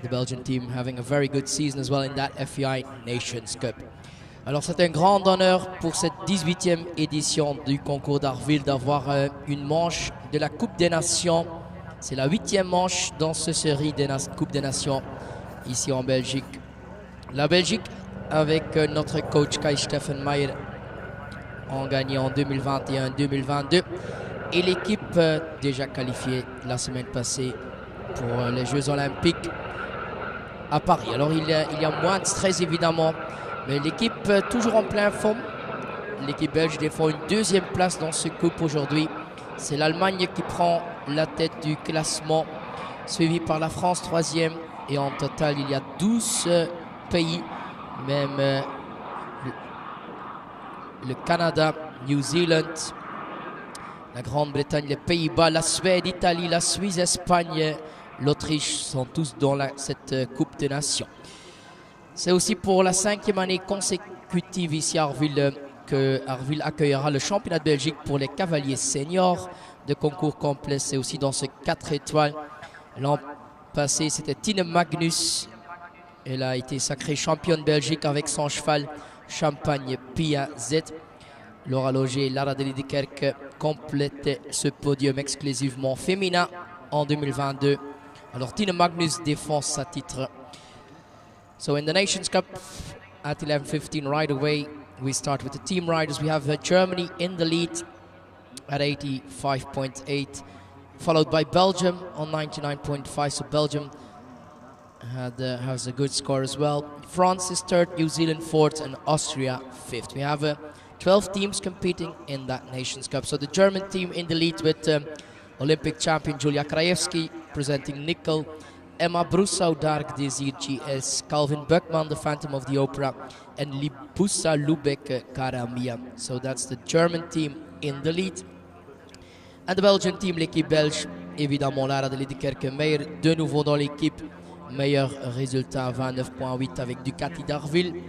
The Belgian team having a very good season as well in that FEI Nations Cup. Alors c'est un grand honneur pour cette 18e édition du concours d'Arville d'avoir une manche de la Coupe des Nations. C'est la 8e manche dans cette série des Coupe des Nations ici en Belgique. La Belgique avec notre coach Kai Steffen Meyer ont gagné en 2021-2022 et l'équipe déjà qualifiée la semaine passée pour les Jeux Olympiques à Paris. Alors il y a moins de stress évidemment, mais l'équipe toujours en pleine forme. L'équipe belge défend une 2e place dans ce coupe aujourd'hui. C'est l'Allemagne qui prend la tête du classement, suivi par la France 3e. Et en total, il y a 12 pays, même le Canada, New Zealand, la Grande-Bretagne, les Pays-Bas, la Suède, l'Italie, la Suisse, l'Espagne, l'Autriche sont tous dans cette Coupe des Nations. C'est aussi pour la 5e année consécutive ici à Arville que Arville accueillera le championnat de Belgique pour les cavaliers seniors de concours complet. C'est aussi dans ce 4 étoiles. L'an passé, c'était Tine Magnus. Elle a été sacrée championne Belgique avec son cheval Champagne Pia Z. Laura Loger et Lara de Liedekerke complétaient ce podium exclusivement féminin en 2022. Alors Tine Magnus défend sa titre. So in the Nations Cup at 11:15 right away, we start with the team riders. We have Germany in the lead at 85.8, followed by Belgium on 99.5. So Belgium has a good score as well. France is third, New Zealand fourth, and Austria fifth. We have 12 teams competing in that Nations Cup. So the German team in the lead with Olympic champion Julia Krajewski presenting Nickel, Emma Brussau, Dark Desir GS, Calvin Buckman, the Phantom of the Opera, and Libusa Lubeck Karamia. So that's the German team in the lead. And the Belgian team, l'équipe belge, évidemment Lara de Liedekerke Meyer, de nouveau dans l'équipe. Meilleur résultat, 29.8 avec Ducati d'Arville.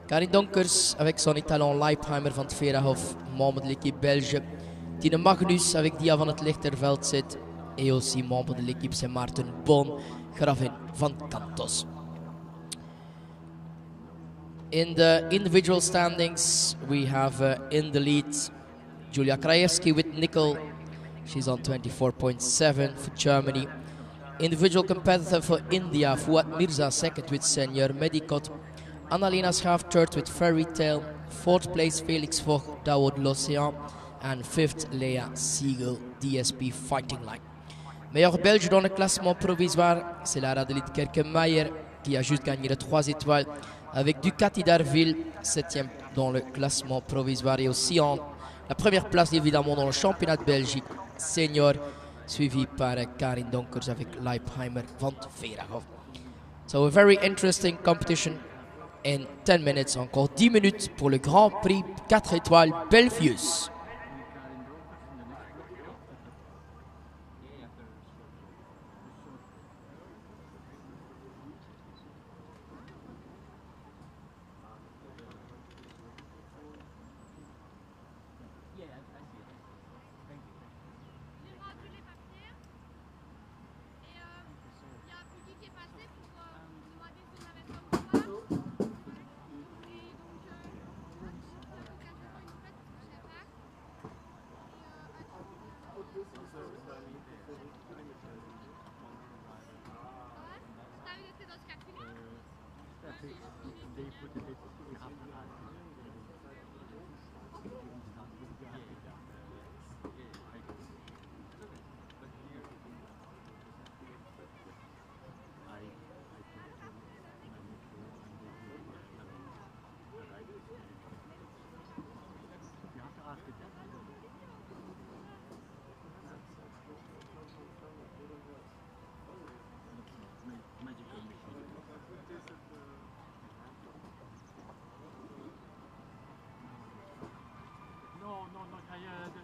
Karin Donkers avec son étalon Leipheimer van Veerhof, membre de l'équipe belge. Tine Magnus avec Dia van het Lichterveld zit. Et aussi membre de l'équipe, c'est Maarten Bon, Gravin van Kantos. In the individual standings, we have in the lead Julia Krajewski with nickel. She's on 24.7 for Germany. Individual competitor for India, Fouad Mirza, second with Senior Medicot. Annalena Schaaf, third with Fairy Tale. Fourth place, Felix Vogt, Daoud L'Océan. And fifth, Lea Siegel, DSP Fighting Line. Meilleur belge dans le classement provisoire, c'est Lara de Liedekerke Meyer qui a juste gagné le 3 étoiles avec Ducati d'Arville, 7e dans le classement provisoire et aussi en la première place évidemment dans le championnat de Belgique senior, suivi par Karin Donkers avec Leipheimer van Veerhof. So a very interesting competition in 10 minutes, encore 10 minutes pour le Grand Prix 4 étoiles Belfius.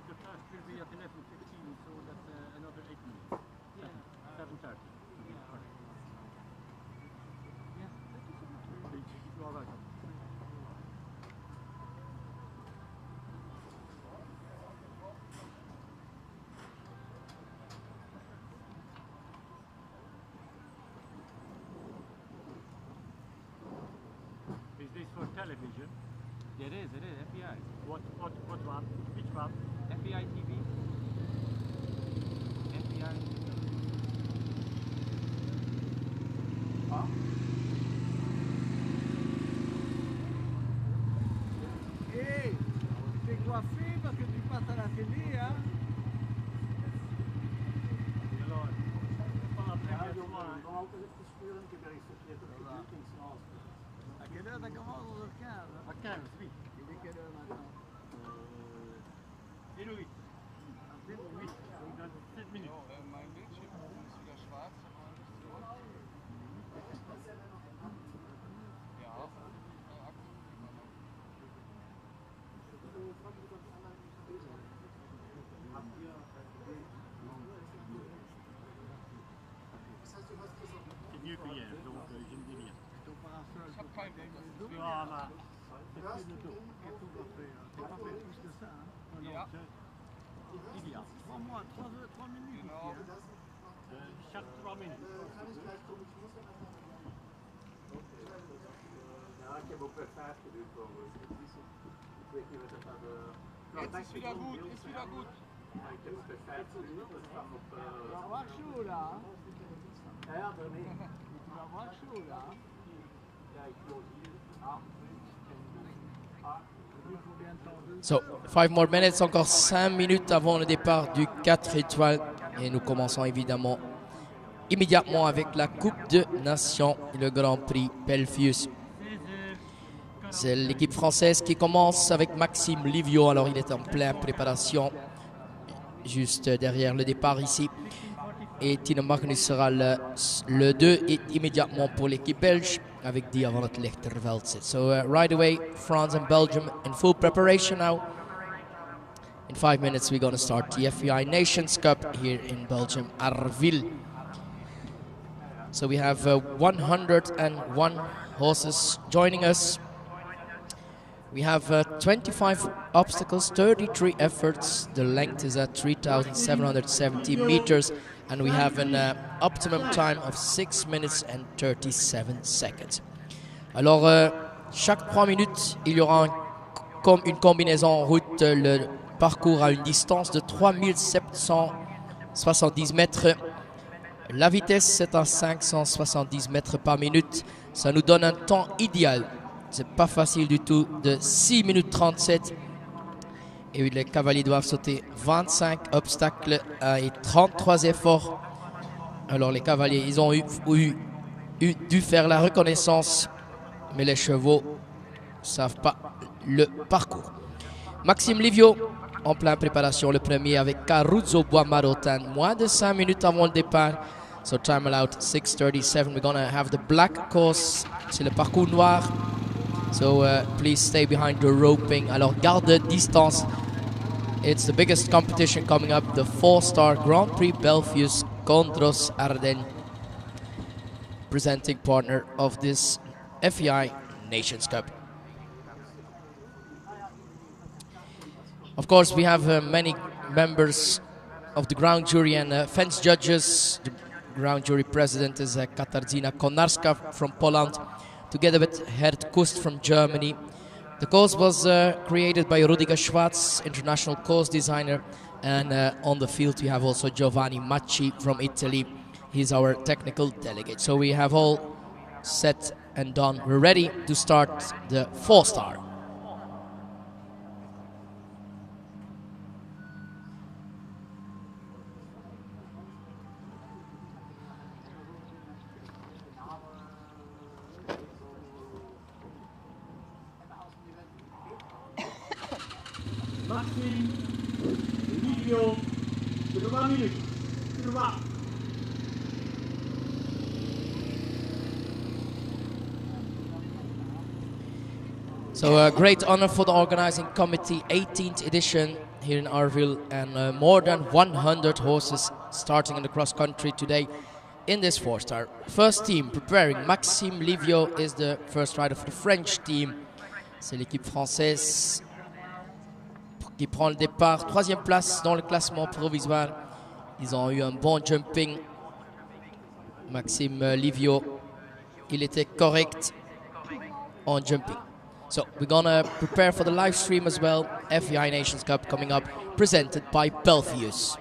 The first will be at 11:15, so that's another 8 minutes. 7:30. You are right. television. It is FEI. What one? Which one? FEI TV. FEI. Ah. Hey, t'es coiffé parce que tu passes à la télé, hein? À quelle heure ça commence? 11h15. À 15, oui. Il est quelle heure maintenant? 08. 08. Donc dans 7 minutes. Mijn bildschirm is wieder schwarz. Ja. C'est mieux que hier, donc je me dis bien. Ich habe kein Bild. Ja, maar c'est plus de dos. Qu'est-ce qu'on va faire? C'est pas fait plus que ça, hein? Non, Ja. c'est idéal. 3 mois, 3 minutes ici, hein? Chaque 3 minutes. Ja, ik heb ook bij 5 geduurd trouwens. Ik weet niet wat het aan de... Jetzt ist wieder gut, ist wieder gut. Ja, ik heb het bij 5 geduurd, dat kwam op... Tu vas avoir chaud là, hein? Ja, daarmee. Tu vas avoir chaud là, hein? Ja, ik wil hier... Ah. Ah. Il faut bien tendre. So, 5 more minutes, encore 5 minutes avant le départ du 4 étoiles. Et nous commençons évidemment immédiatement avec la Coupe de Nations et le Grand Prix Belfius. C'est l'équipe française qui commence avec Maxime Livio. Alors il est en pleine préparation, juste derrière le départ ici. Et Tino Magnus sera le 2 et immédiatement pour l'équipe belge avec die van het Lichterveld zit. So right away, France and Belgium in full preparation now. In 5 minutes we're going to start the FEI Nations Cup here in Belgium, Arville. So we have 101 horses joining us. We have 25 obstacles, 33 efforts. The length is at 3,770 meters. And we have an optimum time of 6 minutes and 37 seconds. Alors, chaque 3 minutes, il y aura une combinaison en route. Le parcours à une distance de 3770 mètres. La vitesse, c'est à 570 mètres par minute. Ça nous donne un temps idéal. C'est pas facile du tout, de 6 minutes 37. Et les cavaliers doivent sauter 25 obstacles et 33 efforts. Alors les cavaliers, ils ont dû faire la reconnaissance, mais les chevaux ne savent pas le parcours. Maxime Livio, en pleine préparation, le premier avec Caruzzo Bois Marotin, moins de 5 minutes avant le départ. So time allowed 6:37. We're gonna have the black course, c'est le parcours noir. So please stay behind the roping. Alors garde distance. It's the biggest competition coming up, the 4-star Grand Prix Belfius Condros Ardennes, presenting partner of this FEI Nations Cup. Of course, we have many members of the ground jury and fence judges. The ground jury president is Katarzyna Konarska from Poland, together with Herd Kust from Germany. The course was created by Rudiger Schwarz, international course designer, and on the field we have also Giovanni Macci from Italy. He's our technical delegate. So we have all set and done. We're ready to start the 4-star. Maxime Livio, 3 minutes. 3. So a great honor for the organizing committee, 18th edition here in Arville, and more than 100 horses starting in the cross country today in this 4-star. First team preparing, Maxime Livio is the first rider for the French team. C'est l'équipe française qui prend le départ, 3e place dans le classement provisoire. Ils ont eu un bon jumping. Maxime Livio, il était correct en jumping. So we're gonna prepare for the live stream as well. FEI Nations Cup coming up, presented by Belfius.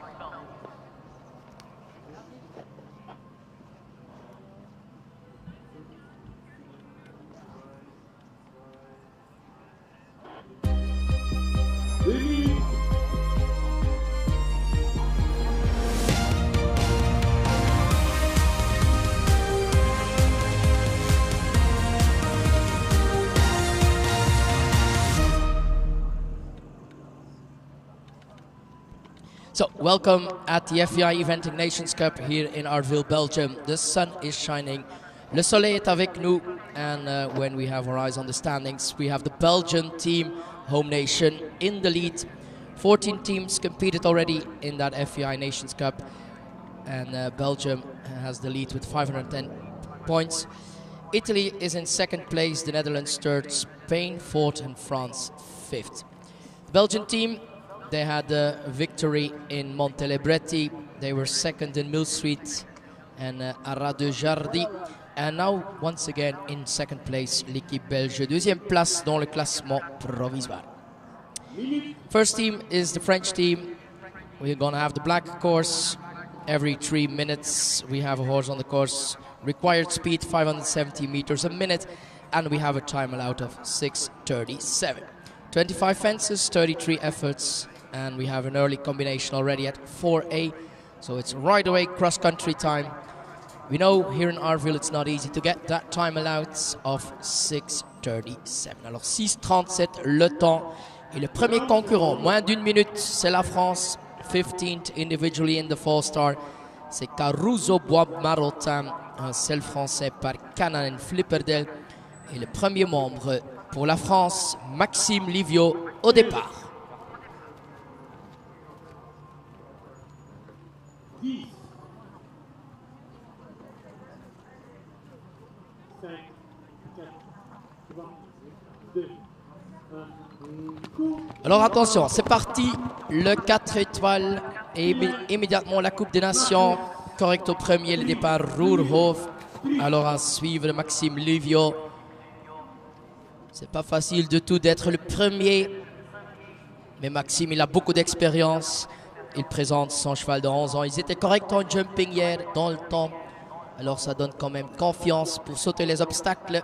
So, welcome at the FEI Eventing Nations Cup here in Arville, Belgium. The sun is shining, le soleil est avec nous, and when we have our eyes on the standings, we have the Belgian team, home nation, in the lead. 14 teams competed already in that FEI Nations Cup, and Belgium has the lead with 510 points. Italy is in second place, the Netherlands third, Spain fourth, and France fifth. The Belgian team, they had a victory in Montelebretti. They were second in Mill Street and Arras de Jardy. And now, once again, in second place, l'équipe belge. Deuxième place dans le classement provisoire. First team is the French team. We're going to have the black course. Every 3 minutes, we have a horse on the course. Required speed, 570 meters a minute. And we have a time allowed of 6:37. 25 fences, 33 efforts. And we have an early combination already at 4A, so it's right away cross-country time. We know here in Arville it's not easy to get that time allowed of 6:37. Alors 6:37 le temps, et le premier concurrent, moins d'une minute, c'est la France. 15th individually in the 4-star, c'est Caruso Bois Marotin, un sel français par Canan Flipperdel. Et le premier membre pour la France, Maxime Livio au départ. Alors attention, c'est parti, le 4 étoiles et immédiatement la Coupe des Nations. Correct au premier, le départ Roerhof. Alors à suivre Maxime Livio. C'est pas facile du tout d'être le premier. Mais Maxime, il a beaucoup d'expérience. Il présente son cheval de 11 ans. Ils étaient corrects en jumping hier, dans le temps. Alors ça donne quand même confiance pour sauter les obstacles.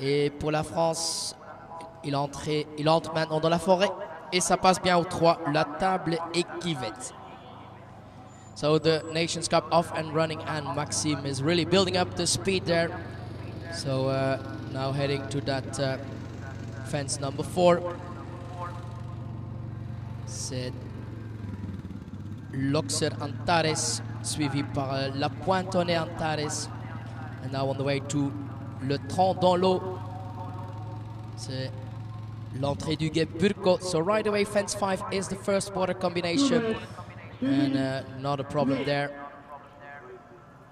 Et pour la France, il entre maintenant dans la forêt. Et ça passe bien au 3. La table équivète. So the Nations Cup off and running, and Maxime is really building up the speed there. So now heading to that fence number 4. C'est Loxer Antares, suivi par La Pointonnet Antares. And now on the way to Le Tronc dans l'eau. C'est l'entrée du guet Burko. So right away, fence 5 is the first water combination. And not a problem there.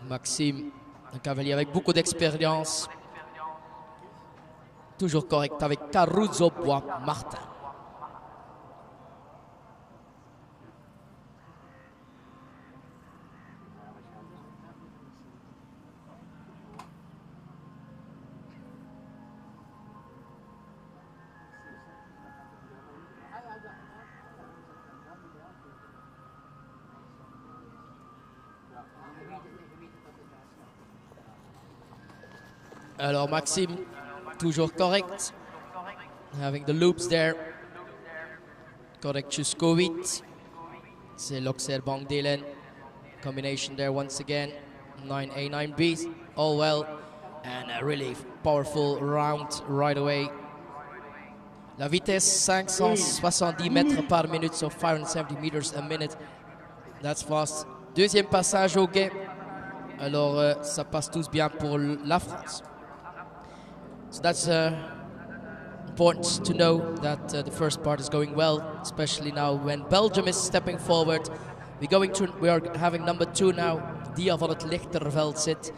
Maxime, un cavalier avec beaucoup d'expérience. Toujours correct avec Caruso Bois Martin. Alors Maxime, toujours correct, having the loops there, correct jusqu'au 8, c'est l'Auxerre Bank Delen, combination there once again, 9A, 9B, all well, and a really powerful round right away. La vitesse 570 mètres par minute, so 570 meters a minute, that's fast. Deuxième passage au guet, alors ça passe tous bien pour la France. So that's important to know that the first part is going well, especially now when Belgium is stepping forward. We are having number 2 now, Dia van het Lichterveld zit.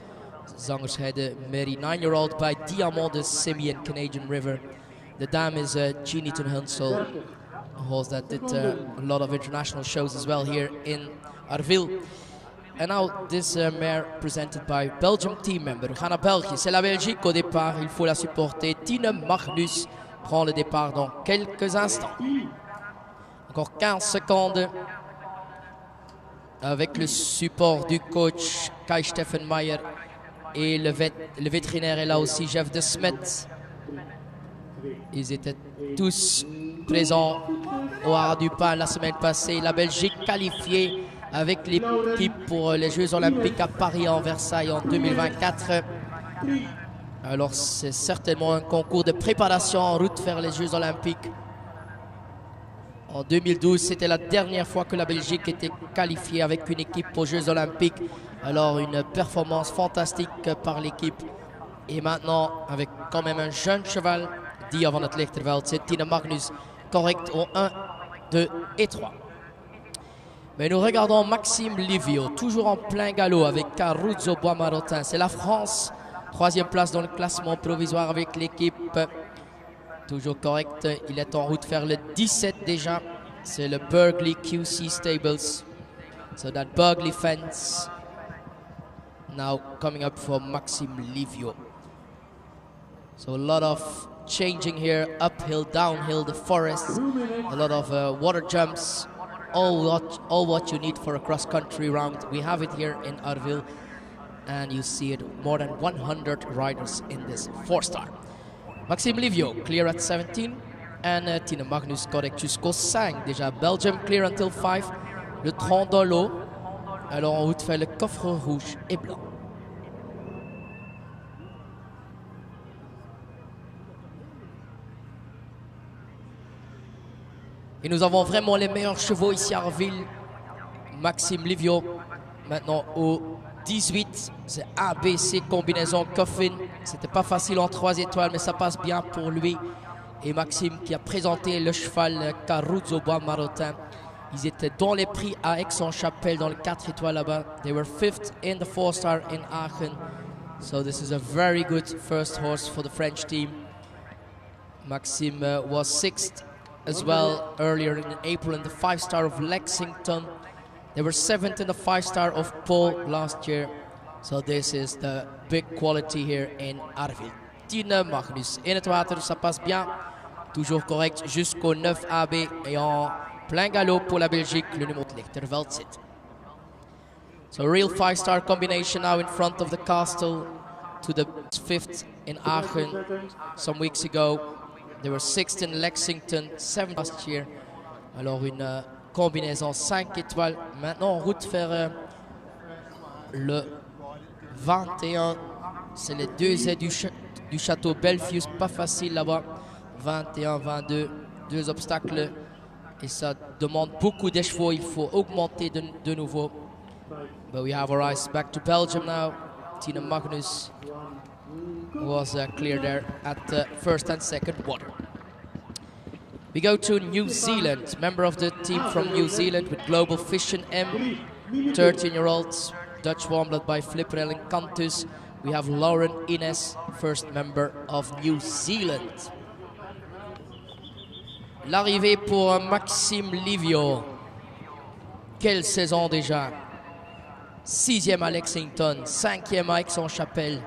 Zangersheide Mary, 9-year-old by Diamond de Semi and Canadian River. The dam is Jeannie ten Hunsel, a horse that did a lot of international shows as well here in Arville. And now this mare presented by Belgium team member. We gaan naar België. C'est la Belgique au départ. Il faut la supporter. Tine Magnus prend le départ dans quelques instants. Encore 15 secondes. Avec le support du coach Kai Steffenmeier. Et le vétérinaire est là aussi, Jeff de Smet. Ils étaient tous présents au Haras du Pain la semaine passée. La Belgique qualifiée avec l'équipe pour les Jeux Olympiques à Paris en Versailles en 2024. Alors c'est certainement un concours de préparation en route vers les Jeux Olympiques. En 2012, c'était la dernière fois que la Belgique était qualifiée avec une équipe aux Jeux Olympiques. Alors une performance fantastique par l'équipe. Et maintenant, avec quand même un jeune cheval, die van het Lichterveld, c'est Tine Magnus, correct au 1, 2 et 3. Mais nous regardons Maxime Livio, toujours en plein galop avec Carruzzo Bois-Marotin. C'est la France, 3e place dans le classement provisoire avec l'équipe. Toujours correct, il est en route vers le 17 déjà. C'est le Burghley QC Stables. So that Burghley fence now coming up for Maxime Livio. So a lot of changing here, uphill, downhill, the forest, a lot of water jumps, all what you need for a cross-country round. We have it here in Arville, and you see it, more than 100 riders in this 4-star. Maxime Livio, clear at 17, and Tine Magnus correct jusqu'au 5. Déjà, Belgium clear until 5, le tronc dans l'eau. Alors en route fait le coffre rouge et blanc. Et nous avons vraiment les meilleurs chevaux ici à Arville. Maxime Livio, maintenant au 18. C'est ABC combinaison coffin. C'était pas facile en 3 étoiles, mais ça passe bien pour lui. Et Maxime qui a présenté le cheval Carruzzo Bois-Marotin. Ils étaient dans les prix à Aix-en-Chapelle dans le 4 étoiles là-bas. They were 5th in the 4-star in Aachen. So this is a very good first horse for the French team. Maxime was 6th as well earlier in April in the 5-star of Lexington. They were 7th in the 5-star of Paul last year. So this is the big quality here in Arville. Tine Magnus. In het water, ça passe bien. Toujours correct jusqu'au 9 AB et en plein galop pour la Belgique, le numéro de Lichterveld zit. So a real 5-star combination now in front of the castle to the 5th in Aachen some weeks ago. They were 6th in Lexington, 7th last year. Alors une combinaison 5 étoiles. Maintenant en route vers le 21. C'est les 2 aides du château Bellevue. Pas facile là-bas. 21, 22, 2 obstacles. Et ça demande beaucoup de chevaux. Il faut augmenter de nouveau. But we have our eyes back to Belgium now. Tine Magnus was clear there at the 1st and 2nd water. We go to New Zealand. Member of the team from New Zealand with Global Vision M. 13-year-old Dutch warm blood by Flipperel and Cantus. We have Lauren Innes, first member of New Zealand. L'arrivée pour Maxime Livio. Quelle saison déjà. 6e à Lexington, 5e à Aix-en-Chapelle.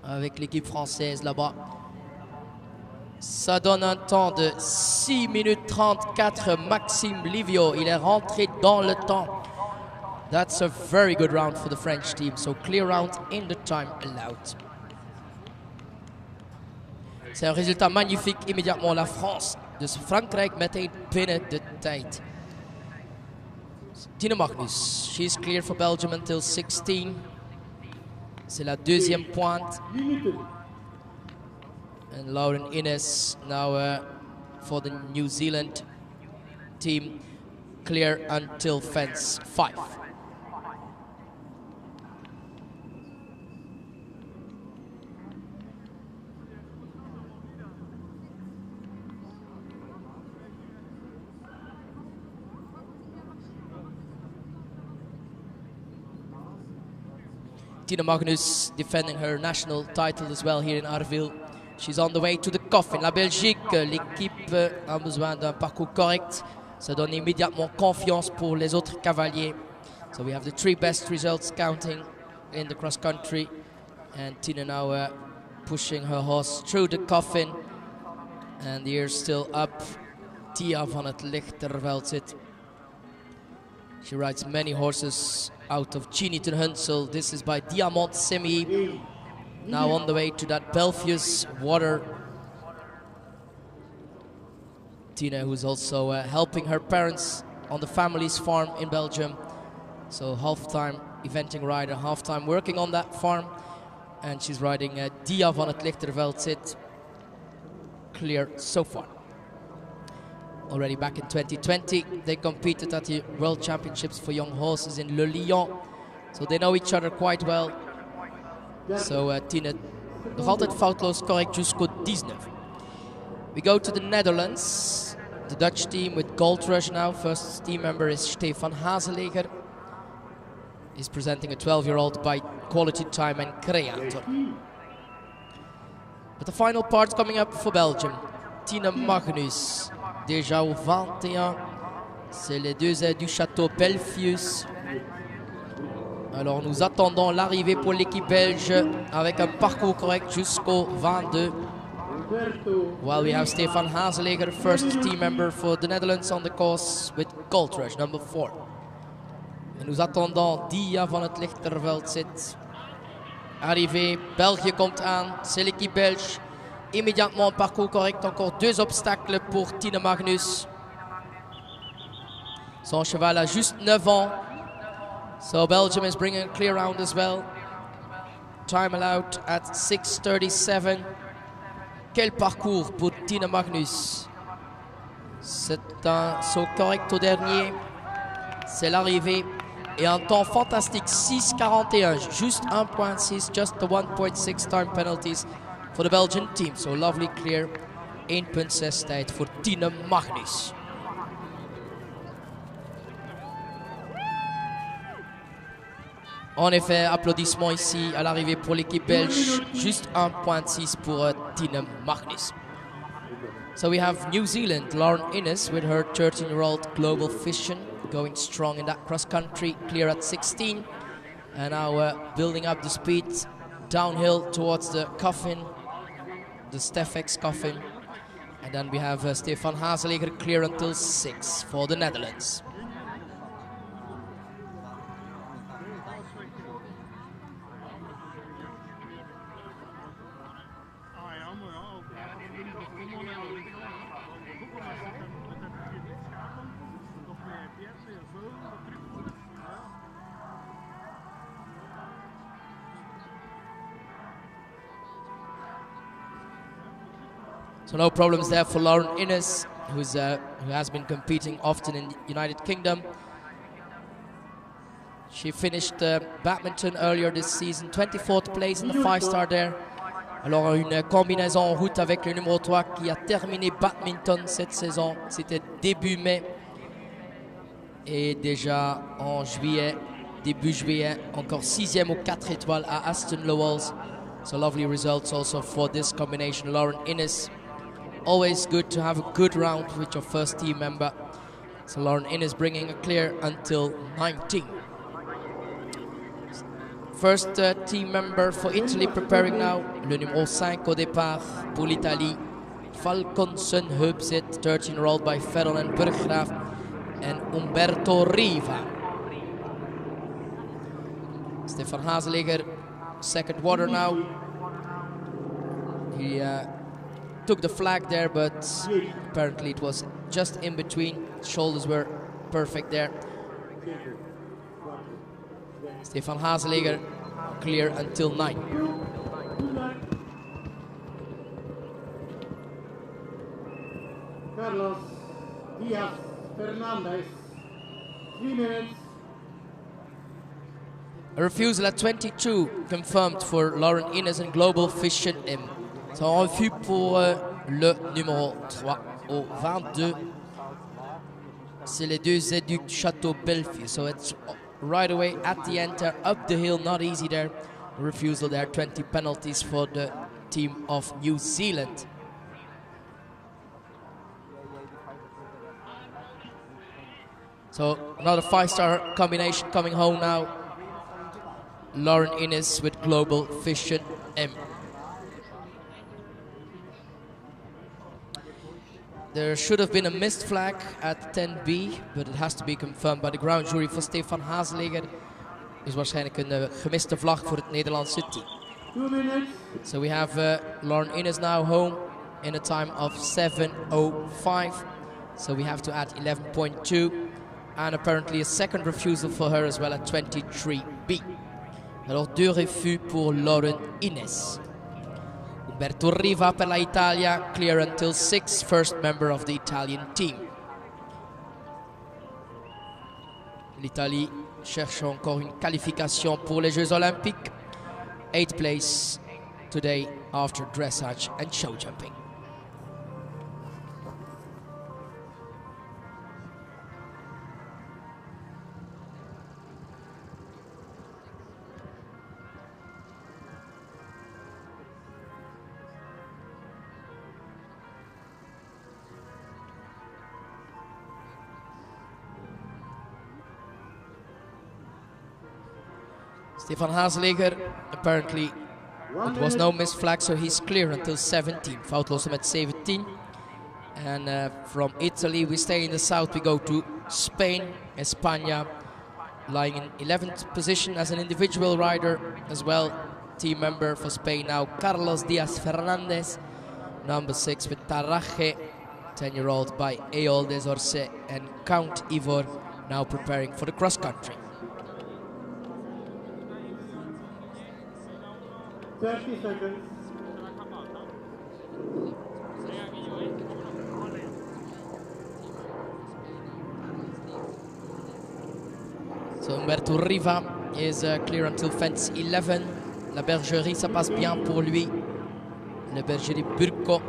Avec l'équipe française là-bas. Ça donne un temps de 6 minutes 34. Maxime Livio, il est rentré dans le temps. That's a very good round for the French team. So clear round in the time allowed. C'est un résultat magnifique immédiatement. La France de Frankrijk meteen binnen de tijd. Tine Magnus, she's clear for Belgium until 16. C'est la 2e pointe. And Lauren Innes now for the New Zealand team, clear until fence 5. Tine Magnus defending her national title as well here in Arville. She's on the way to the coffin. La Belgique, l'équipe a besoin d'un parcours correct Ça donne immédiatement confiance pour les autres cavaliers. So we have the 3 best results counting in the cross country, and Tina now pushing her horse through the coffin, and the ears still up. Tia van het Lichterveld zit. She rides many horses out of Genie ten Hunsel. This is by Diamant Semi, now on the way to that Belfius water. Tina, who's also helping her parents on the family's farm in Belgium. So half-time eventing rider, half-time working on that farm. And she's riding Dia van het Lichterveld zit. Clear so far. Already back in 2020, they competed at the World Championships for young horses in Le Lyon. So they know each other quite well. So Tina nog altijd foutloos correct jusqu'au 19. We go to the Netherlands. The Dutch team with Gold Rush now. First team member is Stefan Hazeleger. He's presenting a 12-year-old by Quality Time and Creator. But the final part's coming up for Belgium. Tina Magnus. Déjà au 21, c'est les 2 aides du château Belfius. Alors nous attendons l'arrivée pour l'équipe belge avec un parcours correct jusqu'au 22. While we have Stefan Hazeleger, first team member for the Netherlands on the course with Gold Rush, number 4. Et nous attendons Dia van het Lichterveld zit. Arrivée, België komt aan, c'est l'équipe belge. Immédiatement parcours correct, encore 2 obstacles pour Tina Magnus. Son cheval a juste 9 ans. So Belgium is bringing a clear round as well. Time allowed at 6:37. Quel parcours pour Tina Magnus. C'est un saut correct au dernier. C'est l'arrivée. Et un temps fantastique, 6:41. Juste 1.6, just the 1.6 time penalties for the Belgian team. So lovely clear 1.6 tijd voor Tina Magnus. En effet, applaudissements ici à l'arrivée pour l'équipe belge. Juste 1.6 pour Tina Magnus. So we have New Zealand, Lauren Innes with her 13-year-old Global Vision, going strong in that cross country, clear at 16. And now building up the speed downhill towards the coffin, the Stefex coffin. And then we have Stefan Hazeleger clear until 6 for the Netherlands. So no problems there for Lauren Innes, who has been competing often in the United Kingdom. She finished badminton earlier this season, 24th place in the 5-star there. Alors une combinaison en route avec le numéro 3 qui a terminé badminton cette saison. C'était début mai. Et déjà en juillet, début juillet, encore 6e aux 4 étoiles à Aston Lowells. So lovely results also for this combination. Lauren Innes. Always good to have a good round with your first team member. So Lauren Innes bringing a clear until 19. First team member for Italy preparing now. Le numéro 5 au départ pour l'Italie. Falconson Hubsit, 13-year-old by Ferdinand Burggraaf and Umberto Riva. Stefan Hazeleger, second water now. He took the flag there, but apparently it was just in between. Shoulders were perfect there. Stefan Hazeleger clear until 9. Carlos Diaz Fernandez, 3 minutes. A refusal at 22 confirmed for Lauren Innes and Global Vision M. C'est un refus pour le numéro 3 au 22. C'est les 2 aides du Château Belfius. So it's right away at the enter, up the hill, not easy there. A refusal there, 20 penalties for the team of New Zealand. So another 5-star combination coming home now. Lauren Innes with Global Vision M. There should have been a missed flag at 10B, but it has to be confirmed by the ground jury for Stefan Hazeleger. Is waarschijnlijk een gemiste vlag voor het Nederlandse team. 2 minutes. So we have Lauren Innes now home in a time of 7:05. So we have to add 11.2, and apparently a second refusal for her as well at 23B. Alors 2 refus pour Lauren Innes. Umberto Riva per la Italia, clear until 6, first member of the Italian team. L'Italie cherche encore une qualification pour les Jeux Olympiques. 8th place today after dressage and show jumping. Stefan Hazeleger, apparently it was no missed flag, so he's clear until 17. Foutloze met 17. And from Italy, we stay in the south, we go to Spain. España lying in 11th position as an individual rider as well. Team member for Spain now, Carlos Diaz Fernandez. Number 6 with Taraje, 10-year-old by Eol Desorce and Count Ivor, now preparing for the cross country. 30 seconds. So Umberto Riva is clear until fence 11. La Bergerie, ça passe bien pour lui. La Bergerie Burco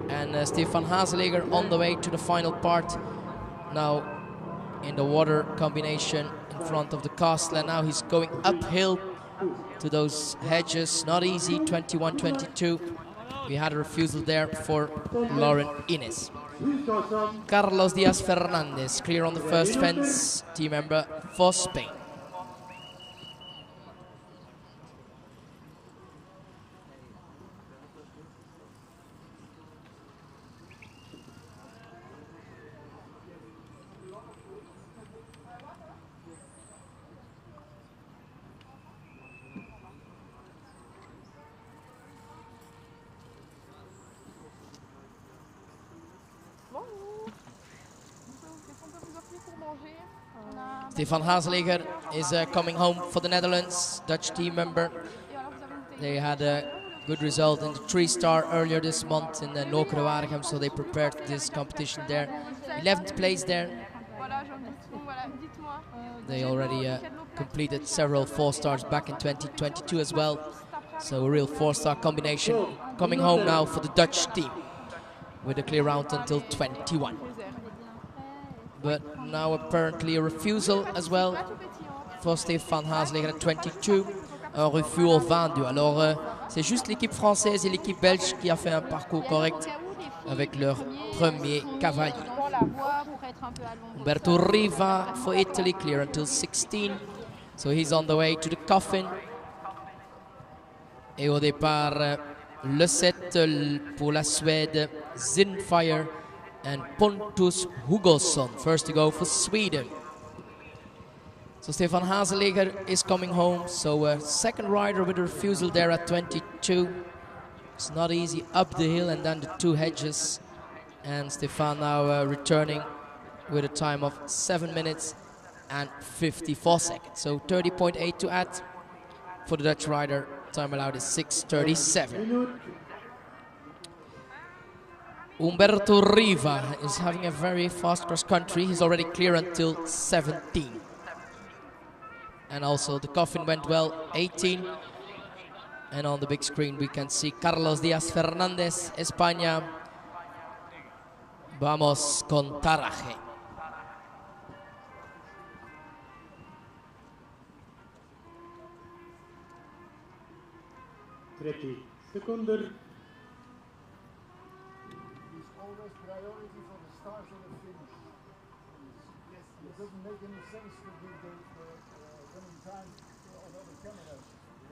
and Stefan Hazeleger on the way to the final part. Now in the water combination in front of the castle, and now he's going uphill to those hedges. Not easy, 21-22. We had a refusal there for Lauren Innes. Carlos Diaz Fernandez clear on the first fence, team member for Spain. Stefan Hazeleger is coming home for the Netherlands, Dutch team member. They had a good result in the 3-star earlier this month in the Lokeren, so they prepared for this competition there. 11th place there. They already completed several 4-stars back in 2022 as well. So a real 4-star combination coming home now for the Dutch team with a clear round until 21. But now apparently a refusal as well for Stefan Hazeleger at 22. Un refus au 22. Alors c'est juste l'équipe française et l'équipe belge qui a fait un parcours correct avec leur premier cavalier. Umberto Riva for Italy, clear until 16. So he's on the way to the coffin. Et au départ, le 7 pour la Suède, Zinfire and Pontus Hugosson, first to go for Sweden. So Stefan Hazeleger is coming home, so second rider with a refusal there at 22. It's not easy up the hill and then the 2 hedges. And Stefan now returning with a time of 7 minutes and 54 seconds. So 30.8 to add for the Dutch rider. Time allowed is 6:37. Umberto Riva is having a very fast cross country. He's already clear until 17. And also the coffin went well, 18. And on the big screen we can see Carlos Diaz Fernandez, España. Vamos con Taraje. Seconden. Always priority for the start of the finish. Yes, yes.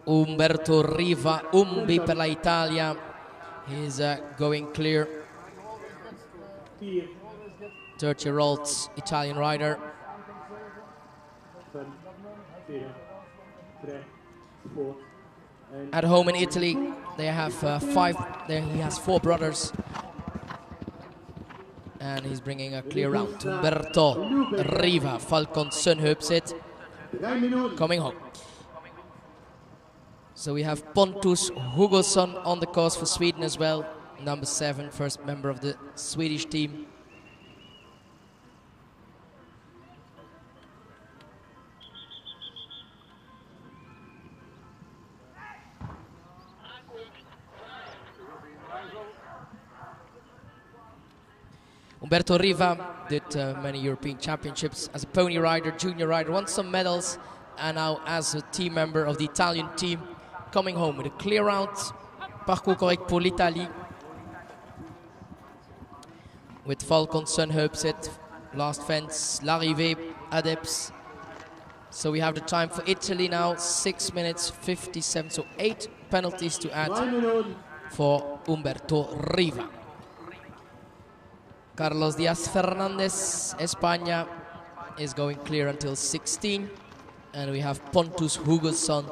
Umberto Riva, Umbi per la Italia. He's going clear. 30-year-old Italian rider. 5, 4, 3, 4. At home in Italy, they have he has 4 brothers. And he's bringing a clear round. Umberto Riva, Falcon Sönhöpset, coming home. So we have Pontus Hugosson on the course for Sweden as well. Number 7, first member of the Swedish team. Umberto Riva did many European championships as a pony rider, junior rider, won some medals, and now as a team member of the Italian team, coming home with a clear round. Parcours correct pour l'Italie. With Falcon Sönhöpset, last fence, l'arrivée, Adeps. So we have the time for Italy now, 6 minutes 57, so 8 penalties to add for Umberto Riva. Carlos Díaz Fernández, España, is going clear until 16. And we have Pontus Hugosson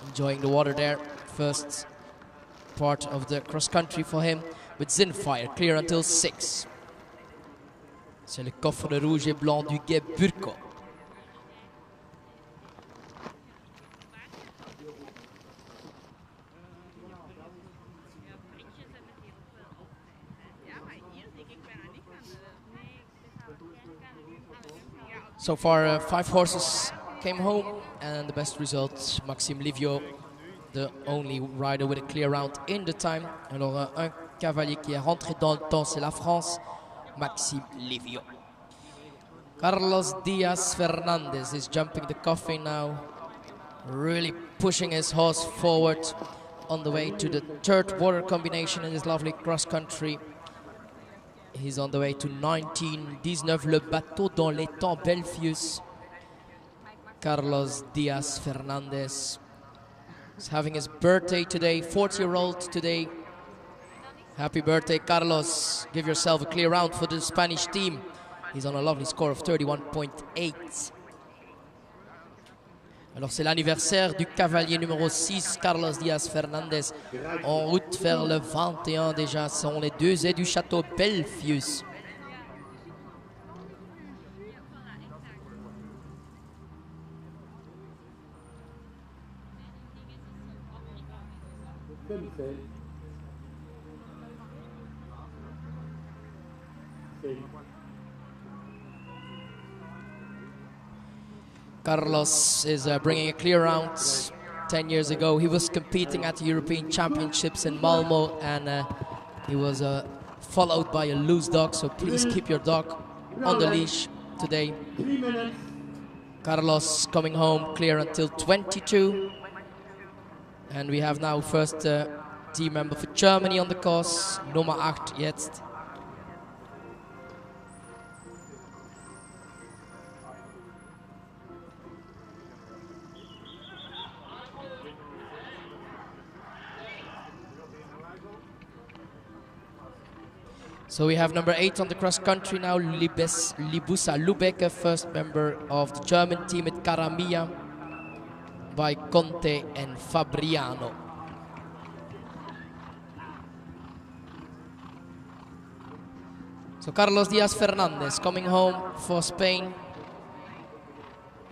enjoying the water there. First part of the cross-country for him. With Zinfire, clear until 6. C'est le coffre rouge et blanc du Guet Burko. So far, 5 horses came home, and the best result, Maxime Livio, the only rider with a clear round in the time. Alors, un cavalier qui est rentré dans le temps, c'est la France, Maxime Livio. Carlos Díaz Fernández is jumping the coffin now, really pushing his horse forward on the way to the 3rd water combination in this lovely cross-country. He's on the way to 19-19, le bateau dans les temps Belfius. Carlos Díaz Fernández is having his birthday today, 40-year-old today. Happy birthday, Carlos. Give yourself a clear round for the Spanish team. He's on a lovely score of 31.8. Alors c'est l'anniversaire du cavalier numéro 6, Carlos Díaz Fernández, en route vers le 21 déjà. Ce sont les 2 aides du château Belfius. Carlos is bringing a clear round. 10 years ago, he was competing at the European Championships in Malmo, and he was followed by a loose dog, so please keep your dog on the leash today. Carlos coming home clear until 22. And we have now first team member for Germany on the course, Nummer 8 jetzt. So we have number 8 on the cross-country now, Libusa Lübeck, first member of the German team at Caramia by Conte and Fabriano. So Carlos Díaz Fernández coming home for Spain.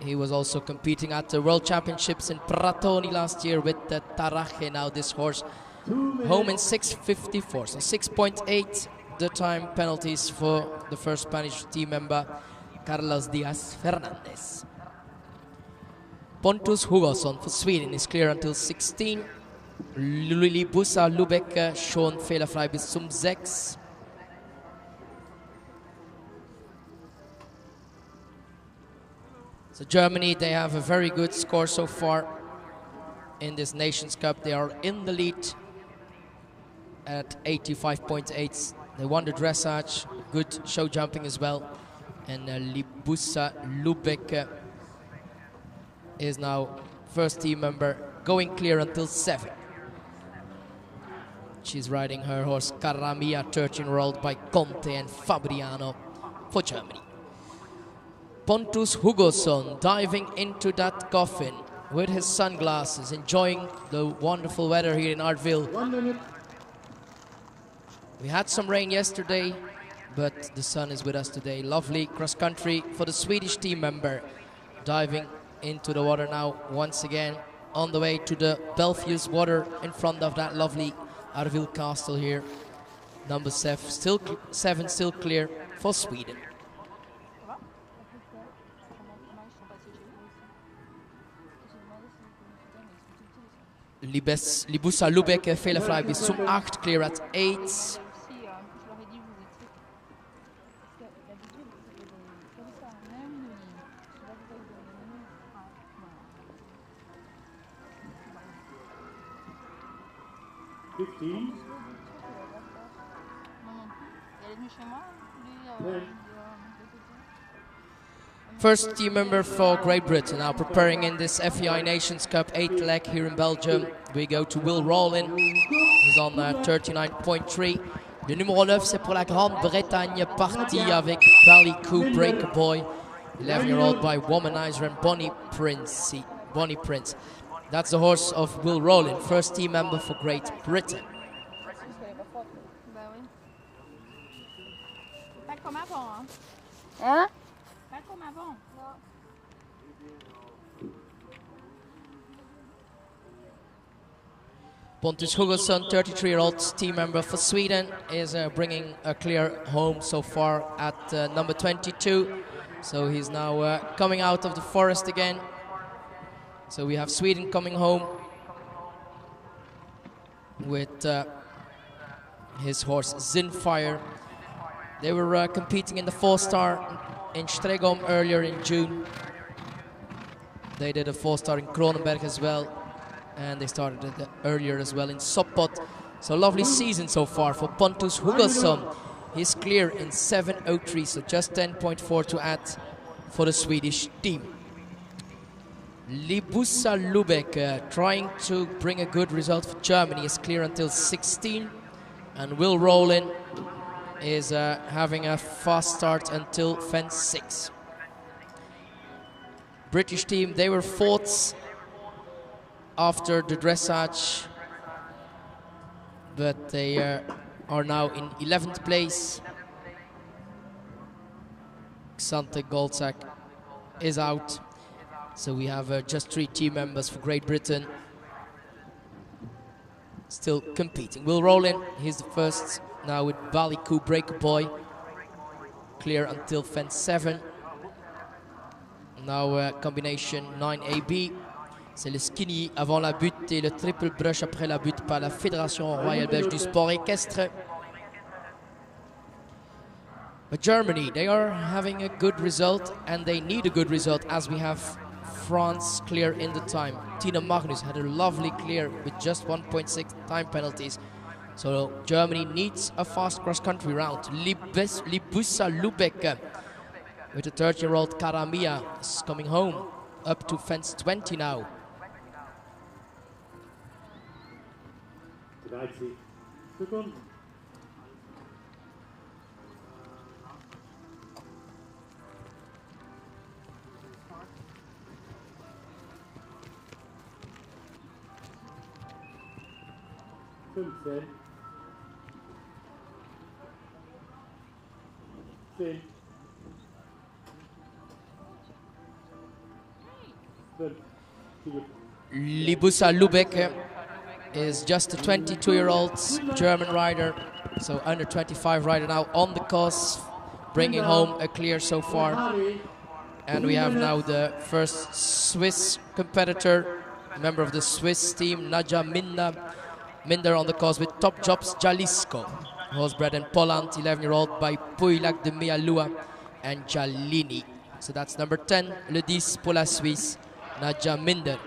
He was also competing at the World Championships in Pratoni last year with the Taraje. Now this horse home in 6:54, so 6.8 the time penalties for the first Spanish team member, Carlos Díaz Fernández. Pontus Hugosson for Sweden is clear until 16. Libusa Lübeck schon fehlerfrei bis zum 6. So Germany, they have a very good score so far in this Nations Cup. They are in the lead at 85.8. They won the dressage, good show jumping as well. And Libusa Lubek is now first team member, going clear until 7. She's riding her horse Caramia, 13-year-old by Conte and Fabriano for Germany. Pontus Hugosson diving into that coffin with his sunglasses, enjoying the wonderful weather here in Artville. 1 minute. We had some rain yesterday, but the sun is with us today. Lovely cross country for the Swedish team member, diving into the water now once again, on the way to the Belfius water in front of that lovely Artville castle here. Number 7 still clear for Sweden. Libusa Lubek fehlerfrei bis zum 8, clear at 8. 15. First team member for Great Britain, now preparing in this FEI Nations Cup 8th leg here in Belgium. We go to Will Rawlin, he's on 39.3. Le numéro 9, c'est pour la Grande-Bretagne, parti avec Valley Coup Breaker Boy, 11-year-old by Womanizer and Bonnie Prince. That's the horse of Will Rawlin, first team member for Great Britain. Pas comme avant, hein? Pas comme avant. Pontus Hugosson, 33-year-old team member for Sweden, is bringing a clear home so far at number 22. So he's now coming out of the forest again. So we have Sweden coming home with his horse Zinfire. They were competing in the 4-star in Stregom earlier in June. They did a 4-star in Kronenberg as well, and they started it earlier as well in Sopot. So lovely season so far for Pontus Hugosson. He's clear in 7:03, so just 10.4 to add for the Swedish team. Libusa Lubek trying to bring a good result for Germany, is clear until 16, and Will Rawlin is having a fast start until fence 6. British team, they were 4th after the dressage, but they are now in 11th place. Xante Goldsack is out, so we have just 3 team members for Great Britain still competing. Will Rawlin, he's the first now with Balikou Breaker Boy, clear until fence 7. Now combination 9AB, c'est le skinny avant la butte et le triple brush après la butte par la Fédération Royale Belge du Sport Équestre. But Germany, they are having a good result, and they need a good result as we have France clear in the time. Tina Magnus had a lovely clear with just 1.6 time penalties. So Germany needs a fast cross-country round. Libusa Lubek with the 30-year-old Caramia is coming home up to fence 20 now. 30 seconds. Fünfzehn. 10. 5. Libusa Lubek is just a 22-year-old German rider, so under 25 rider now on the course, bringing home a clear so far. And we have now the first Swiss competitor, a member of the Swiss team, Nadja Minder on the course with Top Jobs Jalisco, horse bred in Poland, 11-year-old by Puilac de Mealua and Jalini. So that's number 10, le 10 pour la Suisse, Nadja Minder.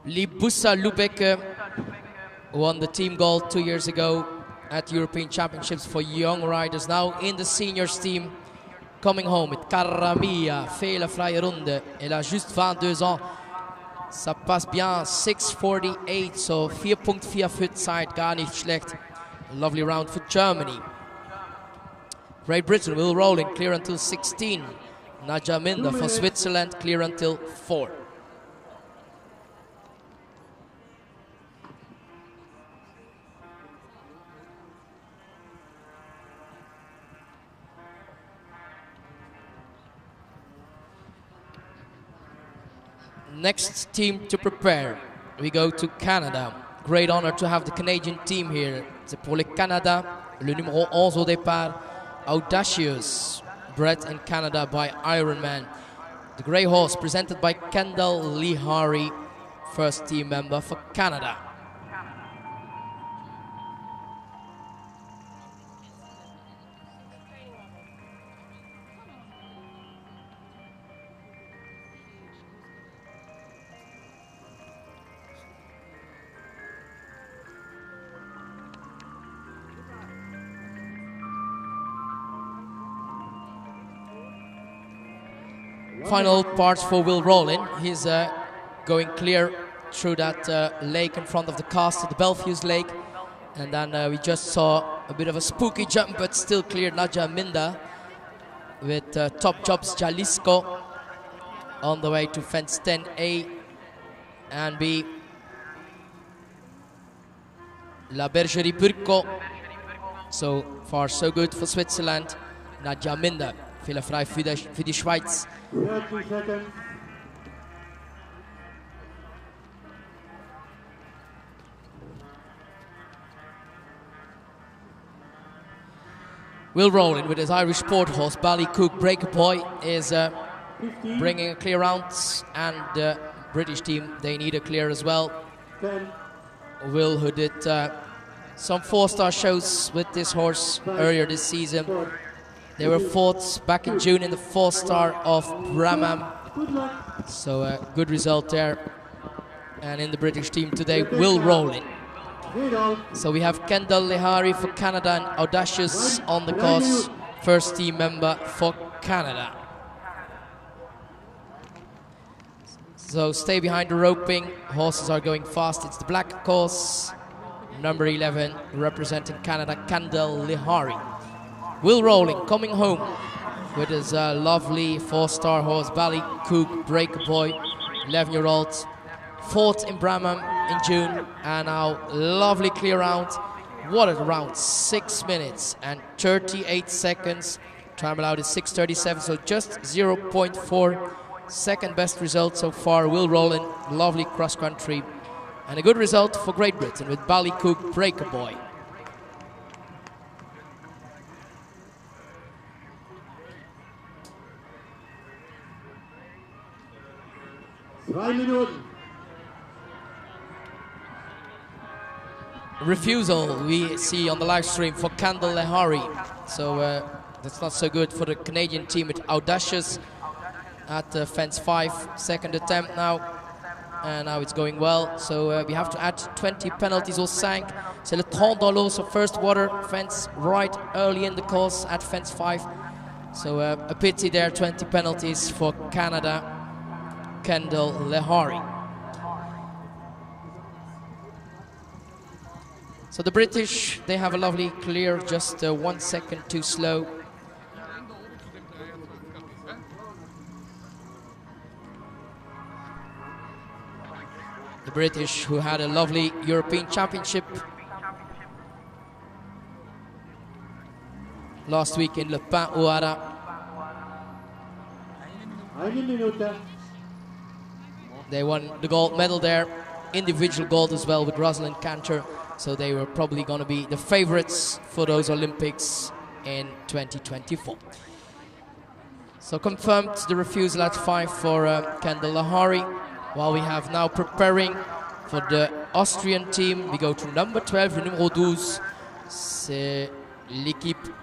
Libusa Lubek won the team gold 2 years ago at European Championships for young riders. Now in the seniors team, coming home with Karamia, fait la freie Runde. Elle a juste 22 ans. Ça passe bien, 6:48, so 4.4 für Zeit, gar nicht schlecht. A lovely round for Germany. Great Britain will roll in, clear until 16. Nadja Minder for Switzerland, clear until 4. Next team to prepare, we go to Canada. Great honor to have the Canadian team here. C'est pour le Canada, le numéro 11 au départ, Audacious, bred in Canada by Ironman. The grey horse presented by Kendall Lehari, first team member for Canada. Final parts for Will Rowland. He's going clear through that lake in front of the castle, the Belfiews Lake. And then we just saw a bit of a spooky jump, but still clear. Nadja Minda with Top Jobs Jalisco on the way to fence 10A and B. La Bergerie Burco. So far so good for Switzerland. Nadja Minda, fehlerfrei für die Schweiz. 30 seconds. Will Rowland with his Irish sport horse Ballycook Breaker Boy is bringing a clear round, and the British team, they need a clear as well. 10. Will, who did some 4-star shows with this horse earlier this season. They were fourth back in June in the 4-star of Bramham. Good luck. So a good result there. And in the British team today, Will Rowland. Lead on. So we have Kendall Lehari for Canada and Audacious on the course, first team member for Canada. So stay behind the roping, horses are going fast. It's the black course, number 11, representing Canada, Kendall Lehari. Will Rowland coming home with his lovely 4-star horse Ballycook Breaker Boy, 11-year-old, fourth in Bramham in June, and now lovely clear round. What a round, 6 minutes and 38 seconds. Time allowed is 6:37, so just 0.4. Second best result so far. Will Rowland, lovely cross country, and a good result for Great Britain with Ballycook Breaker Boy. Refusal we see on the live stream for Kendall Lehari, so that's not so good for the Canadian team with Audacious at fence 5, second attempt now, and now it's going well. So we have to add 20 penalties au 5. C'est le 30 dans l'eau, so first water fence right early in the course at fence 5. So a pity there, 20 penalties for Canada, Kendall Lehari. So the British, they have a lovely clear, just 1 second too slow. The British, who had a lovely European Championship last week in Le Pin au Haras. They won the gold medal there, individual gold as well with Rosalind Cantor. So they were probably going to be the favorites for those Olympics in 2024. So confirmed the refusal at 5 for Kendall Lehari. While we have now preparing for the Austrian team, we go to number 12, le numéro 12. C'est l'équipe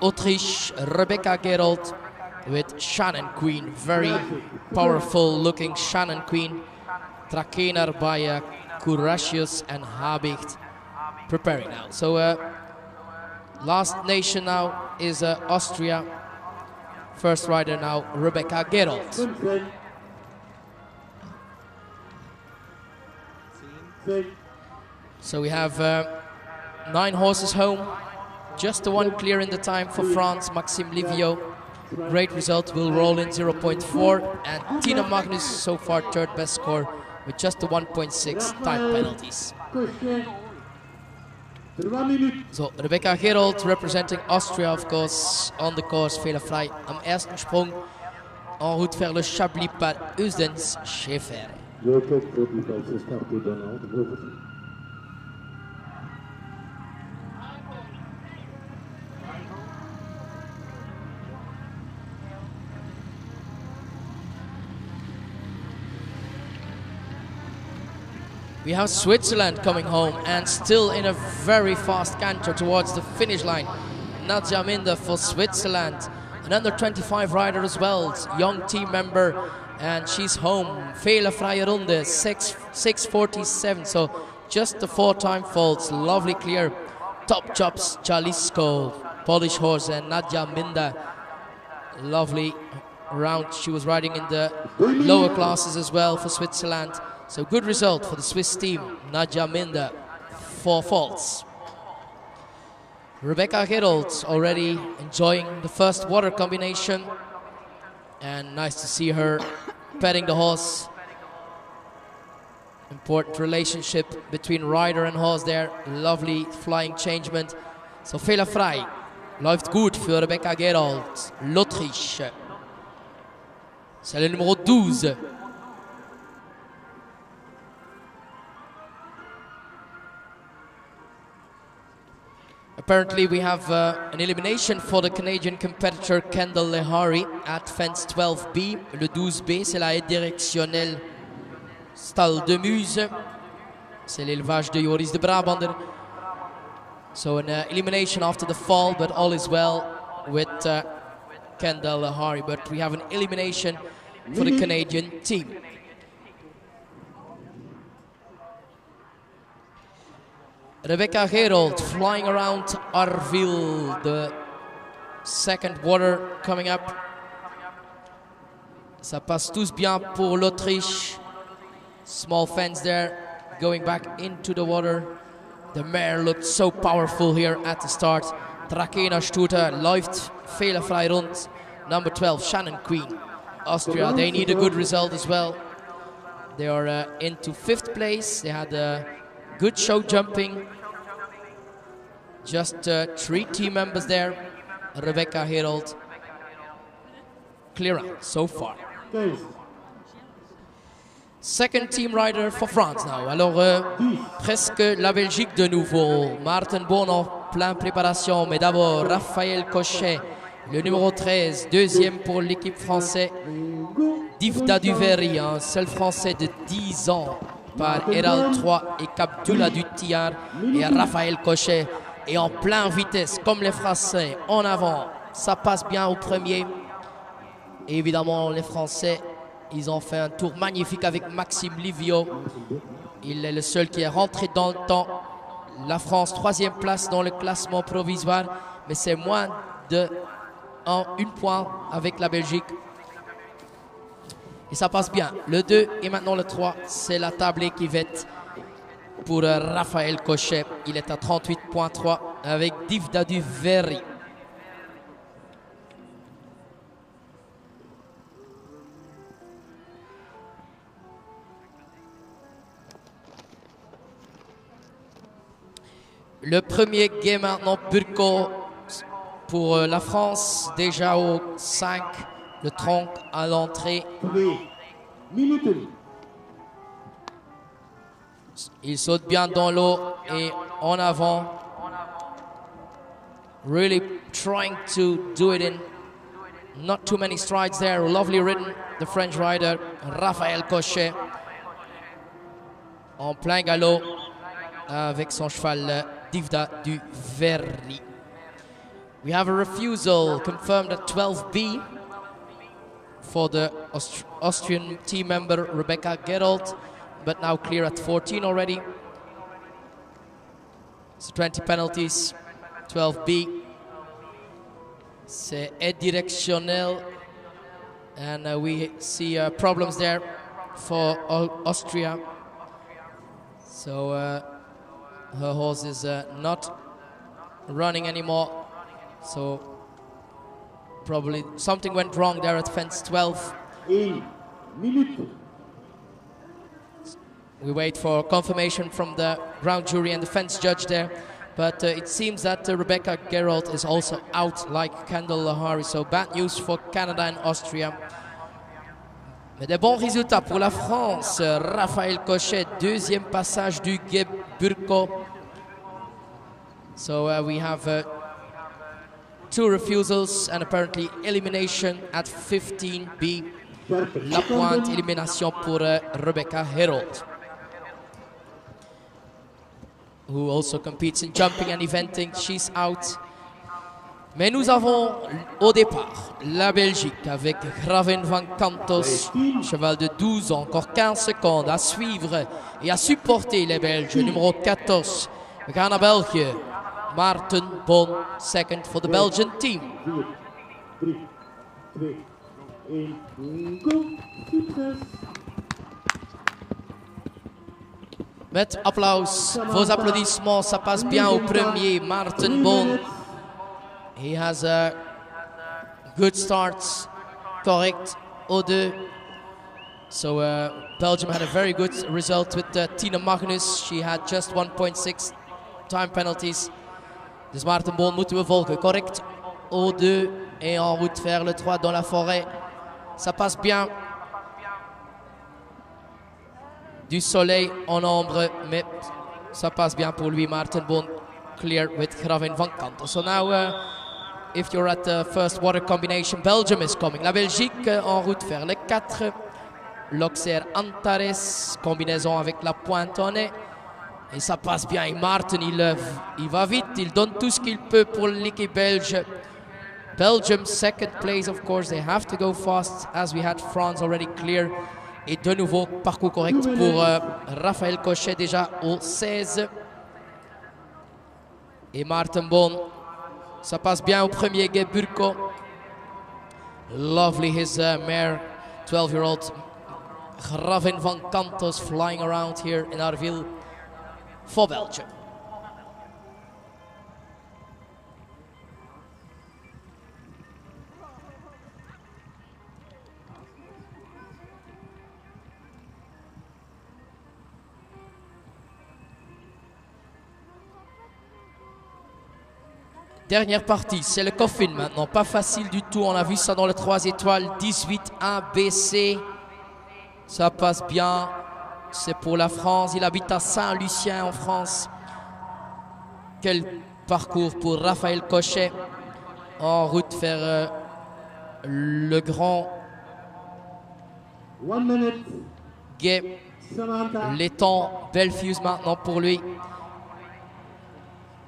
Autriche, Rebecca Gerold with Shannon Queen. Very powerful looking Shannon Queen. Trakener by Courageous and Habicht. preparing now. So last nation now is Austria. First rider now, Rebecca Gerold. 10. So we have 9 horses home. Just the one clear in the time for France, Maxime Livio. Great result, will roll in 0.4. And Tina Magnus, so far third best score with just the 1.6 time penalties. So Rebecca Gerold representing Austria, of course, on the course, fehlerfrei am ersten Sprung. En route vers le Chablis par Usdens Schäfer. We have Switzerland coming home and still in a very fast canter towards the finish line. Nadja Minder for Switzerland, an under 25 rider as well, young team member, and she's home. Fehlerfreie Runde, 6:47, so just the 4 time faults, lovely clear. Top jobs, Jalisco, Polish horse, and Nadja Minder. Lovely round, she was riding in the lower classes as well for Switzerland. So good result for the Swiss team, Nadja Minder, 4 faults. Rebecca Gerold already enjoying the first water combination. And nice to see her petting the horse. Important relationship between rider and horse there. Lovely flying changement. So fehlerfrei. Läuft gut für Rebecca Gerold, l'Autriche. C'est le numéro 12. Apparently we have an elimination for the Canadian competitor Kendall Lehari at fence 12B. Le 12B, c'est la haie directionnelle Stal de Muse. C'est l'élevage de Joris de Brabander. So an elimination after the fall, but all is well with Kendall Lehari. But we have an elimination for the Canadian team. Rebecca Gerold flying around Arville, the second water coming up. Ça passe tous bien pour l'Autriche. Small fence there, going back into the water. The mare looked so powerful here at the start. Trakehner Stuter läuft fehlerfrei rund. Number 12, Shannon Queen. Austria, they need a good result as well. They are into 5th place. They had a good show jumping. Just 3 team members there. Rebecca Gerold. Clear out so far. Second team rider for France now. Alors presque la Belgique de nouveau. Martin Bon en plein préparation. Mais d'abord Raphaël Cochet, le numéro 13. Deuxième pour l'équipe française. Divda Duveri, un seul français de 10 ans. Par Hérald 3 et Capdula du Tillard. Et Raphaël Cochet est en plein vitesse comme les Français. En avant, ça passe bien au premier. Et évidemment les Français, ils ont fait un tour magnifique avec Maxime Livio. Il est le seul qui est rentré dans le temps. La France, 3e place dans le classement provisoire. Mais c'est moins de 1 point avec la Belgique. Et ça passe bien. Le 2 et maintenant le 3, c'est la table équivette pour Raphaël Cochet. Il est à 38.3 avec Divda Duveri. Le premier game maintenant, Burko pour la France, déjà au 5, le tronc à l'entrée. Il saute bien dans l'eau et en avant. Really trying to do it in not too many strides there. Lovely ridden, the French rider Raphaël Cochet. En plein galop avec son cheval Divda Duveri. We have a refusal confirmed at 12B for the Austrian team member Rebecca Gerold, but now clear at 14 already. So 20 penalties, 12B. C'est aide directionnel. And we see problems there for Austria. So her horse is not running anymore. So probably something went wrong there at fence 12. 1 minute. We wait for confirmation from the ground jury and the fence judge there. But it seems that Rebecca Gerald is also out like Kendall Lahari. So bad news for Canada and Austria. Mais des bons résultats pour la France. Raphaël Cochet, deuxième passage du Gué Burko. So we have 2 refusals and apparently elimination at 15B. La pointe, élimination pour Rebecca Herold, who also competes in jumping and eventing. She's out. Mais nous avons au départ la Belgique avec Graven van Cantos, cheval de 12 ans, encore 15 secondes à suivre et à supporter les Belges. Numéro 14, we gaan naar België. Maarten Bon, second for the Belgian team. 4, 3, 2, 1, go! Succes! Met applaus, vos applaudissements, ça passe bien au premier, Maarten Bon. He has a good start, correct, au deux. So Belgium had a very good result with Tina Magnus. She had just 1.6 time penalties. Dus Maarten Bon moeten we volgen, correct, au deux. Et en route vers le 3 dans la forêt. Ça passe bien. Du soleil en ombre, mais ça passe bien pour lui. Maarten Bon clear with Graven van Cantos. So now, if you're at the first water combination, Belgium is coming. La Belgique en route vers le 4. L'Auxerre Antares, combinaison avec la pointe en nez. Et ça passe bien. Et Maarten, il va vite, il donne tout ce qu'il peut pour l'équipe belge. Belgium, second place, of course. They have to go fast, as we had France already clear. Et de nouveau, parcours correct pour Raphaël Cochet, déjà au 16. Et Maarten Bon, ça passe bien au premier Gué Burko. Lovely, his mare, 12-year-old Graven van Cantos, flying around here in Arville for Belgium. Dernière partie, c'est le coffin maintenant, pas facile du tout, on a vu ça dans le 3 étoiles, 18 ABC, ça passe bien, c'est pour la France, il habite à Saint-Lucien en France. Quel parcours pour Raphaël Cochet, en route vers le grand Gué, les temps, Belfuse maintenant pour lui.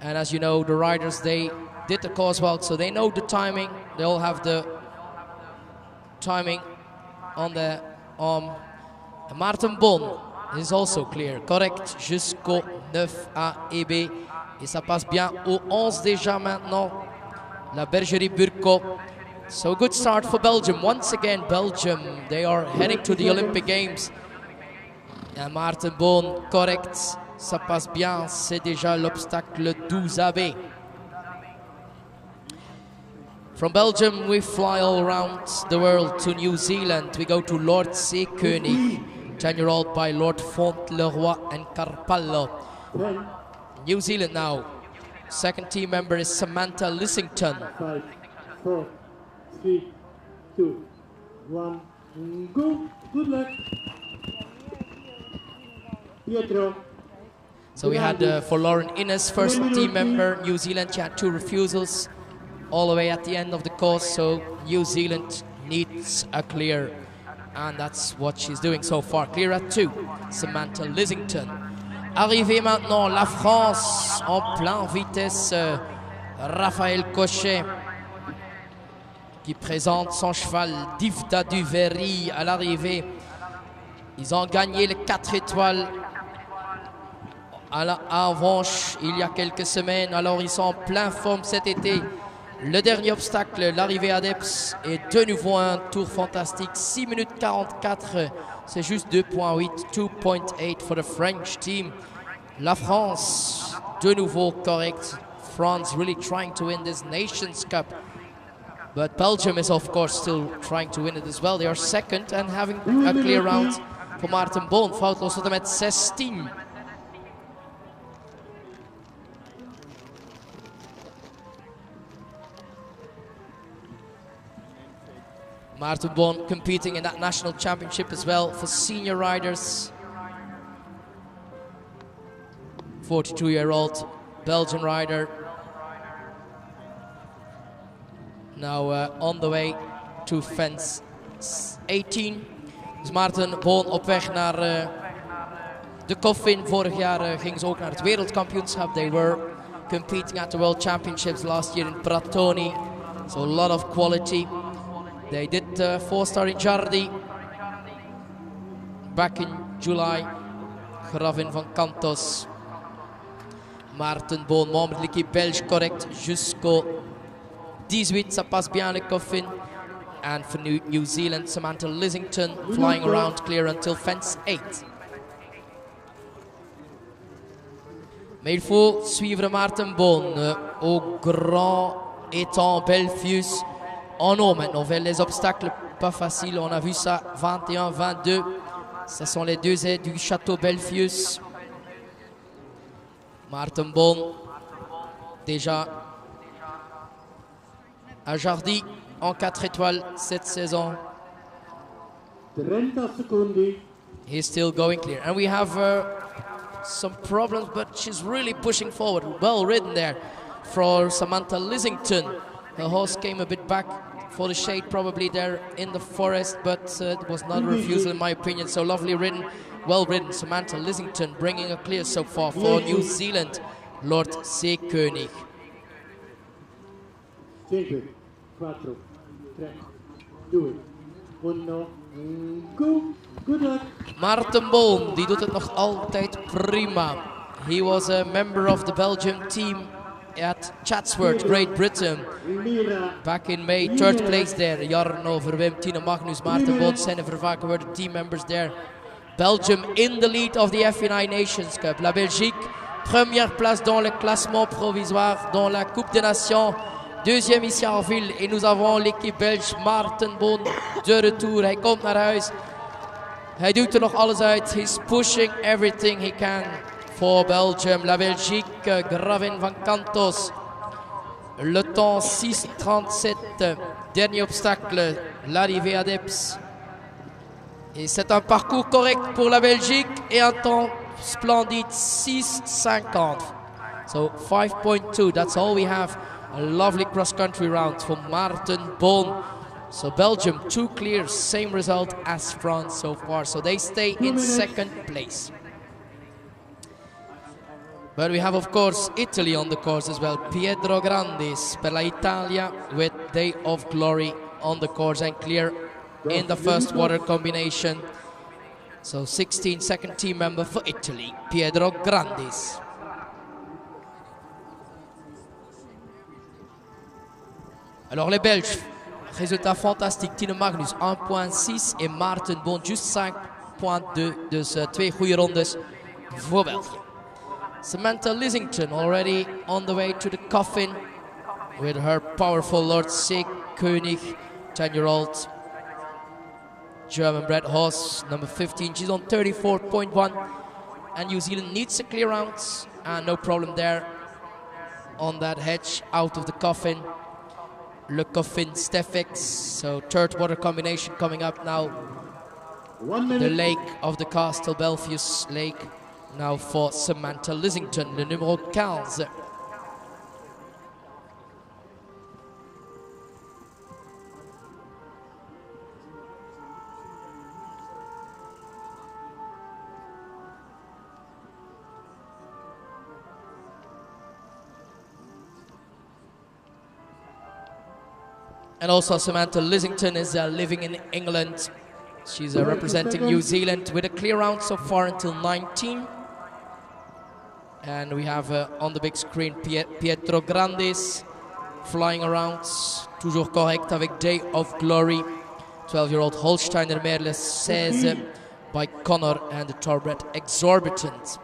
And as you know, the riders, they did the course well, so they know the timing. They all have the timing on the arm. And Maarten Bon is also clear, correct, jusqu'au 9 A et B. Et ça passe bien au 11 déjà maintenant, la bergerie Burko. So good start for Belgium. Once again, Belgium, they are heading to the Olympic Games. And Maarten Bon, correct. Ça passe bien, c'est déjà l'obstacle 12 AB. From Belgium, we fly all around the world to New Zealand. We go to Lord Seekönig, 10-year-old by Lord Fauntleroy and Carpallo. New Zealand now. Second team member is Samantha Lissington. 5, 4, 3, 2, 1, go! Good luck! Pietro. So we had for Lauren Innes, first team member, New Zealand. She had 2 refusals all the way at the end of the course. So New Zealand needs a clear, and that's what she's doing so far. Clear at 2, Samantha Lissington. Arrivée maintenant, la France en plein vitesse. Raphaël Cochet qui présente son cheval Divda du Verry à l'arrivée. Ils ont gagné les 4 étoiles En revanche, il y a quelques semaines, alors ils sont en plein forme cet été. Le dernier obstacle, l'arrivée à Deps, est de nouveau un tour fantastique. 6 minutes 44, c'est juste 2.8, 2.8 for the French team. La France, de nouveau correct. France really trying to win this Nations Cup. But Belgium is of course still trying to win it as well. They are second and having a clear round voor Maarten Boon. Foutloos tot en met 16. Maarten Boon competing in that national championship as well for senior riders. 42-year-old Belgian rider. Now on the way to fence 18. Dus Maarten Boon op weg naar de Coffin. Vorig jaar ging ze ook naar het wereldkampioenschap. They were competing at the World Championships last year in Pratoni. So a lot of quality. They did 4-star in Jardy back in July. Gravin van Cantos. Maarten Boon, membre de l'équipe belge, correct jusqu'au 18, ça passe bien le Coffin. And for New Zealand, Samantha Lissington flying around clear until fence 8. Mais il faut suivre Maarten Boon au grand étang Belfius. En eau maintenant, vers les obstacles pas faciles. On a vu ça, 21, 22. Ce sont les deux aides du château Belfius. Maarten Boon, déjà à Jardy en 4 étoiles cette saison. 30 seconden. He's still going clear. And we have some problems, but she's really pushing forward. Well ridden there for Samantha Lissington. Her horse came a bit back for the shade probably there in the forest, but it was not a refusal in my opinion. So lovely ridden, well ridden. Samantha Lissington bringing a clear so far for New Zealand, Lord Seekönig. 5, 4, 3, 2, 1, go. Good luck. Maarten Boon, die doet het nog altijd prima. He was a member of the Belgium team at Chatsworth, Great Britain. Back in May, 3rd place there. Jaren over Wim, Tine Magnus, Maarten Boon, Senne Vervaken were the team members there. Belgium in the lead of the FEI Nations Cup. La Belgique, première place dans le classement provisoire dans la Coupe des Nations. Deuxième ici en ville. Et nous avons l'équipe belge Maarten Boon de retour. Hij komt naar huis. Hij doet er nog alles uit. He's pushing everything he can for Belgium. La Belgique, Gravin van Cantos. Le temps 6:37. Dernier obstacle, l'arrivée à Deps. Et c'est un parcours correct pour la Belgique et un temps splendide, 6:50. So 5.2, that's all we have. A lovely cross-country round for Maarten Boon. So Belgium, 2 clear, same result as France so far. So they stay in 2nd place. But we have, of course, Italy on the course as well. Pietro Grandis per la Italia with Day of Glory on the course and clear in the first water combination. So 16, second team member for Italy, Pietro Grandis. Alors les Belges, résultat fantastique. Tine Magnus 1.6 et Maarten Boon juste 5.2. Dus 2 goede rondes voor België. Samantha Lissington already on the way to the coffin with her powerful Lord Seekönig, 10-year-old German-bred horse, number 15. She's on 34.1 and New Zealand needs a clear round and no problem there on that hedge out of the coffin. Le Coffin Stefex, so 3rd water combination coming up now. 1 minute. The lake of the Castle Belfius Lake now for Samantha Lissington, le numéro 15. And also Samantha Lissington is living in England. She's representing New Zealand with a clear round so far until 19. And we have on the big screen Pietro Grandis flying around, toujours correct avec Day of Glory. 12-year-old Holsteiner Merle 16 by Connor and the Torbret Exorbitant.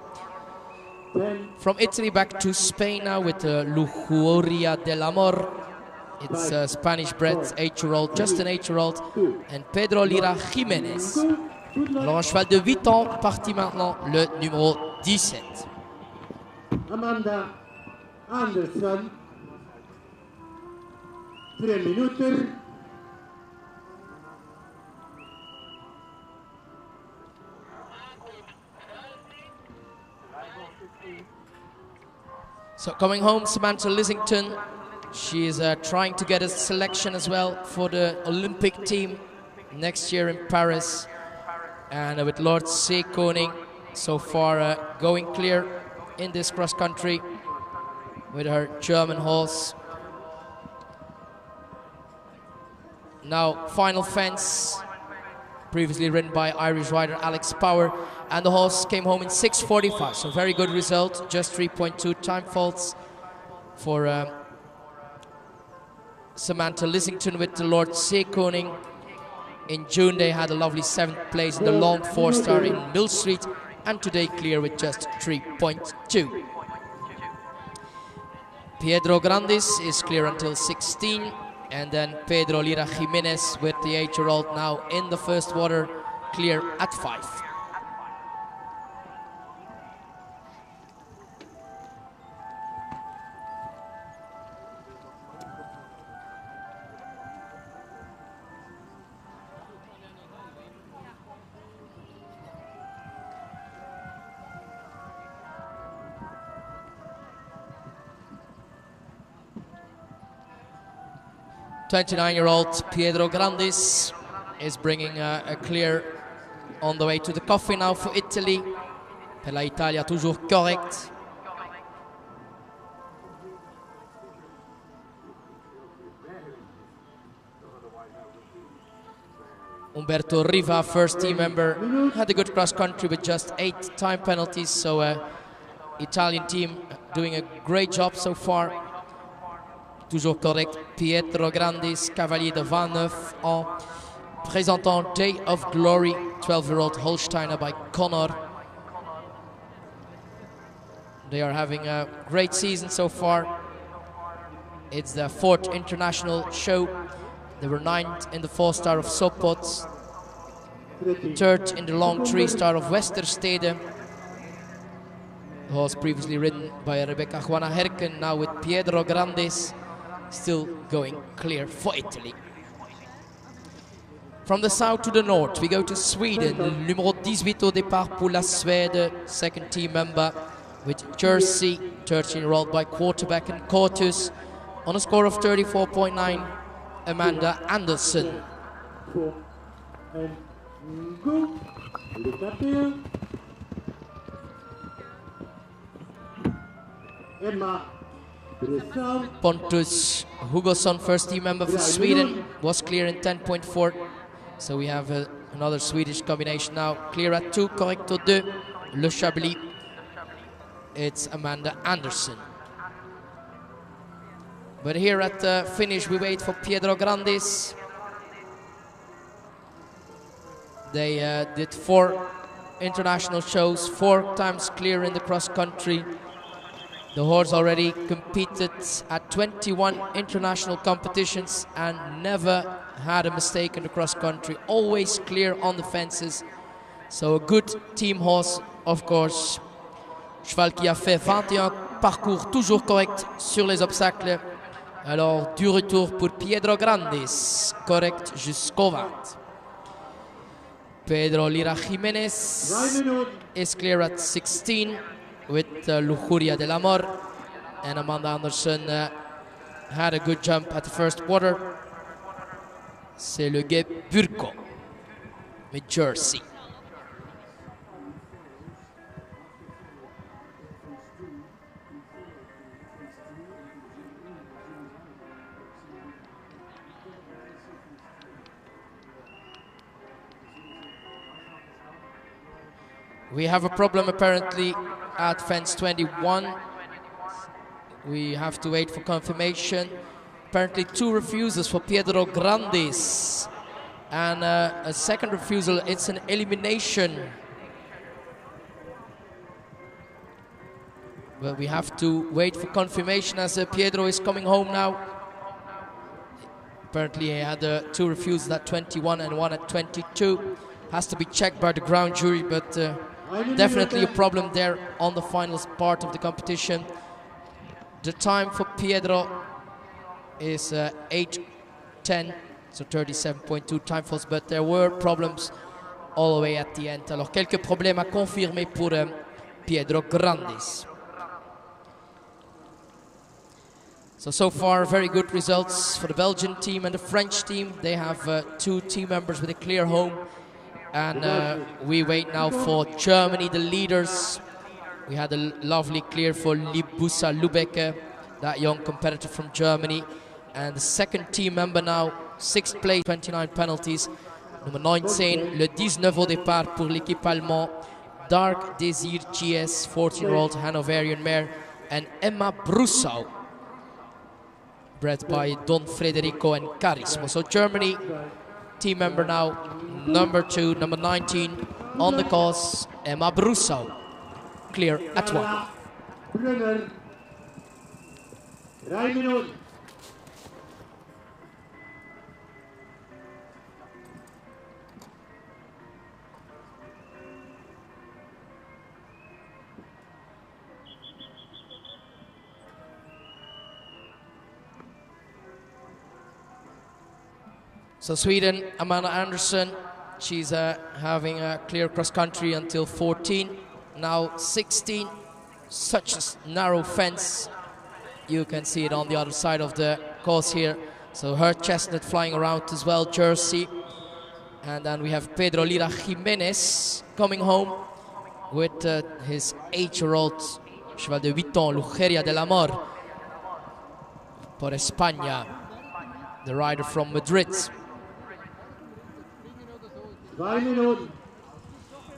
From Italy back to Spain now with Lujuria del Amor. It's a Spanish bred 8-year-old, just an 8-year-old, and Pedro Lira Jiménez. Alors un cheval de 8 ans parti maintenant, le numéro 17. Amanda Anderson, 3 minuten. So coming home, Samantha Lissington. She is trying to get a selection as well for the Olympic team next year in Paris. And with Lord Seekoning so far going clear in this cross country with her German horse. Now final fence, previously ridden by Irish rider Alex Power, and the horse came home in 6:45, so very good result, just 3.2 time faults for Samantha Lissington with the Lord Seekoning. In June they had a lovely 7th place in the long 4-star in Mill Street, and today clear with just 3.2. Pedro Grandis is clear until 16, and then Pedro Lira Jiménez with the 8-year-old now in the first water, clear at 5. "29-year-old Pedro Grandis is bringing a clear on the way to the coffee now for Italy. Per la Italia toujours correct. Umberto Riva, first team member, had a good cross country with just 8 time penalties, so Italian team doing a great job so far. Toujours correct, Pietro Grandis, cavalier de 29 ans, présentant Day of Glory, 12-year-old Holsteiner by Connor. They are having a great season so far. It's their 4th international show. They were 9th in the 4-star of Sopot, 3rd in the long 3-star of Westerstede. The horse previously ridden by Rebecca Juana Herken, now with Pietro Grandis, still going clear for Italy. From the south to the north, we go to Sweden. Numéro 18 au départ pour la Suède, 2nd team member with Jersey, 13-year-old by quarterback and Cortus, on a score of 34.9, Amanda Anderson. Pontus Hugosson, first team member for Sweden, was clear in 10.4. So we have another Swedish combination now. Clear at 2, correcto 2, Le Chablis. It's Amanda Anderson. But here at the finish, we wait for Pietro Grandis. They did 4 international shows, 4 times clear in the cross country. The horse already competed at 21 international competitions and never had a mistake in the cross country, always clear on the fences. So a good team horse, of course. Cheval qui a fait 21 parcours toujours correct sur les obstacles. Alors du retour pour Pietro Grandis, correct jusqu'au 20. Pedro Lira Jiménez is clear at 16 with Lujuria del Amor, and Amanda Anderson had a good jump at the first water. C'est le Guet Burko with Jersey. We have a problem apparently at fence 21. We have to wait for confirmation. Apparently 2 refusals for Pedro Grandes. And a second refusal, it's an elimination. But we have to wait for confirmation as Pedro is coming home now. Apparently he had 2 refusals at 21 and 1 at 22. Has to be checked by the ground jury, but definitely a problem there on the final part of the competition. The time for Pedro is 8:10, so 37.2 time falls, but there were problems all the way at the end. Alors quelques problèmes à confirmer pour Pedro Grandes. So far, very good results for the Belgian team and the French team. They have 2 team members with a clear home. And we wait now for Germany, the leaders. We had a lovely clear for Libusa Lubecke, that young competitor from Germany. And the second team member now, 6th place, 29 penalties. Number 19, le 19 au départ pour l'équipe allemande. Dark Desir GS, 14-year-old Hanoverian mare. And Emma Brussau, bred by Don Federico and Carismo. So Germany, team member now, number 2, number 19, on the course, Emma Brussau, clear at 1. Brunner. 3 minuten. So Sweden, Amanda Andersson, she's having a clear cross country until 14, now 16, such a narrow fence. You can see it on the other side of the course here. So her chestnut flying around as well, Jersey. And then we have Pedro Lira Jiménez coming home with his 8-year-old cheval de 8 ans, Lugeria del Amor, por España, the rider from Madrid. 2 minuten.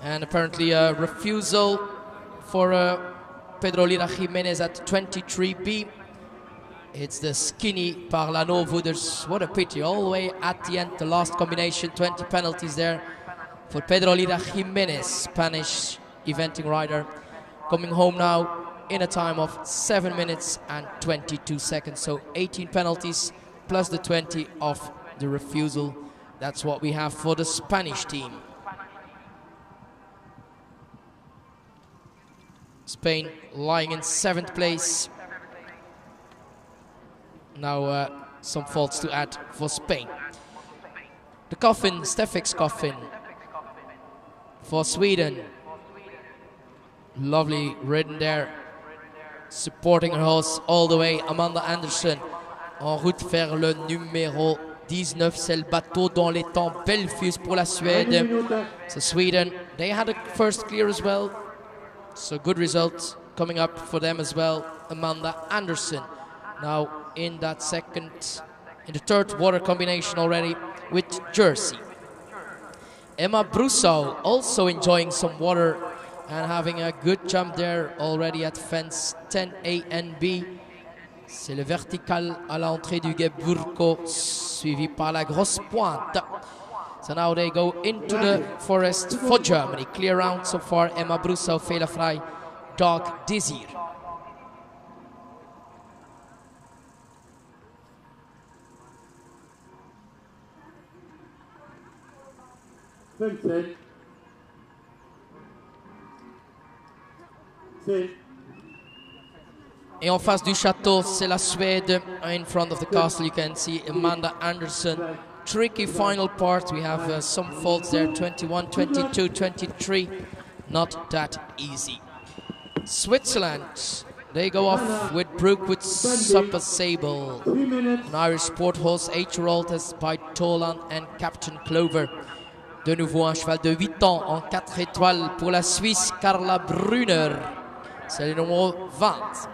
And apparently a refusal for Pedro Lira Jiménez at 23B. It's the skinny Parlano Wooders. What a pity, all the way at the end, the last combination, 20 penalties there for Pedro Lira Jiménez, Spanish eventing rider, coming home now in a time of 7 minutes and 22 seconds. So 18 penalties plus the 20 of the refusal. That's what we have for the Spanish team. Spain lying in 7th place. Now some faults to add for Spain. The coffin, Stefek's coffin for Sweden. Lovely ridden there, supporting her horse all the way. Amanda Andersson en route vers le numéro 19, c'est le bateau dans les temps. Belfius pour la Suède. So Sweden, they had a first clear as well. So good results coming up for them as well. Amanda Andersson now in that in the third water combination already with Jersey. Emma Brussau also enjoying some water and having a good jump there already at fence 10A and B. C'est le vertical à l'entrée du Gué Burco, suivi par la grosse pointe. So now they go into the forest for Germany. Clear round so far. Emma Brussau, fehlerfrei, Dark Desir. Et en face du château, c'est la Suède. In front of the castle, you can see Amanda Andersson. Tricky final part. We have some faults there, 21, 22, 23. Not that easy. Switzerland, they go off with Brookwood Supper Sable. An Irish sport horse, 8-year-old by Tolan and Captain Clover. De nouveau un cheval de 8 ans en 4 étoiles pour la Suisse, Carla Brunner. C'est le numéro 20.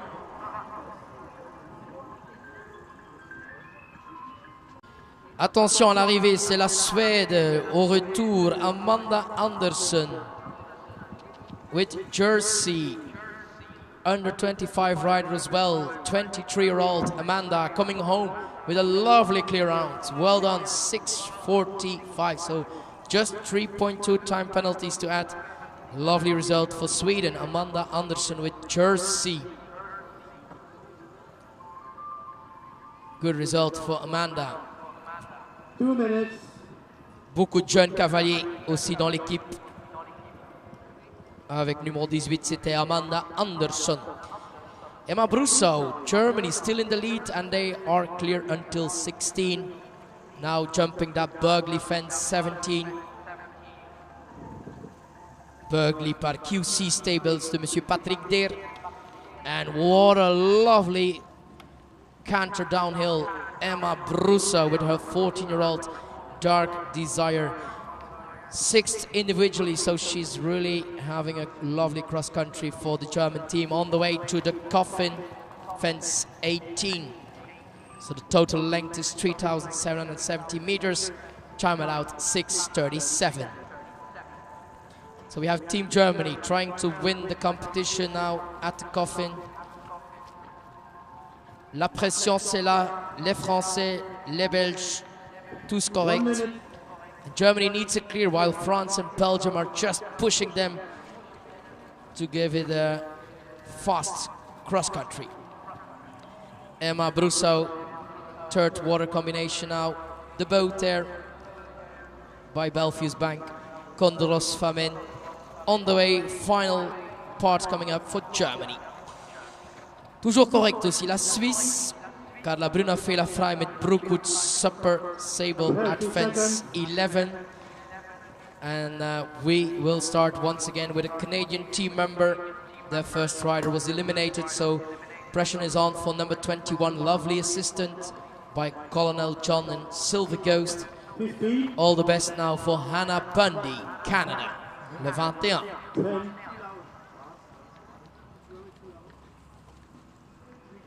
Attention à l'arrivée, c'est la Suède au retour, Amanda Andersson with Jersey. under 25 rider as well, 23-year-old Amanda coming home with a lovely clear round. Well done, 6:45, so just 3.2 time penalties to add. Lovely result for Sweden, Amanda Andersson with Jersey. Good result for Amanda. 2 minutes. Beaucoup de jeunes cavaliers aussi dans l'équipe. Avec numéro 18, c'était Amanda Andersson. Emma Brussow, Germany still in the lead and they are clear until 16. Now jumping that Burgley fence, 17. Burgley par QC Stables de Monsieur Patrick Der. And what a lovely canter downhill. Emma Brussow with her 14-year-old Dark Desire. 6th individually, so she's really having a lovely cross country for the German team on the way to the coffin fence 18. So the total length is 3,770 meters, time allowed 6:37. So we have Team Germany trying to win the competition now at the coffin. La pression c'est là, les Français, les Belges, tous correct. Germany needs it clear while France and Belgium are just pushing them to give it a fast cross country. Emma Brussow, third water combination now. The boat there by Belfius Bank. Kondoros Famen on the way, final part coming up for Germany. Toujours correct aussi la Suisse. Carla Bruna fait la frei mit Brookwood Super Sable at fence 11. And we will start once again with a Canadian team member. Their first rider was eliminated, so pressure is on for number 21. Lovely assistant by Colonel John and Silver Ghost. All the best now for Hannah Bundy, Canada, le 21.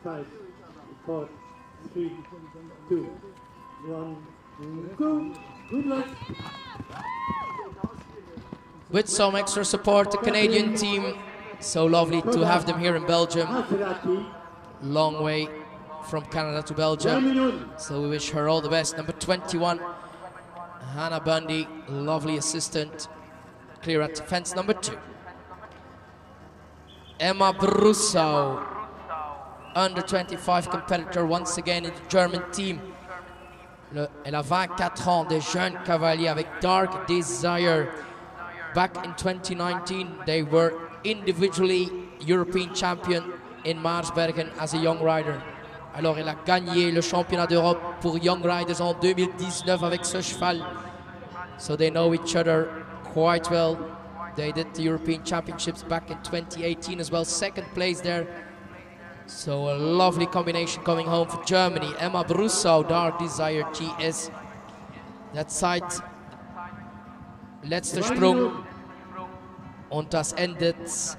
5, 4, 3, 2, 1, go. Good luck. With some extra support, the Canadian team, so lovely to have them here in Belgium. Long way from Canada to Belgium, so we wish her all the best. Number 21, Hannah Bundy, lovely assistant, clear at fence number 2. Emma Brussow, under 25 competitor once again in the German team. Elle a 24 ans, des jeunes cavaliers avec Dark Desire. Back in 2019, they were individually European champion in Maarsbergen as a young rider. Alors elle a gagné le championnat d'Europe pour Young Riders en 2019 avec ce cheval. So they know each other quite well. They did the European Championships back in 2018 as well, second place there. So a lovely combination coming home for Germany. Emma Brussow, Dark Desire GS. That side. Letzter Sprung. Und das endet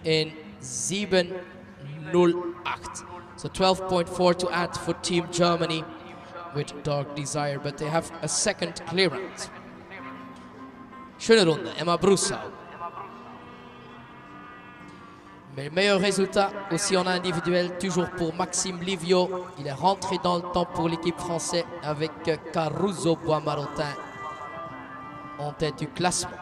in 7:08. So 12.4 to add for Team Germany with Dark Desire, but they have a second clearance. Schöne Runde, Emma Brussow. Mais le meilleur résultat aussi en individuel, toujours pour Maxime Livio. Il est rentré dans le temps pour l'équipe française avec Caruso Bois-Marotin en tête du classement.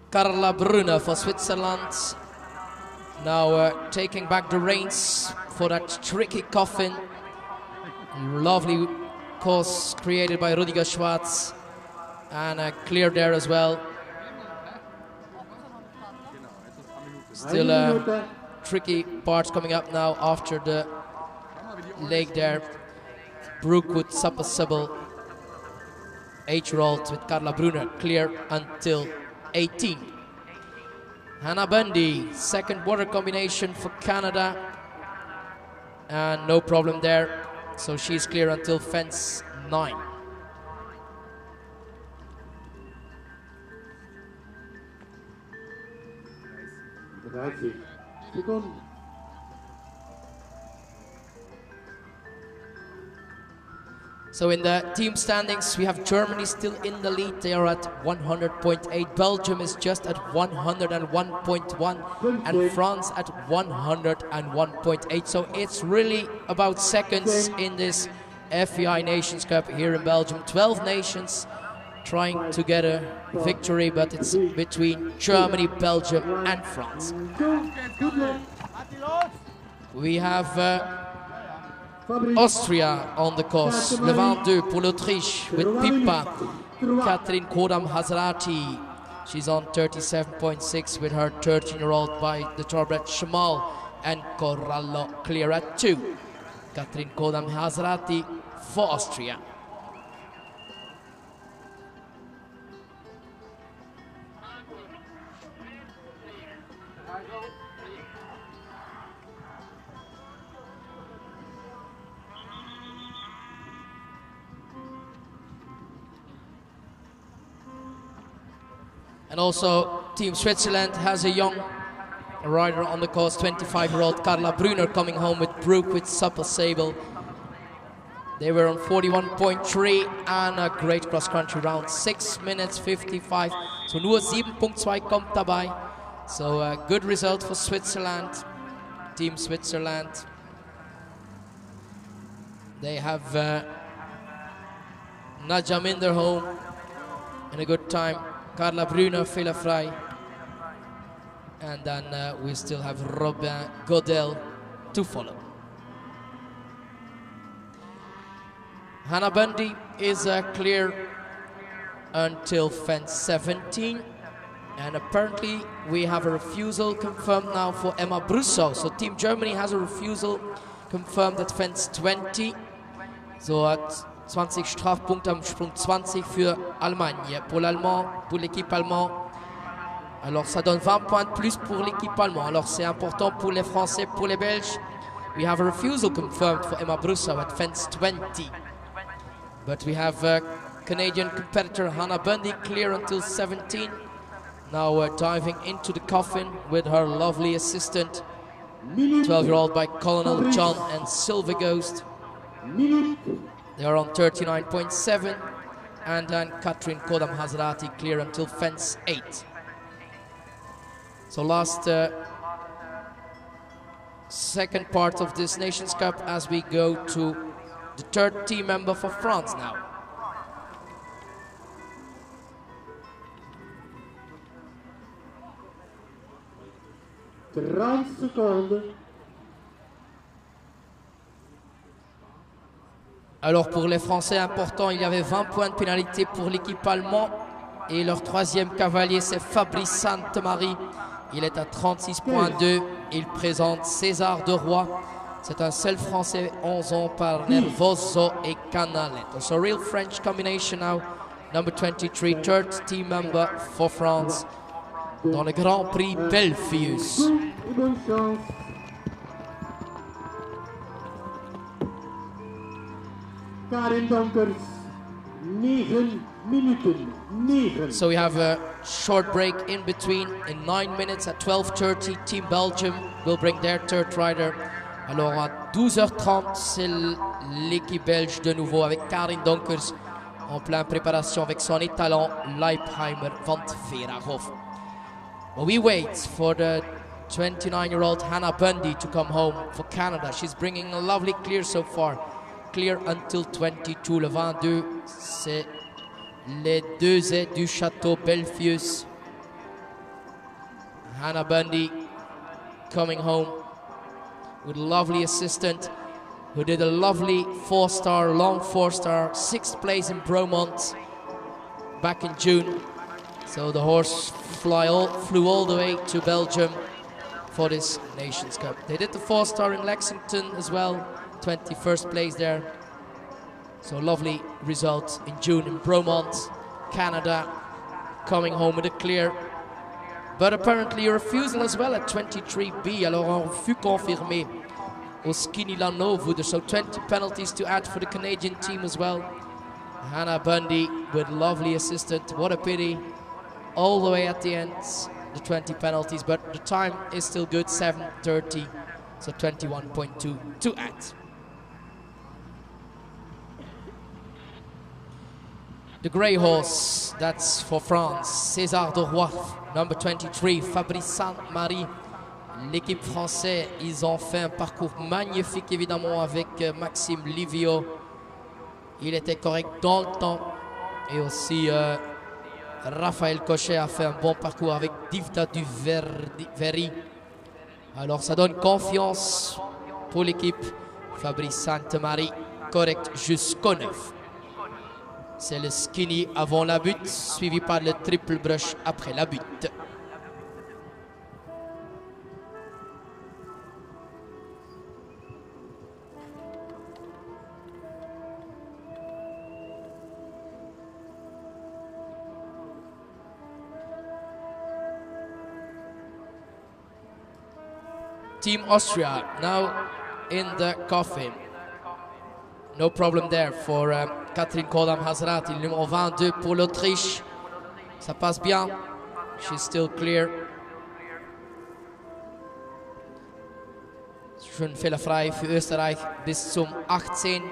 Carla Bruna for Switzerland. Now taking back the reins for that tricky coffin. Lovely course created by Rudiger Schwarz. And clear there as well. Still tricky parts coming up now after the leg there. Brookwood Super Sable. 8-year-old with Carla Bruna clear until 18. Hannah Bundy, second water combination for Canada. And no problem there. So she's clear until fence 9. So in the team standings, we have Germany still in the lead. They are at 100.8. Belgium is just at 101.1, and France at 101.8. So it's really about seconds in this FEI Nations Cup here in Belgium. 12 nations trying to get a victory, but it's between Germany, Belgium and France. We have Austria on the course, le 22 pour l'Autriche with Pippa, Catherine Kodam-Hazrati. She's on 37.6 with her 13-year-old by the thoroughbred Shamal, and Corallo clear at 2. Catherine Kodam-Hazrati for Austria. And also Team Switzerland has a young rider on the course, 25-year-old Carla Brunner, coming home with Brooke with Supple Sable. They were on 41.3 and a great cross-country round, 6 minutes 55. So nur 7.2 kommt dabei. So a good result for Switzerland, Team Switzerland. They have Nadja Minder home in a good time. Carla Brunner, Fela Frey, and then we still have Robin Godel to follow. Hannah Bundy is clear until fence 17, and apparently we have a refusal confirmed now for Emma Brussow. So Team Germany has a refusal confirmed at fence 20. So at 20 Strafpunkte am Sprung 20 für Allemagne. Pour l'Allemand, pour l'équipe allemande. Alors ça donne 20 points de plus pour l'équipe allemande. Alors c'est important pour les Français, pour les Belges. We have a refusal confirmed for Emma Brussow at fence 20. But we have Canadian competitor Hannah Bundy clear until 17. Now diving into the coffin with her lovely assistant, 12-year-old by Colonel John and Silver Ghost. They are on 39.7, and then Catherine Kodam-Hazrati clear until fence 8. So last second part of this Nations Cup as we go to the third team member for France now. Alors pour les Français, important, il y avait 20 points de pénalité pour l'équipe allemande. Et leur troisième cavalier, c'est Fabrice Sainte-Marie. Il est à 36.2. Il présente César de Roy. C'est un seul Français, 11 ans, par Nervoso et Canaletto. So real French combination now. Number 23, third team member for France. Dans le Grand Prix Belfius. Bonne chance. Karin Donkers, 9 minuten. 9. So we have a short break in between. In 9 minutes at 12:30, Team Belgium will bring their third rider. Alors à 12h30, c'est l'équipe belge de nouveau avec Karin Donkers en pleine préparation avec son étalon Leipheimer van Veerhof. Well, we wait for the 29-year-old Hannah Bundy to come home for Canada. She's bringing a lovely clear so far. Clear until 22. Le 22, c'est les deux aides du château Belfius. Hannah Bundy coming home with a lovely assistant who did a lovely 4-star, long 4-star, 6th place in Bromont back in June. So the horse flew all the way to Belgium for this Nations Cup. They did the 4-star in Lexington as well, 21st place there. So lovely result in June in Bromont, Canada, coming home with a clear. But apparently a refusal as well at 23B. Alors un refus confirmé au Skinny Lanovo. So 20 penalties to add for the Canadian team as well. Hannah Bundy with lovely assistant. What a pity. All the way at the end, the 20 penalties. But the time is still good, 7:30. So 21.2 to add. The grey horse, that's for France. César de Roy, number 23. Fabrice Sainte-Marie. L'équipe française, ils ont fait un parcours magnifique évidemment avec Maxime Livio. Il était correct dans le temps. Et aussi Raphaël Cochet a fait un bon parcours avec Divda Duveri. Alors ça donne confiance pour l'équipe. Fabrice Sainte-Marie, correct jusqu'au 9. C'est le skinny avant la butte, suivi par le triple brush après la butte. Team Austria now in the coffin. No problem there for Catherine Kodam-Hazrati, numéro 22 pour l'Autriche. Ça passe bien. She's still clear. Schön fehlerfrei für Österreich bis zum 18.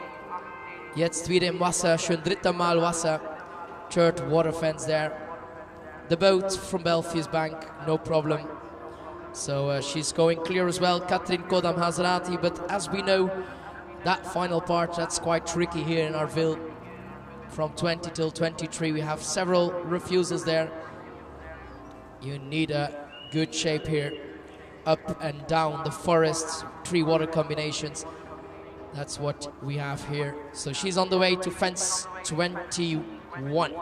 Jetzt wieder im Wasser, schön dritte Mal Wasser. Third water fence there. The boat from Belfius Bank, no problem. So she's going clear as well, Catherine Kodam-Hazrati, but as we know, that final part, that's quite tricky here in Arville. From 20 till 23, we have several refusals there. You need a good shape here. Up and down the forest, 3 water combinations. That's what we have here. So she's on the way to fence 21.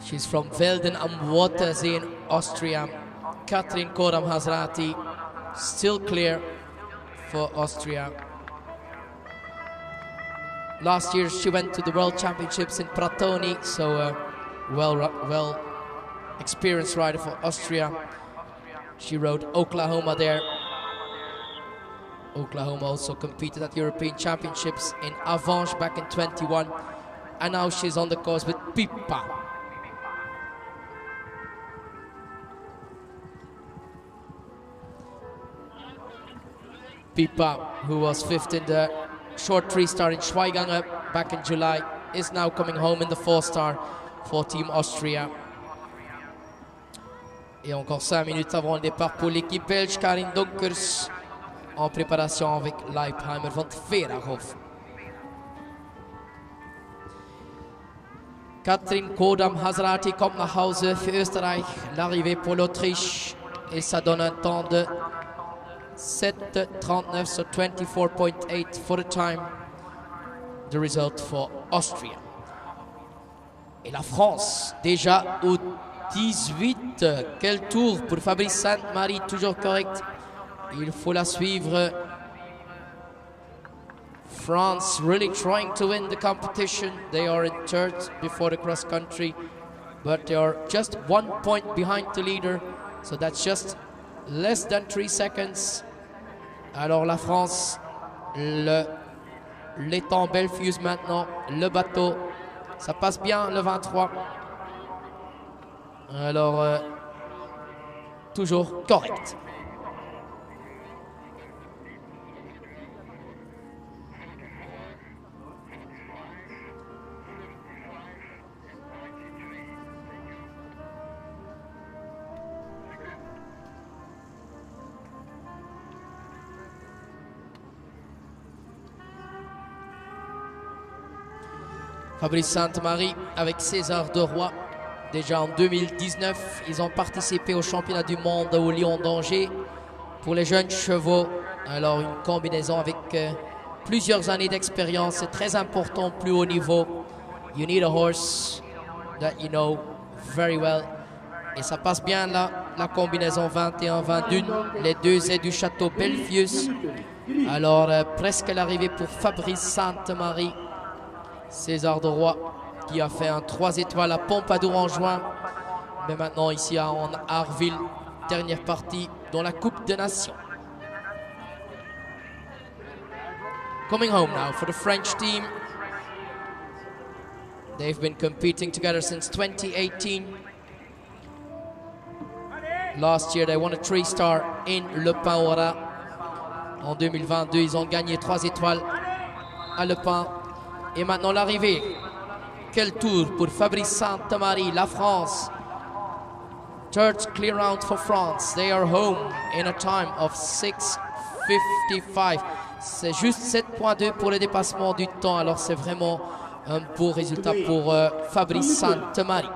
She's from Velden am Wörthersee in Austria. Catherine Kodam-Hazrati, still clear for Austria. Last year she went to the World Championships in Pratoni, so well experienced rider for Austria. She rode Oklahoma there. Oklahoma also competed at European Championships in Avanche back in 21, and now she's on the course with Pippa. Pippa, who was 5th in the short 3-star in Schweiganger back in July, is now coming home in the 4-star for Team Austria. Et encore 5 minutes avant le départ pour l'équipe belge, Karin Donkers en préparation avec Leipheimer van Verhoef. Catherine Kodam-Hazrati kommt nach Hause für Österreich, l'arrivée pour l'Autriche, et ça donne un temps de 7:39, so 24.8 for the time. The result for Austria. Et la France, déjà au 18. Quel tour pour Fabrice Sainte-Marie, toujours correct. Il faut la suivre. France really trying to win the competition. They are in 3rd before the cross country, but they are just 1 point behind the leader, so that's just less than 3 seconds. Alors la France, l'étang Belfius maintenant, le bateau, ça passe bien le 23. Alors, toujours correct. Fabrice Sainte-Marie avec César de Roy. Déjà en 2019, ils ont participé au championnat du monde au Lion d'Angers pour les jeunes chevaux. Alors une combinaison avec plusieurs années d'expérience, c'est très important, plus haut niveau. You need a horse that you know very well. Et ça passe bien là, la combinaison 21-21, les deux aides du château Belfius. Alors presque l'arrivée pour Fabrice Sainte-Marie. César de Roy qui a fait un 3 étoiles à Pompadour en juin, mais maintenant ici en Arville, dernière partie dans la Coupe des Nations. Coming home now for the French team. They've been competing together since 2018. Last year, they won a 3-star in Le Pin Ora. En 2022, ils ont gagné 3 étoiles à Le Pin. Et maintenant, l'arrivée. Quel tour pour Fabrice Sainte-Marie, la France. Third clear round for France. They are home in a time of 6:55. C'est juste 7.2 pour le dépassement du temps. Alors, c'est vraiment un beau résultat pour Fabrice Sainte-Marie.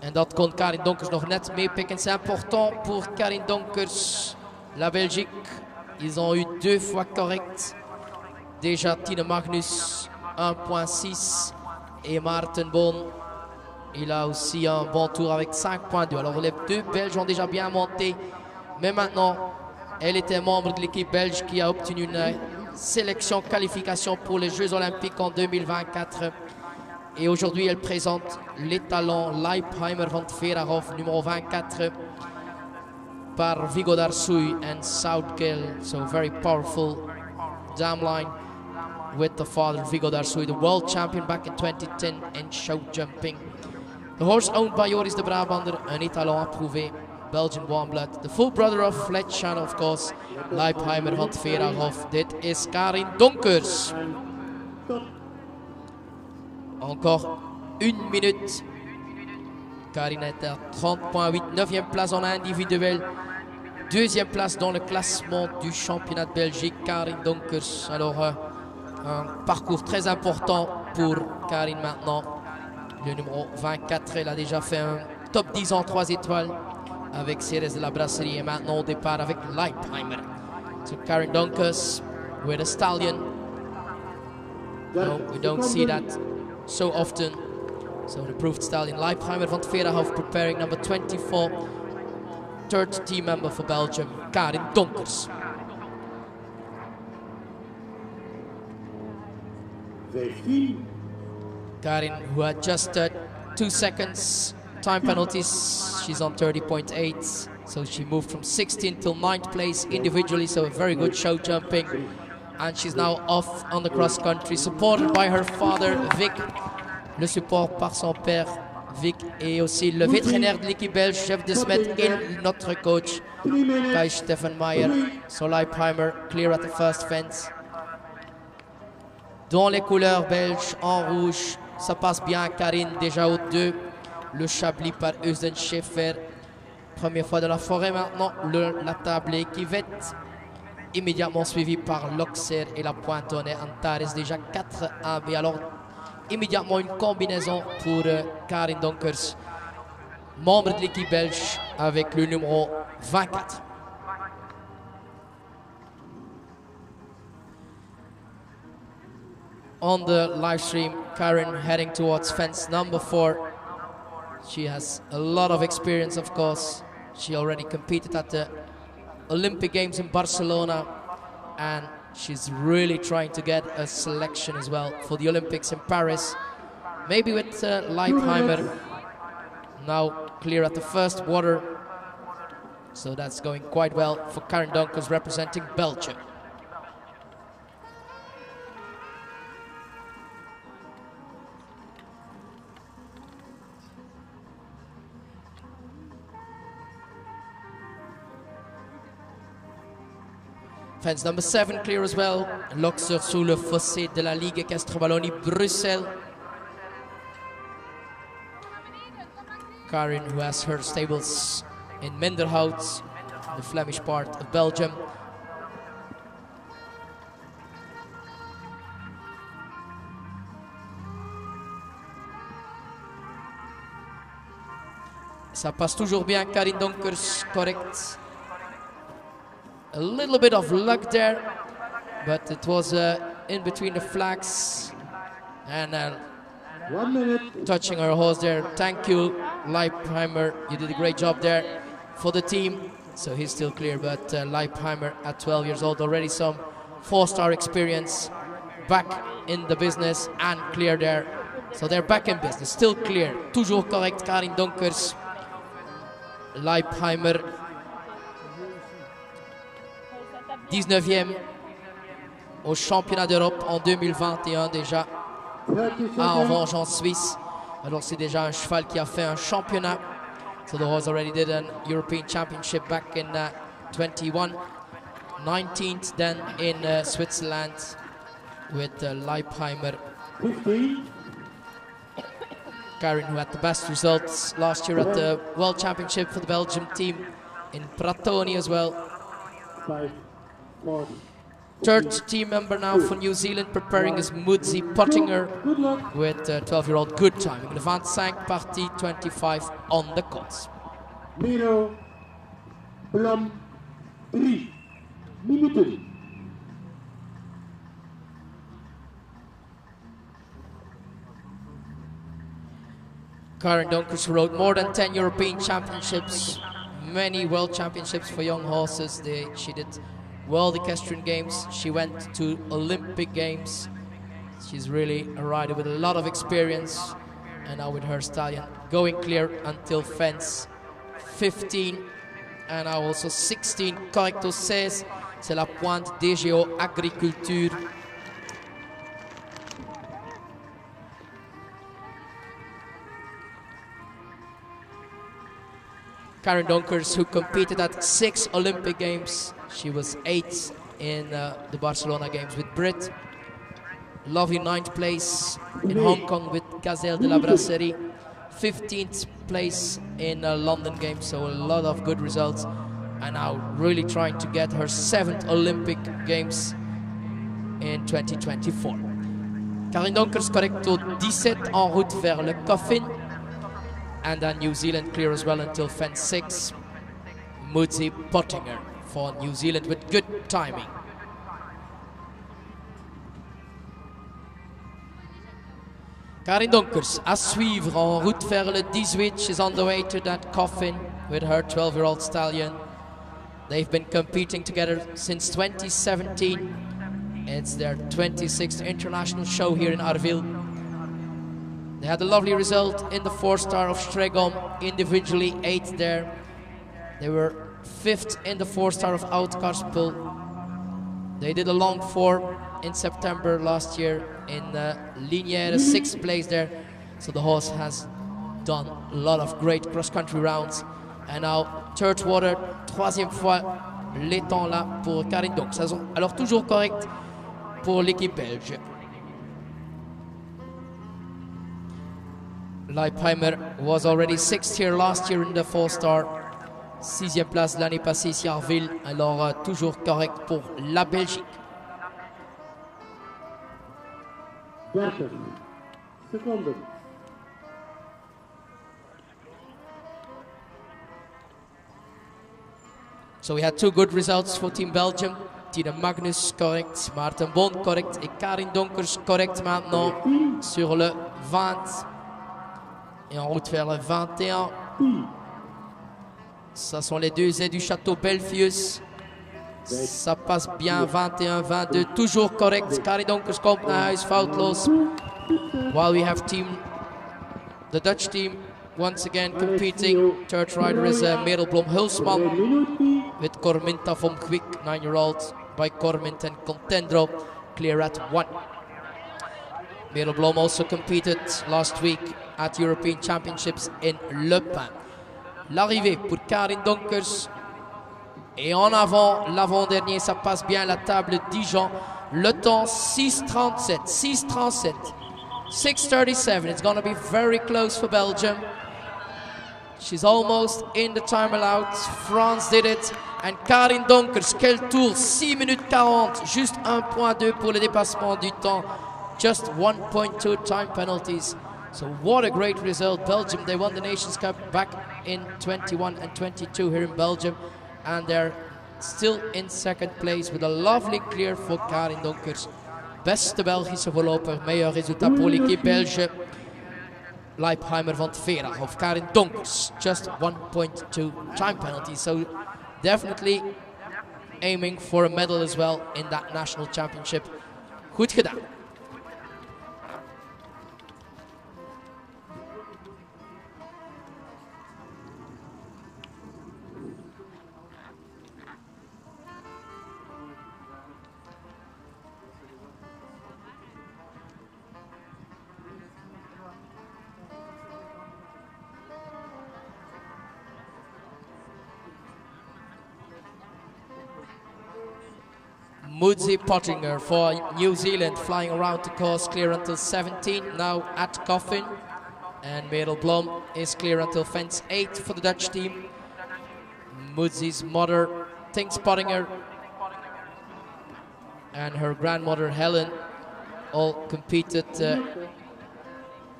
En dat kon Karin Donkers nog net meepikken. C'est important pour Karin Donkers. La Belgique, ils ont eu 2 fois correct. Déjà Tine Magnus, 1.6. Et Maarten Boon, il a aussi un bon tour avec 5.2. Alors les 2 Belges ont déjà bien monté. Mais maintenant, elle était membre de l'équipe belge qui a obtenu une sélection qualification pour les Jeux Olympiques en 2024. Et aujourd'hui, elle présente les talents Leipheimer van Verhoef, numéro 24, par Viggo Darsoy and Southgale. So very powerful dam line with the father Viggo Darsoy, the world champion back in 2010 in show jumping. The horse owned by Joris de Brabander, un étalon approuvé, Belgian warm blood. The full brother of Fletcher, of course, Leipheimer van Verhoef. Dit is Karin Donkers. Encore 1 minute. Karin est à 30.8, 9e place en individuel, 2e place dans le classement du championnat de Belgique. Karin Donkers, alors un parcours très important pour Karin maintenant. Le numéro 24, elle a déjà fait un top 10 en 3 étoiles avec Ceres de la Brasserie et maintenant au départ avec Leipheimer. So Karin Donkers with a stallion. No, we don't see that so often. So the proved stallion Leipheimer van Verhoef preparing number 24, third team member for Belgium, Karin Donkers. 15. Karin, who had just 2 seconds time penalties, she's on 30.8, so she moved from 16th till 9th place individually, so a very good show jumping. And she's now off on the cross country, supported by her father Vic, le support par son père Vic, et aussi le vétérinaire de l'équipe belge, chef de semaine, et notre coach Kai Stefan Meyer. So Leipheimer clear at the first fence. Dans les couleurs belges en rouge, ça passe bien. Karin déjà au 2, le Chablis par Eusden Schaeffer. Première fois de la forêt maintenant, la table Kivette. Immédiatement suivi par l'Auxerre et la Pointonnet. Antares déjà 4-1. Mais alors, immédiatement une combinaison pour Karin Donkers, membre de l'équipe belge avec le numéro 24. On the live stream, Karin heading towards fence number 4. She has a lot of experience, of course. She already competed at the Olympic Games in Barcelona, and she's really trying to get a selection as well for the Olympics in Paris. Maybe with Leipheimer now clear at the first water. So that's going quite well for Karin Donkers representing Belgium. Fence number 7 clear as well. L'Auxerre sous le fossé de la Ligue Équestre Wallonie Bruxelles. Karin, who has her stables in Menderhout, the Flemish part of Belgium. Ça passe toujours bien, Karin Donkers, correct. A little bit of luck there, but it was in between the flags and 1 minute. touching her horse there. Thank you, Leipheimer. You did a great job there for the team. So he's still clear, but Leipheimer at 12 years old, already some 4-star experience, back in the business and clear there. So they're back in business, still clear. Toujours correct, Karin Donkers. Leipheimer 19e au championnat d'Europe en 2021 déjà, 30 à seconds. Orange en Suisse. Alors c'est déjà un cheval qui a fait un championnat So the horse already did an European Championship back in 21. 19th then in Switzerland with Leipheimer. 15. Karin, who had the best results last year at the World Championship for the Belgium team in Pratoni as well. 5. 4. Third team member now for New Zealand preparing is Mudzi Pottinger Good luck. with 12-year-old good timing. Le 25 partie 25 on the course. Miro. Blom. 3 minuten. Karin Donkers rode more than 10 European Championships, many World Championships for young horses. She did World Equestrian Games, she went to Olympic Games. She's really a rider with a lot of experience, and now with her stallion going clear until fence 15 and now also 16, correcto 16, c'est la pointe DGO Agriculture. Karin Donkers, who competed at 6 Olympic Games. She was 8th in the Barcelona Games with Brit. Lovely 9th place in Hong Kong with Gazelle de la Brasserie. 15th place in London Games, so a lot of good results. And now really trying to get her 7th Olympic Games in 2024. Karin Donkers, correcto 17, en route vers le Coffin. And then New Zealand clear as well until fence 6. Mudzi Pottinger for New Zealand with good timing. Karin Donkers à suivre en route vers le 18. She's on the way to that coffin with her 12-year-old stallion. They've been competing together since 2017. It's their 26th international show here in Arville. They had a lovely result in the 4-star of Stregom, individually 8th there. They were 5th in the 4-star of Oudkarspel. They did a long 4 in September last year in Linière, 6th place there. So the horse has done a lot of great cross-country rounds. And now, third water, 3e fois l'étang là pour Karin Donkers. Alors toujours correct pour l'équipe belge. Leipheimer was already 6th here last year in the 4-star. 6e place l'année passée ici à Arville. Alors toujours correct pour la Belgique. 30 seconden. So we had 2 good results for Team Belgium. Tine Magnus correct, Maarten Bond correct et Karin Donkers correct maintenant sur le 20. Et en route vers le 21. Ça sont les 2 ailes du château Belfius. Ça passe bien, 21, 22, toujours correct. Karin Donkers komt naar huis, foutloos. While we have the Dutch team once again competing. Third rider is Merel Blom-Hulsman with Corminta vom Kwik, 9-year-old by Cormint and Contendro, clear at 1. Merel Blom also competed last week at European Championships in Le Pen. L'arrivée pour Karin Donkers. Et en avant, l'avant-dernier, ça passe bien la table Dijon. Le temps 6:37, 6:37, 6:37. It's going to be very close for Belgium. She's almost in the time allowed. France did it. And Karin Donkers, quel tour, 6 minutes 40. Juste 1.2 pour le dépassement du temps. Just 1.2 time penalties. So what a great result. Belgium, they won the Nations Cup back in 21 and 22 here in Belgium. And they're still in 2nd place with a lovely clear for Karin Donkers. Beste Belgische voorloper, meilleur résultat pour l'équipe belge. Leipheimer van Vera of Karin Donkers, just 1.2 time penalty. So definitely aiming for a medal as well in that national championship. Goed gedaan. Moodsie Pottinger for New Zealand, flying around the course, clear until 17, now at Coffin. And Merel Blom is clear until fence 8 for the Dutch team. Moodsie's mother, Tings Pottinger, and her grandmother, Helen, all competed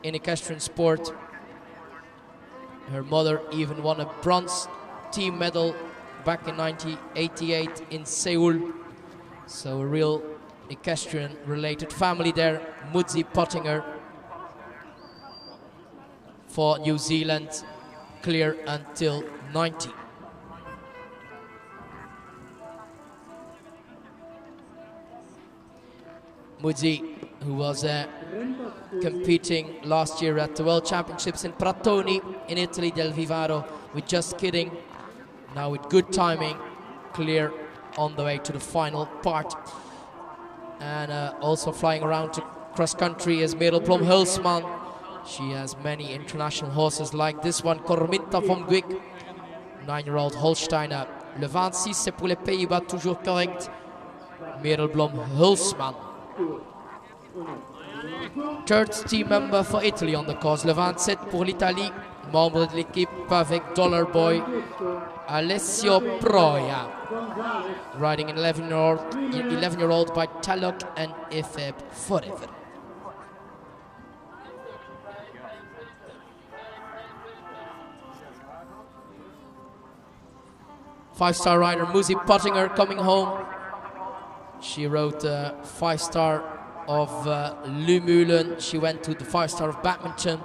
in equestrian sport. Her mother even won a bronze team medal back in 1988 in Seoul. So a real equestrian related family there. Moodsie Pottinger for New Zealand, clear until 90. Moodsie, who was competing last year at the World Championships in Pratoni in Italy, Del Vivaro, with Just Kidding. Now with good timing, clear on the way to the final part. And also flying around to cross country is Merel Blom Hulsman. She has many international horses like this one, Corminta von Gwick, 9-year-old Holsteiner. Le 26, c'est pour les Pays-Bas, toujours correct. Merel Blom Hulsman. Third team member for Italy on the course, le 27 pour l'Italie, membre de l'équipe avec Dollar Boy, Alessio Proia, riding an 11-year-old by Talok and Efeb Forever. Five-star rider Moodsie Pottinger coming home. She rode 5-star of Lumülen. She went to the 5-star of Badminton,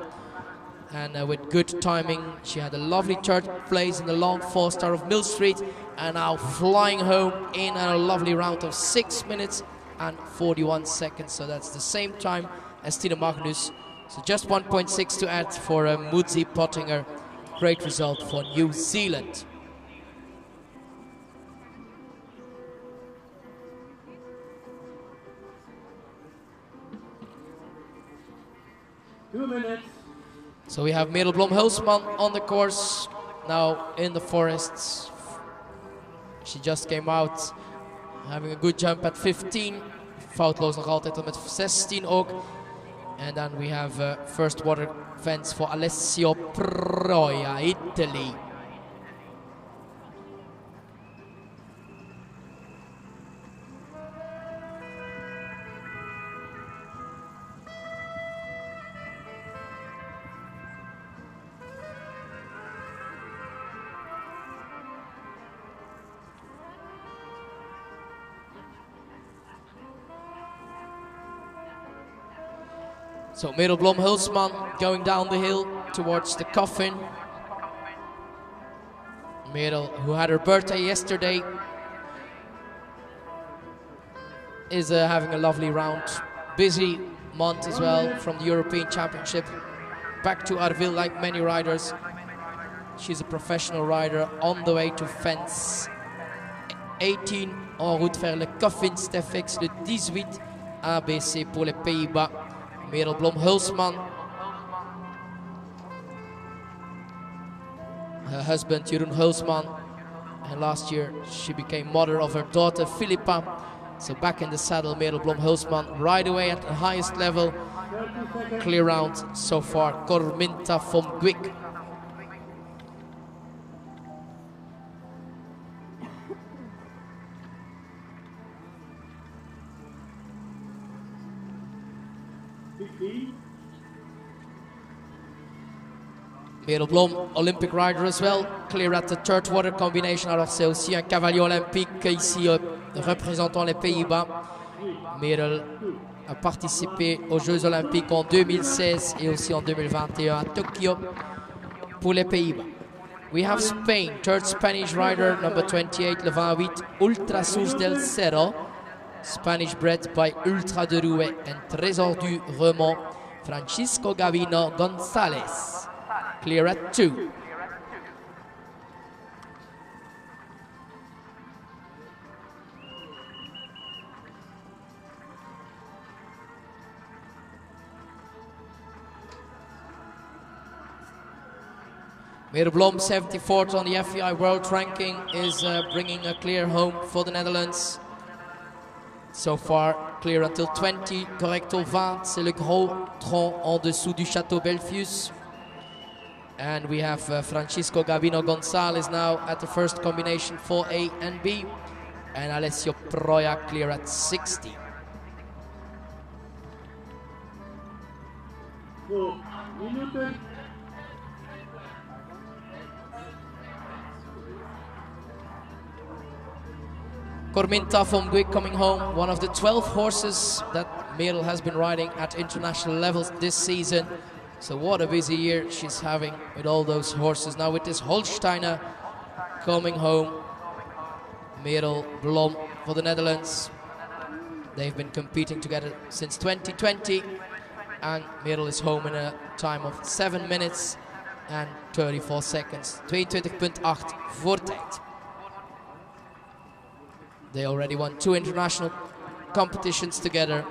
and with good timing she had a lovely third place in the long 4-star of Mill Street, and now flying home in a lovely round of 6 minutes and 41 seconds. So that's the same time as Tina Magnus. So just 1.6 to add for Moodsie Pottinger. Great result for New Zealand. So we have Merel Blom Hulsman on the course, now in the forests. She just came out, having a good jump at 15. Foutloos nog altijd met 16 ook. And then we have first water fence for Alessio Proia, Italy. So Merel Blom Hulsman going down the hill towards the Coffin. Merel, who had her birthday yesterday, is having a lovely round. Busy month as well from the European Championship. Back to Arville like many riders. She's a professional rider on the way to fence 18 en route vers le Coffin Stefex, le 18 ABC pour les Pays-Bas. Merel Blom Hulsman. Her husband Jeroen Hulsman, and last year she became mother of her daughter Philippa. So back in the saddle, Merel Blom Hulsman right away at the highest level. Clear round so far, Corminta von Gwick. Merel Blom, Olympic rider as well, clear at the third water combination. Alors c'est aussi un cavalier olympique ici représentant les Pays-Bas. Merel a participé aux Jeux Olympiques en 2016 et aussi en 2021 à Tokyo pour les Pays-Bas. We have Spain, third Spanish rider, number 28, le 28, Ultrasus del Cerro, Spanish bred by Ultra de Rouet and Trésor du Remont, Francisco Gavino González. Clear at 2. Merel Blom, 74th on the FEI World Ranking, is bringing a clear home for the Netherlands. So far, clear until 20, correcto 20, c'est le gros tronc en dessous du Château Belfius. And we have Francisco Gabino Gonzalez now at the first combination for A and B. And Alessio Proia clear at 60. Corminta from Guig coming home, one of the 12 horses that Merel has been riding at international levels this season. So what a busy year she's having with all those horses. Now with this Holsteiner coming home, Merel Blom for the Netherlands. They've been competing together since 2020, and Merel is home in a time of 7 minutes and 34 seconds. 22.8 voortijd. They already won 2 international competitions together.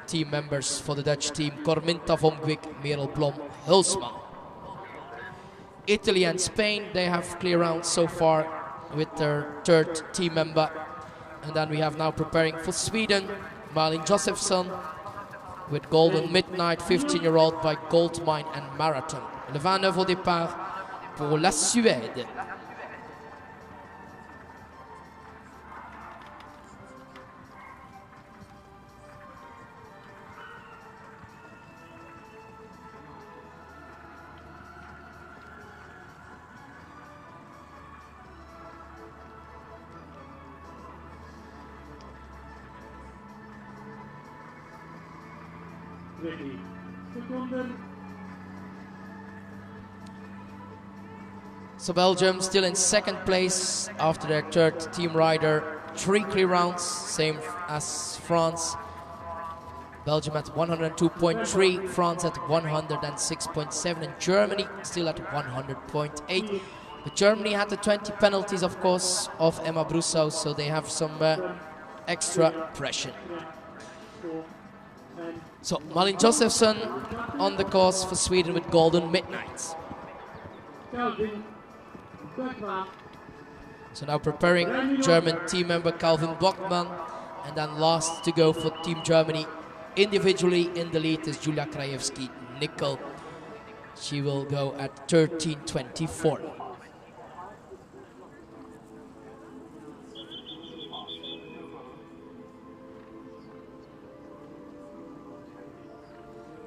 Team members for the Dutch team, Corminta von Guig, Merel Blom, Hulsman. Italy and Spain, they have clear rounds so far with their 3rd team member. And then we have now preparing for Sweden, Malin Josephson with Golden Midnight, 15-year-old by Goldmine and Marathon. Le 29 au départ pour la Suède. So Belgium still in 2nd place after their 3rd team rider. 3 clear rounds, same as France. Belgium at 102.3, France at 106.7, and Germany still at 100.8. But Germany had the 20 penalties, of course, of Emma Brousseau, so they have some extra pressure. So Malin Josephson on the course for Sweden with Golden Midnights. So now preparing German team member Calvin Bockmann, and then last to go for Team Germany individually in the lead is Julia Krajewski-Nickel. She will go at 13:24.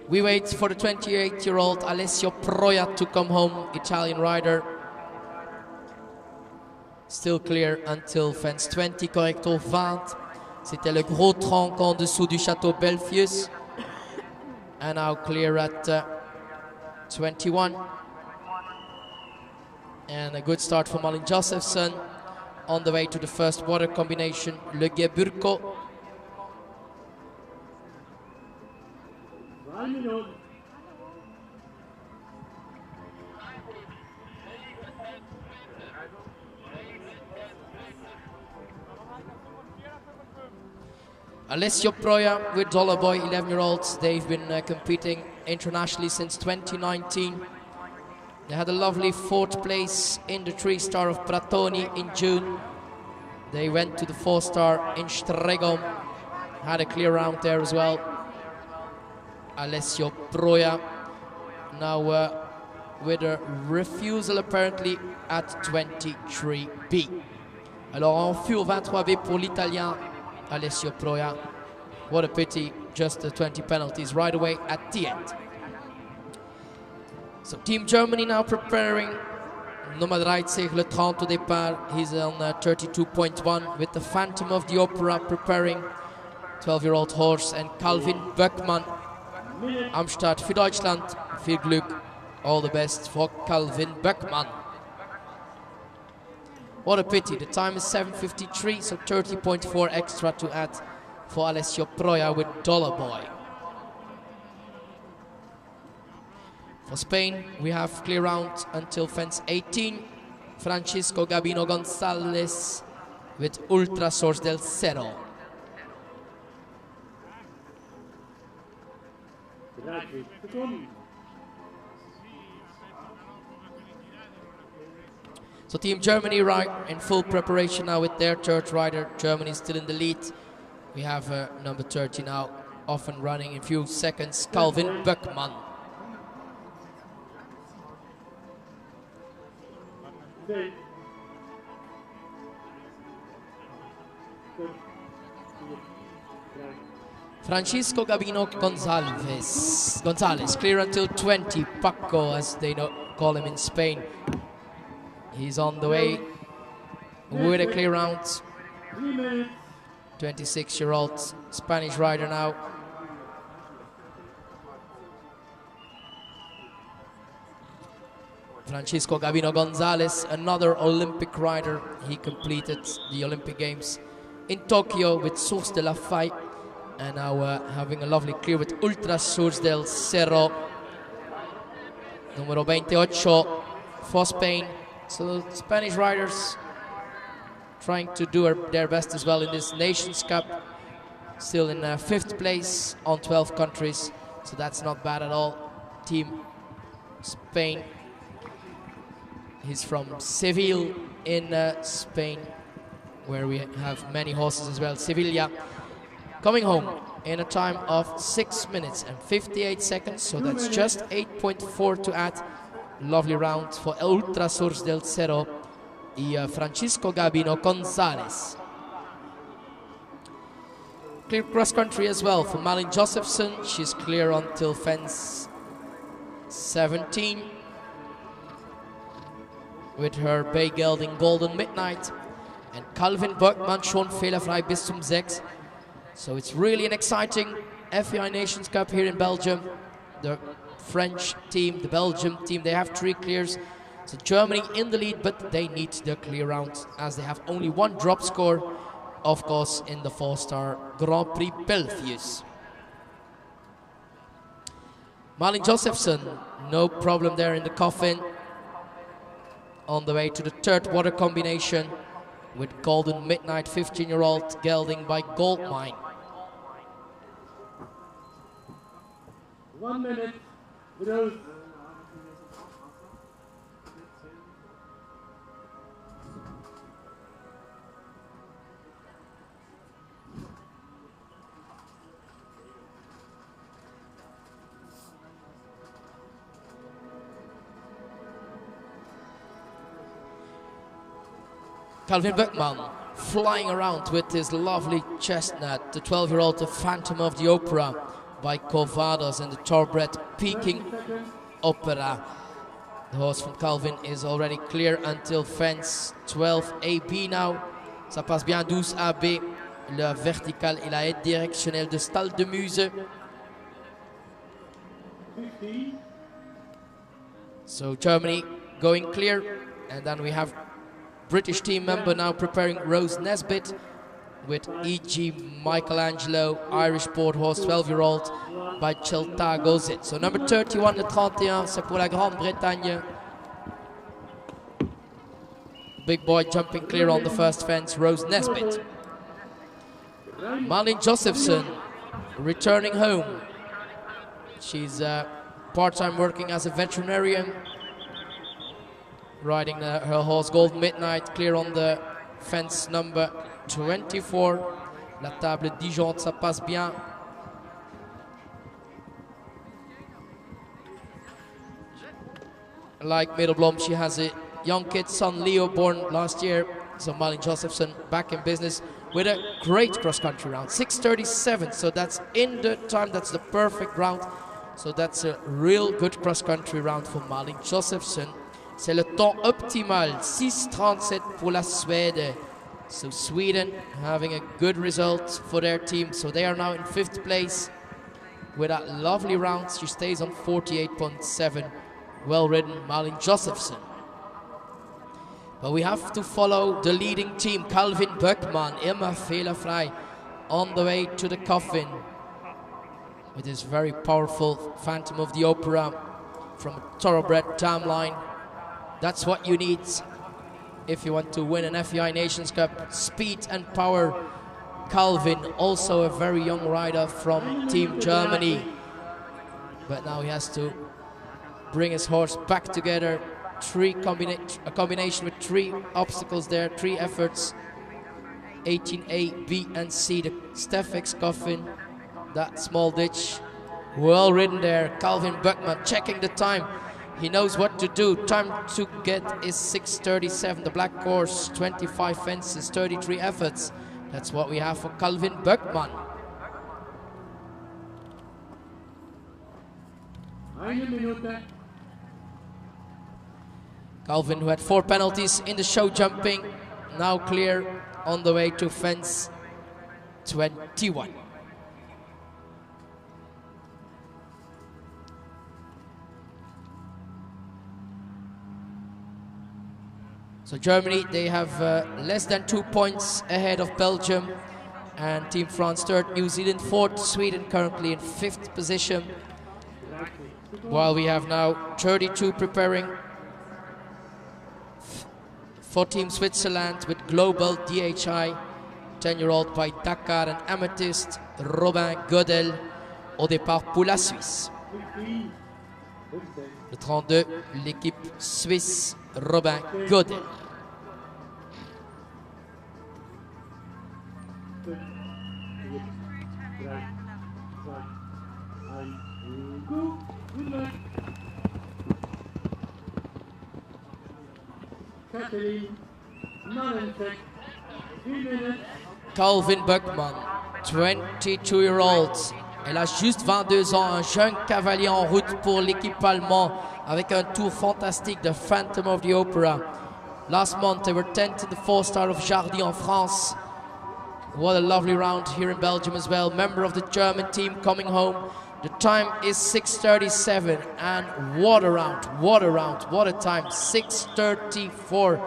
We wait for the 28-year-old Alessio Proia to come home, Italian rider. Still clear until fence 20, correcto 20. C'était le gros tronc en dessous du Château Belfius. And now clear at 21. And a good start for Malin Josephson. On the way to the first water combination, Le Geburko. Alessio Proia with Dollar Boy, 11-year-olds. They've been competing internationally since 2019. They had a lovely 4th place in the 3-star of Pratoni in June. They went to the 4-star in Stregom. Had a clear round there as well. Alessio Proia now with a refusal apparently at 23B. Alors en fur 23B pour l'Italien Alessio Proia. What a pity, just the 20 penalties right away at the end. So Team Germany now preparing. Nummer 30, le 30 au départ. He's on 32.1 with the Phantom of the Opera preparing. 12-year-old horse, and Calvin Böckmann am Start für Deutschland. Viel Glück, all the best for Calvin Böckmann. What a pity, the time is 7:53, so 30.4 extra to add for Alessio Proia with Dollar Boy. For Spain, we have clear round until fence 18. Francisco Gabino Gonzalez with Ultra Source del Cerro. So Team Germany right in full preparation now with their 3rd rider. Germany still in the lead. We have number 30 now, off and running in few seconds, Calvin Buckman. Francisco Gabino Gonzalez, clear until 20, Paco as they call him in Spain. He's on the way with a clear round. 26-year-old Spanish rider now. Francisco Gabino Gonzalez, another Olympic rider. He completed the Olympic Games in Tokyo with Source de la Faille, and now having a lovely clear with Ultra Source del Cerro. Numero 28 for Spain. So Spanish riders trying to do their best as well in this Nations Cup. Still in 5th place on 12 countries, so that's not bad at all. Team Spain. He's from Seville in Spain, where we have many horses as well. Sevilla coming home in a time of 6 minutes and 58 seconds, so that's just 8.4 to add. Lovely round for Ultra Source del Cerro y Francisco Gabino Gonzalez. Clear cross country as well for Malin Josephson. She's clear until fence 17 with her Bay Gelding Golden Midnight, and Calvin Buckman schon fehlerfrei bis zum 6. So it's really an exciting FEI Nations Cup here in Belgium. The French team, the Belgium team, they have 3 clears. So Germany in the lead, but they need the clear round as they have only 1 drop score, of course, in the 4-star Grand Prix Belfius. Malin Josephson, no problem there in the coffin. On the way to the 3rd water combination with Golden Midnight, 15-year-old gelding by Goldmine. 1 minute, Rose. Calvin Buckman flying around with his lovely chestnut, the 12-year-old, the Phantom of the Opera by Covados, and the thoroughbred Peking Opera. The horse from Calvin is already clear until fence 12 AB now. Ça passe bien 12 AB, la verticale et la aide directionnelle de Stal de Muse. So Germany going clear, and then we have British team member now preparing Rose Nesbitt with E.G. Michelangelo, Irish Port horse, 12-year-old by Cheltagozit. So number 31, le 31, c'est pour la Grande-Bretagne. Big boy jumping clear on the first fence, Rose Nesbitt. Malin Josephson returning home. She's part-time working as a veterinarian, riding her horse Golden Midnight, clear on the fence number 24. La table Dijon, ça passe bien. Like Middelblom, she has a young kid, son Leo, born last year. So Malin Josephson back in business with a great cross-country round, 6:37. So that's in the time, that's the perfect round. So that's a real good cross-country round for Malin Josephson. C'est le temps optimal, 6:37 pour la Suède. So Sweden having a good result for their team. So they are now in 5th place with a lovely round. She stays on 48.7. Well ridden, Malin Josephson. But we have to follow the leading team, Calvin Buckman, immer fehlerfrei, on the way to the coffin with his very powerful Phantom of the Opera from a thoroughbred timeline. That's what you need if you want to win an FEI Nations Cup. Speed and power. Calvin, also a very young rider from Team Germany. But now he has to bring his horse back together. A combination with 3 obstacles there, 3 efforts. 18A, B and C, the Steffex coffin, that small ditch. Well ridden there, Calvin Buckman checking the time. He knows what to do. Time to get is 6:37. The black course, 25 fences, 33 efforts. That's what we have for Calvin Buckman. Calvin, who had 4 penalties in the show jumping, now clear on the way to fence 21. So Germany, they have less than 2 points ahead of Belgium, and Team France third, New Zealand fourth, Sweden currently in 5th position. While we have now 32 preparing for Team Switzerland with Global DHI, 10-year-old by Dakar and Amethyst, Robin Godel au départ pour la Suisse. Le 32, l'équipe suisse, Robin Godel. Calvin Buckman, 22-year-old. Elle a juste 22 ans, un jeune cavalier en route pour l'équipe allemande avec un tour fantastique de Phantom of the Opera. Last month they were 10th in the 4-star of Jardy en France. What a lovely round here in Belgium as well. Member of the German team coming home. The time is 6:37 and what a round, what a time, 6:34.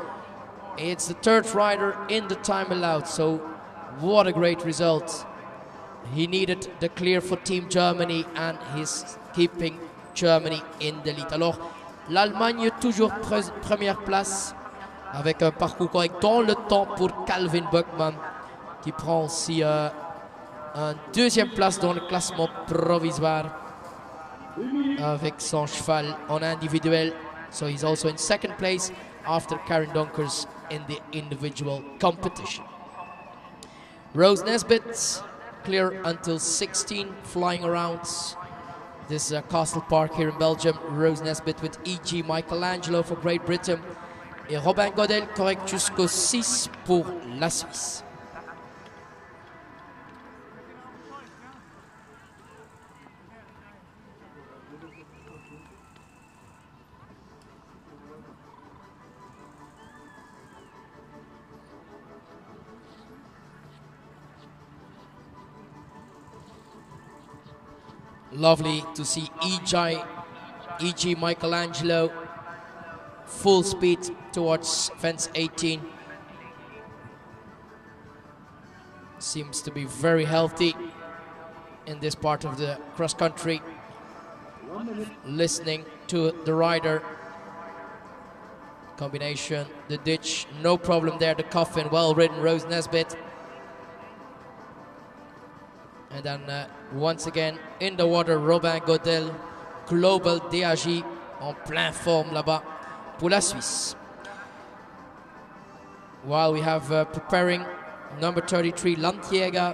It's the 3rd rider in the time allowed, so what a great result. He needed the clear for Team Germany and he's keeping Germany in the lead. Alors, l'Allemagne toujours première place avec un parcours correct dans le temps pour Calvin Buckman qui prend aussi un 2e place dans le classement provisoire avec son cheval en individuel. So he's also in 2nd place after Karen Donkers in the individual competition. Rose Nesbitt clear until 16, flying around this Castle Park here in Belgium. Rose Nesbitt with E.G. Michelangelo for Great Britain et Robin Godel correct jusqu'au 6 pour la Suisse. Lovely to see E.G. Michelangelo full speed towards fence 18. Seems to be very healthy in this part of the cross country. Listening to the rider. Combination, the ditch, no problem there. The coffin, well ridden, Rose Nesbitt. And then once again in the water, Robin Godel, Global DHI en plein forme là-bas pour la Suisse. While we have preparing number 33 Landjäger,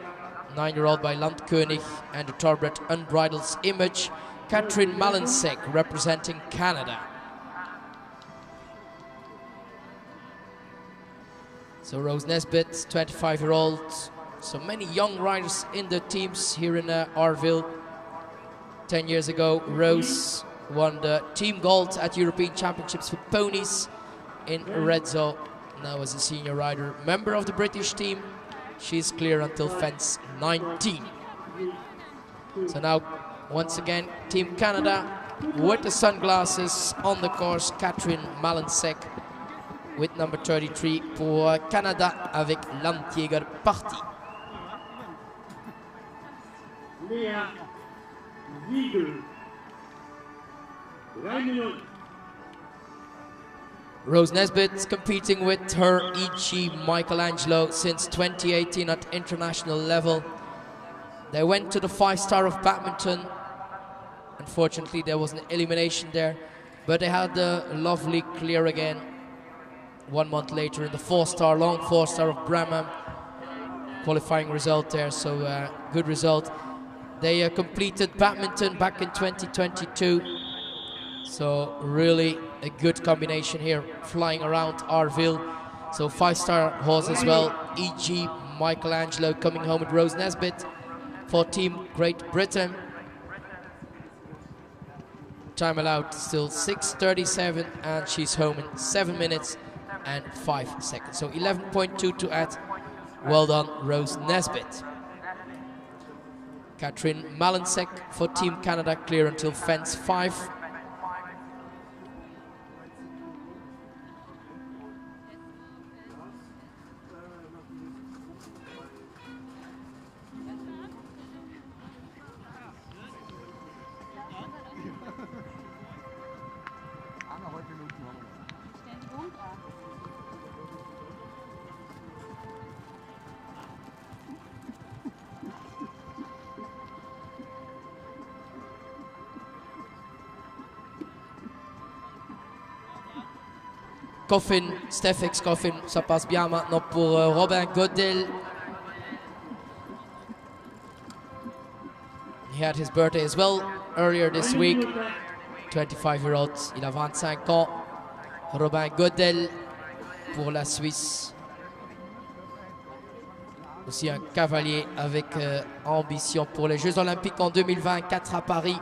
9-year-old by Landkönig, and the thoroughbred Unbridled Image, Catherine Malensek representing Canada. So Rose Nesbitt, 25-year-old. So many young riders in the teams here in Arville. 10 years ago, Rose won the team gold at European Championships for ponies in Arezzo. Now as a senior rider, member of the British team. She's clear until fence 19. So now, once again, Team Canada with the sunglasses on the course. Catherine Malensek with number 33 pour Canada avec Landjäger parti. Lea Ziegel. Rose Nesbitt competing with her E.G. Michelangelo since 2018 at international level. They went to the 5-star of badminton. Unfortunately, there was an elimination there, but they had the lovely clear again 1 month later in the 4-star, long 4-star of Bremen. qualifying result there, so good result. They completed badminton back in 2022, so really a good combination here, flying around Arville. So 5-star horse as well, E.G. Michelangelo coming home with Rose Nesbitt for Team Great Britain. Time allowed still 6:37, and she's home in 7 minutes and 5 seconds. So 11.2 to add. Well done, Rose Nesbitt. Katrin Malensek for Team Canada, clear until fence 5. Coffin, Stefex Coffin, ça passe bien maintenant pour Robin Godel. He had his birthday as well earlier this week. 25-year-old, il a 25 ans. Robin Godel pour la Suisse. Aussi un cavalier avec ambition pour les Jeux Olympiques en 2024 à Paris.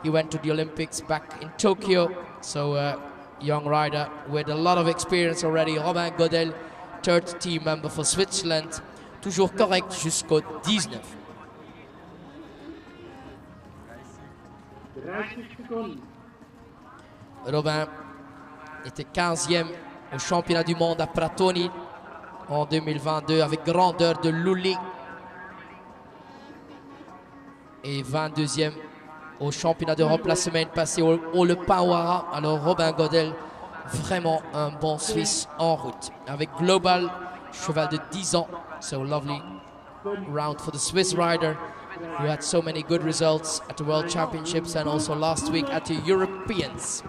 He went to the Olympics back in Tokyo, so young rider with a lot of experience already. Robin Godel, third team member for Switzerland. Toujours correct jusqu'au 19. Robin était 15e au championnat du monde à Pratoni en 2022 avec grandeur de Lully. Et 22e au championnat d'Europe la semaine passée au Le Pawara. Alors Robin Godel, vraiment un bon Suisse en route. Avec Global, cheval de 10 ans. So lovely round for the Swiss rider who had so many good results at the World Championships and also last week at the Europeans.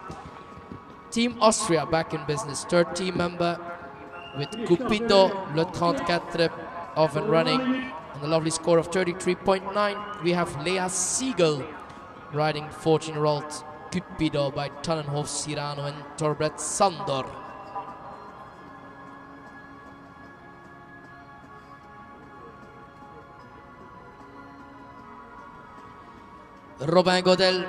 Team Austria back in business. Third team member with Cupido, le 34 off and running. And a lovely score of 33.9. We have Lea Siegel riding 14-year-old Cupido by Tannenhof Cyrano and Torbret Sandor. Robin Godel,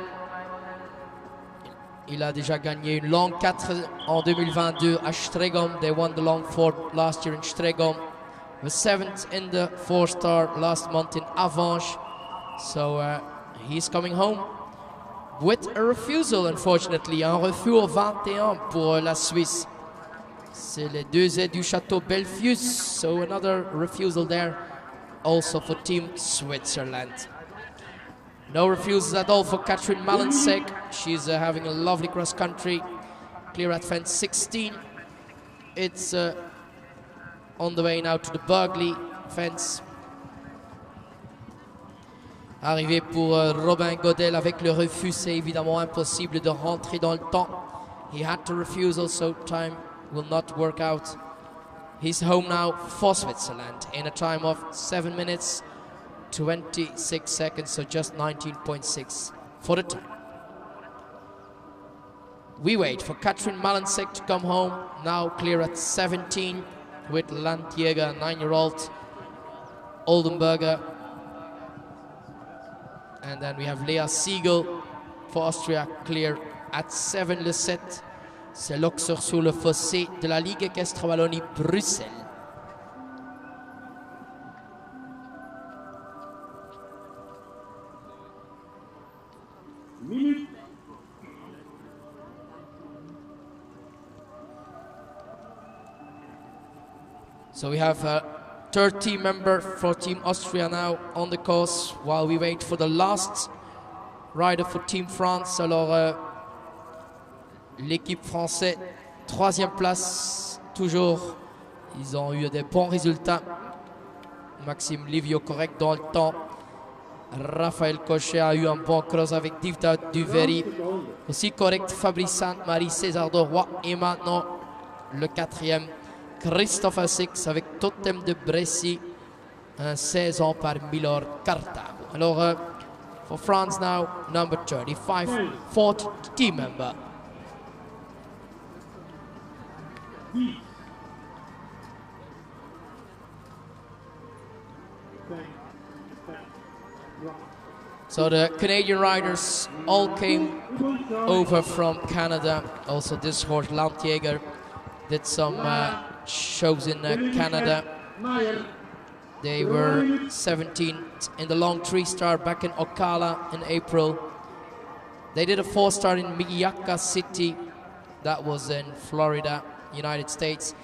il a déjà gagné une long 4 en 2022 à Stregom. They won the long 4 last year in Stregom. The 7th in the 4-star last month in Avanches. So he's coming home with a refusal, unfortunately. Un refus au 21 pour la Suisse. C'est les 2 aides du Château Belfius. So another refusal there also for Team Switzerland. No refusals at all for Katrin Malensek. She's having a lovely cross country. Clear at fence 16. It's on the way now to the Burgley fence. Arrivé pour Robin Godel avec le refus, c'est évidemment impossible de rentrer dans le temps. He had to refusal, so time will not work out. He's home now for Switzerland in a time of 7 minutes, 26 seconds, so just 19.6 for the time. We wait for Katrin Malensek to come home, now clear at 17 with Landjäger, 9-year-old Oldenburger. And then we have Lea Siegel for Austria, clear at 7 le 7. C'est l'Auxerre sur le fossé de la Ligue équestre Wallonie-Bruxelles. So we have a third team member for Team Austria now on the course while we wait for the last rider for Team France. Alors l'équipe française, 3e place toujours. Ils ont eu des bons résultats. Maxime Livio correct dans le temps. Raphaël Cochet a eu un bon cross avec Divda Duveri. Aussi correct Fabrice Sainte-Marie, César de Roy. Et maintenant le 4e. Christophe Six avec Totem de Brécy. un 16 ans par Milor Cartago. Alors, for France now, number 35, fourth team member. So the Canadian riders all came over from Canada. Also this horse, Landjäger, did some shows in Canada. They were 17th in the long 3-star back in Ocala in April. They did a 4-star in Miyaka City, that was in Florida, United States,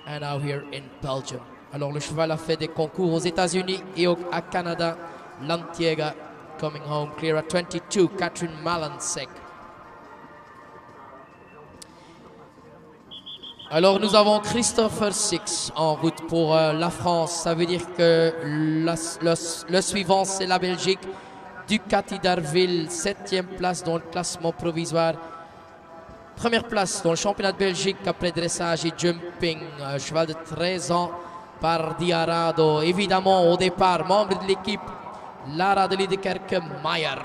and now here in Belgium. Alors le cheval a fait des concours aux États-Unis et à Canada. Landjäger coming home clear at 22, Catherine Malansek. Alors nous avons Christopher Six en route pour la France. Ça veut dire que le suivant c'est la Belgique. Ducati d'Arville, 7e place dans le classement provisoire. Première place dans le championnat de Belgique après dressage et jumping. Cheval de 13 ans par Diarado. Évidemment au départ, membre de l'équipe, Lara de Liedekerke-Meyer.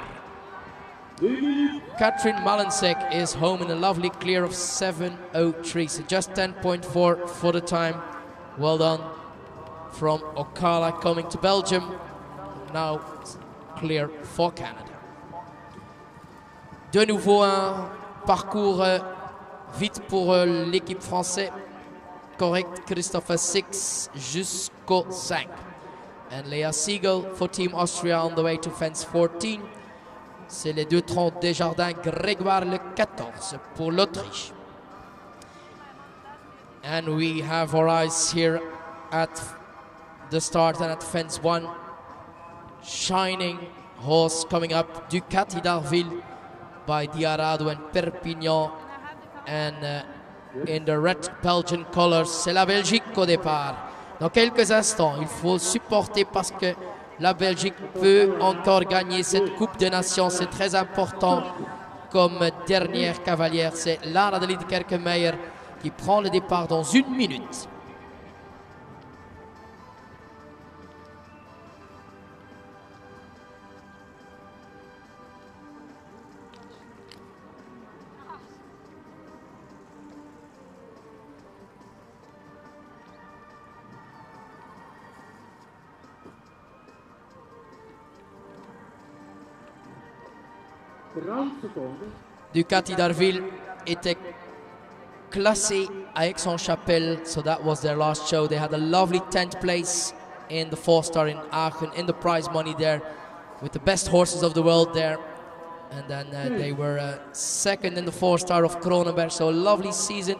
Catherine Malansek is home in a lovely clear of 7:03, so just 10.4 for the time. Well done from Ocala coming to Belgium. Now clear for Canada. De nouveau un parcours vite pour l'équipe française. Correct, Christopher Six jusqu'au 5. And Lea Siegel for Team Austria on the way to fence 14. C'est les 2:30 Desjardins, Grégoire le 14 pour l'Autriche. And we have our eyes here at the start and at fence 1. Shining horse coming up, Ducati d'Arville by Diarado and Perpignan. And in the red Belgian colors, c'est la Belgique au départ. Dans quelques instants, il faut supporter parce que la Belgique peut encore gagner cette Coupe des Nations. C'est très important comme dernière cavalière. C'est Lara de Liedekerke-Meyer qui prend le départ dans 1 minute. Ducati d'Arville était classé à Aix-en-Chapelle, so that was their last show. They had a lovely 10th place in the 4-star in Aachen, in the prize money there, with the best horses of the world there. And then they were second in the 4-star of Kronenberg, so a lovely season.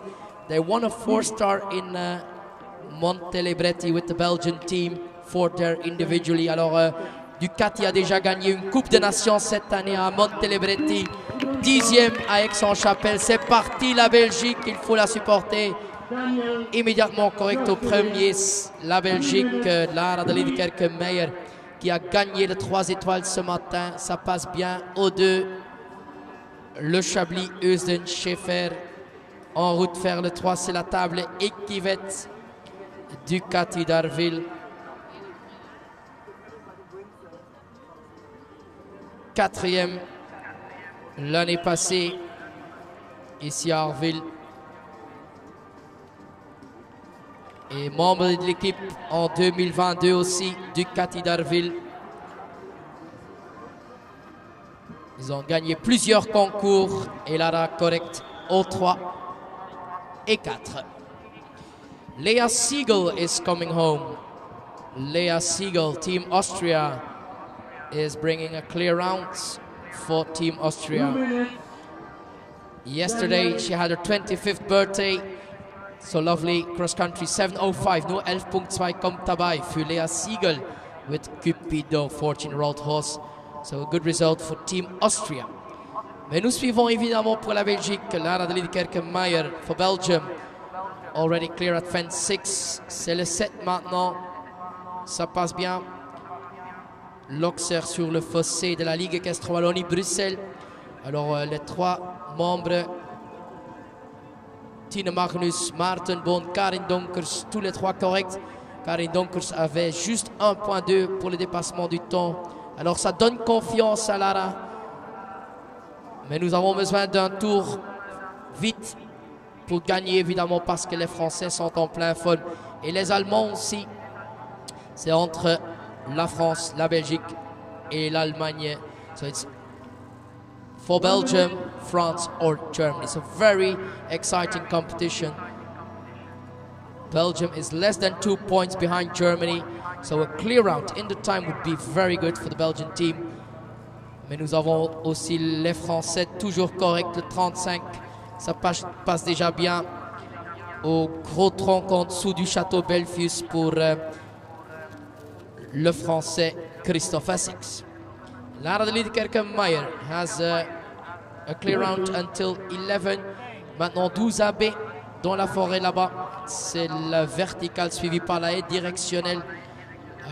They won a 4-star in Montelebretti with the Belgian team, 4th there individually. Alors Ducati a déjà gagné une Coupe des Nations cette année à Montelebretti, 10e à Aix-en-Chapelle. C'est parti la Belgique, il faut la supporter. Immédiatement correct au premier, la Belgique, Lara de Liedekerke-Meyer qui a gagné le 3 étoiles ce matin. Ça passe bien au 2. Le Chablis, Eusden, Schaeffer en route vers le 3. C'est la table équivette. Ducati d'Arville. 4e l'année passée ici à Arville et membre de l'équipe en 2022 aussi, Ducati d'Arville. Ils ont gagné plusieurs concours et Lara correct au 3 et 4. Lea Siegel is coming home. Lea Siegel, Team Austria, is bringing a clear round for Team Austria. Yesterday she had her 25th birthday, so lovely cross country 7:05, nur 11.2 kommt dabei für Lea Siegel with Cupido, 14-year-old horse, so a good result for Team Austria. Mais nous suivons évidemment pour la Belgique, Lara de Liedekerke-Meyer for Belgium, already clear at fence 6, c'est le 7 maintenant, ça passe bien. L'Auxerre sur le fossé de la Ligue équestre Wallonie-Bruxelles. Alors les 3 membres, Tine Magnus, Maarten Boon, Karin Donkers, tous les 3 corrects. Karin Donkers avait juste 1.2 pour le dépassement du temps. Alors ça donne confiance à Lara. Mais nous avons besoin d'un tour vite pour gagner, évidemment, parce que les Français sont en plein fun. Et les Allemands aussi. C'est entre la France, la Belgique et l'Allemagne. So it's for Belgium, France or Germany. It's a very exciting competition. Belgium is less than 2 points behind Germany. So a clear out in the time would be very good for the Belgian team. Mais nous avons aussi les Français toujours corrects, le 35. Ça passe déjà bien au gros tronc en dessous du château Belfius pour le Français Christophe Essex. Lara de Liedekerke-Meyer has a clear out until 11. Maintenant 12 AB dans la forêt là-bas. C'est la verticale suivie par la haie directionnelle.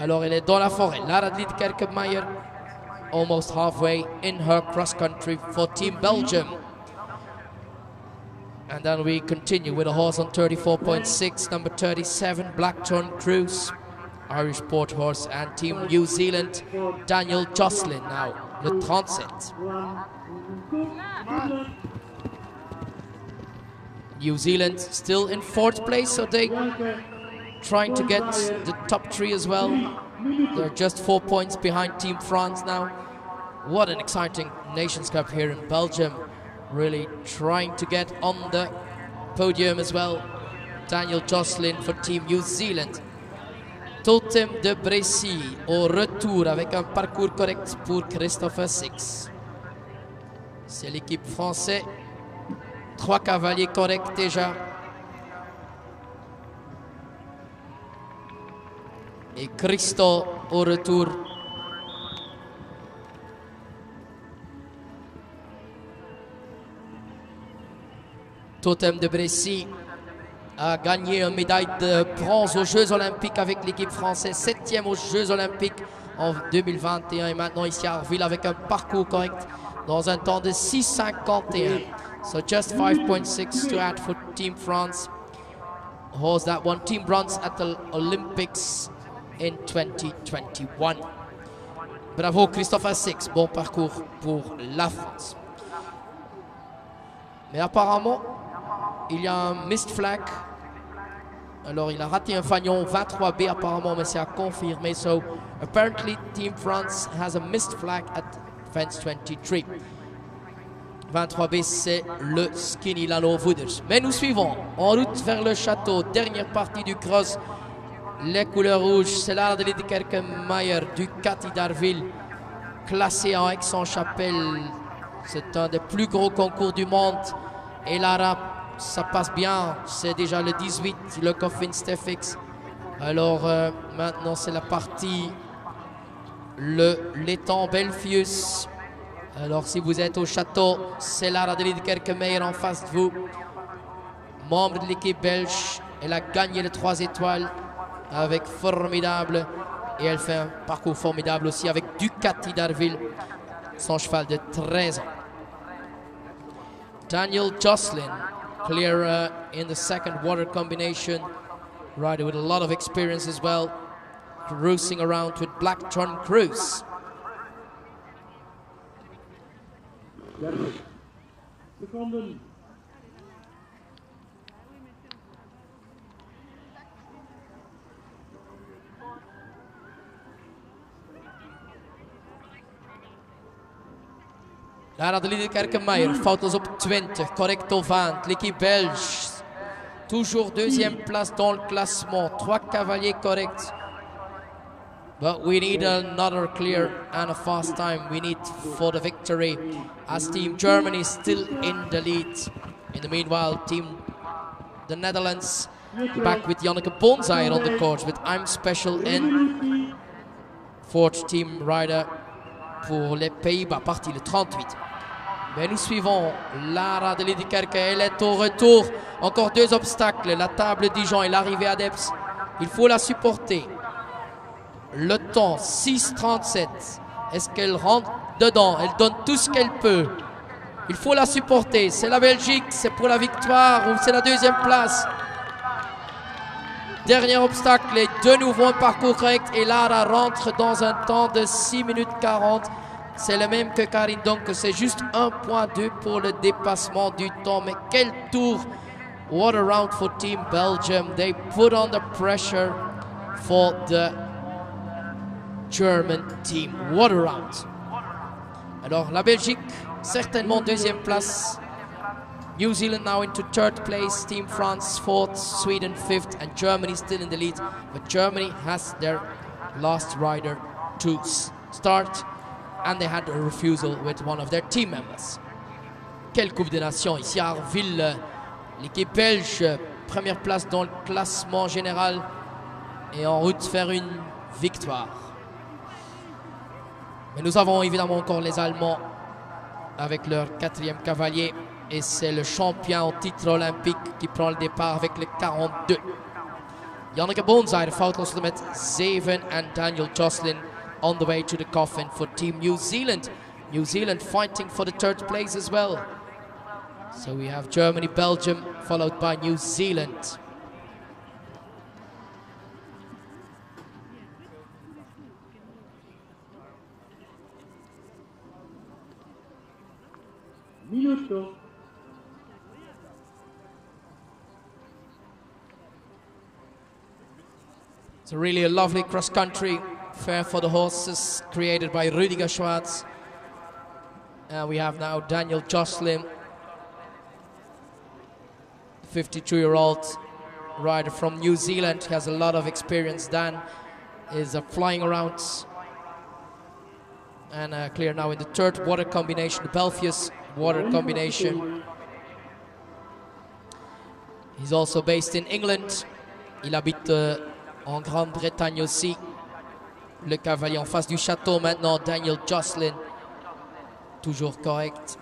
Alors elle est dans la forêt. Lara de Liedekerke-Meyer almost halfway in her cross country for Team Belgium. And then we continue with a horse on 34.6, number 37, Blackthorn Cruise, Irish Sport Horse, and Team New Zealand, Daniel Jocelyn now, le 37. New Zealand still in 4th place, so they trying to get the top 3 as well. They're just 4 points behind Team France now. What an exciting Nations Cup here in Belgium. Really trying to get on the podium as well. Daniel Jocelyn for Team New Zealand. Totem de Brécy au retour avec un parcours correct pour Christophe Essex. C'est l'équipe française. 3 cavaliers corrects déjà. Et Christo au retour. Totem de Brécy a gagné une médaille de bronze aux Jeux Olympiques avec l'équipe française, 7e aux Jeux Olympiques en 2021 et maintenant ici à Arville avec un parcours correct dans un temps de 6,51. So just 5.6 to add for Team France. Horse that won team bronze at the Olympics in 2021. Bravo Christophe Essex, bon parcours pour la France. Mais apparemment, il y a un missed flag. Alors il a raté un fanion 23B apparemment, mais c'est à confirmer. So apparently Team France has a missed flag at fence 23. 23B c'est le Skinny Lano Wooders. Mais nous suivons en route vers le château. Dernière partie du cross. Les couleurs rouges, c'est Lara de Liedekerke-Meyer du Cathy d'Arville, classé en Aix-en-Chapelle. C'est un des plus gros concours du monde. Et Lara, ça passe bien. C'est déjà le 18, le Coffin Steffix. Alors maintenant, c'est la partie, l'étang Belfius. Alors si vous êtes au château, c'est Lara de Liedekerke-Meyer en face de vous. Membre de l'équipe belge. Elle a gagné les 3 étoiles avec formidable. Et elle fait un parcours formidable aussi avec Ducati d'Arville, son cheval de 13 ans. Daniel Jocelyn, clear in the second water combination. Rider with a lot of experience as well. Cruising around with Blackthorn Cruise. Lara de Liedekerke-Meyer, foutloos op 20, correct au 20. L'équipe belge, toujours 2e place dans le classement. 3 cavaliers corrects. But we need another clear and a fast time. We need for the victory. As Team Germany is still in the lead. In the meanwhile, the Netherlands back with Janneke Bonsayer on the course with I'm Special in 4th team rider pour les Pays-Bas, parti le 38. Mais nous suivons Lara de Liedekerke, elle est au retour. Encore 2 obstacles, la table Dijon et l'arrivée à Deps. Il faut la supporter. Le temps, 6,37. Est-ce qu'elle rentre dedans? Elle donne tout ce qu'elle peut. Il faut la supporter. C'est la Belgique, c'est pour la victoire ou c'est la 2e place? Dernier obstacle et de nouveau un parcours correct. Et Lara rentre dans un temps de 6 minutes 40. C'est le même que Karine, donc c'est juste 1.2 pour le dépassement du temps. Mais quel tour! What a round for Team Belgium. They put on the pressure for the German team. What a round. Alors la Belgique, certainement deuxième place. New Zealand now into third place. Team France fourth, Sweden fifth, and Germany still in the lead. But Germany has their last rider to start, and they had a refusal with one of their team members. Quelle Coupe des Nations ici à Arville. L'équipe belge, première place dans le classement général et en route vers une victoire. Mais nous avons évidemment encore les Allemands avec leur 4e cavalier. Et c'est le champion en titre olympique qui prend le départ avec le 42. Janneke Bonzai, foutloos tot met 7. And Daniel Jocelyn on the way to the coffin for Team New Zealand. New Zealand fighting for the third place as well. So we have Germany, Belgium, followed by New Zealand. Minuto. It's really a lovely cross-country fair for the horses created by Rüdiger Schwarz. And we have now Daniel Jocelyn, 52-year-old rider from New Zealand. He has a lot of experience. Dan is flying around and clear now in the third water combination, the Belfius water combination. He's also based in England. Il habite en Grande-Bretagne aussi. Le cavalier en face du château maintenant, Daniel Jocelyn. Toujours correct.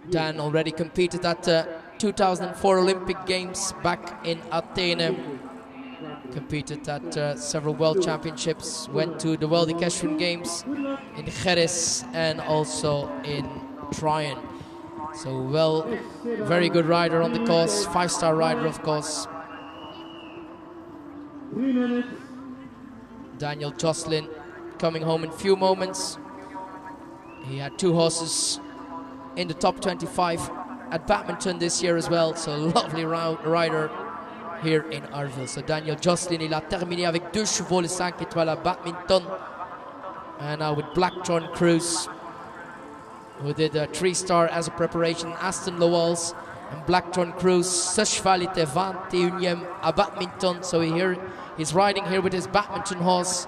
Dan already competed at the 2004 Olympic Games back in Athens. Competed at several World Championships. Went to the World Equestrian Games in Jerez and also in Tryon. So well, very good rider on the course, 5-star rider of course. Daniel Jocelyn coming home in few moments. He had 2 horses in the top 25 at badminton this year as well, so lovely rider here in Arville. So Daniel Jocelyn, il a terminé avec 2 chevaux, le 5 étoiles à badminton. And now with Blackthorn Cruise, who did a 3-star as a preparation, Aston Lowell's and Blackthorn Cruise. Ce cheval était 21e à badminton, so he's riding here with his badminton horse.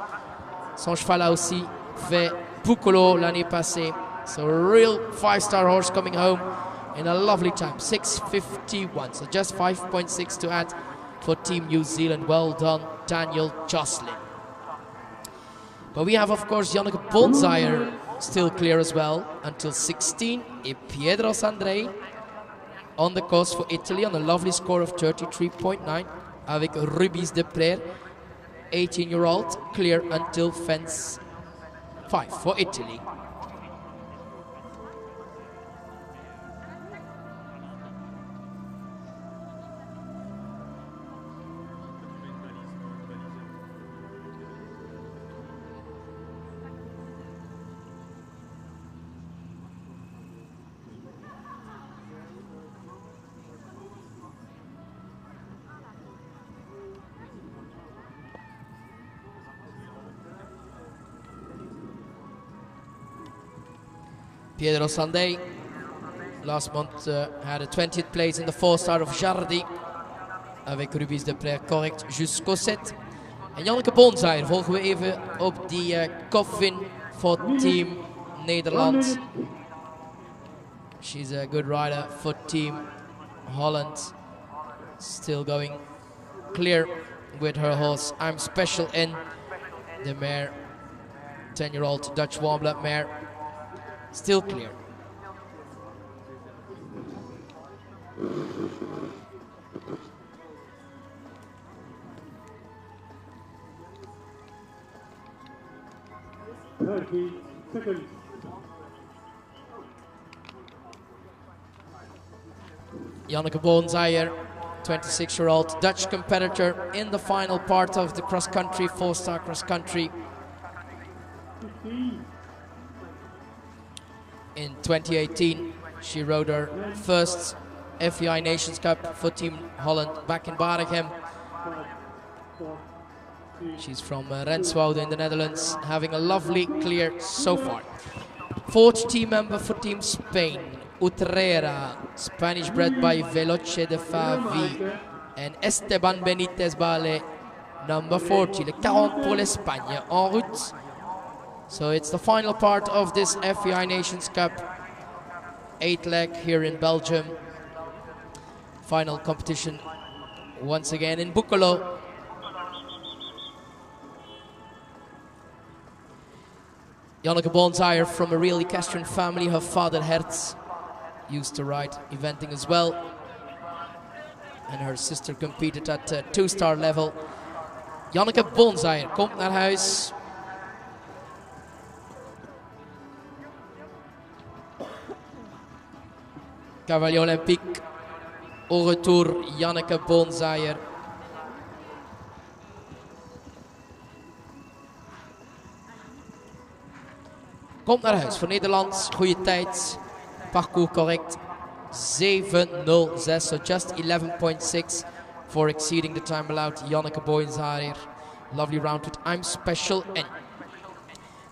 Son cheval a aussi fait Pucolo l'année passée. So a real 5-star horse coming home in a lovely time, 6:51. So just 5.6 to add for Team New Zealand. Well done, Daniel Jocelyn. But we have, of course, Janneke Bonzai still clear as well until 16. Et Pietro Sandrei on the course for Italy on a lovely score of 33.9 avec Rubis de Prère, 18-year-old, clear until fence 5 for Italy. Pietro Sandrei last month had a 20th place in the 4-star of Jardy avec Rubis de Prère correct jusqu'au 7. En Janneke Bonzai volgen we even op die coffin voor Team Nederland. She's a good rider for Team Holland. Still going clear with her horse I'm Special in the mare, 10-year-old Dutch Warbler mare. Still clear. Janneke Boonzaaier, 26-year-old Dutch competitor in the final part of the cross-country, 4-star cross-country. In 2018, she rode her first FEI Nations Cup for Team Holland back in Barichem. She's from Renswoude in the Netherlands, having a lovely clear so far. Fourth team member for Team Spain, Utrera, Spanish bred by Veloce de Favi, and Esteban Benitez Bale, number 40, le 40 pour l'Espagne, en route. So it's the final part of this FEI Nations Cup, 8 leg here in Belgium. Final competition once again in Boekelo. Janneke Boonzaaier from a real equestrian family. Her father Hertz used to ride eventing as well, and her sister competed at 2-star level. Janneke Boonzaaier komt naar huis. Cavalier Olympique. Au retour, Janneke Boonzaaier. Komt naar huis voor Nederland. Goede tijd. Parcours correct. 7.06, so just 11.6 for exceeding the time allowed. Janneke Boonzaaier. Lovely round with I'm Special N.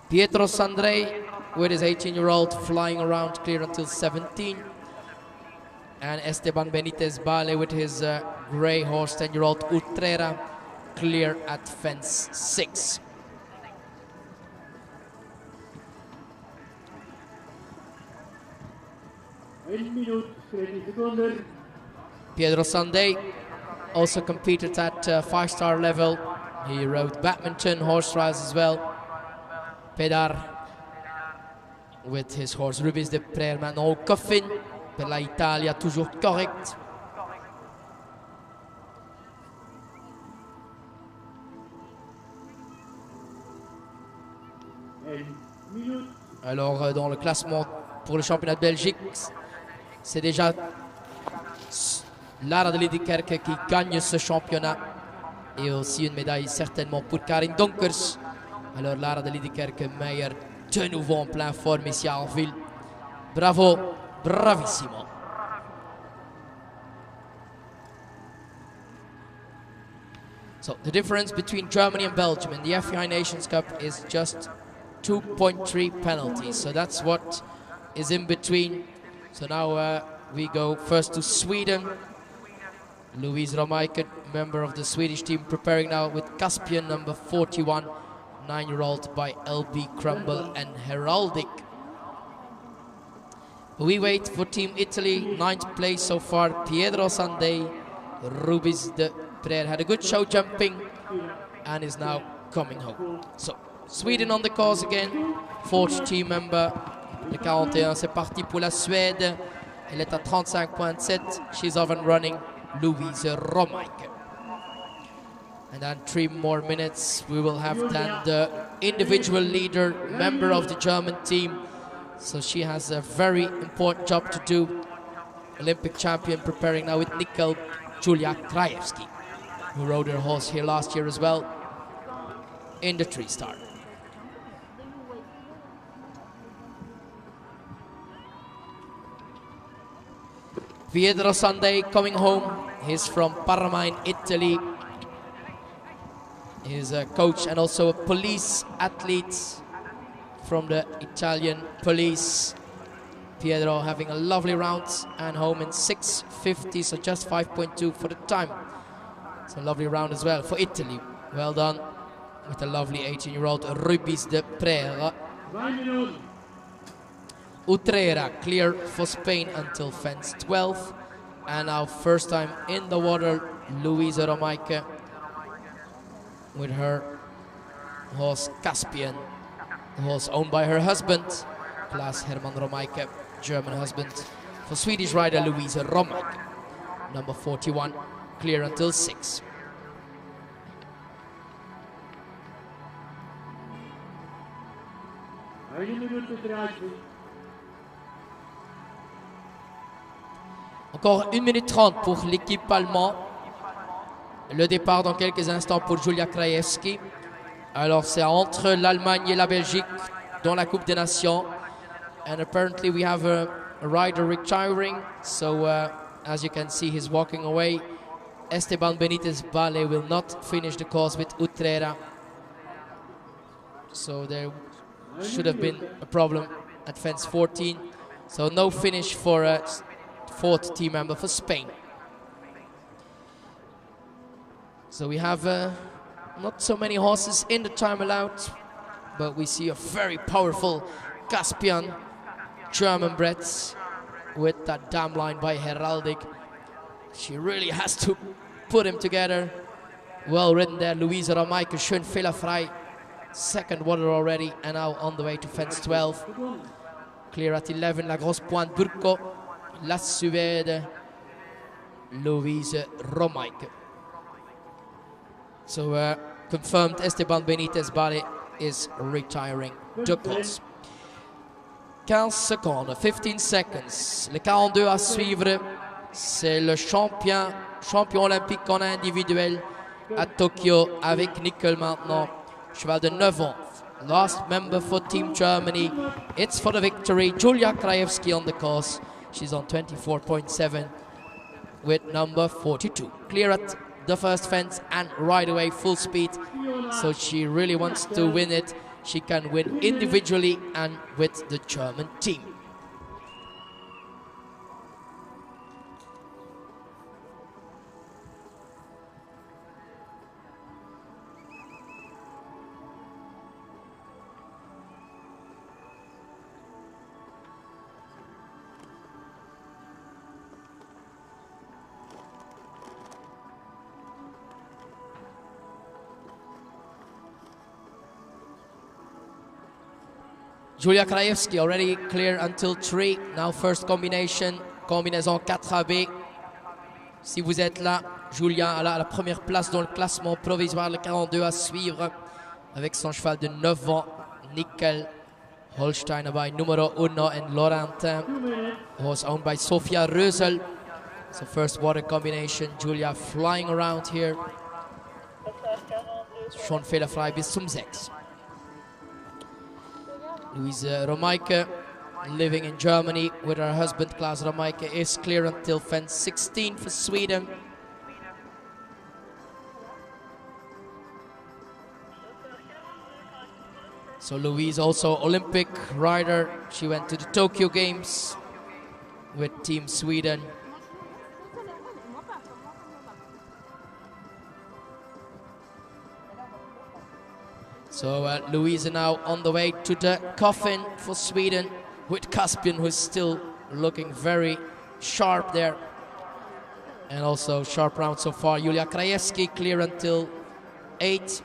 Pietro Sandrei with his 18-year-old flying around clear until 17. And Esteban Benitez Bale with his grey horse, 10-year-old Utrera, clear at fence 6. Pietro Sandrei also competed at 5-star level. He rode badminton, horse trials as well. Pedar with his horse Rubis de Prère maintenant au coffin. Per la Italia, toujours correct. Alors, dans le classement pour le championnat de Belgique, c'est déjà Lara de Liedekerke qui gagne ce championnat. Et aussi une médaille certainement pour Karin Donkers. Alors, Lara de Liedekerke, meilleur de nouveau en pleine forme ici à Arville. Bravo, bravissimo. So the difference between Germany and Belgium in the FEI Nations Cup is just 2.3 penalties. So that's what is in between. So now we go first to Sweden. Louise Romeike, member of the Swedish team, preparing now with Caspian, number 41, 9-year-old by LB Crumble and Heraldic. We wait for Team Italy, 9th place so far. Pietro Sandrei, Rubis de Prère had a good show jumping and is now coming home. So Sweden on the course again, 4th team member. Le 41, c'est parti pour la Suède. Elle est à 35.7. She's off and running, Louise Romeike. And then 3 more minutes. We will have then the individual leader, member of the German team. So she has a very important job to do. Olympic champion preparing now with Nicole Julia Krajewski, who rode her horse here last year as well in the 3-star. Pietro Sandrei coming home. He's from Parma in Italy. He's a coach and also a police athlete from the Italian police. Pietro having a lovely round and home in 6.50, so just 5.2 for the time. It's a lovely round as well for Italy. Well done with a lovely 18-year-old Rubis de Prère. Utrera clear for Spain until fence 12. And now first time in the water, Louise Romeike with her horse Caspian. The horse owned by her husband, Klaas Herman Romeike, German husband, for Swedish rider Louise Romeike, number 41, clear until 6. Encore 1 minute 30 pour l'équipe allemande. Le départ dans quelques instants pour Julia Krajewski. Alors c'est entre l'Allemagne et la Belgique dans la Coupe des Nations. And apparently we have a rider retiring. So as you can see, he's walking away. Esteban Benitez Bale will not finish the course with Utrera. So there should have been a problem at fence 14. So no finish for a fourth team member for Spain. So we have not so many horses in the time allowed, but we see a very powerful Caspian German bred with that dam line by Heraldic. She really has to put him together. Well ridden there, Louise Romeike, schön fehlerfrei. Second water already, and now on the way to fence 12. Clear at 11, la grosse pointe Burko, la Suède, Louise Romeike. So confirmed, Esteban Benitez Bale is retiring the course. 15 secondes, 15 seconds. Le 42 à suivre, c'est le champion olympique en individuel à Tokyo avec Nickel maintenant. Cheval de 9 ans. Last member for Team Germany. It's for the victory. Julia Krajewski on the course. She's on 24.7 with number 42. Clear at the first fence and right away full speed. So she really wants to win it. She can win individually and with the German team. Julia Krajewski already clear until 3. Now first combination, combinaison 4AB. Si vous êtes là, Julia à la première place dans le classement provisoire, le 42 à suivre avec son cheval de 9 ans, Nickel Holsteiner by numero 1 and Laurentin, was owned by Sofia Rösel. So first water combination, Julia flying around here. Schon fehlerfrei bis zum 6. Louise Romeike, living in Germany with her husband Klaus Romeike, is clear until fence 16 for Sweden. So Louise also Olympic rider. She went to the Tokyo Games with Team Sweden. So Louise now on the way to the coffin for Sweden with Caspian, who's still looking very sharp there. And also sharp round so far. Julia Krajewski clear until 8.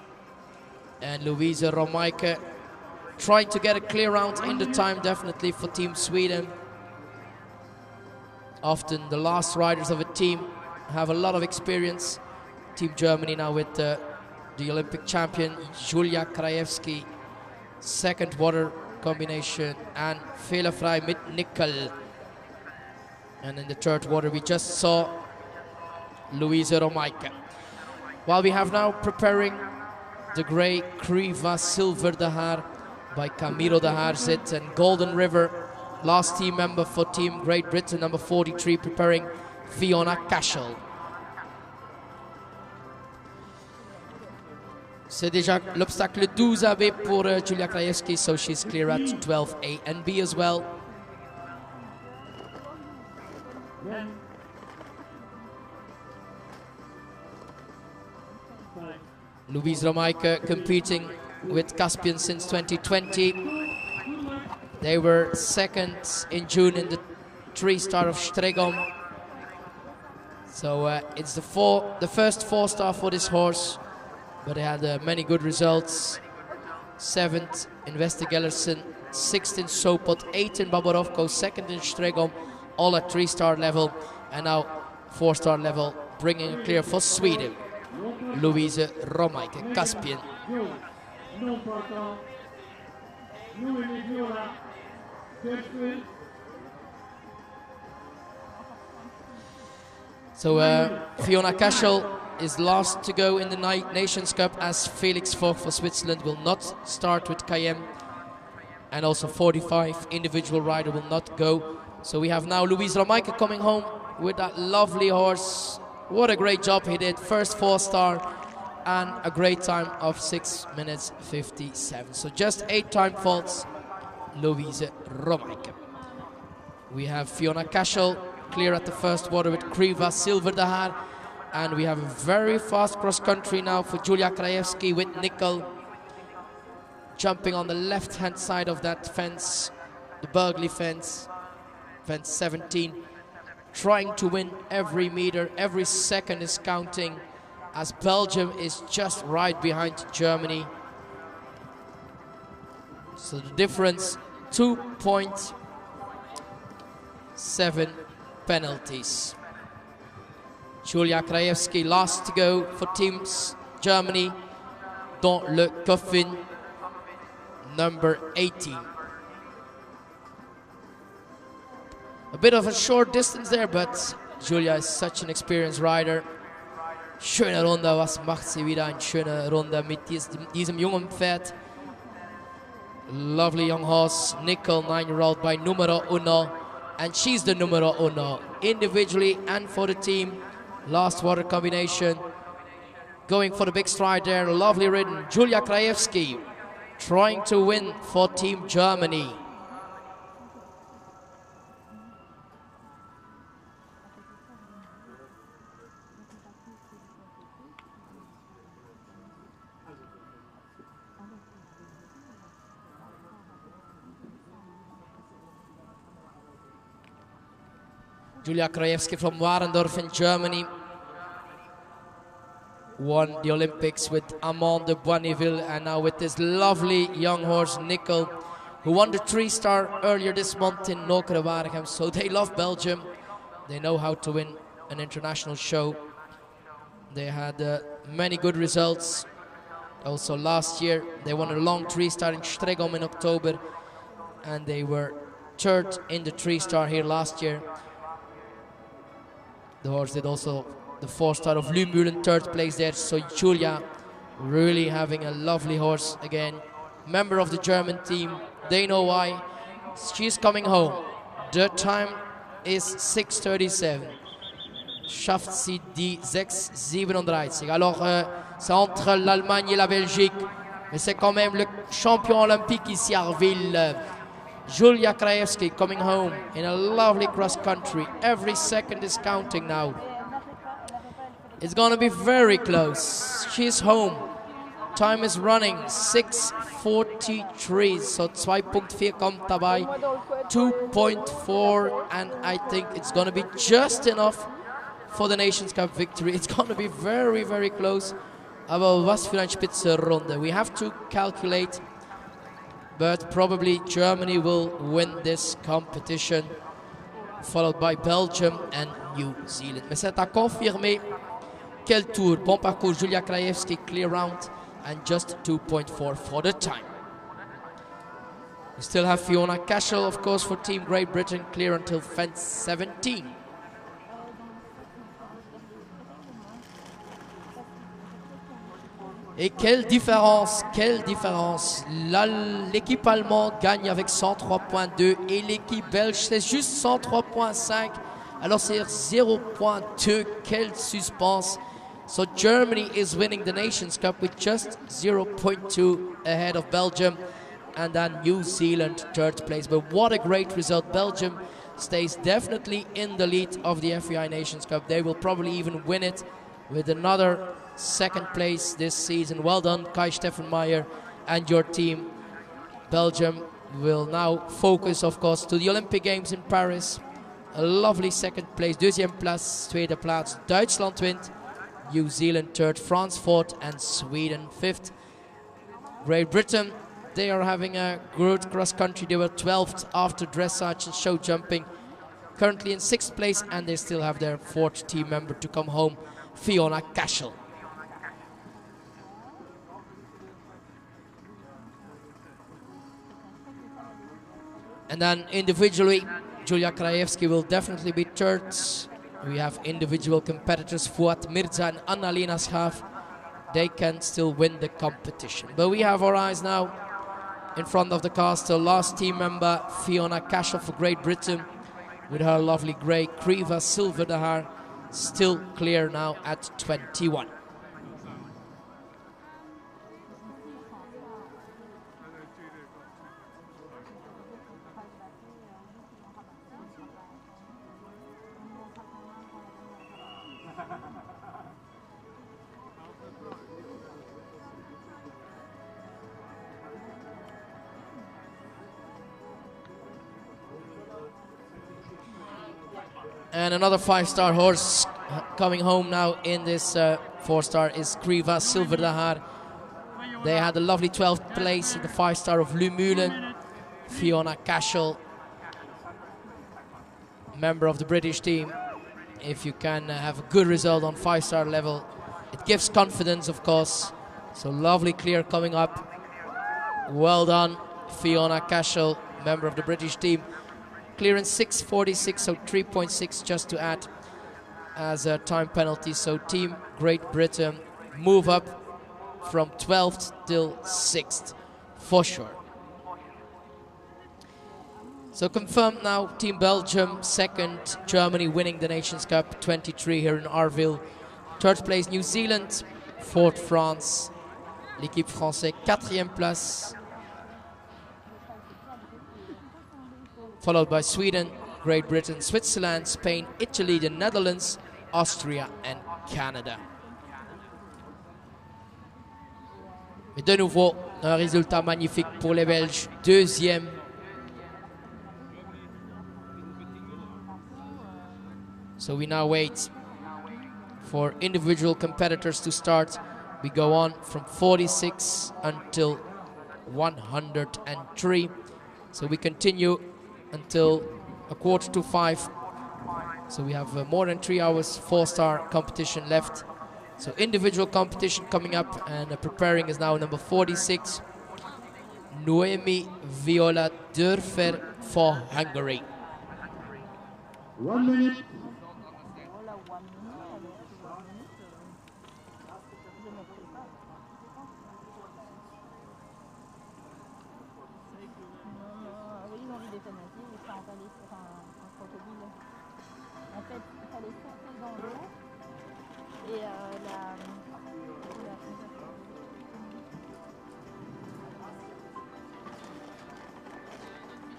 And Louise Romeike trying to get a clear round in the time definitely for Team Sweden. Often the last riders of a team have a lot of experience. Team Germany now with the Olympic champion Julia Krajewski, second water combination, and fehlerfrei mit Nickel. And in the third water we just saw Louise Romeike. While we have now preparing the grey Kriva Silver de Haar by Camilo de Haarzit and Golden River, last team member for Team Great Britain, number 43, preparing Fiona Cashel. C'est déjà l'obstacle 12AB pour Julia Krajewski, so she's clear at 12A and B as well. Louise Romeike competing with Caspian since 2020. They were second in June in the 3-star of Stregom. So it's the first 4-star for this horse. But they had many good results. 7th in Westergellersen, 6th in Sopot, 8th in Baborovko, 2nd in Stregom, all at 3-star level. And now 4-star level, bringing it clear for Sweden. Louise Romeike, Caspian. So Fiona Cashel is last to go in the Nations Cup, as Felix Vogt for Switzerland will not start with Cayenne. And also 45 individual rider will not go. So we have now Louise Romeike coming home with that lovely horse. What a great job he did. First 4-star and a great time of 6 minutes 57. So just 8 time faults, Louise Romeike. We have Fiona Cashel clear at the first water with Kriva Silver de Haar. And we have a very fast cross country now for Julia Krajewski with Nickel. Jumping on the left hand side of that fence, the Bergley fence, fence 17. Trying to win every meter, every second is counting, as Belgium is just right behind Germany. So the difference, 2.7 penalties. Julia Krajewski last to go for teams Germany, dans le coffin, number 18. A bit of a short distance there, but Julia is such an experienced rider. Schöne Runde, was macht sie wieder? Eine schöne Runde mit diesem jungen Pferd. Lovely young horse, Nickel, 9-year-old by numero uno. And she's the numero uno, individually and for the team. Last water combination. Going for the big stride there, lovely ridden. Julia Krajewski trying to win for Team Germany. Julia Krajewski from Warendorf in Germany won the Olympics with Amand de Boisneville, and now with this lovely young horse Nickel, who won the 3-star earlier this month in Nokere-Waregem. So they love Belgium. They know how to win an international show. They had many good results. Also last year they won a long 3-star in Stregom in October, and they were third in the 3-star here last year. The horse did also the 4-star of Lumülen, third place there. So Julia really having a lovely horse again. Member of the German team, they know why. She's coming home. The time is 6:37. Schafft sie die 6:37. Alors c'est entre l'Allemagne et la Belgique, mais c'est quand même le champion olympique ici à Arville. Julia Krajewski coming home in a lovely cross country. Every second is counting now. It's gonna be very close. She's home. Time is running, 6:43, so 2.4 kommt dabei, 2.4, and I think it's gonna be just enough for the Nations Cup victory. It's gonna be very, very close. Aber was für eine spitze Runde. We have to calculate, but probably Germany will win this competition, followed by Belgium and New Zealand. Mais c'est à confirmer. Quel tour, bon parcours, Julia Krajewski, clear round, and just 2.4 for the time. We still have Fiona Cashel, of course, for Team Great Britain, clear until fence 17. Et quelle différence, quelle différence. L'équipe allemande gagne avec 103.2 et l'équipe belge c'est juste 103.5. Alors c'est 0.2, quel suspense. So Germany is winning the Nations Cup with just 0.2 ahead of Belgium, and then New Zealand third place. But what a great result. Belgium stays definitely in the lead of the FEI Nations Cup. They will probably even win it with another second place this season. Well done, Kai Steffenmeier and your team. Belgium will now focus, of course, to the Olympic Games in Paris. A lovely second place, deuxième place, tweede plaats. Duitsland wint, New Zealand third, France fourth, and Sweden fifth. Great Britain, they are having a good cross country. They were 12th after dressage and show jumping. Currently in 6th place, and they still have their 4th team member to come home, Fiona Cashel. And then individually, Julia Krajewski will definitely be third We have individual competitors, Fuat Mirza and Annalena Schaaf. They can still win the competition. But we have our eyes now in front of the castle. Last team member, Fiona Cashel for Great Britain, with her lovely grey Kriva Silverdahar, still clear now at 21. And another 5-star horse coming home now in this 4-star is Kriva Silverdahar. They had a lovely 12th place in the 5-star of Lumulen. Fiona Cashel, member of the British team. If you can have a good result on 5-star level, it gives confidence, of course. So lovely clear coming up. Well done, Fiona Cashel, member of the British team. Clearance 6:46, so 3.6 just to add as a time penalty. So Team Great Britain move up from 12th till 6th for sure. So confirmed now, Team Belgium, 2nd, Germany winning the Nations Cup 23 here in Arville. 3rd place New Zealand, 4th France, l'équipe française 4e place. Followed by Sweden, Great Britain, Switzerland, Spain, Italy, the Netherlands, Austria and Canada. Mais de nouveau, un résultat magnifique pour les Belges. 2e. So we now wait for individual competitors to start. We go on from 46 until 103. So we continue until 4:45. So we have more than 3 hours 4-star competition left. So individual competition coming up, and preparing is now number 46, Noemi Viola Dörfer for Hungary. 1 minute. En fait, il fallait sortir dans l'eau et la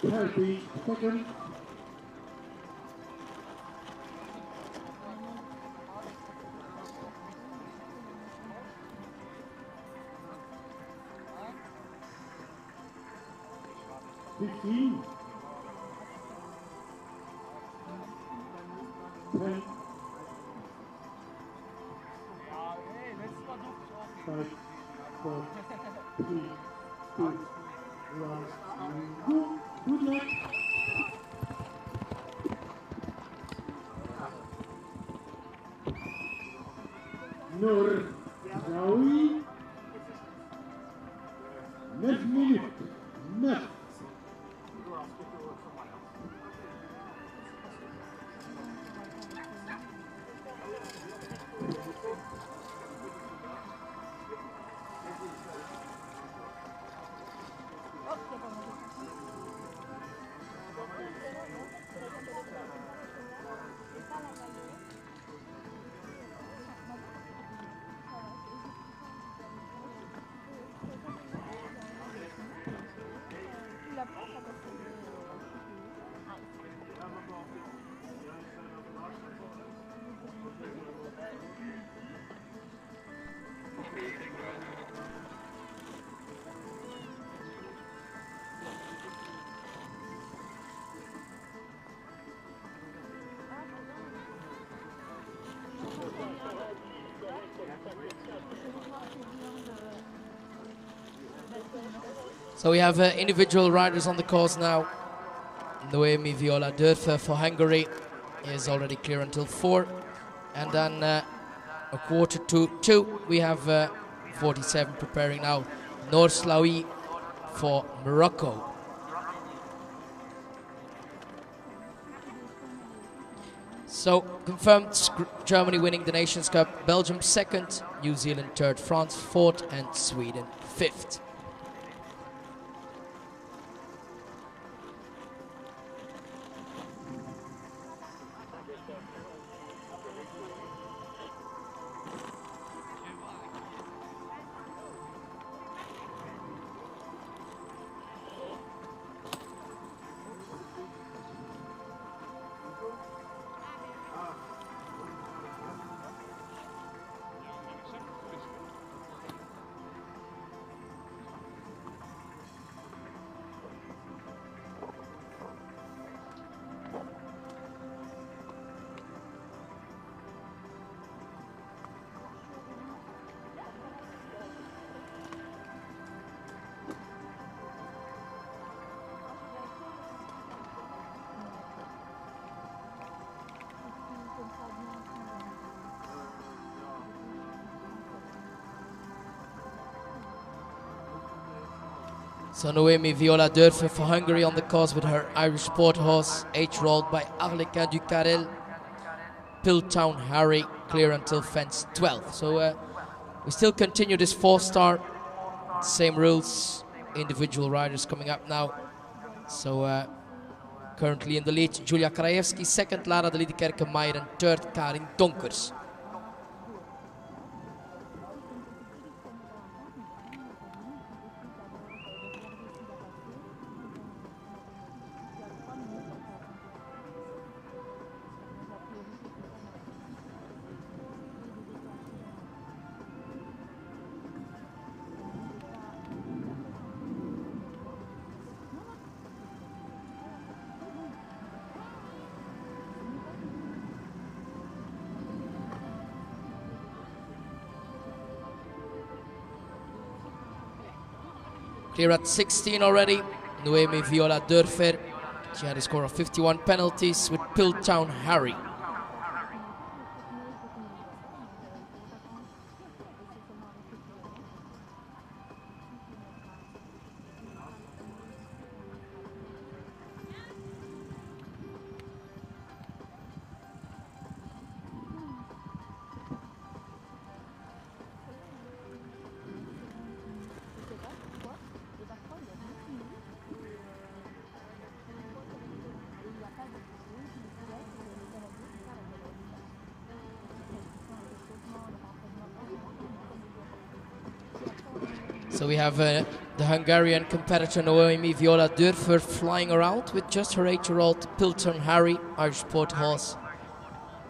30 seconds. Fifteen. 10. 5, 4, 3, 2, 1. Go. Good luck. Noor Zaoui. 9 minutes. 9. So we have individual riders on the course now. Noemi Viola Dörfer for Hungary is already clear until 4. And then a 1:45 we have 47 preparing now. Noor Slaoui for Morocco. So confirmed Germany winning the Nations Cup, Belgium second, New Zealand third, France fourth and Sweden fifth. So Noemi Viola Durfer for Hungary on the course with her Irish sport horse, H-rolled by Arlequin du Carrel. Pilltown Harry, clear until fence 12. So we still continue this 4-star, same rules, individual riders coming up now. So currently in the lead, Julia Krajewski, second Lara de Liedekerke-Meijer, and third Karin Donkers. Clear at 16 already, Noemi Viola Durfer. She had a score of 51 penalties with Pilltown Harry. So we have the Hungarian competitor Noemi Viola Durfer flying around with just her 8-year-old Pilltown Harry, Irish sport horse.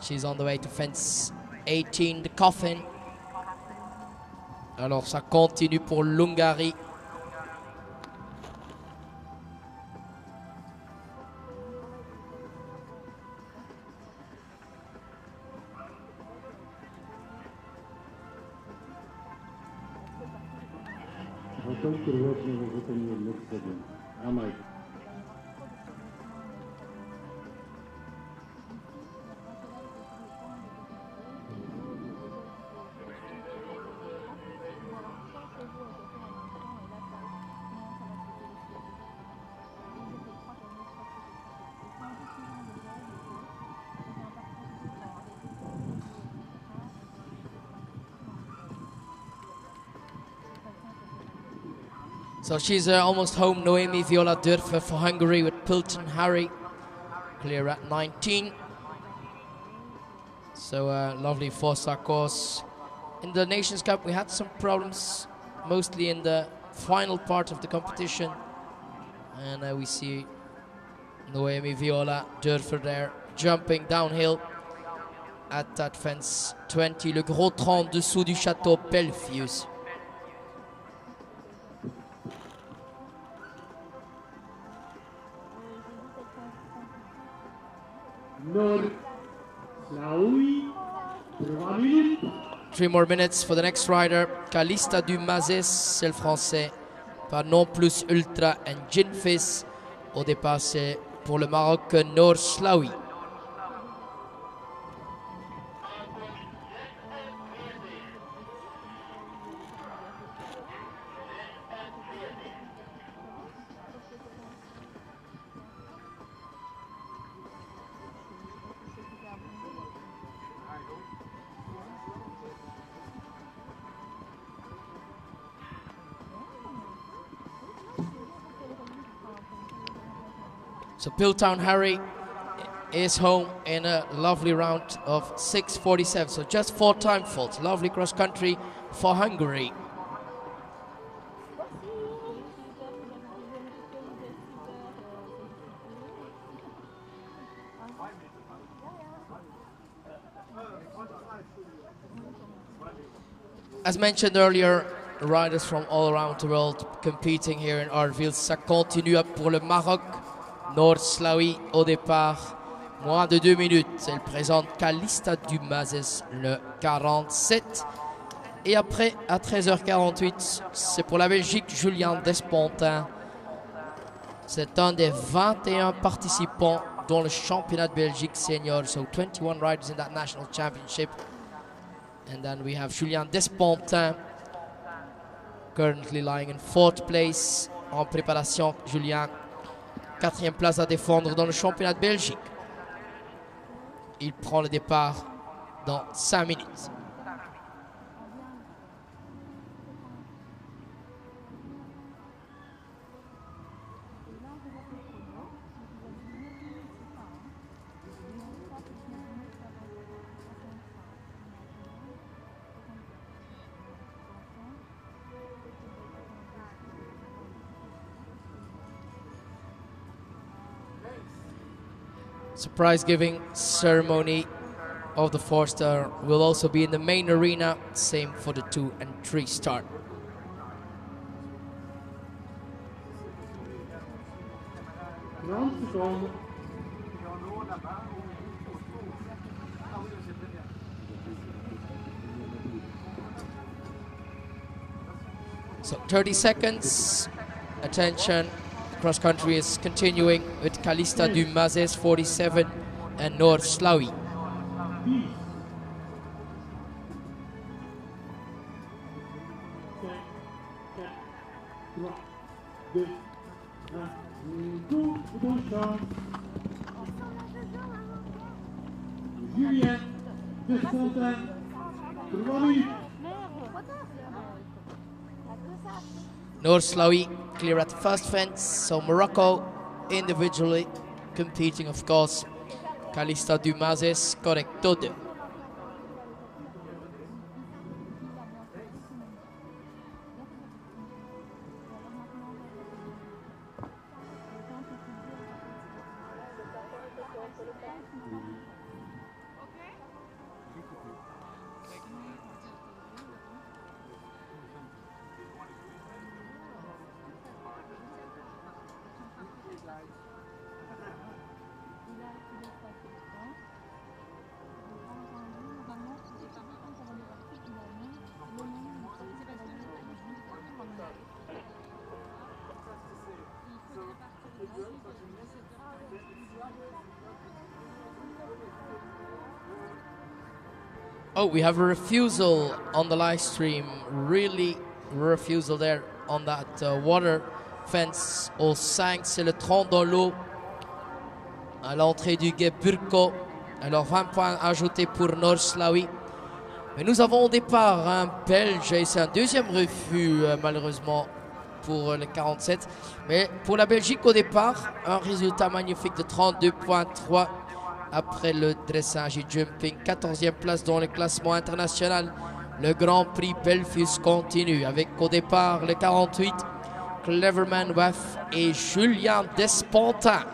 She's on the way to fence 18, the coffin. Alors ça continue pour l'Hongrie. Готовьте рвотного выполнения для стадиона. Амай. So she's almost home, Noemi Viola Durfer for Hungary with Pilltown Harry, clear at 19. So lovely 4-star course. In the Nations Cup we had some problems, mostly in the final part of the competition. And we see Noemi Viola Durfer there, jumping downhill at that fence 20, le Gros Tronc dessous du Château Belfius. Nord, Slaoui, 3 minutes. 3 more minutes for the next rider, Calista du Mazès, c'est le français, par Non Plus Ultra and Ginfis. Au départ, c'est pour le Maroc Nord Slaoui. So Piltown Harry is home in a lovely round of 6:47. So just 4 time faults. Lovely cross country for Hungary. As mentioned earlier, riders from all around the world competing here in Arville. Ça continue pour le Maroc. Noor Slaoui au départ. Moins de 2 minutes. Elle présente Calista Dumazes, le 47. Et après, à 13h48, c'est pour la Belgique, Julien Despontin. C'est un des 21 participants dans le championnat de Belgique senior. So 21 riders in that national championship. And then we have Julien Despontin, currently lying in 4th place. En préparation, Julien, 4e place à défendre dans le championnat de Belgique. Il prend le départ dans 5 minutes. Surprise giving ceremony of the 4-star will also be in the main arena. Same for the 2 and 3 star. So 30 seconds. Attention. Cross country is continuing with Calista Dumazes 47 and Noor Slaoui. Julien Despontin, 3 minutes. Noor Slaoui clear at the first fence, so Morocco individually competing, of course. Calista Dumazes correcto 2. Oh, we have a refusal on the live stream. Really refusal there on that water fence au 5. C'est le tronc dans l'eau à l'entrée du guet Burko. Alors 20 points ajoutés pour Noor Slaoui. Mais nous avons au départ un Belge et c'est un deuxième refus malheureusement pour le 47. Mais pour la Belgique au départ, un résultat magnifique de 32.3 après le dressage et jumping. 14e place dans le classement international. Le Grand Prix Belfus continue avec au départ le 48, Cleverman Waff et Julien Despontin.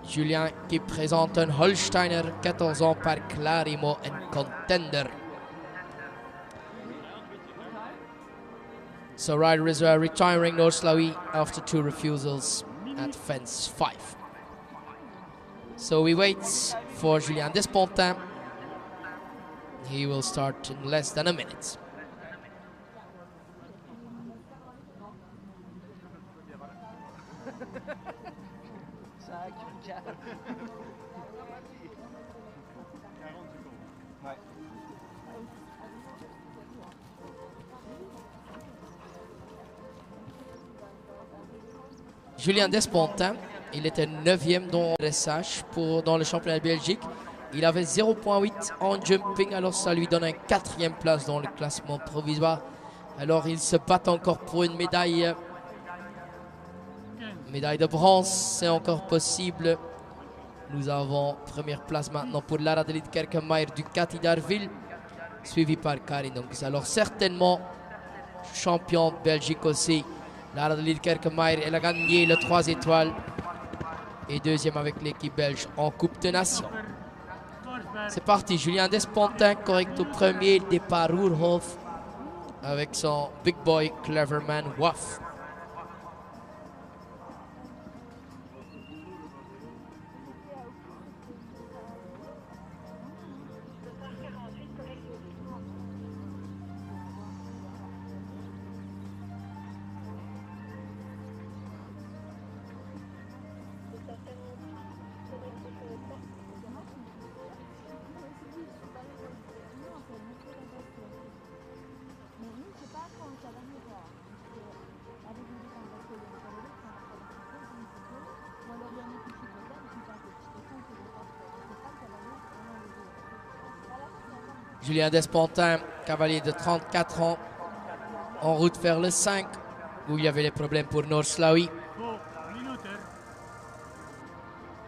Julien qui présente un Holsteiner 14 ans par Clarimo and Contender. So rider is retiring Noor Slaoui after 2 refusals at fence 5. So we wait for Julien Despontin. He will start in less than a minute. Julien Despontin, il était 9e dans le dressage dans le championnat de Belgique. Il avait 0.8 en jumping, alors ça lui donne un 4e place dans le classement provisoire. Alors il se bat encore pour une médaille. Médaille de bronze, c'est encore possible. Nous avons première place maintenant pour Lara de Kerkenmeijer du Cathy d'Arville, suivi par Karin Donks. Alors certainement champion de Belgique aussi. Lara de Kerkenmeijer, elle a gagné le 3 étoiles et deuxième avec l'équipe belge en Coupe de Nations. C'est parti, Julien Despontin, correct au premier, départ Roerhof avec son Big Boy Cleverman Waff. Julien Despontin, cavalier de 34 ans, en route vers le 5, où il y avait les problèmes pour Noorslawi.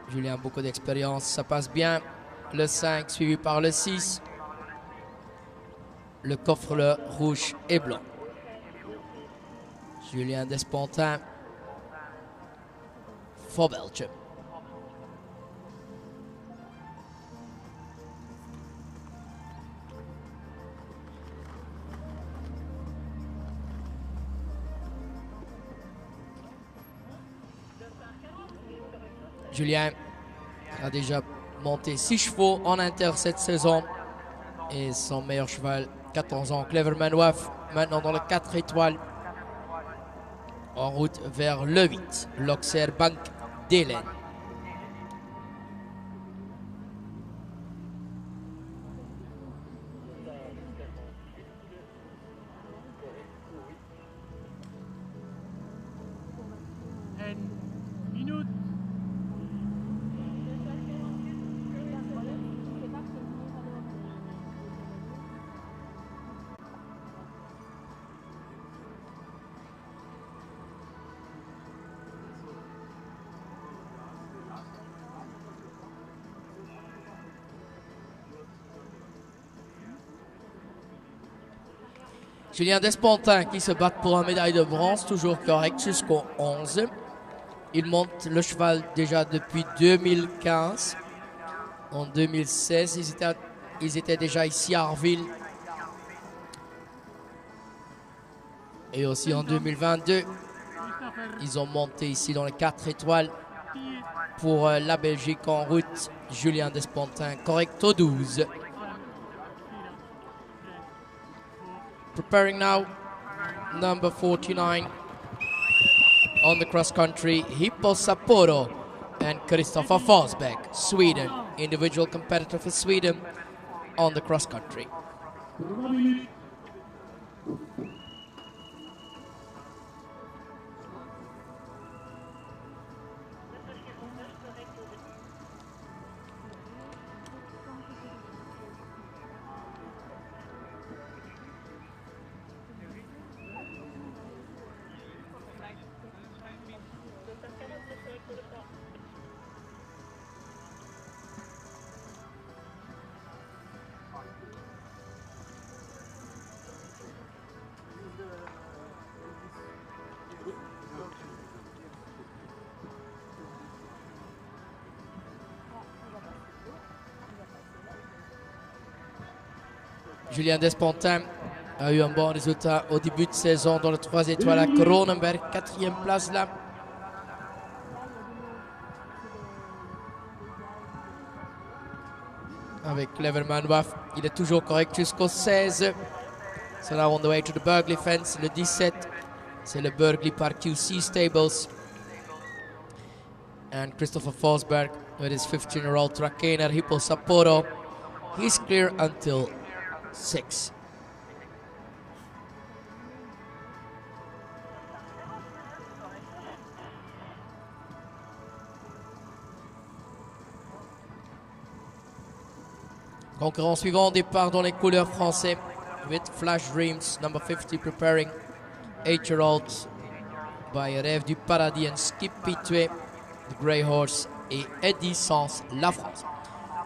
Julien, beaucoup d'expérience, ça passe bien. Le 5, suivi par le 6. Le coffre le rouge et blanc. Julien Despontin, for Belgium. Julien a déjà monté 6 chevaux en inter cette saison. Et son meilleur cheval, 14 ans, Cleverman Waff, maintenant dans le 4 étoiles. En route vers le 8, l'Auxerre Bank d'Hélène. Julien Despontin qui se bat pour une médaille de bronze, toujours correct jusqu'au 11. Il monte le cheval déjà depuis 2015. En 2016, ils étaient déjà ici à Arville. Et aussi en 2022, ils ont monté ici dans les 4 étoiles pour la Belgique en route. Julien Despontin, correct au 12. Preparing now, number 49 on the cross country, Hippo Sapporo and Christopher Forsberg, Sweden, individual competitor for Sweden on the cross country. Julien Despontin a eu un bon résultat au début de saison dans le 3 étoiles à Cronenberg, 4e place là. Avec Cleverman Waff, il est toujours correct jusqu'au 16. So now on the way to the Burghley fence, le 17, c'est le Burghley par QC Stables. And Christopher Forsberg with his 15-year-old Trakehner Hippo Sapporo, he's clear until 6. Concurrent suivant, départ dans les couleurs français with Flash Dreams, number 50, preparing 8-year-old by Rêve du Paradis and Skip Pitoué, the Grey Horse, et Eddie Sens, la France.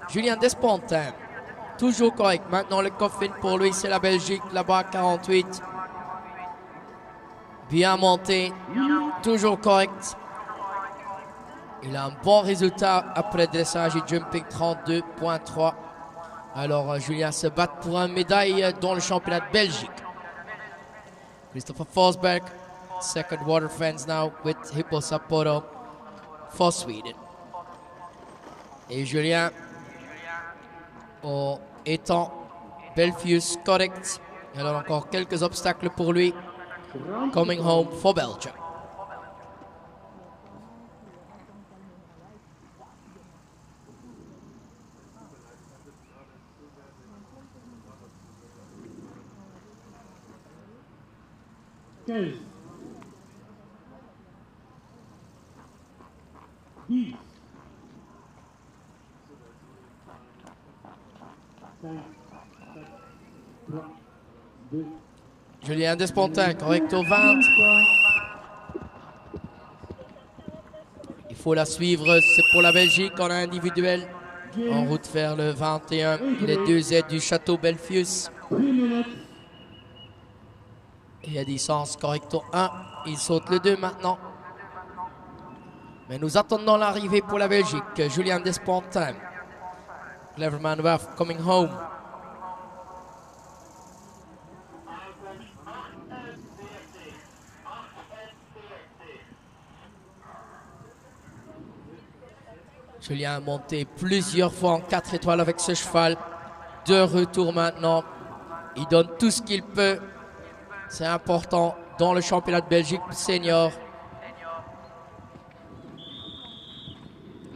Julien Despontin, toujours correct. Maintenant, le coffin pour lui, c'est la Belgique, là-bas, 48. Bien monté, toujours correct. Il a un bon résultat après dressage et jumping, 32.3. Alors, Julien se bat pour une médaille dans le championnat de Belgique. Christopher Forsberg, second water fence now with Hippo Sapporo for Sweden. Et Julien, en étant Belfius correct. Alors encore quelques obstacles pour lui. Coming home for Belgium. Quinze. 10. 5, 4, 3, 2, Julien Despontin, correct au 20. Il faut la suivre, c'est pour la Belgique en individuel. En route vers le 21, les deux aides du château Belfius. 3 minutes. Il a dit sens correct au 1. Il saute le 2 maintenant. Mais nous attendons l'arrivée pour la Belgique. Julien Despontin. Cleverman Waff coming home. Julien a monté plusieurs fois en 4 étoiles avec ce cheval. 2 retours maintenant. Il donne tout ce qu'il peut. C'est important dans le championnat de Belgique senior.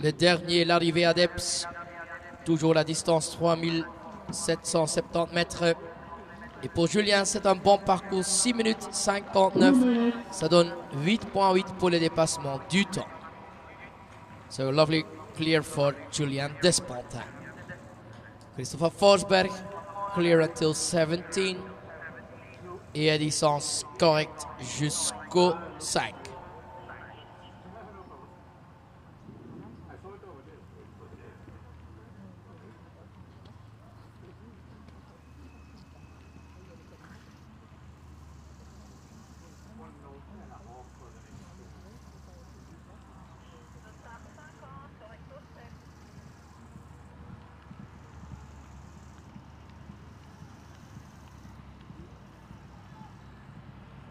Le dernier, l'arrivée à Deps. Toujours la distance 3770 mètres. Et pour Julien, c'est un bon parcours. 6 minutes 59. Ça donne 8.8 pour le dépassement du temps. So lovely clear for Julien Despontin. Christopher Forsberg, clear until 17. Et à distance correcte jusqu'au 5.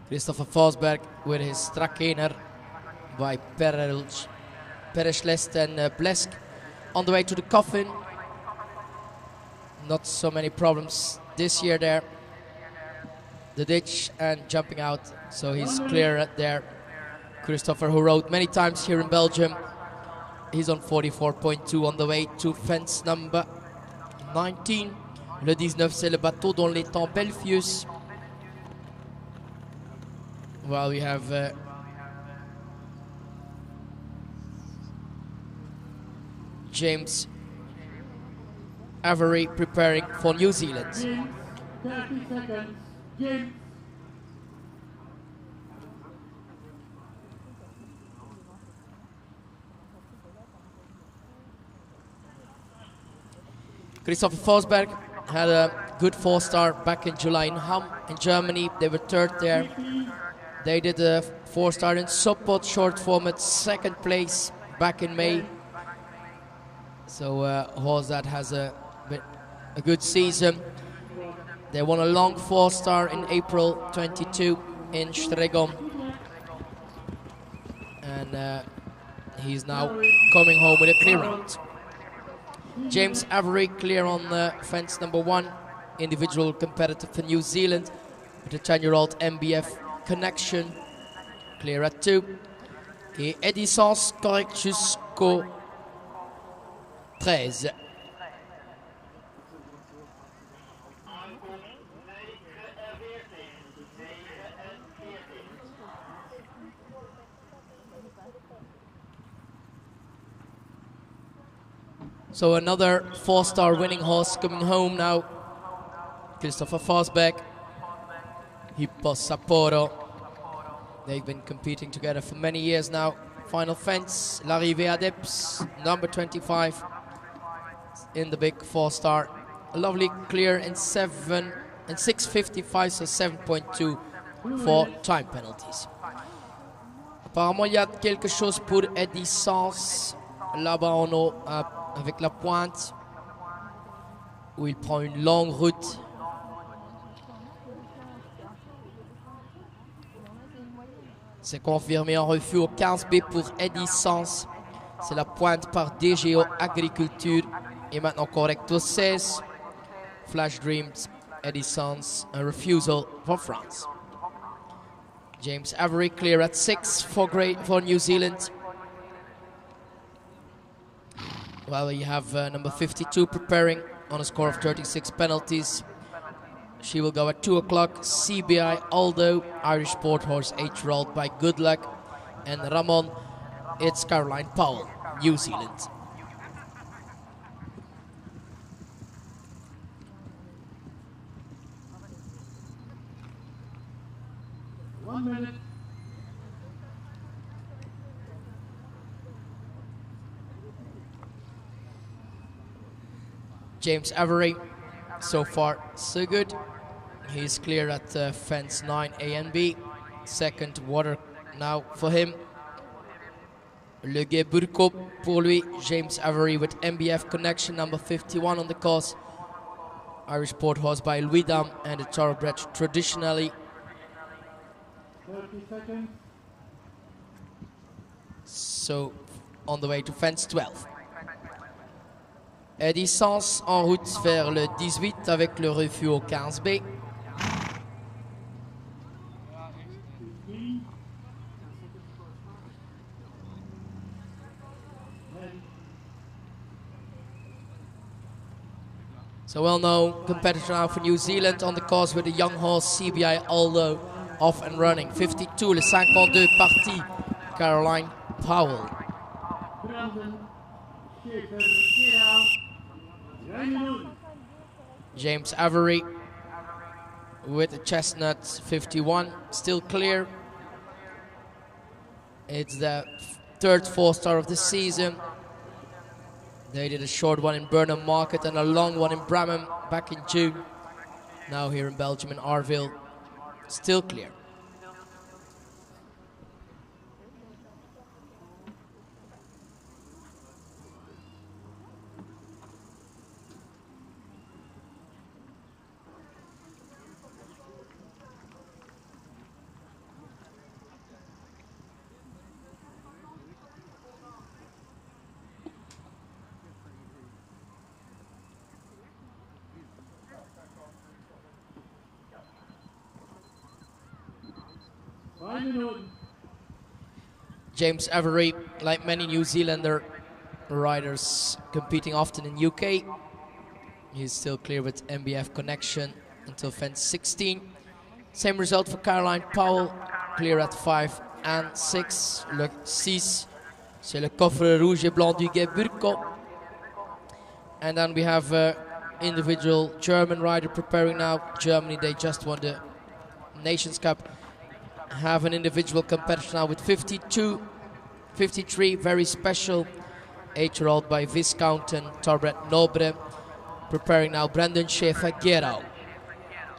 Christopher Forsberg with his Strakehner by Pereslest and Blesk on the way to the coffin. Not so many problems this year there. The ditch and jumping out, so he's clear there. Christopher, who rode many times here in Belgium, he's on 44.2 on the way to fence number 19. Le 19, c'est le bateau dans les temps Belfius. Well, we have James Avery preparing for New Zealand. 30 seconds. James. Christopher Forsberg had a good 4-star back in July in Hamm in Germany. They were third there. They did a 4-star in Sopot short format, second place back in May. So a horse that has a good season. They won a long 4-star in April 22 in Stregom. And he's now coming home with a clear round. James Avery clear on fence number 1, individual competitive for New Zealand with a 10-year-old MBF connection, clear at 2. Et Eddie Sens correct jusqu'au 13. So another 4-star winning horse coming home now. Christopher Forsberg, Hippo Sapporo, They've been competing together for many years now. Final fence, l'arrivée Adepts, number 25 in the big 4-star. A lovely clear in 6:55, so 7.2 for time penalties. Apparemment, il y a quelque chose pour Eddie Sens là-bas en haut avec la pointe où il prend une longue route. C'est confirmé en refus au 15B pour Eddie Sens. C'est la pointe par DGO Agriculture. Et maintenant correct au 16. Flash Dreams, Eddie Sens, a refusal for France. James Avery clear at 6 for New Zealand. Well, you have number 52 preparing on a score of 36 penalties. She will go at 2 o'clock. CBI Aldo, Irish Sport Horse, H-rolled by Good Luck. And Ramon, it's Caroline Powell, New Zealand. James Avery, so far so good. He's clear at fence 9 A and B. Second water now for him. Le Guet Burko pour lui. James Avery with MBF connection, number 51 on the course. Irish Sport Horse by Louis Dam and a thoroughbred traditionally. 30 seconds. So on the way to fence 12. Eddie Sens en route vers le 18 avec le refus au 15B. So well-known competitor now for New Zealand on the course with the young horse CBI Aldo off and running. 52, le 52 parti, Caroline Powell. James Avery with the chestnut 51, still clear. It's the third 4-star of the season. They did a short one in Burnham Market and a long one in Bramham back in June. Now here in Belgium in Arville, still clear. James Avery, like many New Zealander riders competing often in UK, he's still clear with MBF connection until fence 16. Same result for Caroline Powell, clear at 5 and 6. Le 6, c'est le coffre rouge et blanc du Guet Burko. And then we have individual German rider preparing now. Germany, they just won the Nations Cup. Have an individual competitor now with 52, 53, very special. H-rolled by Viscount and Torbret Nobre. Preparing now Brandon Schaefer-Gerau.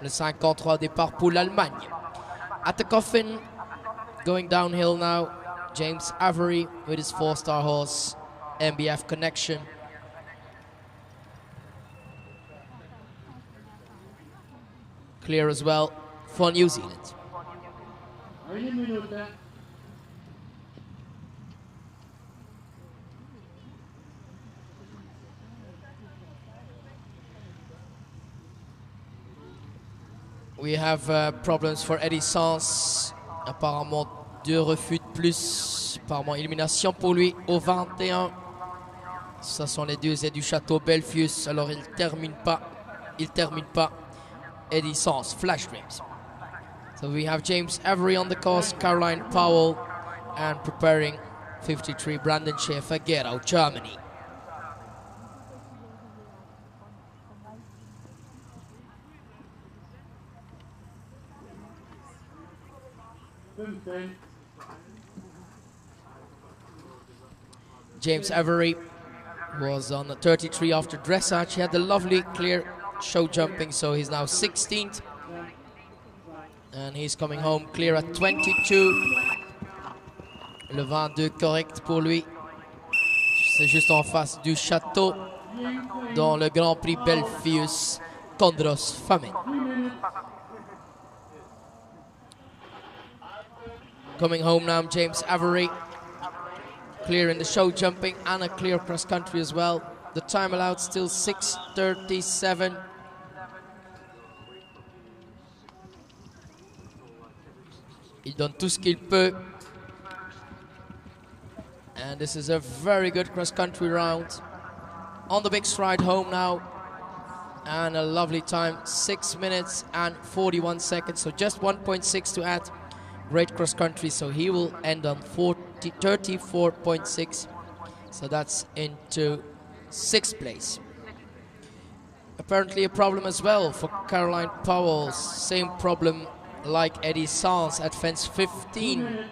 Le 53 départ pour l'Allemagne. At the coffin, going downhill now, James Avery with his 4-star horse, MBF connection. Clear as well for New Zealand. We have problems for Eddie Sens. Apparemment 2 refus de plus. Apparemment élimination pour lui au 21. Ce sont les 2 aides du château Belfius. Alors il termine pas. Eddie Sens, Flash Dreams. So we have James Avery on the course, Caroline Powell, and preparing 53 Brandon Schaefer-Gerau, Germany. 15. James Avery was on 33 after dressage. He had the lovely clear show jumping, so he's now 16th. And he's coming home clear at 22. Le 22 correct pour lui. C'est juste en face du château dans le Grand Prix Belfius Condros Famine. Coming home now, James Avery. Clear in the show jumping and a clear cross country as well. The time allowed still 6:37. Il donne tout ce qu'il peut. And this is a very good cross country round. On the big stride home now. And a lovely time, 6 minutes and 41 seconds. So just 1.6 to add. Great cross country, so he will end on 34.6. So that's into 6th place. Apparently a problem as well for Caroline Powell. Same problem like Eddie Sanz at fence 15.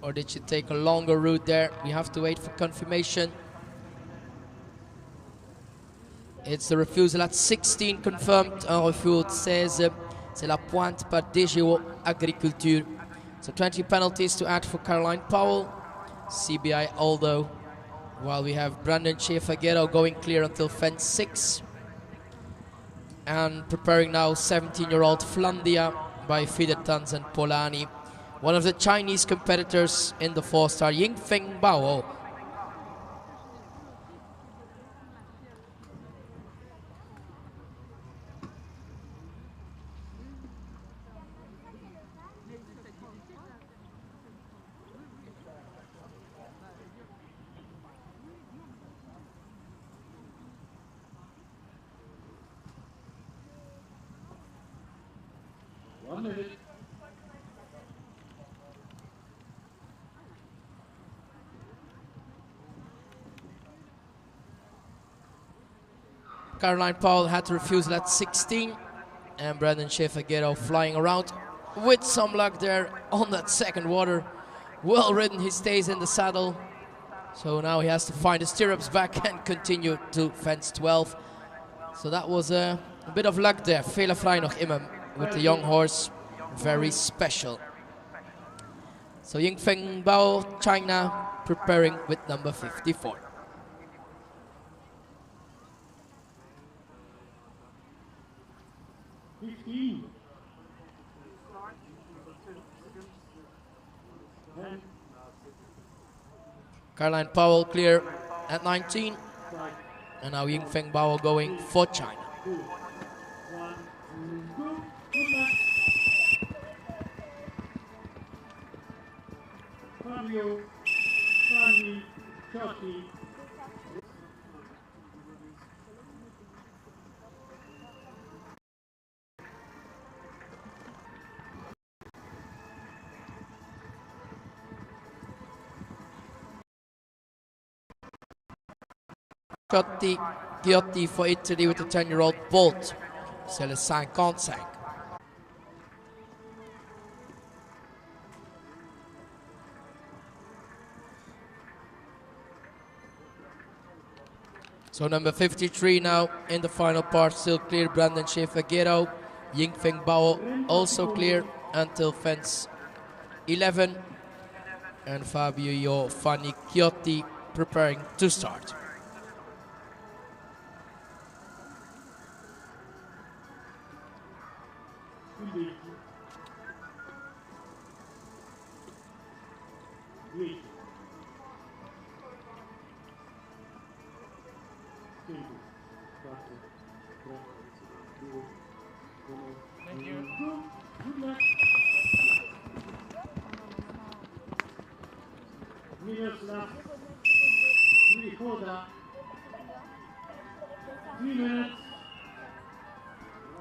Or did she take a longer route there? We have to wait for confirmation. It's the refusal at 16 confirmed. Un refus at 16. C'est la pointe par DGO Agriculture. So 20 penalties to add for Caroline Powell. CBI Aldo. While we have Brandon Schaefer-Guerrero going clear until fence 6. And preparing now 17-year-old Flandia by Fidertans and Polani. One of the Chinese competitors in the 4-star, Yingfeng Bao. Caroline Powell had to refuse at 16, and Brandon Schaefer-Guerrero flying around with some luck there on that second water. Well ridden, he stays in the saddle. So now he has to find his stirrups back and continue to fence 12. So that was a bit of luck there. Fehlerfrei noch immer with the young horse. Very special. So Yingfeng Bao, China, preparing with number 54. Caroline Powell clear at 19. And now Yingfeng Bao going for China. Chiotti for Italy with the 10-year-old Bolt. C'est le 55. So number 53 now in the final part, still clear. Brandon Schaefer-Guerrero. Yingfeng Bao also clear until fence 11. And Fabio Fanni Chiotti preparing to start.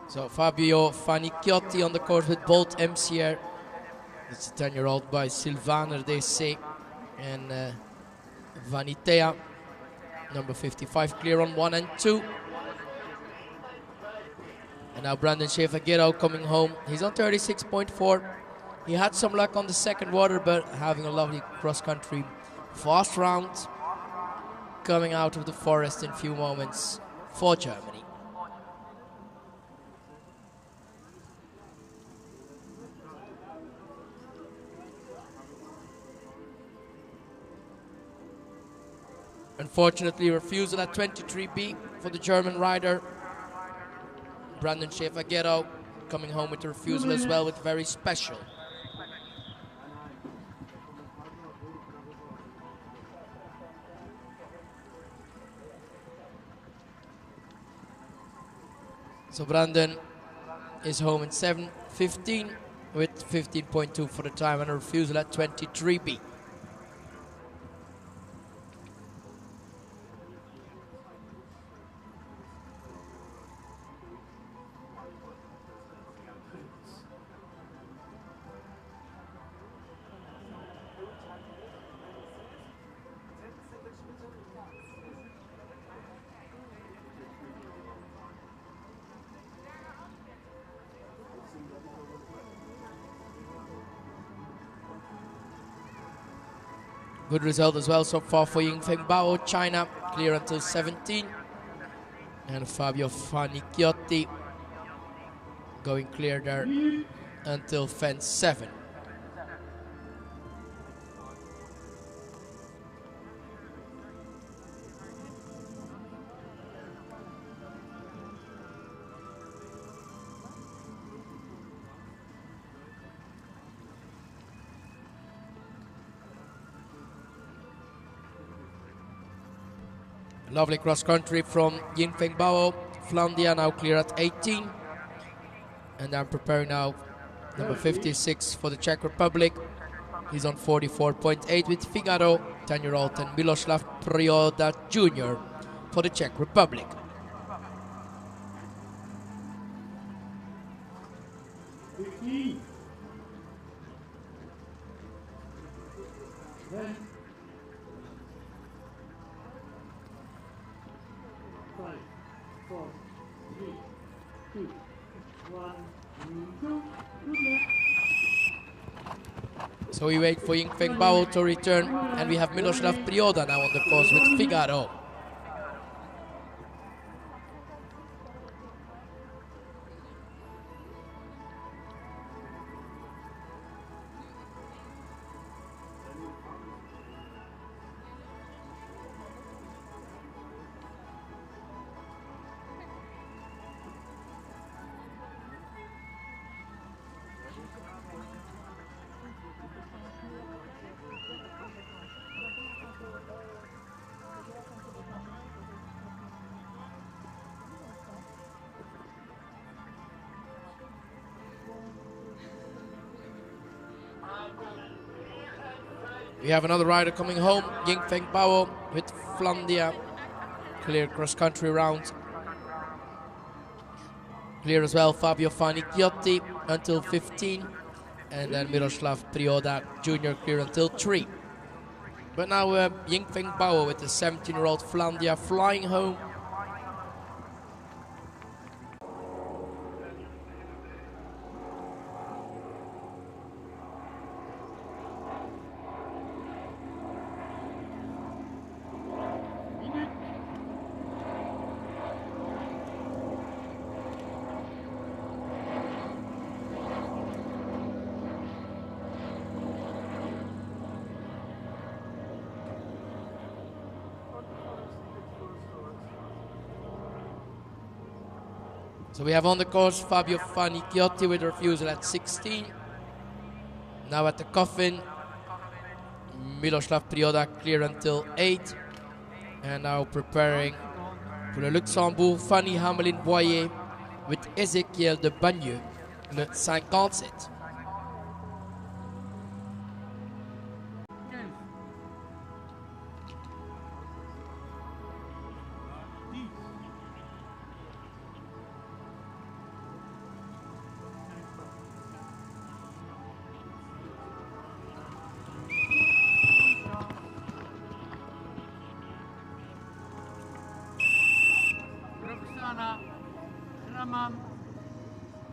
So Fabio Fanni Chiotti on the course with Bolt MCR. It's a 10-year-old by Sylvaner DC and Vanitea. Number 55 clear on 1 and 2. And now Brandon Schaefer-Gero coming home. He's on 36.4. He had some luck on the second water, but having a lovely cross-country fast round coming out of the forest in few moments for Germany. Unfortunately, refusal at 23B for the German rider. Brandon Schaefer-Gero coming home with a refusal as well, with very special. So Brandon is home in 7:15 with 15.2 for the time and a refusal at 23B. Good result as well so far for Yingfeng Bao, China, clear until 17. And Fabio Fanicchiotti going clear there until fence 7. Lovely cross country from Yingfeng Bao. Flandia now clear at 18. And I'm preparing now number 56 for the Czech Republic. He's on 44.8 with Figaro, 10-year-old, and Miloslav Prioda Jr. for the Czech Republic. So we wait for Yingfeng Bao to return, and we have Miloslav Prioda now on the course with Figaro. We have another rider coming home, Yingfeng Bao with Flandia. Clear cross-country round. Clear as well, Fabio Fanicchiotti until 15. And then Miroslav Prioda Jr. clear until 3. But now Yingfeng Bao with the 17-year-old Flandia flying home. So we have on the course Fabio Fanicchiotti with a refusal at 16. Now at the coffin, Miloslav Prioda clear until 8. And now preparing for the Luxembourg, Fanny Hamelin-Boyer with Ezekiel de Bagneux, le 57.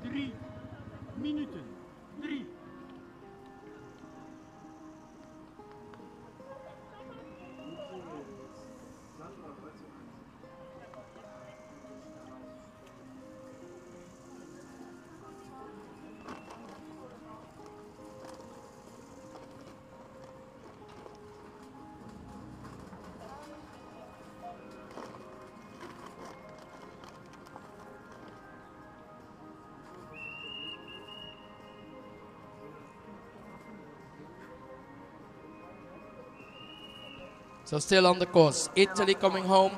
3 minuten. 3. So still on the course, Italy coming home.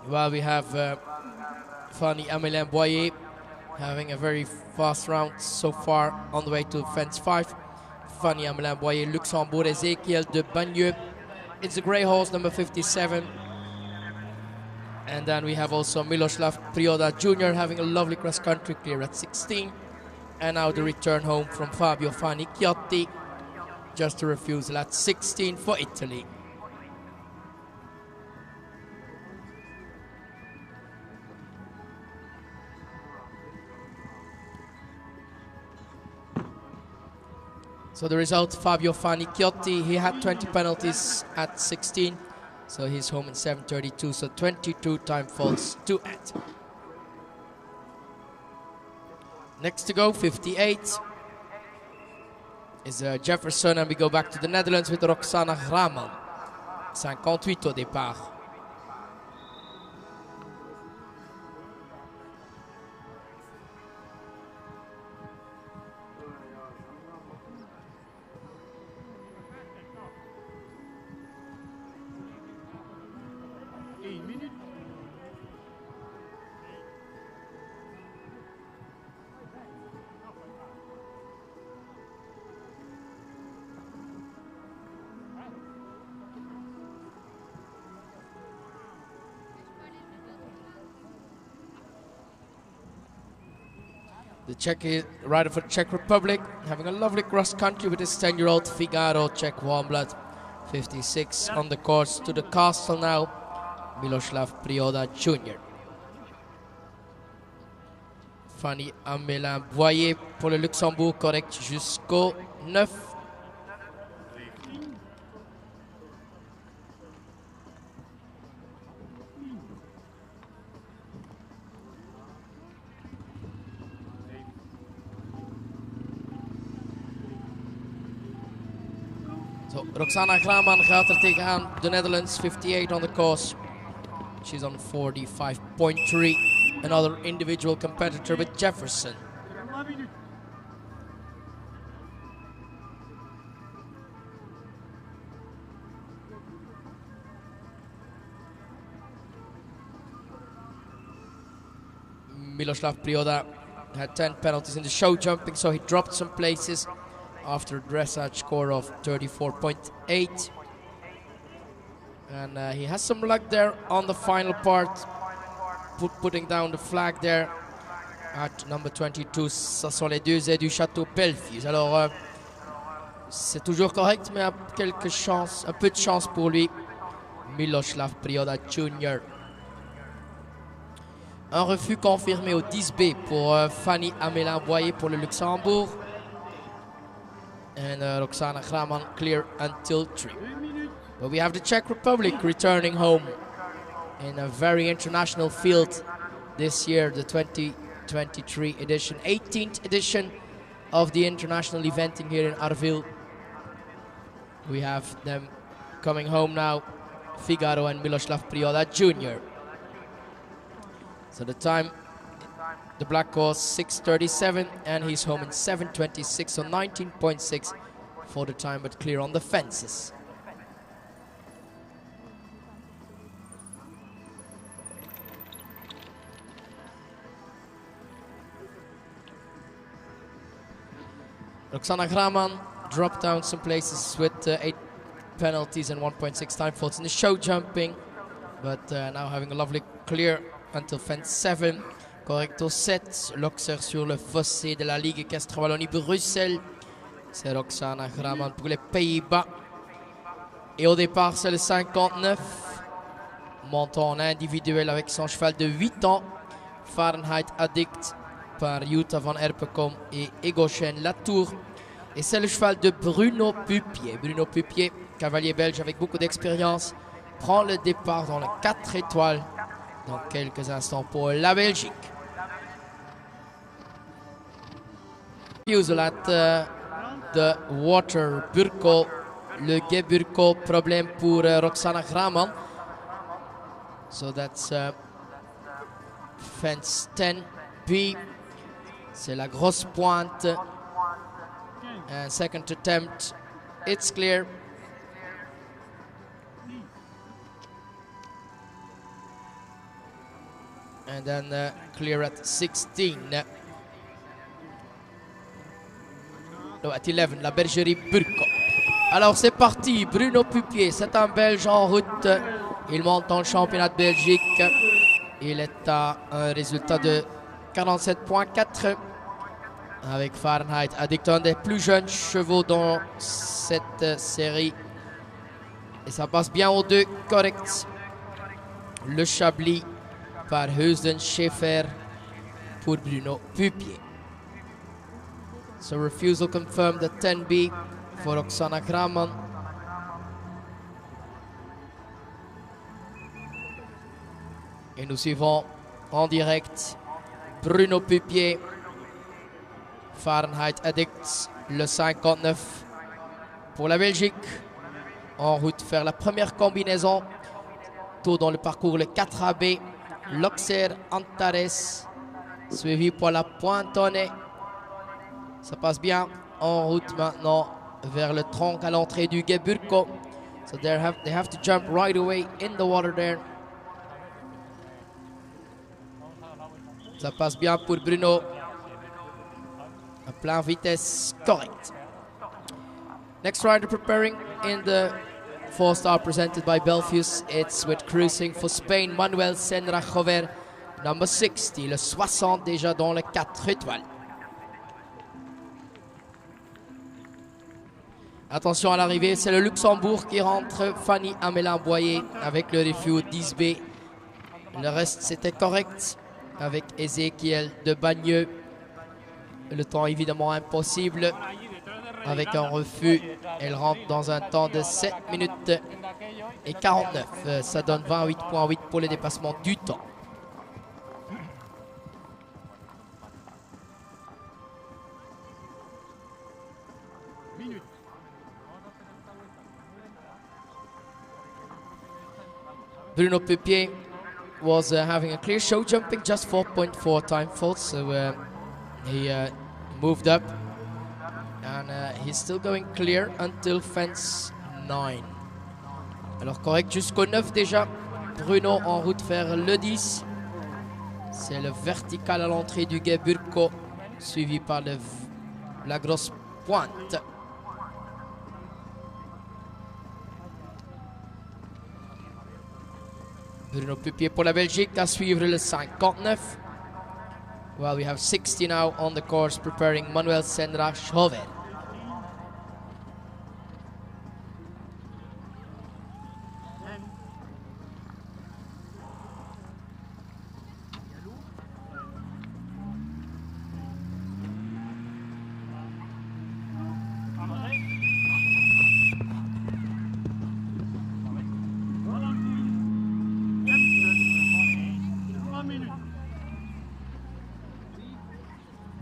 While we have Fanny Amelin Boyer having a very fast round so far on the way to fence 5. Fanny Amelin Boyer, Luxembourg, Ezekiel de Bagneux. It's a grey horse, number 57. And then we have also Miloslav Prioda Jr. having a lovely cross-country clear at 16. And now the return home from Fabio Fanni Chiotti. Just a refusal at 16 for Italy. So the result, Fabio Fanni Chiotti, he had 20 penalties at 16. So he's home in 7:32, so 22 time faults to add. Next to go, 58, is Jefferson, and we go back to the Netherlands with Roxana Graman. 58 au départ. The Czech rider for Czech Republic, having a lovely cross country with his 10-year-old Figaro, Czech warmblood, 56 on the course to the castle now, Miloslav Prioda Jr. Fanny Amelin Boyer pour le Luxembourg, correct jusqu'au 9. So Roxana Graman gaat er tegenaan, the Netherlands, 58 on the course. She's on 45.3. Another individual competitor with Jefferson. Miloslav Prioda had 10 penalties in the show jumping, so he dropped some places after a dressage score of 34.8. And he has some luck there on the final part, putting down the flag there at number 22. Ça sont les deux aides du château Belfius. Alors, c'est toujours correct, mais quelques chances, un peu de chance pour lui. Miloslav Prioda Jr. Un refus confirmé au 10B pour Fanny Amelin Boyer pour le Luxembourg. And Roxana Graman clear until 3. But we have the Czech Republic returning home in a very international field this year, the 2023 edition, 18th edition of the international eventing here in Arville. We have them coming home now, Figaro and Miloslav Prioda Jr. So the time, the black horse 6:37, and he's home in 7:26, so 19.6 for the time, but clear on the fences. Roxana Graman dropped down some places with 8 penalties and 1.6 time faults in the show jumping, but now having a lovely clear until fence 7. Correcto 7, Loxer sur le fossé de la Ligue Castres Wallonie-Bruxelles. C'est Roxana Graman pour les Pays-Bas. Et au départ, c'est le 59. Montant en individuel avec son cheval de 8 ans, Fahrenheit Addict. par Jutta van Erpekom et Egochen Latour. Et c'est le cheval de Bruno Pupier. Bruno Pupier, cavalier belge avec beaucoup d'expérience, prend le départ dans le 4 étoiles dans quelques instants pour la Belgique. Refusal at the water. Burko, le guet Burko, problème pour Roxana Graman. So that's fence 10B. C'est la grosse pointe. And second attempt, it's clear. And then clear at 16. No, at 11, la bergerie Burko. Alors c'est parti, Bruno Pupier, c'est un Belge en route. Il monte dans le championnat de Belgique. Il est à un résultat de 47,4 avec Fahrenheit Addict, un des plus jeunes chevaux dans cette série. Et ça passe bien aux deux, correct. Le Chablis par Heusden Schaeffer pour Bruno Pupier. So refusal confirmed at 10B for Oksana Kraman. Et nous suivons en direct Bruno Pupier, Fahrenheit Addict, le 59 pour la Belgique. En route vers la première combinaison. Tôt dans le parcours, le 4AB, Loxer Antares, suivi par la Pointonnet. Ça passe bien. En route maintenant vers le tronc à l'entrée du guet Burko. So they have to jump right away in the water there. Ça passe bien pour Bruno. À plein vitesse, correct. Next rider preparing in the 4-star presented by Belfius. It's with cruising for Spain, Manuel Senra Jover, number 60, le 60 déjà dans le 4 étoiles. Attention à l'arrivée, c'est le Luxembourg qui rentre, Fanny Amelin-Boyer avec le refus 10B. Le reste c'était correct avec Ezekiel de Bagneux. Le temps évidemment impossible. Avec un refus, elle rentre dans un temps de 7 minutes et 49. Ça donne 28,8 pour le dépassement du temps. Bruno Pupier was having a clear show, jumping just 4.4 time fault, so he moved up. And he's still going clear until fence 9. Alors correct jusqu'au 9 déjà. Bruno en route vers le 10. C'est le vertical à l'entrée du guet Burko, suivi par la grosse pointe. Bruno Pupier pour la Belgique, à suivre le 59. Well, we have 60 now on the course, preparing Manuel Senra Jover.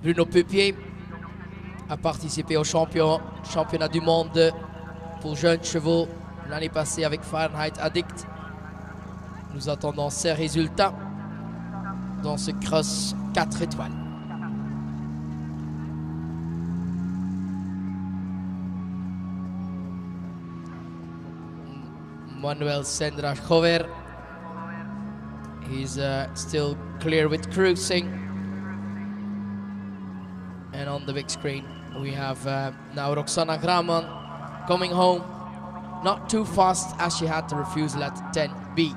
Bruno Pupier a participé au championnat du monde pour jeunes chevaux l'année passée avec Fahrenheit Addict. Nous attendons ses résultats dans ce cross 4 étoiles. Manuel Senra Jover, he's still clear with cruising. And on the big screen we have now Roxana Graman coming home, not too fast as she had to refusal at 10B.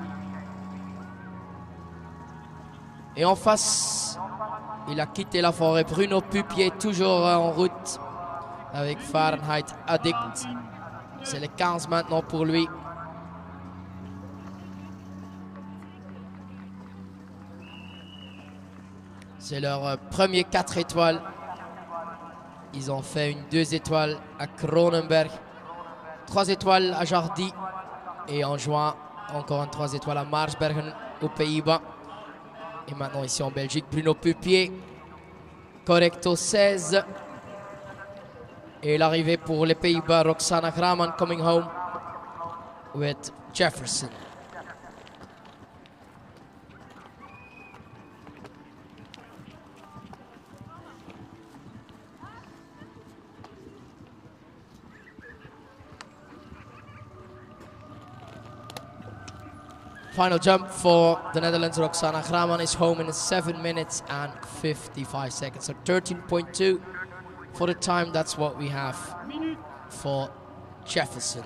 Et en face, il a quitté la forêt, Bruno Pupier toujours en route avec Fahrenheit Addict. C'est le 15 maintenant pour lui. C'est leur premier 4 étoiles. Ils ont fait une 2 étoiles à Kronenberg, 3 étoiles à Jardy et en juin encore une 3 étoiles à Marsbergen aux Pays-Bas. Et maintenant ici en Belgique, Bruno Pupier, correcto 16. Et l'arrivée pour les Pays-Bas, Roxana Graman coming home with Jefferson. Final jump for the Netherlands. Roxana Graman is home in 7 minutes and 55 seconds. So 13.2 for the time. That's what we have for Jefferson.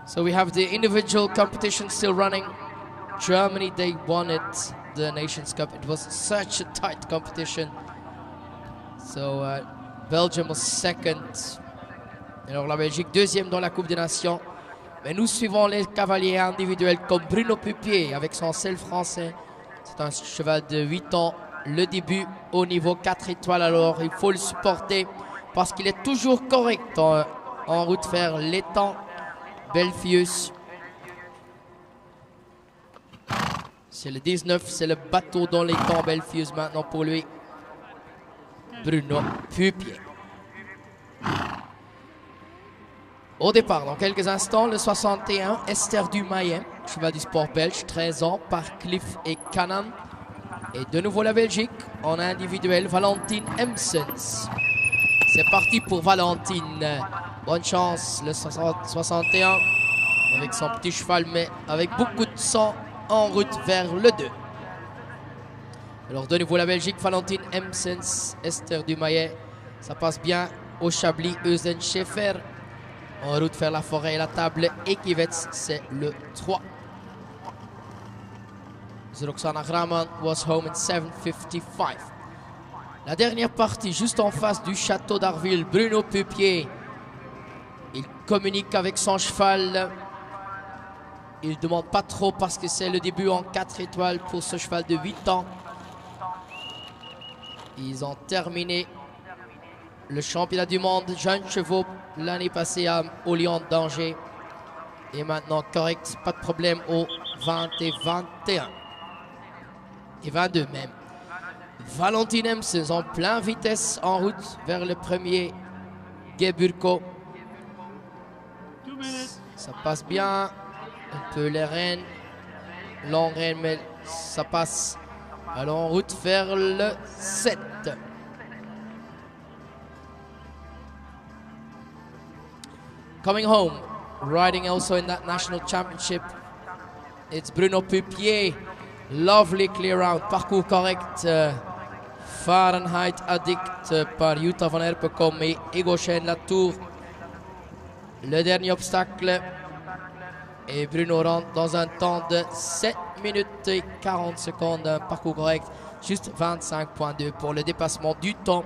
So we have the individual competition still running. Germany, they won it, the Nations Cup. It was such a tight competition. So Belgium was second. Alors la Belgique deuxième dans la Coupe des Nations. Mais nous suivons les cavaliers individuels comme Bruno Pupier avec son sel français. C'est un cheval de 8 ans. Le début au niveau 4 étoiles, alors il faut le supporter parce qu'il est toujours correct en route vers l'étang Belfius. C'est le 19, c'est le bateau dans l'étang Belfius maintenant pour lui. Bruno Pupier. Au départ, dans quelques instants, le 61, Esther Dumayet, cheval du sport belge, 13 ans, par Cliff et Canaan. Et de nouveau la Belgique, en individuel, Valentine Emsens. C'est parti pour Valentine. Bonne chance, le 61, avec son petit cheval, mais avec beaucoup de sang, en route vers le 2. Alors de nouveau la Belgique, Valentine Emsens, Esther Dumayet. Ça passe bien au Chablis, Eusen Schaeffer. En route vers la forêt et la table, Ekivets, c'est le 3. Roxana Graman was home in 7:55. La dernière partie, juste en face du château d'Arville, Bruno Pupier. Il communique avec son cheval. Il ne demande pas trop parce que c'est le début en 4 étoiles pour ce cheval de 8 ans. Ils ont terminé le championnat du monde jeunes chevaux l'année passée au Lyon d'Angers. Et maintenant correct, pas de problème au 20 et 21. Et 22 même. Valentine Emsens en plein vitesse en route vers le premier Geburko. Ça passe bien. Un peu les rênes. Long rêne, mais ça passe. Alors en route vers le 7. Coming home, riding also in that national championship, it's Bruno Pupier. Lovely clear round, parcours correct. Fahrenheit Addict par Jutta van Erpekom et Egochen Latour. Le dernier obstacle. Et Bruno rentre dans un temps de 7 minutes et 40 secondes. Un parcours correct, juste 25.2 pour le dépassement du temps.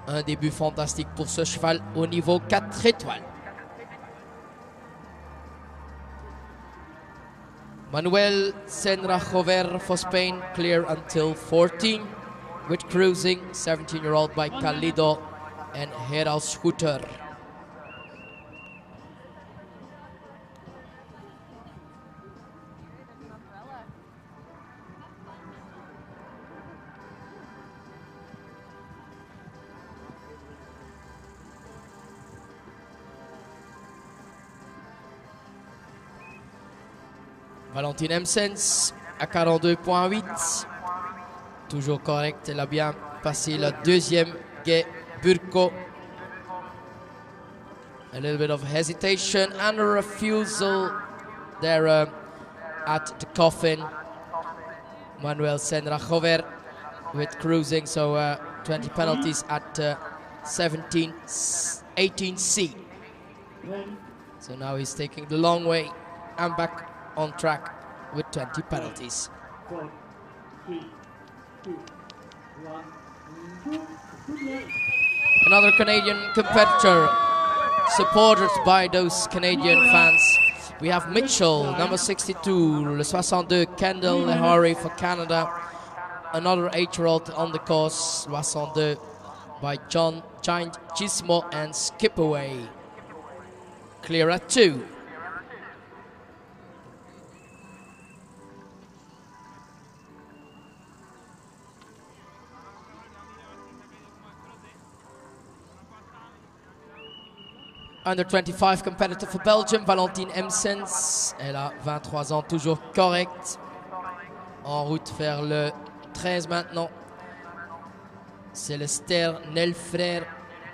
Un début fantastique pour ce cheval au niveau 4 étoiles. Manuel Senrajover for Spain, clear until 14, with cruising, 17-year-old by Calido and Herald Scooter. Valentine Emsens à 42.8. Toujours correct, elle a bien passé la deuxième Guy Burko. A little bit of hesitation and a refusal there at the coffin. Manuel Senrajover with cruising, so 20 penalties at 18C. So now he's taking the long way and back on track with 20 penalties. 4, 3, 2, 1, Another Canadian competitor, supported by those Canadian fans. We have Mitchell, number 62, le 62, Kendall Lehari for Canada. Another 8-year-old on the course, 62, by John Giant Gismo and Skipaway. Clear at 2. Under 25 competitor for Belgium, Valentine Emsens. Elle a 23 ans, toujours correcte. En route vers le 13 maintenant. C'est le Ster Nelfrer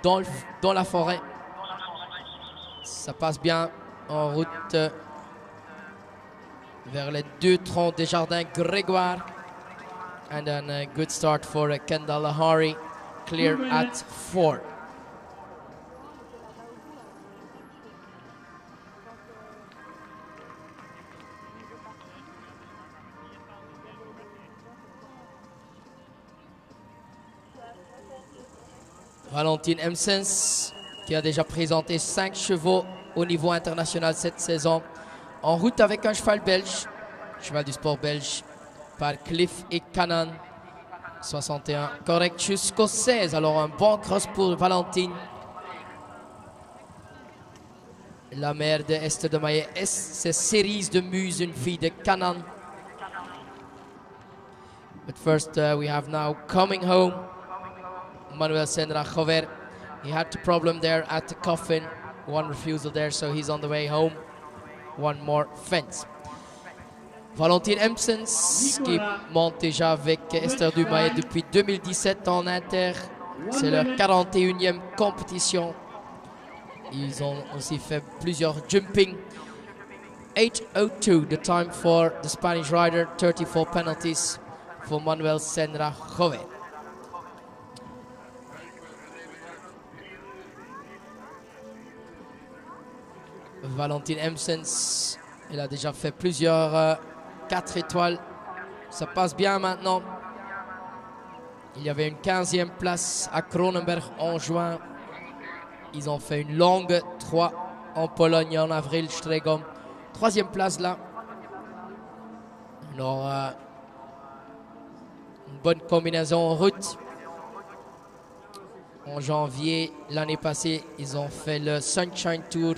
dans la forêt. Ça passe bien en route vers les 2 troncs des jardins Grégoire. And then a good start for Kendall Lahari. Clear at 4. Valentine Emsens, qui a déjà présenté 5 chevaux au niveau international cette saison, en route avec un cheval belge, cheval du sport belge, par Cliff et Cannon, 61, correct jusqu'au 16, alors un bon cross pour Valentine. La mère de Esther de Maillet, c'est Cerise de Muse, une fille de Cannon. But first we have now Coming Home. Manuel Senra Jover. He had a problem there at the coffin. One refusal there, so he's on the way home. One more fence. Valentine Emsens qui monte déjà avec Esther Dumaillet depuis 2017 en inter. C'est leur 41e compétition. Ils ont aussi fait plusieurs jumping. 8:02 the time for the Spanish rider. 34 penalties for Manuel Senra Jover. Valentine Emsens, elle a déjà fait plusieurs 4 étoiles. Ça passe bien maintenant. Il y avait une 15e place à Kronenberg en juin. Ils ont fait une longue 3 en Pologne en avril, Stregom. 3e place là. Alors, une bonne combinaison en route. En janvier, l'année passée, ils ont fait le Sunshine Tour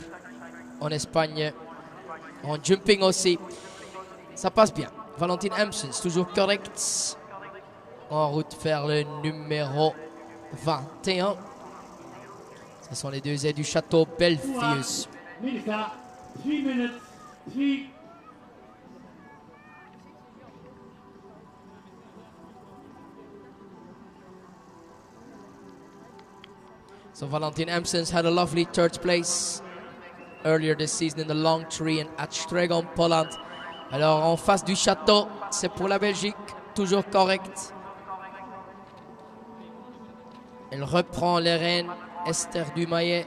en Espagne, en jumping aussi. Ça passe bien. Valentine Emsens, toujours correct. En route vers le numéro 21. Ce sont les 2 aides du château Belfius. Milka, 3 minutes, 3. So Valentine Emsens had a lovely 3rd place earlier this season in the long tree and at Stregom, Poland. Alors en face du château, c'est pour la Belgique, toujours correct. Elle reprend les rênes, Esther Dumaillet,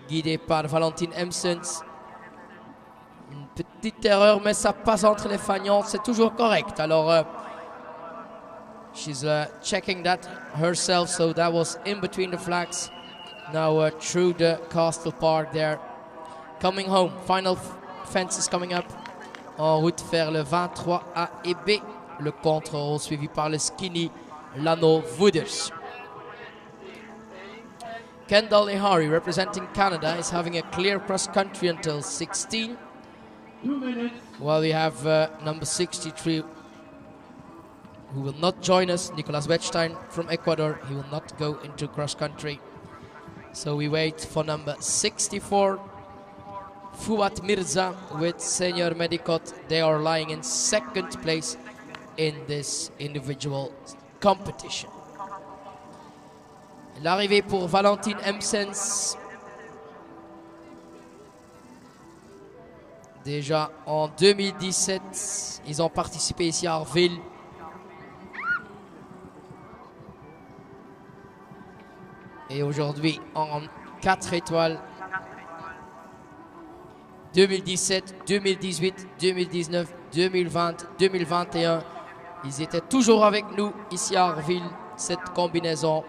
guidée par Valentine Emsens. Une petite erreur, mais ça passe entre les fagnons, c'est toujours correct. Alors, she's checking that herself, so that was in between the flags. Now through the Castle Park there. Coming home, final fence is coming up. En route vers le 23A et B. Le contrôle suivi par le skinny Lano Wooders. Kendall Lehari, representing Canada, is having a clear cross-country until 16. 2 minutes. While we have number 63, who will not join us, Nicolas Wettstein from Ecuador. He will not go into cross-country. So we wait for number 64, Fouad Mirza with Senior Medicot. They are lying in 2nd place in this individual competition. L'arrivée pour Valentine Emsens. Déjà en 2017, ils ont participé ici à Arville. Et aujourd'hui, en 4 étoiles, 2017, 2018, 2019, 2020, 2021. Ils étaient toujours avec nous ici à Arville, cette combinaison.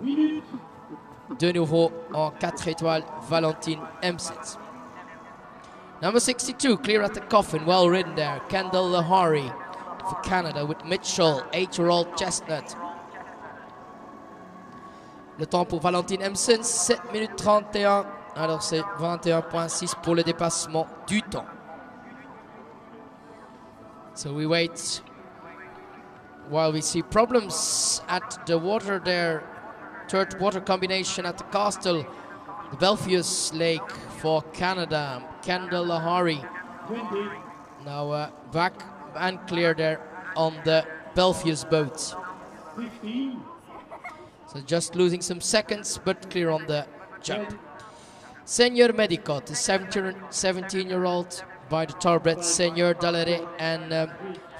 Minute. de nouveau en 4 étoiles, Valentine Emsens. Number 62, clear at the coffin, well ridden there, Kendall Lahari for Canada with Mitchell, 8-year-old Chestnut. Le temps pour Valentine Emsens, 7 minutes 31, alors c'est 21.6 pour le dépassement du temps. So we wait while we see problems at the water there. Third water combination at the Castle, the Belfius Lake for Canada. Kendall Lahari now back and clear there on the Belfius boat. So just losing some seconds, but clear on the jump. Senior Medicot, the 17-year-old by the Torbret Senior Dallaire and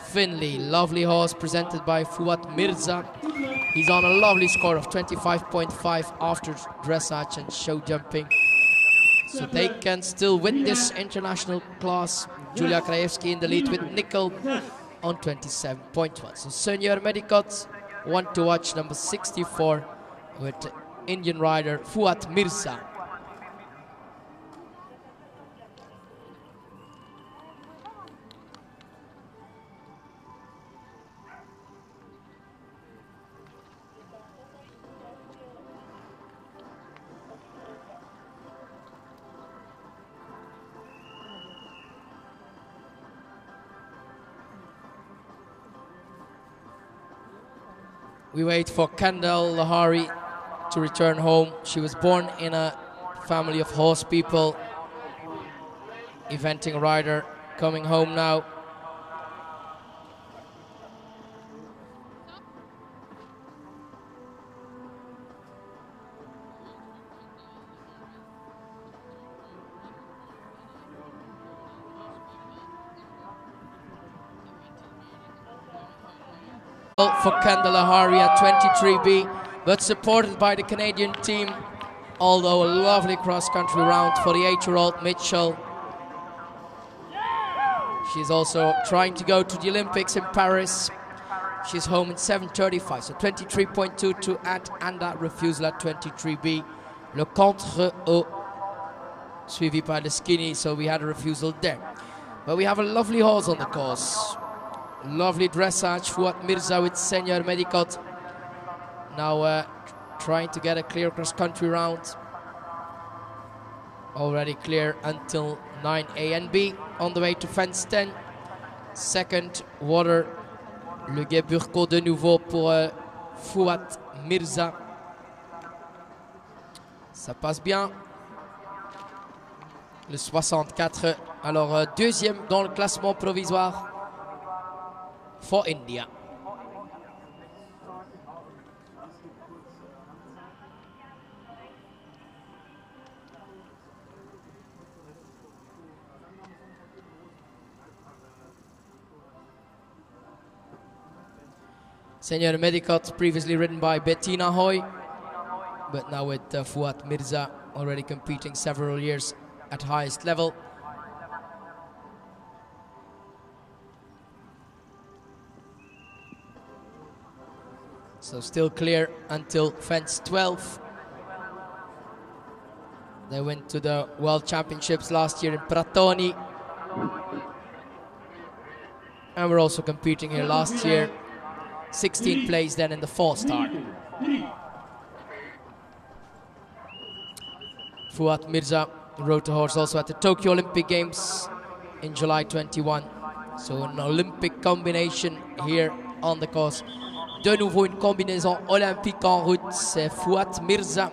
Finley. Lovely horse presented by Fouad Mirza. He's on a lovely score of 25.5 after dressage and show jumping. So they can still win this international class. Julia Krajewski in the lead with Nickel on 27.1. So Senior Medicot, one to watch, number 64 with Indian rider Fouad Mirza. We wait for Kendall Lahari to return home. She was born in a family of horse people. Eventing rider coming home now. For Kendall Lahari at 23B, but supported by the Canadian team, although a lovely cross-country round for the 8-year-old Mitchell. She's also trying to go to the Olympics in Paris. She's home in 7:35, so 23.2 to add, and that refusal at 23B. Le contre-haut, suivi by the skinny, so we had a refusal there. But we have a lovely horse on the course. Lovely dressage, Fouad Mirza with Senior Medicot. Now trying to get a clear cross-country round. Already clear until 9A and B. On the way to fence 10. Second water, le Guet Burco de nouveau pour Fouad Mirza. Ça passe bien. Le 64, alors deuxième dans le classement provisoire for India. Senior Medicot, previously ridden by Bettina Hoy, but now with Fouad Mirza, already competing several years at highest level. So still clear until fence 12. They went to the World Championships last year in Pratoni. And we're also competing here last year. 16th place then in the 4-star. Fouad Mirza rode the horse also at the Tokyo Olympic Games in July 21. So an Olympic combination here on the course. De nouveau une combinaison olympique en route, c'est Fouad Mirza.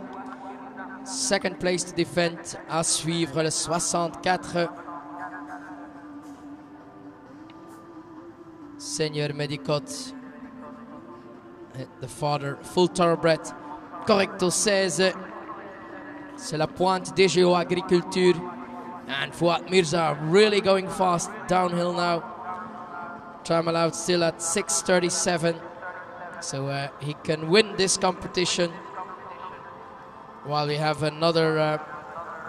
Second place to defend, à suivre le 64. Senior Medicot, the father, full thoroughbred, Correcto 16. C'est la pointe DGO Agriculture. And Fouad Mirza really going fast downhill now. Time allowed still at 6:37. So he can win this competition. While we have another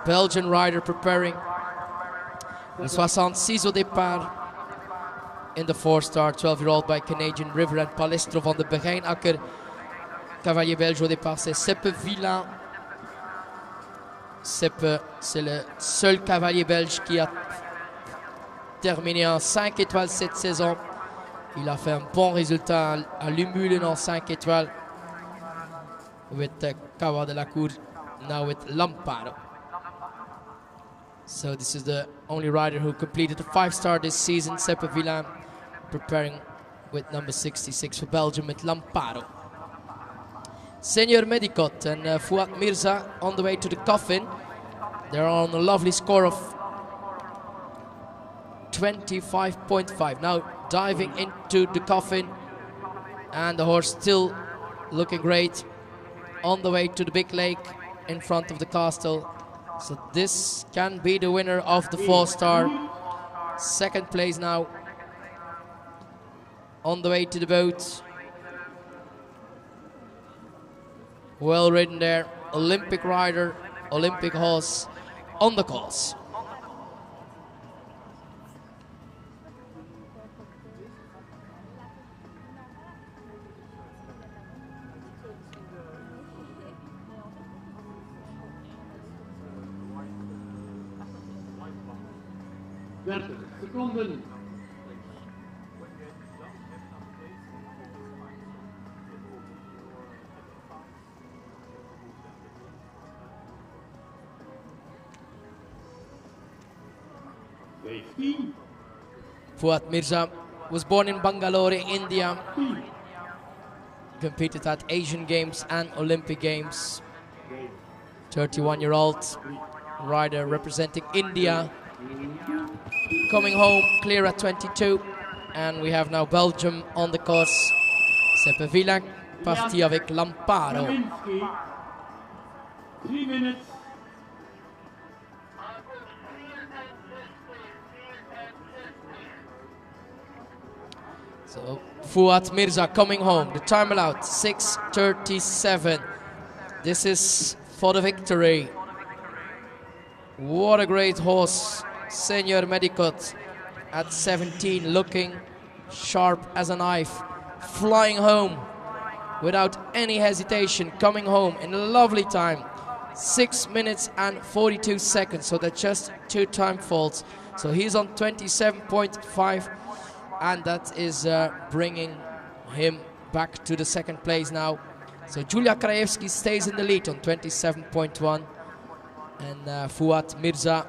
Belgian rider preparing. Le 66 au départ. In the 4-star, 12-year-old by Canadian River and Palestro van de Begijnakker. Cavalier belge au départ, c'est Seppe Villain. Seppe, c'est le seul cavalier belge qui a terminé en 5 étoiles cette saison. Il a fait un bon résultat à Lumülen en 5 étoiles. With Cava de la Cour, now with Lamparo. So this is the only rider who completed a 5-star this season. Seppe Villain preparing with number 66 for Belgium with Lamparo. Senior Medicot and Fouad Mirza on the way to the coffin. They're on a lovely score of 25.5. Now diving into the coffin, and the horse still looking great on the way to the big lake in front of the castle. So this can be the winner of the 4-star. Second place now on the way to the boat. Well ridden there, Olympic rider, Olympic horse on the course. Seconden. Fouad Mirza was born in Bangalore, India. Competed at Asian Games and Olympic Games. 31-year-old rider representing India. Coming home clear at 22. And we have now Belgium on the course. Seppe Villain parti avec Lamparo. 3 minutes. So Fouad Mirza coming home. The time allowed 6:37. This is for the victory. What a great horse, Senior Medicot at 17, looking sharp as a knife, flying home without any hesitation, coming home in a lovely time. 6 minutes and 42 seconds, so that's just 2 time faults. So he's on 27.5, and that is bringing him back to the second place now. So Julia Krajewski stays in the lead on 27.1, and Fouad Mirza,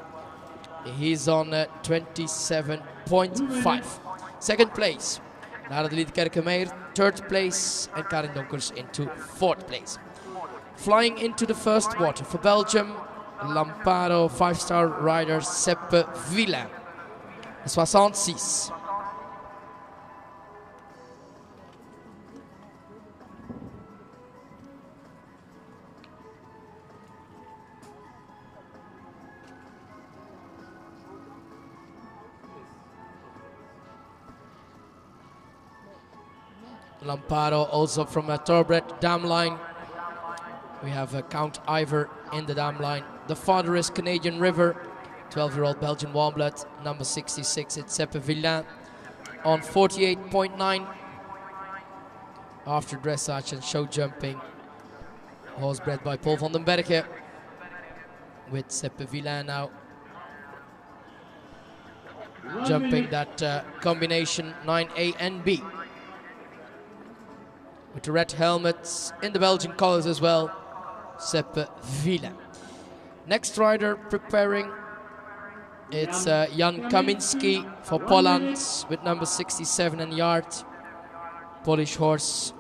he's on 27.5. Second place, Naradelit Kerkemeyer, third place, and Karin Donkers into fourth place. Flying into the first water for Belgium, Lamparo, 5-star rider Seppe Villain, 66. Lamparo also from a thoroughbred dam line. We have Count Ivor in the dam line. The father is Canadian River, 12-year-old Belgian warm blood, number 66. It's Seppe Villain on 48.9 after dressage and show jumping. Horse bred by Paul van den Berge with Seppe Villain now jumping that combination 9A and B. With the red helmets in the Belgian colors as well, Seppe Villain. Next rider preparing, it's Jan Kaminski for Poland with number 67 and yard. Polish horse.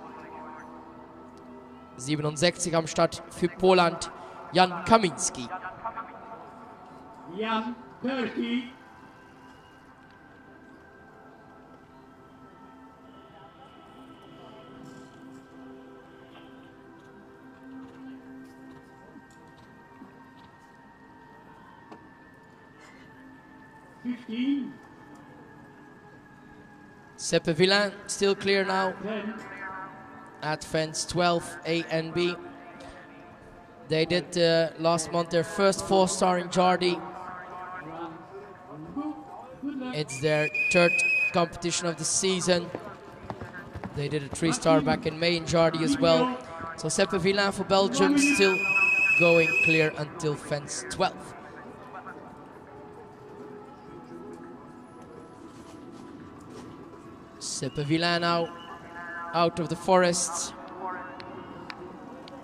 67 am Start für Poland, Jan Kaminski. Jan, 30. Seppe Villain still clear now 10. at fence 12, A and B. They did last month their first 4-star in Jardy. It's their third competition of the season. They did a 3-star back in May in Jardy as well. So Seppe Villain for Belgium still going clear until fence 12. Seppevillain now out of the forest.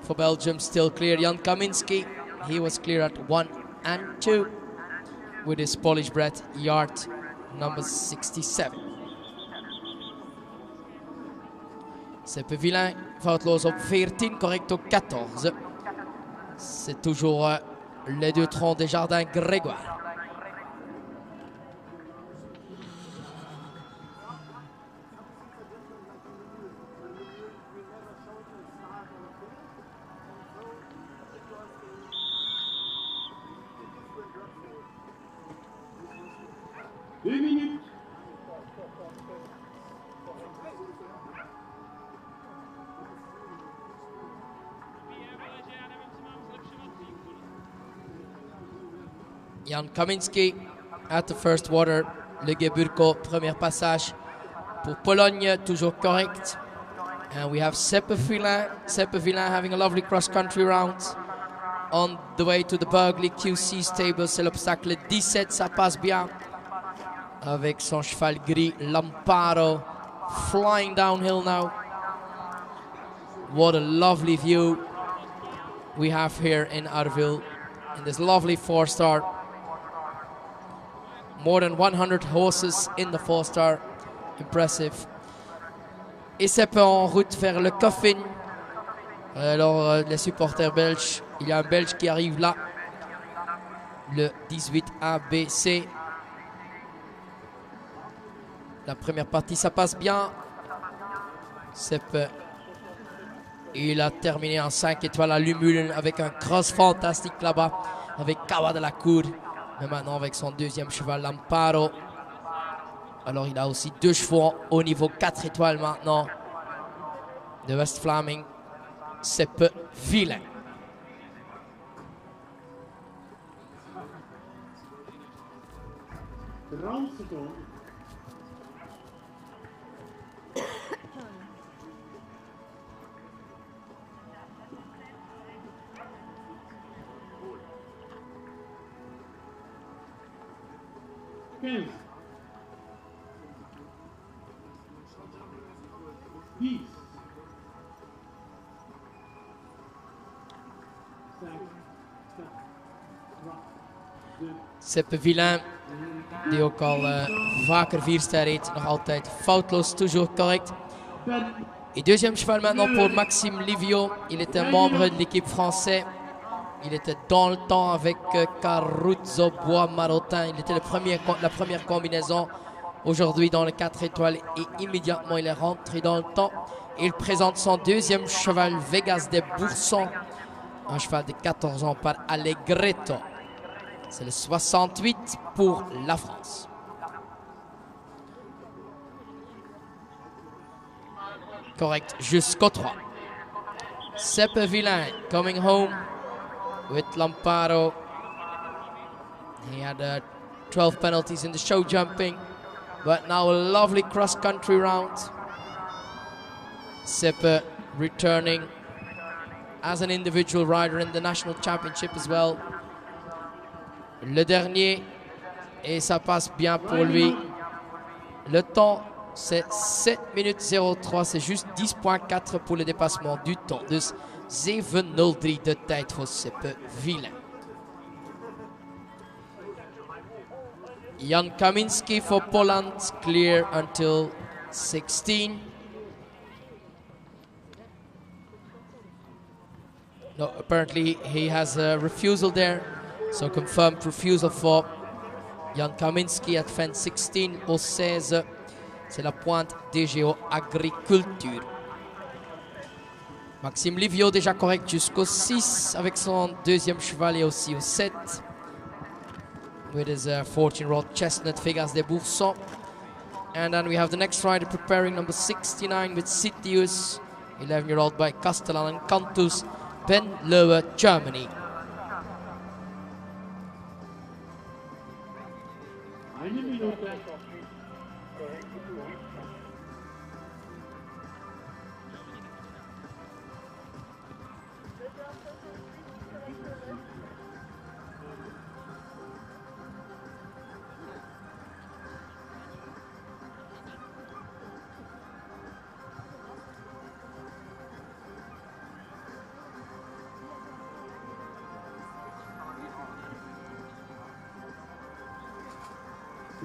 For Belgium, still clear. Jan Kaminski, he was clear at 1 and 2 with his Polish bred yard number 67. Seppevillain foutloos op 14, correct op 14. C'est toujours les deux troncs des jardins Grégoire. Jan Kaminski at the first water. Le Geburko, premier passage pour Pologne, toujours correct. And we have Seppevillain having a lovely cross-country round. On the way to the Burgley QC stable, c'est l'obstacle 17, ça passe bien. Avec son cheval gris, Lamparo, flying downhill now. What a lovely view we have here in Arville, in this lovely 4-star. More than 100 horses in the 4-star. Impressive. Et Seppe en route vers le coffin. Alors, les supporters belges, il y a un Belge qui arrive là. Le 18 ABC. La première partie, ça passe bien. Seppe, il a terminé en 5 étoiles à Lumullen avec un cross fantastique là-bas. Avec Kawa de la Cour. Mais maintenant avec son deuxième cheval, Lamparo. Alors il a aussi 2 chevaux au niveau 4 étoiles maintenant. De West-Vlaming, Seppevillain. Seppevillain, die ook al vaker 4-ster reed, nog altijd foutloos, toujours correct. Et deuxième cheval maintenant pour Maxime Livio. Il était membre de l'équipe française. Il était dans le temps avec Carruzzo Bois Marotin. Il était la première combinaison aujourd'hui dans le 4 étoiles et immédiatement il est rentré dans le temps. Et il présente son deuxième cheval, Vegas des Boursons. Un cheval de 14 ans par Allegretto. C'est le 68 pour la France. Correct jusqu'au 3. Seppevillain coming home with Lamparo. He had 12 penalties in the show jumping, but now a lovely cross-country round. Seppe returning as an individual rider in the national championship as well. Le dernier, et ça passe bien pour lui. Le temps, c'est 7 minutes 03, c'est juste 10.4 pour le dépassement du temps. Dus 7.03 de tijd voor Seppevillain. Jan Kaminski for Poland, clear until 16. No, apparently he has a refusal there. So confirmed refusal for Jan Kaminski at fence 16 au 16. C'est la pointe DGO Agriculture. Maxime Livio déjà correct jusqu'au 6 avec son deuxième cheval et aussi au 7. With his 14-year-old chestnut Vegas des Boursons. And then we have the next rider preparing number 69 with Citius. 11-year-old by Castellan and Cantus, Ben Lower, Germany.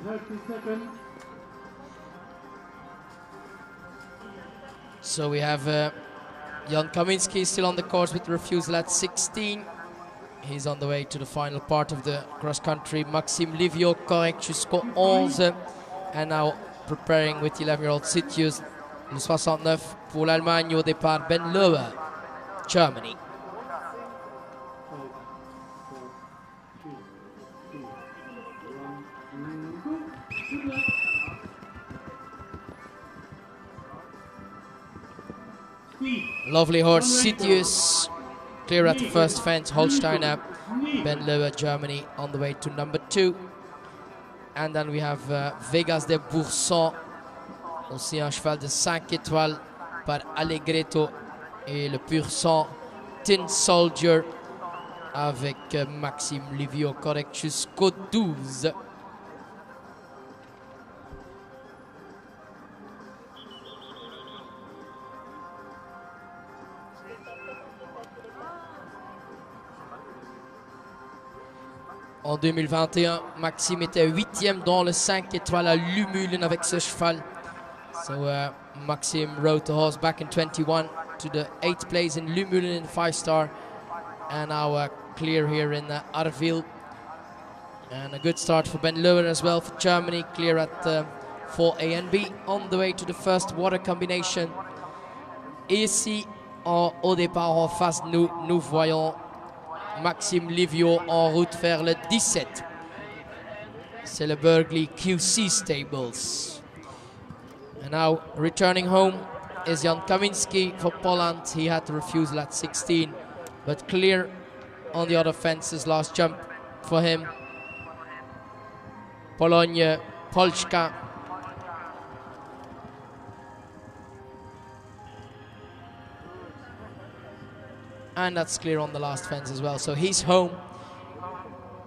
30 seconds. So we have Jan Kaminski still on the course with refusal at 16. He's on the way to the final part of the cross-country. Maxime Livio, correct jusqu'au 11. And now preparing with 11-year-old Sitius, le 69 pour l'Allemagne au départ. Ben Lower, Germany. 5, 4, 3, 2, 1, go. Good luck. Speed. Lovely horse, Sitius. Clear at the first fence, Holsteiner. Ben Lower, Germany, on the way to number 2. And then we have Vegas de Bourson, aussi un cheval de 5 étoiles par Allegretto, et le pur sang Tin Soldier avec Maxime Livio, correct jusqu'au 12. En 2021, Maxime était 8e dans le 5 étoiles à Lumulin avec ce cheval. So Maxime rode the horse back in 21 to the 8th place in Lumulin in 5-star. And now clear here in Arville. And a good start for Ben Lower as well for Germany. Clear at 4A and B on the way to the first water combination. Et ici, au départ en face de nous, nous voyons Maxime Livio en route vers le 17. C'est le Berkeley QC Stables. And now returning home is Jan Kaminski for Poland. He had to refusal at 16, but clear on the other fences. Last jump for him. Pologne, Polska. And that's clear on the last fence as well. So he's home,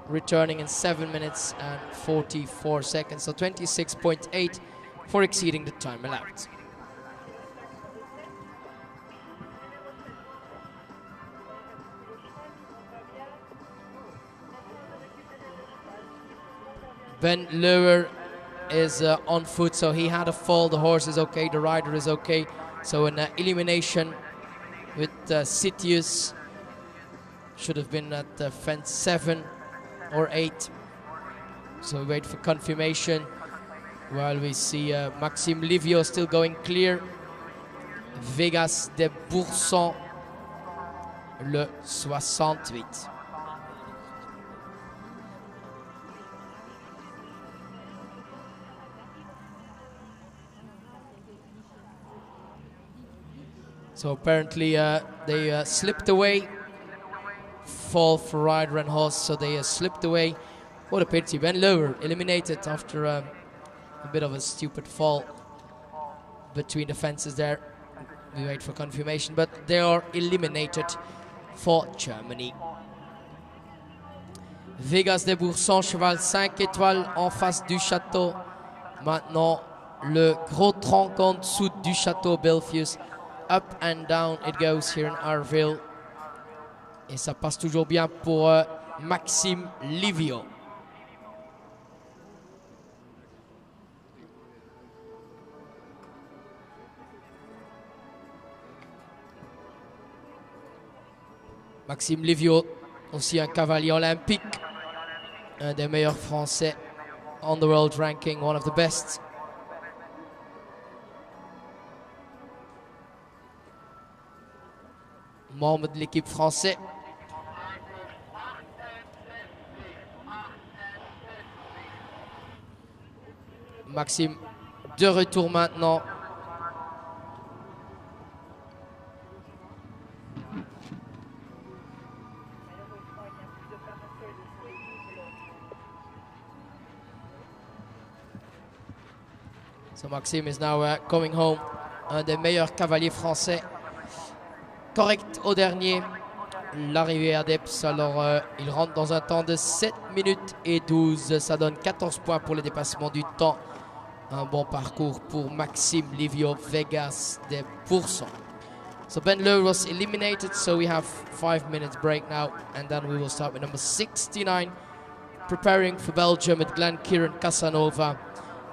returning in 7 minutes and 44 seconds. So 26.8 for exceeding the time allowed. Ben Lower is on foot, so he had a fall. The horse is okay, the rider is okay. So an elimination with Sitius. Should have been at fence 7 or 8. So we wait for confirmation while we see Maxime Livio still going clear. Vegas de Bourson, le 68. So apparently they slipped away. Fall for rider and horse, so they slipped away. What a pity. Ben Lower eliminated after a bit of a stupid fall between the fences there. We wait for confirmation, but they are eliminated for Germany. Vegas de Bourson, cheval 5 étoiles en face du château. Maintenant, le gros tronc en dessous du château Belfius. Up and down it goes here in Arville. Et ça passe toujours bien pour Maxime Livio. Maxime Livio, aussi un cavalier olympique, un des meilleurs Français on the world ranking, one of the best. Membre de l'équipe française. Maxime de retour maintenant. So Maxime is now coming home. Un des meilleurs cavaliers français. Correct au dernier. L'arrivée à Depps, alors il rentre dans un temps de 7 minutes et 12. Ça donne 14 points pour le dépassement du temps. Un bon parcours pour Maxime Livio, Vegas de Bourson. So Ben Lowe was eliminated, so we have 5 minutes break now, and then we will start with number 69, preparing for Belgium with Glen Kieran Casanova,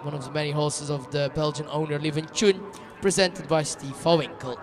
one of the many horses of the Belgian owner Lieven Chun, presented by Steve van Winkel.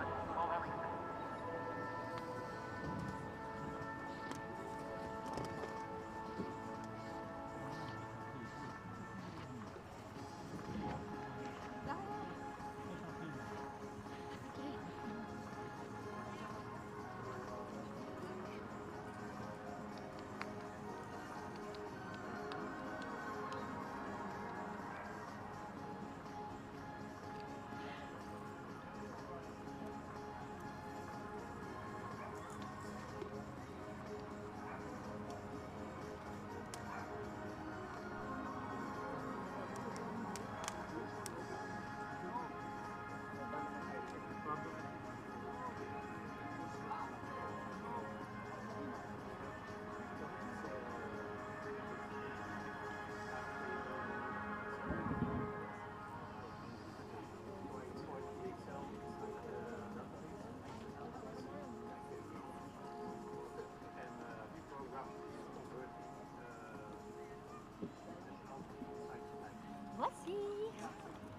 Voici.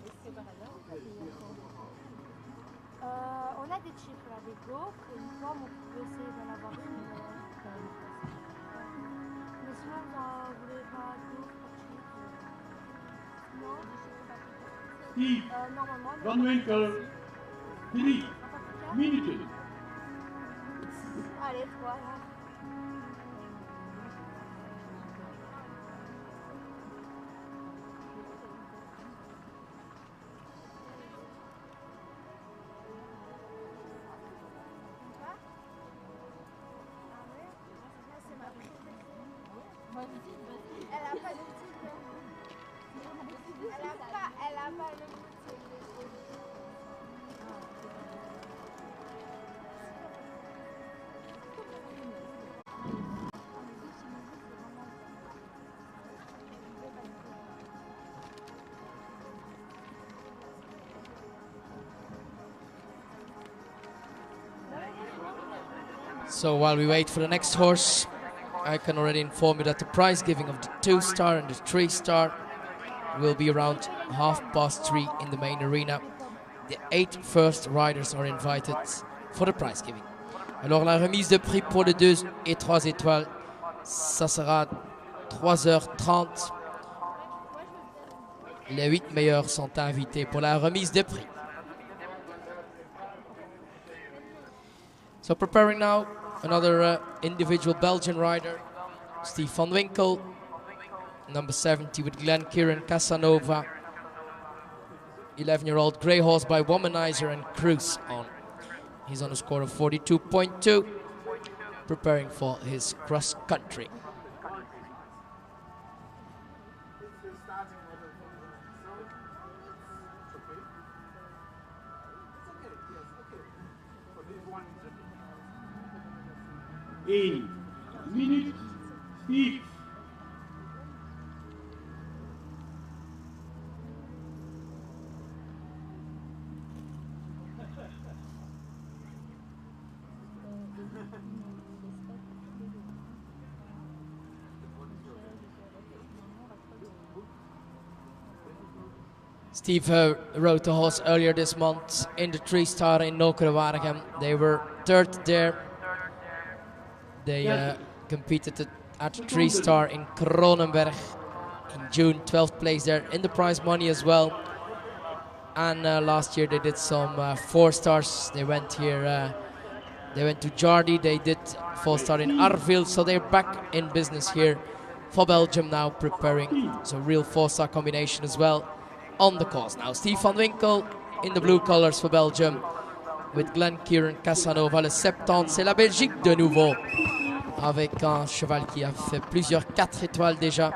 Est-ce que par hasard, on a des chiffres là, des go, une forme, on peut essayer d'en avoir une. Mais sinon, vous en voulez pas d'autres chiffres? Non, Steve normalement, van Winkel, 3 minuten. allez, 3 là. Elle a pas de titre. Elle a pas le So while we wait for the next horse, I can already inform you that the prize giving of the 2-star and the 3-star will be around 3:30 in the main arena. The 8 first riders are invited for the prize giving. Alors la remise de prix pour les 2 et 3 étoiles, ça sera 3h30. Les 8 meilleurs sont invités pour la remise de prix. So preparing now another individual Belgian rider, Steve van Winkel, number 70 with Glen Kieran Casanova, 11-year-old grey horse by Womanizer and Cruise on. He's on a score of 42.2, preparing for his cross country. Eén minuut, Steve. Steve rode the horse earlier this month in the 3-star in Nokere. They were third there. They competed at 3-star in Kronenberg in June, 12th place there in the prize money as well. And last year they did some 4-stars. They went here, they went to Jardy, they did 4-star in Arville, so they're back in business here for Belgium now, preparing. So real 4-star combination as well on the course. Now Steve van Winkel in the blue colors for Belgium with Glen Kieran Casanova, le 70, c'est la Belgique de nouveau, avec un cheval qui a fait plusieurs 4 étoiles déjà.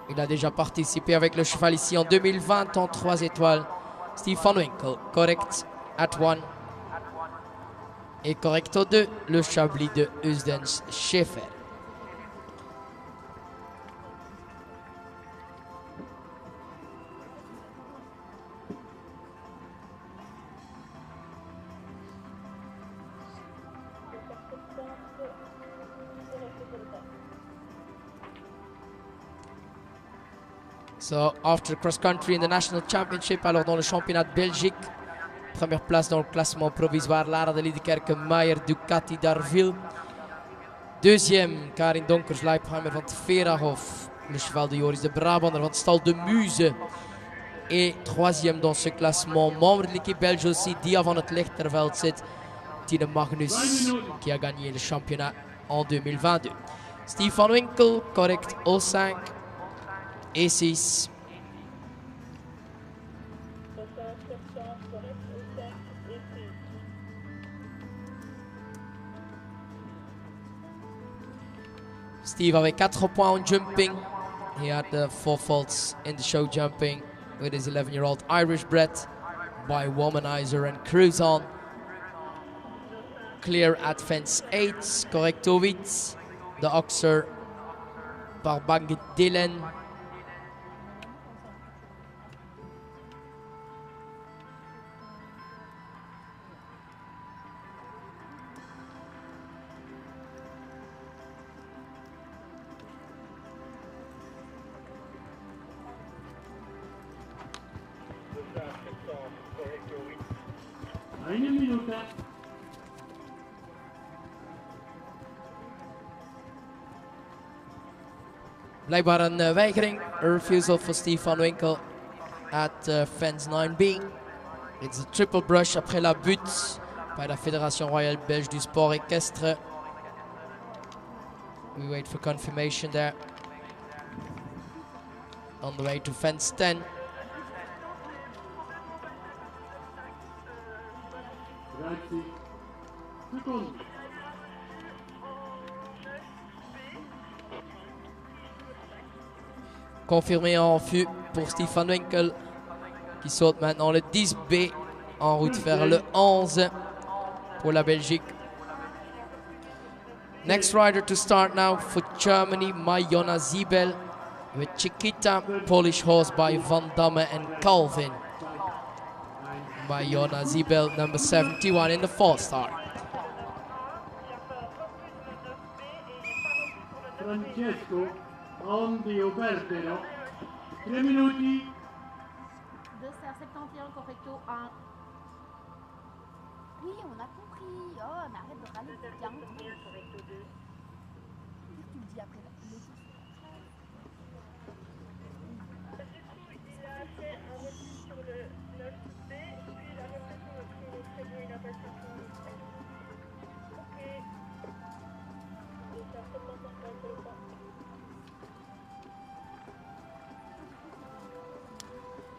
Il a déjà participé avec le cheval ici en 2020 en 3 étoiles. Steve van Winkel, correct at 1. Et correct au 2, le Chablis de Usdens Schaeffer. So, after cross country in the national championship, alors dans le championnat de Belgique, première place dans le classement provisoire, Lara de Liedekerke, Meijer, Ducati, Darville. Deuxième, Karin Donkers, Leipheimer van Verhoef, le cheval de Joris de Brabander van Stal de Muze. Et troisième dans ce classement, membre de l'équipe belge aussi, die van het Lichterveld zit, Tine Magnus, qui a gagné le championnat en 2022. Steve van Winkel, correct, all 5 et 6. Steve avec 4 points en jumping. He had 4 faults in the show jumping with his 11-year-old Irish bred by Womanizer and Cruise On. Clear at fence 8, correcto 8. The Oxer par Bang Dylan. Eine Minute. Blijkbaar een weigering, a refusal for Steve van Winkel at fence 9B. It's a triple brush après la butte by la Fédération Royale Belge du Sport Équestre. We wait for confirmation there. On the way to fence 10. Secondes. Confirmé en fût pour Steve van Winkel qui saute maintenant le 10B en route vers le 11 pour la Belgique. Next rider to start now for Germany, Mayona Zibel with Chiquita, Polish horse by Van Damme and Calvin. Mayona Zibel, number 71 in the 4-star. Francesco Ondio Bertero. 3 minuti. 2,71 correcto 1. Oui, on a compris. Oh, mais arrête de râler, c'est bien. Tu le dis après.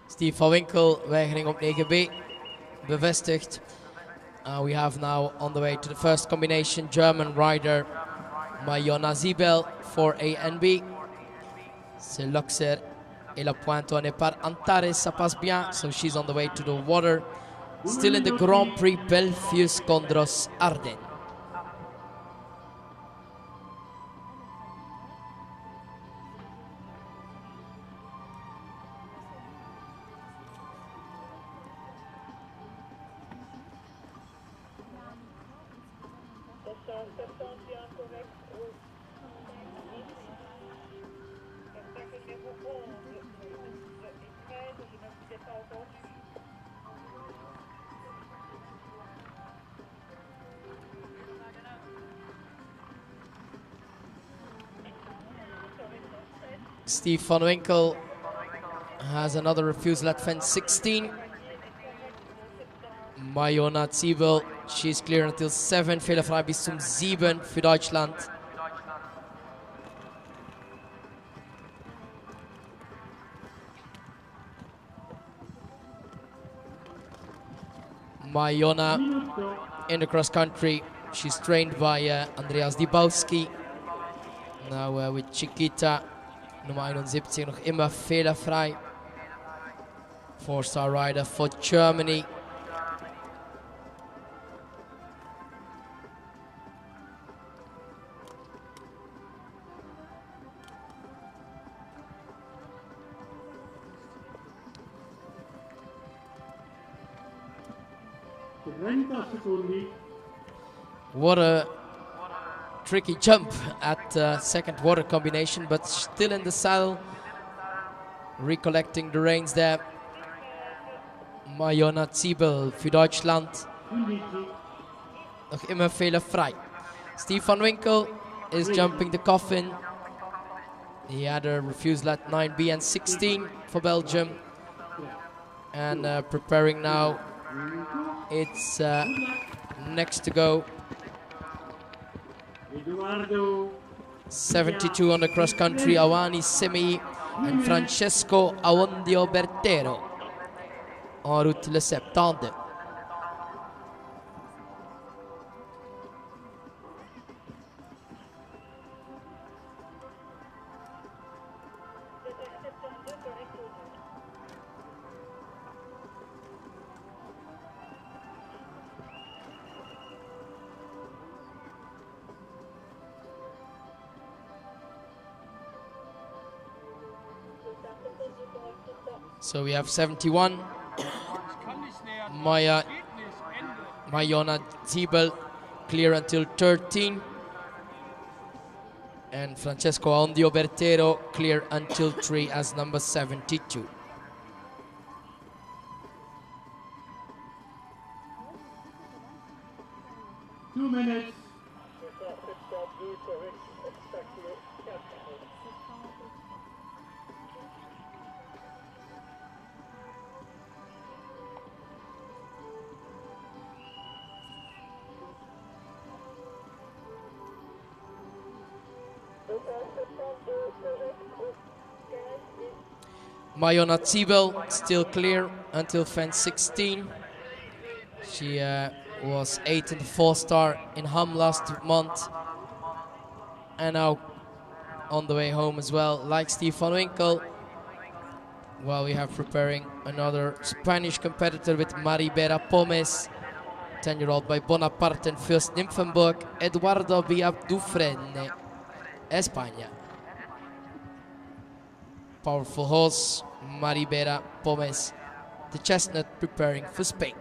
Steve van Winkel, weigering op 9B, bevestigd. We have now on the way to the first combination, German rider Mayona Zibel for A and B. C'est l'Oxer et la pointe on est par Antares, ça passe bien, so she's on the way to the water. Still in the Grand Prix Belfius Condros Ardennes. Steve van Winkel has another refusal at fence 16. Mayona Zibel, she's clear until 7. Fehlerfrei bis zum 7 für Deutschland. Mayona in the cross country, she's trained by Andreas Dibowski. Now with Chiquita, Nummer 71, noch immer fehlerfrei. 4-star rider for Germany. What a tricky jump at second water combination, but still in the saddle recollecting the reins there. Mariona Ziebel für Deutschland. Noch immer fehlerfrei. Steve van Winkel is jumping the coffin. He had a refusal at 9B and 16 for Belgium. And preparing now. It's next to go. 72 on the cross country, Awani Semi and Francesco Aondio Bertero en route le 72. So we have 71. Mariona Ziebel clear until 13. And Francesco Aondio Bertero clear until 3 as number 72. Two minutes. Mariona Ziebel still clear until fence 16. She was 8th in the 4-star in Hum last month. And now on the way home as well, like Steve van Winkel. Well, we have preparing another Spanish competitor with Maribera Pomes, 10-year-old by Bonaparte and Fürst Nymphenburg, Eduardo Biabdufrene, España. Powerful horse, Maribera Pomes, the chestnut preparing for Spain.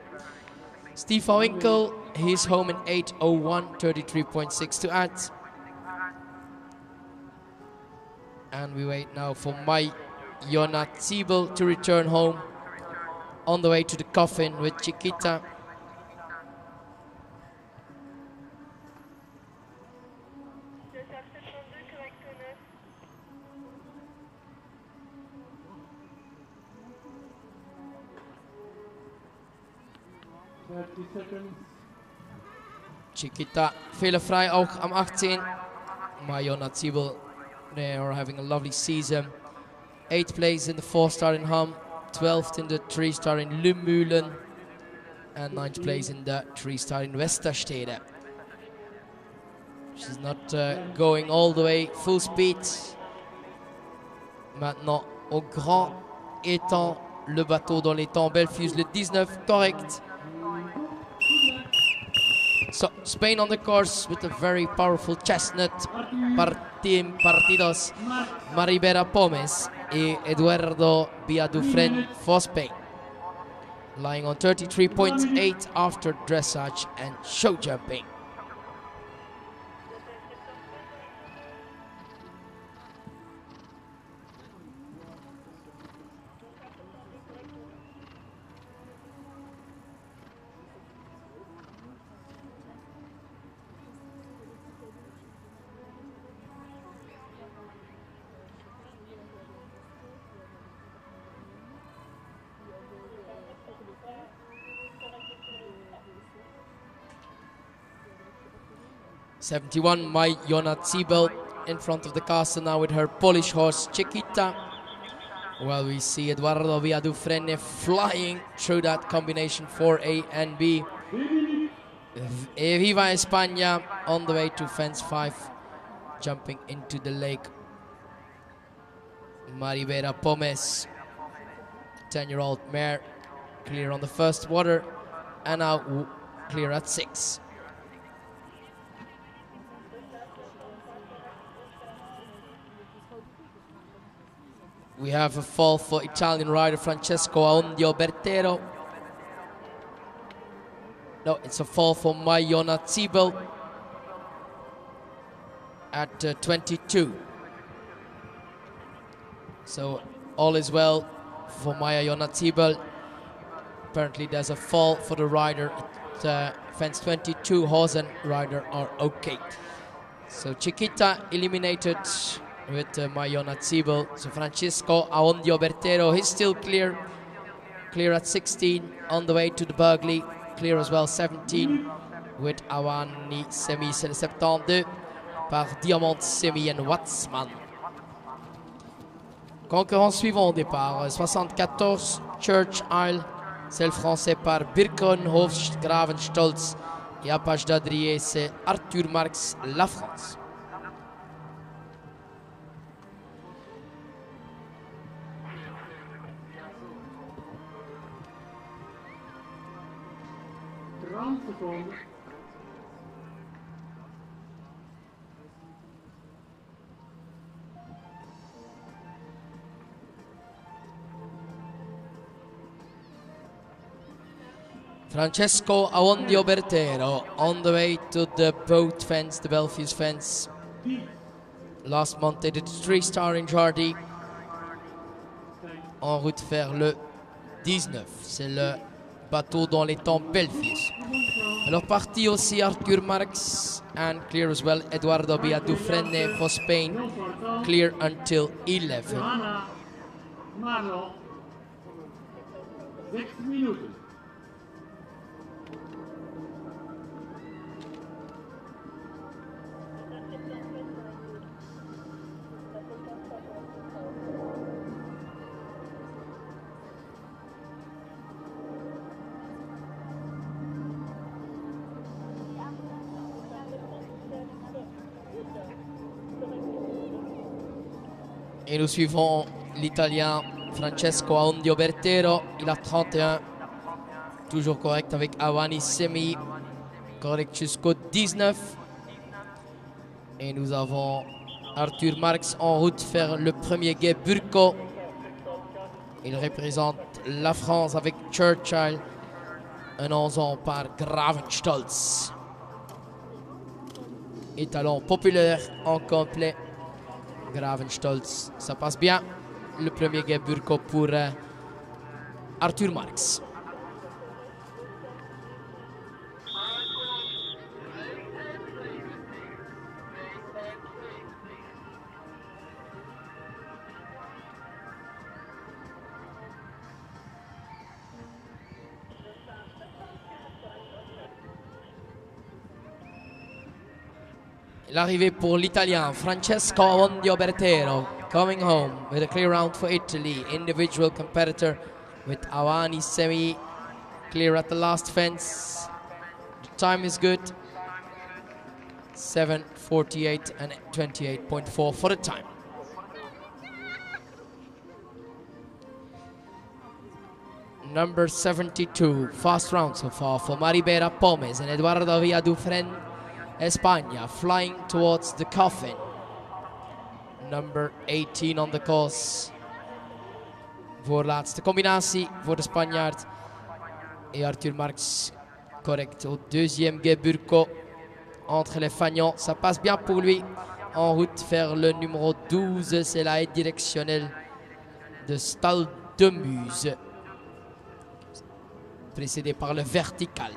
Steve van Winkel, he's home in 8:01, 33.6 to add. And we wait now for Mariona Ziebel to return home. On the way to the coffin with Chiquita. Chiquita fehlerfrei auch am 18. Mariona Ziebel, they are having a lovely season. 8th place in the 4-star in Hum, 12th in the 3-star in Lumülen, and 9th place in the 3-star in Westerstede. She's not going all the way full speed. Maintenant au grand étang, le bateau dans l'étang Belfuse, le 19, correct. So Spain on the course with a very powerful chestnut, partidos Maribera Pomes et Eduardo Biabdufrene for Spain. Lying on 33.8 after dressage and show jumping. Mariona Ziebel in front of the castle now with her Polish horse Chiquita. Well, we see Eduardo Biabdufrene flying through that combination 4A and B. Viva España on the way to fence 5, jumping into the lake. Maribera Pomes, 10-year-old mare, clear on the first water, and now clear at 6. We have a fall for Italian rider Francesco Aondio Bertero. No, it's a fall for Mariona Ziebel at 22. So all is well for Maya Yonatsibel. Apparently there's a fall for the rider at fence 22. Horse and rider are okay. So Chiquita eliminated with Maya Yonatsibel. So Francisco Aondio Bertero, he's still clear. Clear at 16 on the way to the Burgley. Clear as well 17 with Awani Semi, c'est le 72 par Diamant Semi et Watsman. Concurrent suivant au départ, 74 Church Isle, c'est le français par Birkenhof Gravenstolz et à page d'Adrier, c'est Arthur Marx, la France. Francesco Aondio Bertero on the way to the boat fence, the Belfius fence. Last month they did 3-star in Jardy. En route vers le 19. C'est le bateau dans les temps Belfius. Alors parti aussi Arthur Marx and clear as well Eduardo Biadufrene for Spain. Clear until 11. Marlo, 6 Minuten. Et nous suivons l'Italien Francesco Aondio Bertero. Il a 31. Toujours correct avec Awani Semi. Correct jusqu'au 19. Et nous avons Arthur Marx en route vers le premier guet Burko. Il représente la France avec Churchill. Un 11 ans par Gravenstolz. Étalon populaire en complet. Gravenstolz, ça passe bien. Le premier guet Burko pour Arthur Marx. L'arrivée pour l'Italien Francesco Aondio Bertero coming home with a clear round for Italy. Individual competitor with Awani Semi clear at the last fence. The time is good. 7:48 and 28.4 for the time. Number 72, fast round so far for Maribera Pomes and Eduardo Villadufren. España flying towards the coffin. Number 18 on the course. Voorlaatste combinatie voor de Spanjaard. Et Arthur Marx correct au deuxième guet Burko. Entre les fagnons, ça passe bien pour lui. En route vers le numéro 12, c'est la aide directionnelle de Stal de Muse. Précédé par le vertical.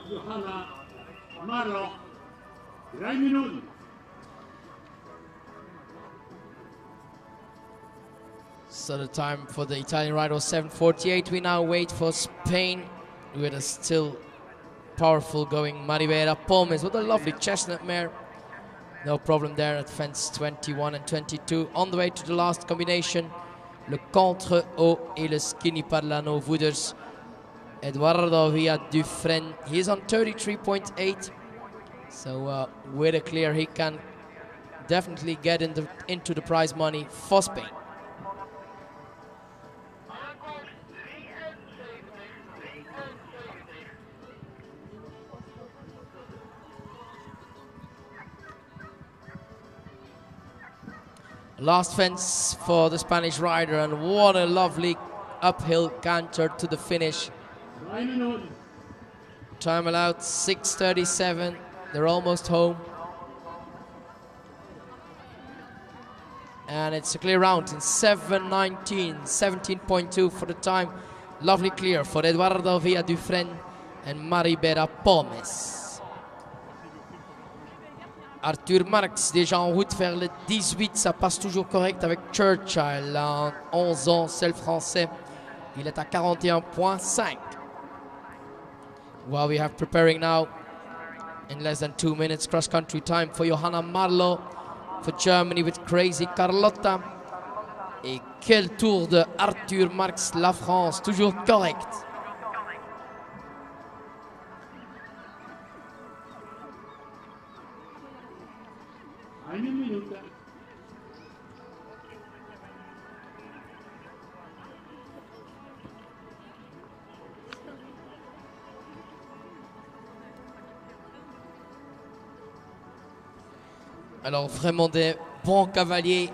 Johanna Marlo, 3 Minuten. So the time for the Italian ride was 7:48. We now wait for Spain with a still powerful going Maribera Pomes with a lovely chestnut mare. No problem there at fence 21 and 22. On the way to the last combination, le contre-haut et le skinny Parlano Wooders Eduardo Dufresne, he's on 33.8. So with a clear, he can definitely get into the prize money for Spain. Last fence for the Spanish rider, and what a lovely uphill canter to the finish. Time allowed 6:37. They're almost home. And it's a clear round in 7:19, 17.2 for the time. Lovely clear for Eduardo Dufresne and Maribera Pomes. Arthur Marx déjà en route vers le 18, ça passe toujours correct avec Churchill, à 11 ans, c'est le français. Il est à 41.5. While we have preparing now in less than 2 minutes cross-country time for Johanna Marlow for Germany with Crazy Carlotta. Et quel tour de Arthur Marx, la France, toujours correct. Alors vraiment des bons cavaliers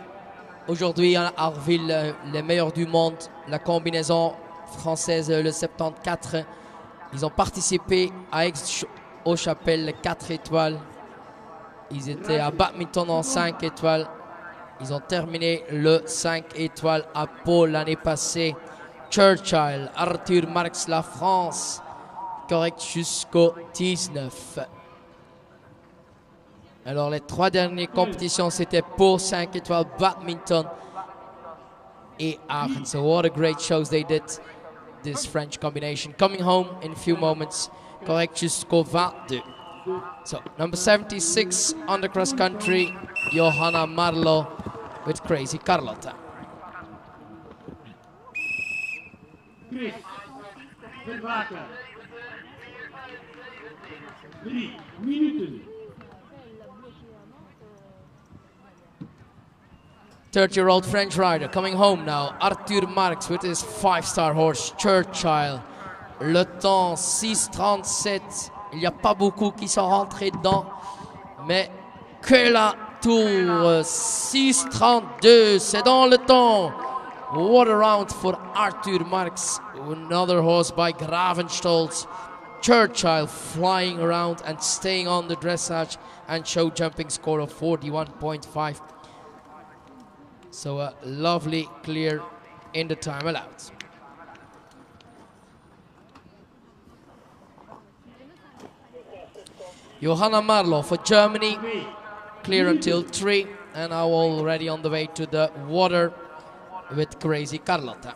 aujourd'hui à Arville, les meilleurs du monde, la combinaison française, le 74. Ils ont participé à Aix-aux-Chapelles 4 étoiles. Ils étaient à badminton en 5 étoiles. Ils ont terminé le 5 étoiles à Pau l'année passée. Churchill, Arthur Marx, la France, correct jusqu'au 19. Alors les 3 dernières compétitions, c'était Pau 5 étoiles, badminton et Aachen. So what a great shows they did, this French combination. Coming home in a few moments, correct jusqu'au 22. So number 76 on the cross country, Johanna Marlow with Crazy Carlotta. Chris, Vervaken. 3 minuten. 30-year-old French rider coming home now, Arthur Marx with his 5-star horse Churchill. Le temps 6:37. Il n'y a pas beaucoup qui sont rentrés dedans, mais que la tour 6:32, c'est dans le temps. What a round for Arthur Marx. Another horse by Gravenstolz. Churchill flying around and staying on the dressage and show jumping score of 41.5. So a lovely clear in the time allowed. Johanna Marlow for Germany, clear until 3, and now already on the way to the water with Crazy Carlotta.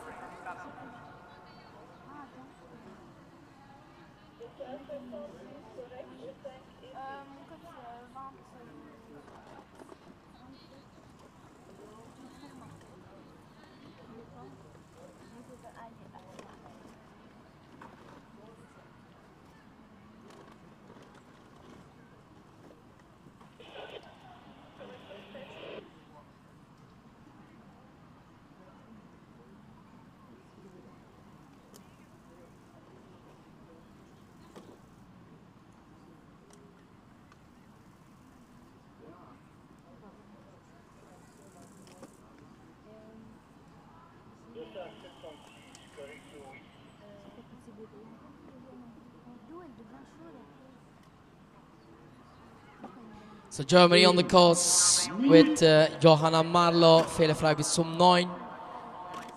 So Germany on the course with Johanna Marlow, Fehlerfrei bis zum 9.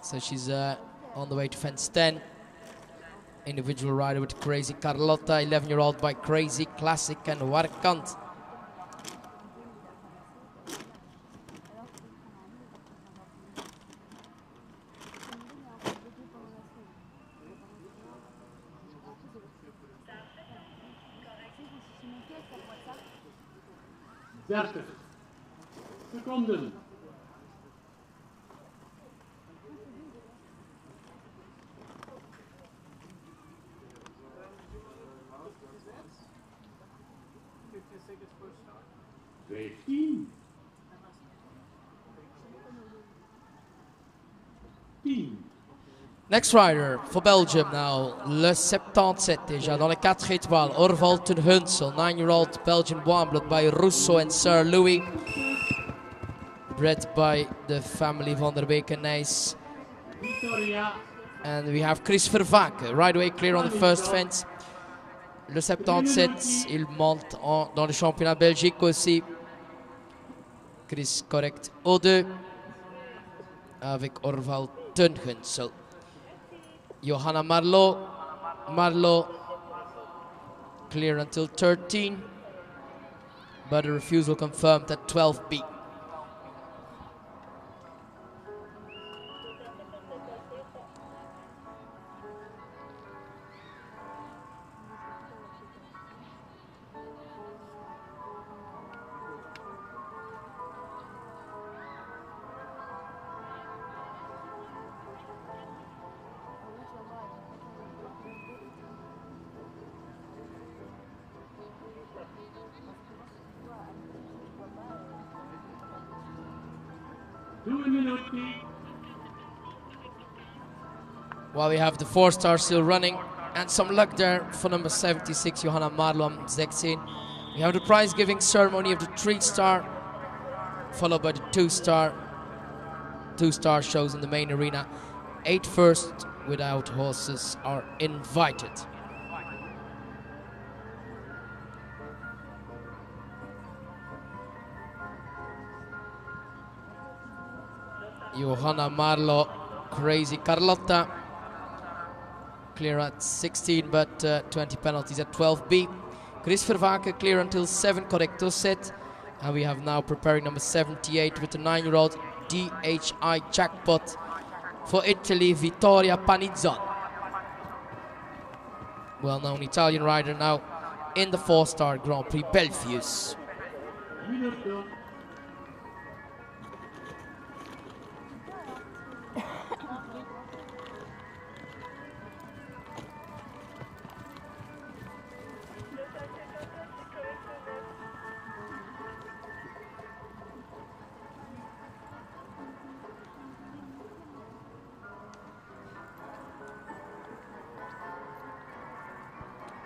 So she's on the way to fence 10. Individual rider with Crazy Carlotta, 11-year-old by Crazy Classic and Warkant. Seconden. 15. 10. Next rider for Belgium now, le 77 déjà dans les 4 étoiles, Orval ten Hunsel, 9-year-old Belgian warm blood by Rousseau and Sir Louis, bred by the family van der Beek and Nijs. Victoria. And we have Chris Vervaken, right away clear on the first fence. Le 77, il monte dans le championnat Belgique aussi. Chris correct au 2 avec Orval ten Hunsel. Johanna Marlo clear until 13, but a refusal confirmed at 12B. While we have the 4-star still running, and some luck there for number 76, Johanna Marlo am 16. We have the prize-giving ceremony of the 3-star, followed by the 2-star. 2-star shows in the main arena. 8 first without horses are invited. Johanna Marlo, Crazy Carlotta, clear at 16, but 20 penalties at 12B. Chris Vervaken clear until 7, correcto set. And we have now preparing number 78 with the 9-year-old DHI jackpot for Italy, Vittoria Panizzon. Well-known Italian rider now in the 4-star Grand Prix Belfius.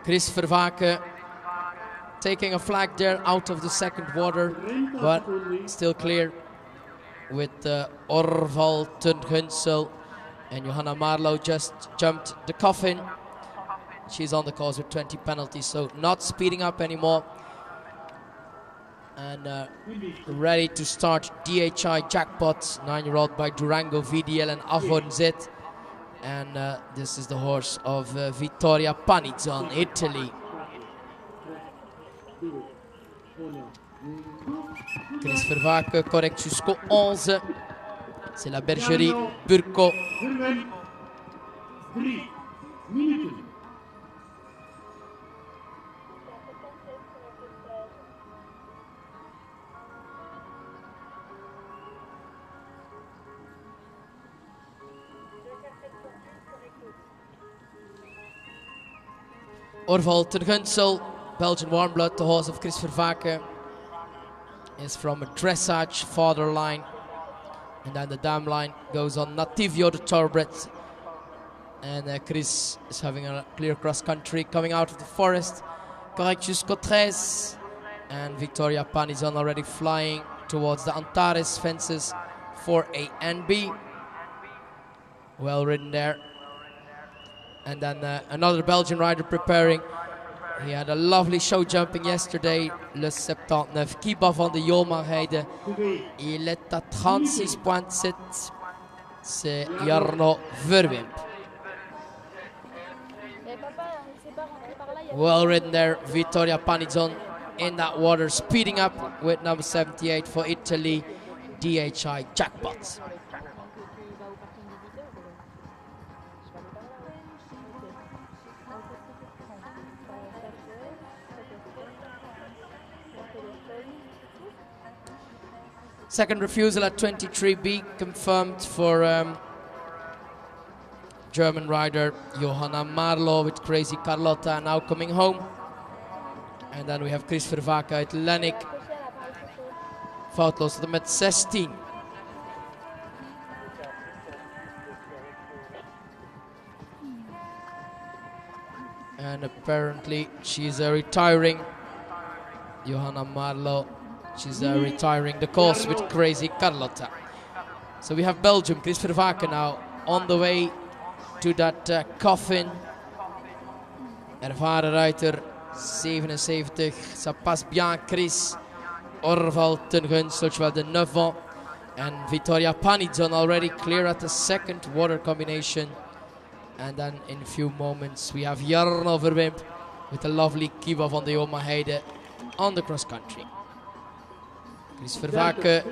Chris Vervaken taking a flag there out of the second water, but still clear with Orval ten Hunsel, and Johanna Marlo just jumped the coffin. She's on the course with 20 penalties, so not speeding up anymore. And ready to start DHI jackpot, 9-year-old by Durango, VDL and Ahorn Z. And this is the horse of Vittoria Panizzon, Italy. Chris Vervaken correct jusqu'au 11. C'est la bergerie Burko. Orval ten Hunsel, Belgian warm blood, the horse of Chris Vervaken, is from a dressage father line. And then the dam line goes on Nativio, the thoroughbred. And Chris is having a clear cross country coming out of the forest. Correct jusqu'au 13. And Vittoria Panizzon already flying towards the Antares fences for A and B. Well ridden there. And then another Belgian rider preparing. He had a lovely show jumping yesterday, le 79, Kiba van de Jomarheide. Il est à 36.7. C'est Jarno Verwimp. Well ridden there, Vittoria Panizzon in that water, speeding up with number 78 for Italy, DHI jackpot. Second refusal at 23B confirmed for German rider Johanna Marlo with Crazy Carlotta now coming home. And then we have Chris Vervaken at Lennik foutloos tot en met 16. And apparently she's retiring. Johanna Marlo, she's retiring the course with Crazy Carlotta. So we have Belgium, Chris Vervaken now on the way to that coffin. Ervaren ruiter, 77. Ça passe bien, Chris. Orval ten gunste, zowel de 9 ans. And Vittoria Panizon already clear at the second water combination. And then in a few moments we have Jarno Verwimp with a lovely Kiva van de Joma Heide on the cross country. Chris Vervaken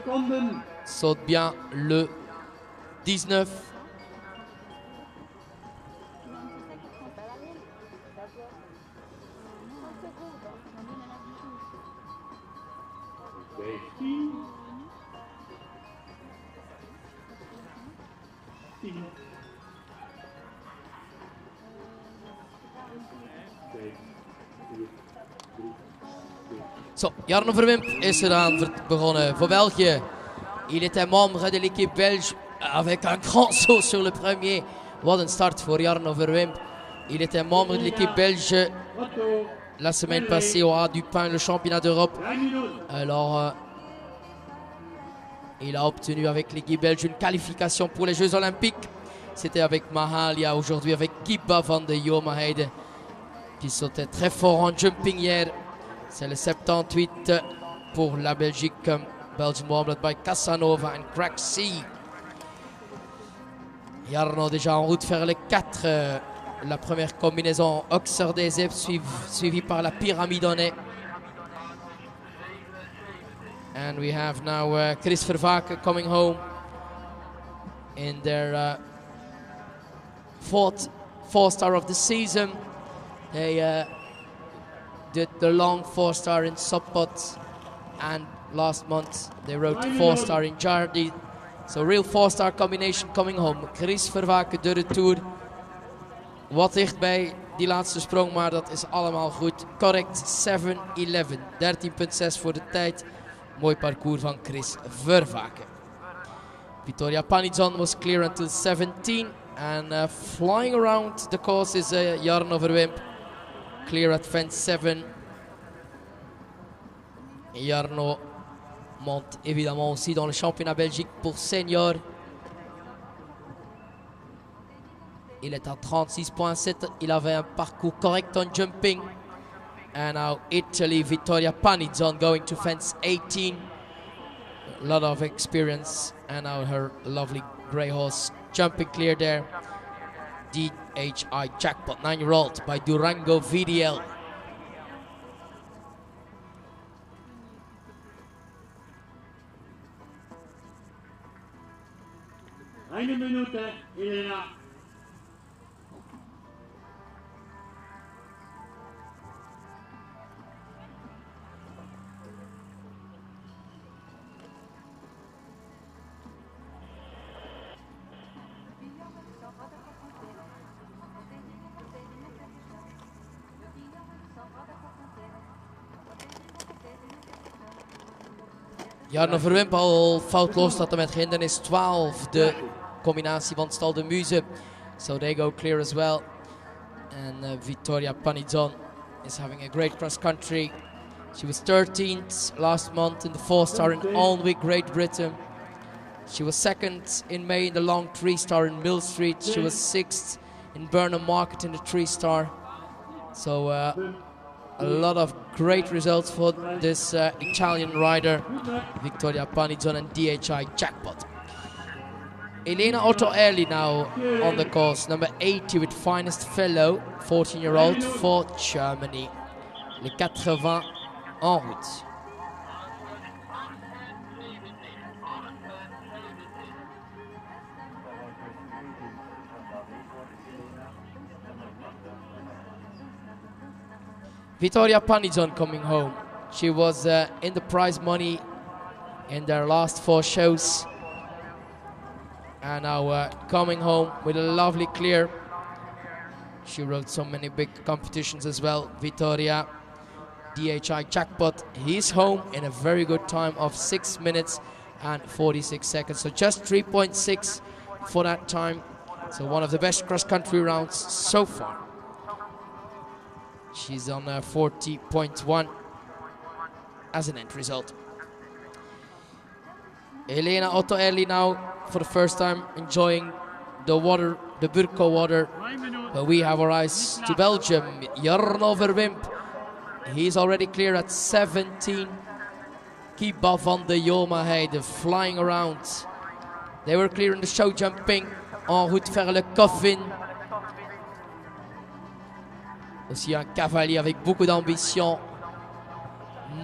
saute bien le 19. Zo, Jarno Verwimp is eraan begonnen voor België. Il était membre de l'équipe belge avec un grand saut sur le premier. Wat een start voor Jarno Verwimp. Il était membre de l'équipe belge la semaine passée au A du Pain, le championnat d'Europe. Alors, il a obtenu avec l'équipe belge une qualification pour les Jeux Olympiques. C'était avec Mahalia, aujourd'hui avec Giba van de Joma Heide, qui sautait très fort en jumping hier. C'est le 78 pour la Belgique. Belgium warmed by Casanova and Craig C. Jarno déjà en route vers le 4. La première combinaison Oxer des suivi par la Pyramidone. And we have now Chris Vervaken coming home in their fourth 4-star of the season. They did the long 4-star in Sopot, and last month they rode 4-star in Jardy. So real 4-star combination coming home. Chris Vervaken de retour. Wat dicht bij die laatste sprong, maar dat is allemaal goed. Correct 7-11. 13,6 voor de tijd. Mooi parcours van Chris Vervaken. Vittoria Panizon was clear until 17. And flying around the course is Jarno Verwimp. Clear at fence 7. Jarno monte évidemment aussi dans le championnat Belgique pour senior. Il est à 36,7. Il avait un parcours correct on jumping. And now Italy, Vittoria Panizon going to fence 18. A lot of experience. And now her lovely grey horse jumping clear there. DHI Jackpot, 9-year-old by Durango VDL. Eine Minute, Elena. Jarno Verwimp al foutloos tot en met hindernis 12. De combinatie van Stal de Muze. So they go clear as well. And Vittoria Panizon is having a great cross country. She was 13th last month in the 4-star in Alnwick, Great Britain. She was 2nd in May in the long 3-star in Mill Street. She was 6th in Burnham Market in the 3-star. So a lot of great results for this Italian rider, Vittoria Panizon and DHI Jackpot. Elena Otto Early now on the course, number 80 with Finest Fellow, 14-year-old for Germany. Les 80 en route. Vittoria Panizon coming home. She was in the prize money in their last 4 shows. And now coming home with a lovely clear. She rode so many big competitions as well, Vittoria. DHI jackpot. He's home in a very good time of 6 minutes and 46 seconds. So just 3.6 for that time. So one of the best cross-country rounds so far. She's on 40.1 as an end result. Elena Otto Early now for the first time enjoying the water, the Burko water. But we have our eyes to Belgium. Jarno Verwimp. He's already clear at 17. Kiba van de Jomaheide flying around. They were clear in the show jumping. En route vers le coffin. Aussi un cavalier avec beaucoup d'ambition.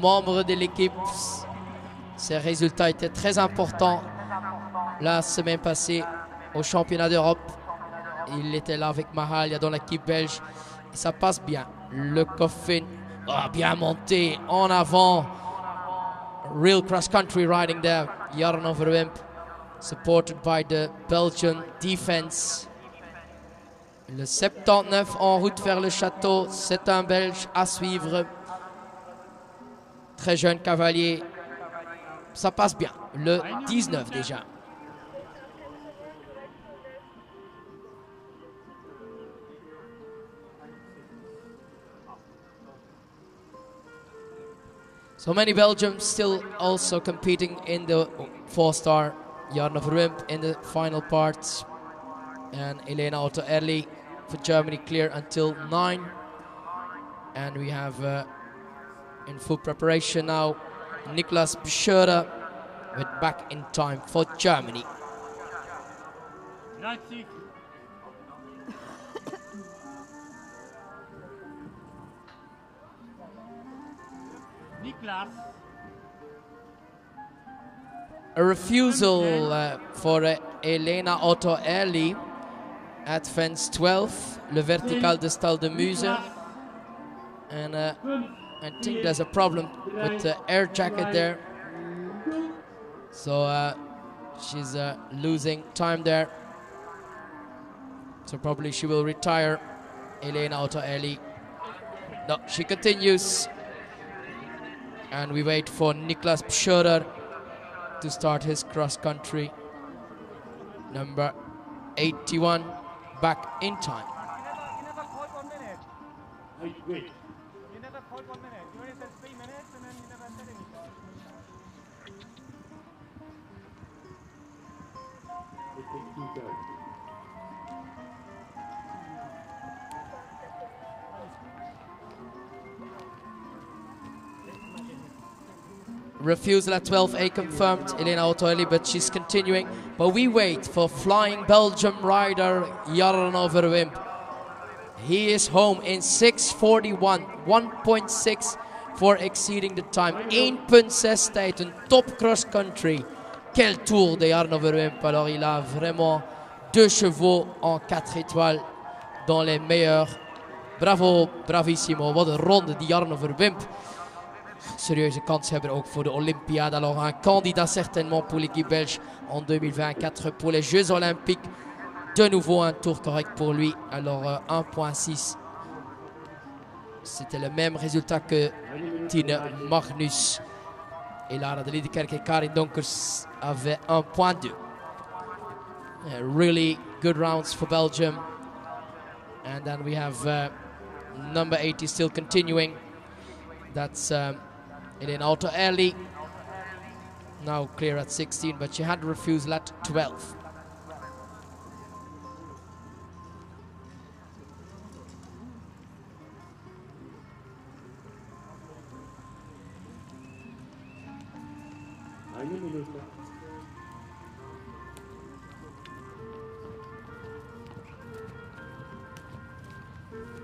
Membre de l'équipe. Ses résultats étaient très importants la semaine passée au championnat d'Europe. Il était là avec Mahalia dans l'équipe belge. Et ça passe bien. Le coffin bien monté en avant. Real cross-country riding there. Jarno Verwimp, supported by the Belgian defense. Le 79 en route vers le château. C'est un Belge à suivre. Très jeune cavalier. Ça passe bien. Le 19 déjà. So many Belgians still also competing in the 4-star. Jarno Verwimp in the final parts. And Elena Otto Early for Germany clear until 9. And we have in full preparation now Niklas Beschörer with back in time for Germany. Grazie. Niklas. A refusal for Elena Otto Early at fence 12, le vertical de Stal de Muse. And I think there's a problem with the air jacket there. So she's losing time there. So probably she will retire, Elena Otto Early. No, she continues. And we wait for Niklas Beschörer to start his cross-country. Number 81, back in time. You never called 1 minute. Wait. You never called 1 minute. You only said 3 minutes and then you never said anything. It takes 2 turns. Refusal at 12A confirmed, Elena Otto Early, but she's continuing. But we wait for flying Belgium rider Jarno Verwimp. He is home in 6:41, 1.6 for exceeding the time. 1.6 tijd, een top cross country. Quel tour de Jarno Verwimp. Alors il a vraiment 2 chevaux en 4 étoiles dans les meilleurs. Bravo, bravissimo. Wat een ronde die Jarno Verwimp. Serieuze kans hebben ook voor de Olympiade. Alors un candidat certainement pour l'équipe belge en 2024 pour les Jeux Olympiques. De nouveau un tour correct pour lui. Alors 1.6. C'était le même résultat que Tine Magnus. Et Lara de Liedekerk et Karin Donkers avaient 1.2. Really good rounds for Belgium. And then we have number 80 still continuing. That's Elena Otto Early. Now clear at 16, but she had a refusal at 12.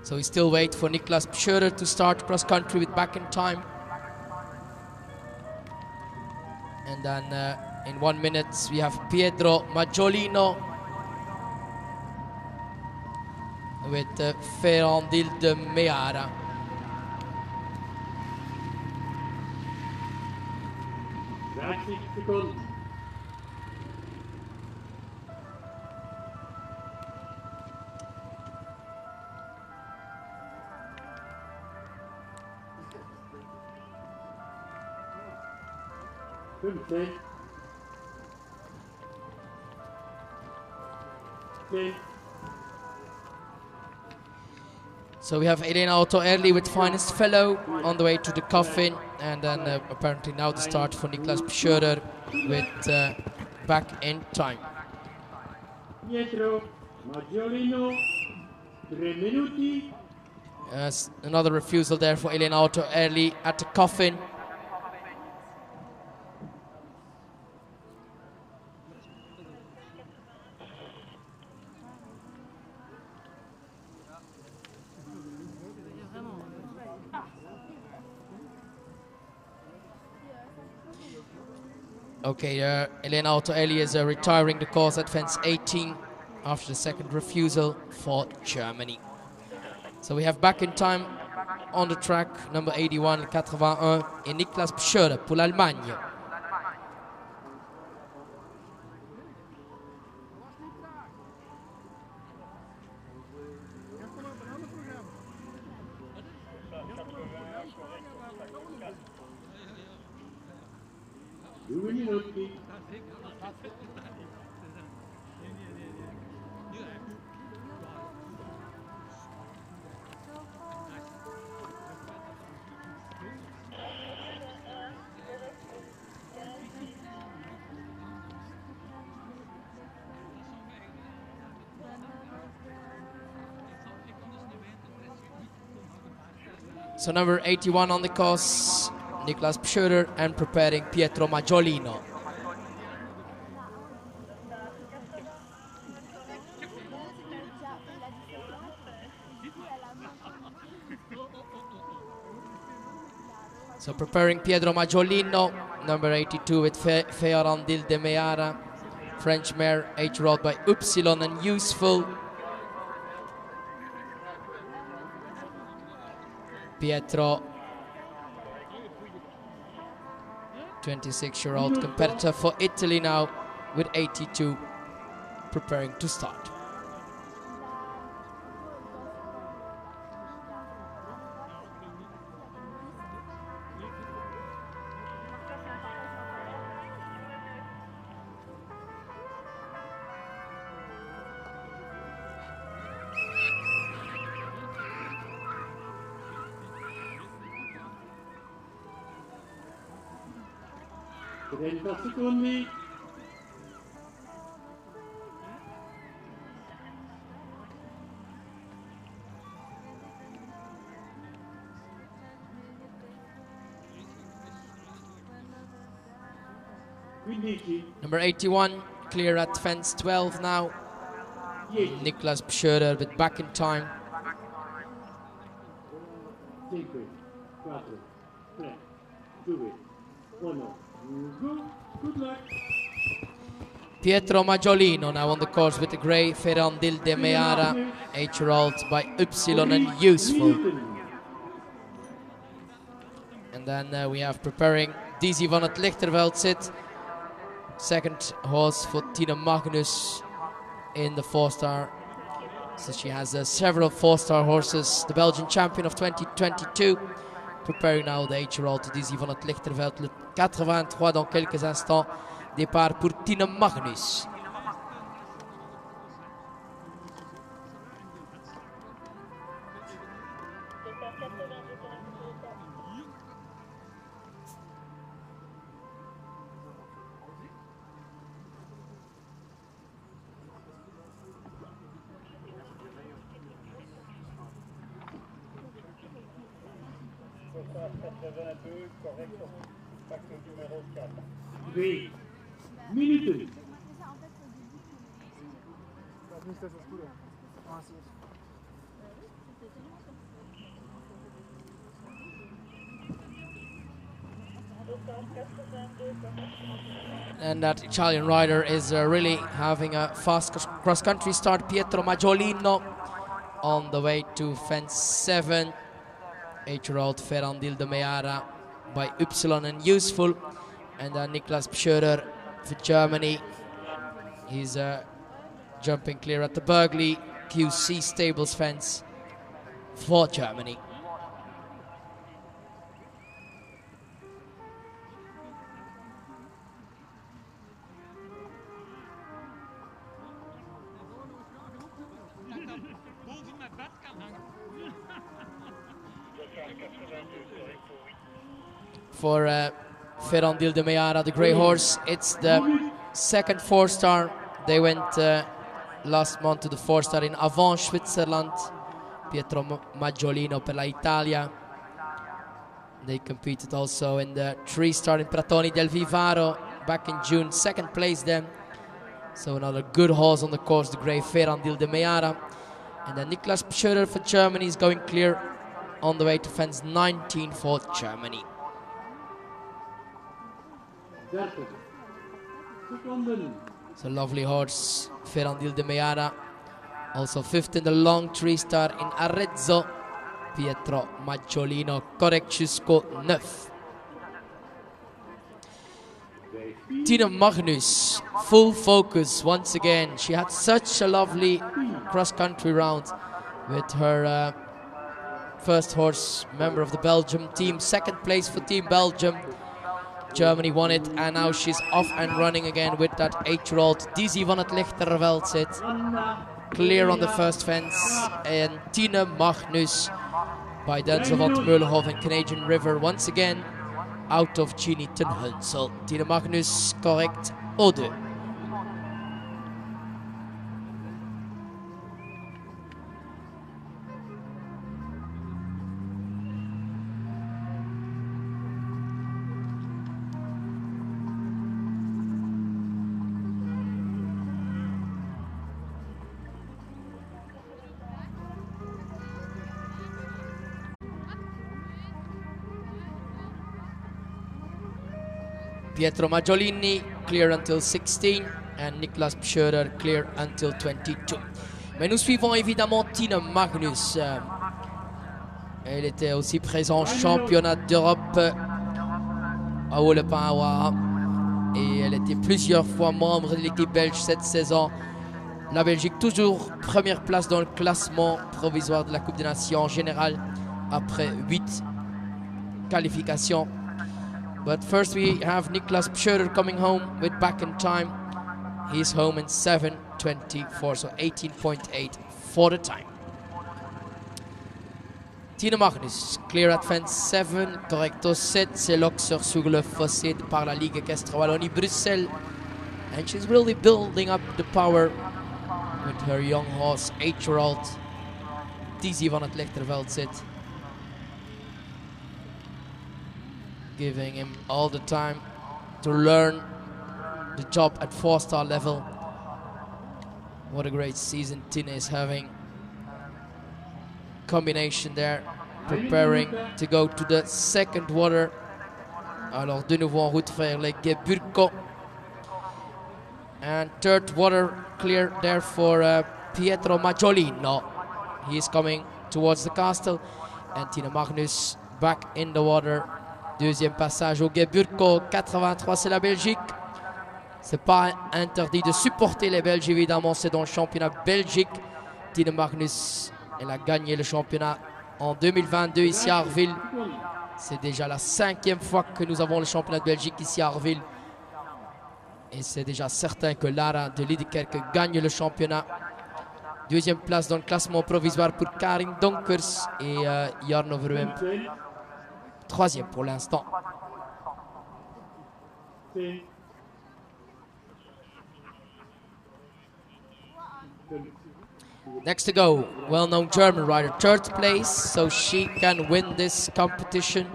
So we still wait for Niklas Beschörer to start cross country with back in time. And then in 1 minute we have Pietro Maggiolino with Ferrandil de Meara. Grazie, secondo. 15. 10. So we have Elena Otto Early with Finest Fellow on the way to the coffin, and then apparently now the start for Niklas Schörer with Back in Time. Pietro Maggiolino, 3 minuti. Another refusal there for Elena Otto Early at the coffin. Okay, Elena Otto Early is retiring the course at fence 18 after the second refusal for Germany. So we have Back in Time on the track, number 81, 81, et Niklas Schörer pour l'Allemagne. So number 81 on the course, Niklas Schörer, and preparing Pietro Maggiolino. So preparing Pietro Maggiolino, number 82 with Fearandil de Meara, French mare, age-rode by Upsilon and Useful. Pietro, 26-year-old competitor for Italy now with 82, preparing to start. Secondi. Number 81, clear at fence 12 now. Niklas Schörer with Back in Time. 5, 4, 3, 2, 1. Good luck. Pietro Maggiolino now on the course with the grey Ferrandil de Meara, age-rode by Upsilon and Useful. And then we have preparing Dizzy van het Lichterveld sit, second horse for Tina Magnus in the 4-star. So she has several 4-star horses, the Belgian champion of 2022. Preparing now the age-rode to Dizzy van het Lichterveld, le 83 dans quelques instants. Départ pour Tina Magnus. Twee minuten. And that Italian rider is really having a fast cross-country start. Pietro Maggiolino on the way to fence 7. Age-rode Ferrandil de Meara by Upsilon and Useful. And then Niklas Schörer for Germany. He's jumping clear at the Bergley QC Stables fence for Germany. For Ferrandil de Meara, the grey horse. It's the second 4-star. They went last month to the 4-star in Avant, Switzerland. Pietro Maggiolino per la Italia. They competed also in the 3-star in Pratoni del Vivaro back in June, second place then. So another good horse on the course, the grey Ferrandil de Meara. And then Niklas Pschörer for Germany is going clear on the way to fence 19 for Germany. 30 seconden. It's a lovely horse, Ferrandil de Meara. Also fifth in the long 3-star in Arezzo. Pietro Maggiolino, correct jusqu'au 9. Tina Magnus, full focus once again. She had such a lovely cross-country round with her first horse, member of the Belgium team. Second place for Team Belgium. Germany won it, and now she's off and running again with that 8-year-old Dizzy van het Lichterveld zit. Clear on the first fence, and Tina Magnus by Denzel van het Meulenhof and Canadian River once again out of Ginny ten Hunsel. Tina Magnus correct au 2. Pietro Maggiolini clear until 16 and Niklas Pschörer clear until 22. Mais nous suivons évidemment Tina Magnus. Elle était aussi présente au championnat d'Europe à Olepawa et elle était plusieurs fois membre de l'équipe belge cette saison. La Belgique toujours première place dans le classement provisoire de la Coupe des Nations en général après 8 qualifications. But first we have Niklas Pschörer coming home with Back in Time. He's home in 7:24, so 18.8 for the time. Tina Magnus, clear at fence 7, correcto 7, c'est Loxer sur le fossé par la Ligue Équestre Wallonie-Bruxelles. And she's really building up the power with her young horse, 8-year-old Dizzy van het Lichterveld zit. Giving him all the time to learn the job at 4-star level. What a great season Tina is having. Combination there, preparing to go to the second water. Alors de nouveau en route vers les Geburko. And third water clear there for Pietro Maggiolino. He is coming towards the castle. And Tina Magnus back in the water. Deuxième passage au Geburko, 83, c'est la Belgique. C'est pas interdit de supporter les Belges, évidemment, c'est dans le championnat Belgique. Tina Magnus, elle a gagné le championnat en 2022 ici à Arville. C'est déjà la 5e fois que nous avons le championnat de Belgique ici à Arville. Et c'est déjà certain que Lara de Liedekerke gagne le championnat. Deuxième place dans le classement provisoire pour Karin Donkers et Jarno Verwem. Troisième pour l'instant. Next to go, well-known German rider, third place, so she can win this competition.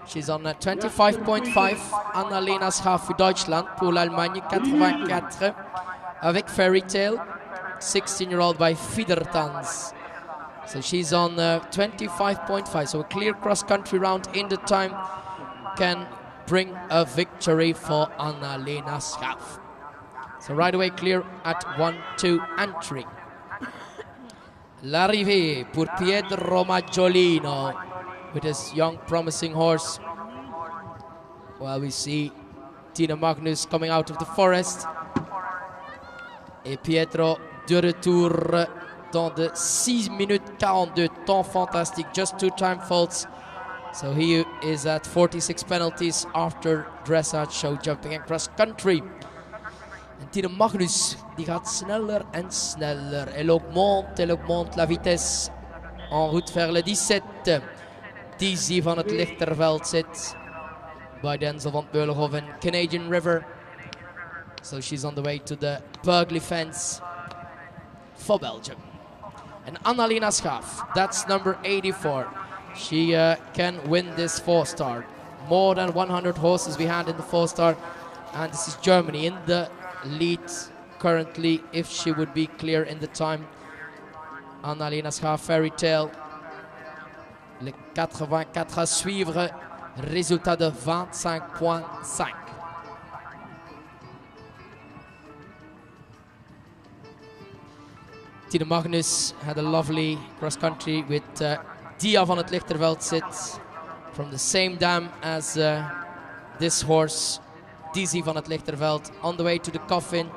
She's on 25.5. Annalena Schaaf für Deutschland, pour l'Allemagne, 84. Avec Fairy Tale, 16-year-old by Fiedertanz. So she's on 25.5, so a clear cross-country round in the time can bring a victory for Annalena Schaaf. So right away clear at 1, 2 and 3. L'arrivée pour Pietro Maggiolino with his young promising horse. Well, we see Tina Magnus coming out of the forest. Et Pietro de retour dans de 6 minutes 42, temps fantastique, just 2 time faults. So he is at 46 penalties after dressage, show jumping and cross country. En Tina Magnus, die gaat sneller en sneller. Elle augmente la vitesse en route vers le 17. Dizzy van het Lichterveld zit. By Denzel van Beulenhoven, Canadian River. So she's on the way to the Burgley fence for Belgium. And Annalena Schaaf, that's number 84. She can win this 4-star. More than 100 horses we had in the 4-star. And this is Germany in the lead currently, if she would be clear in the time. Annalena Schaaf, Fairy Tale. Le 84 à suivre. Résultat de 25.5. Tine Magnus had a lovely cross country with Dia van het Lichterveld zit from the same dam as this horse, Dizzy van het Lichterveld, on the way to the coffin.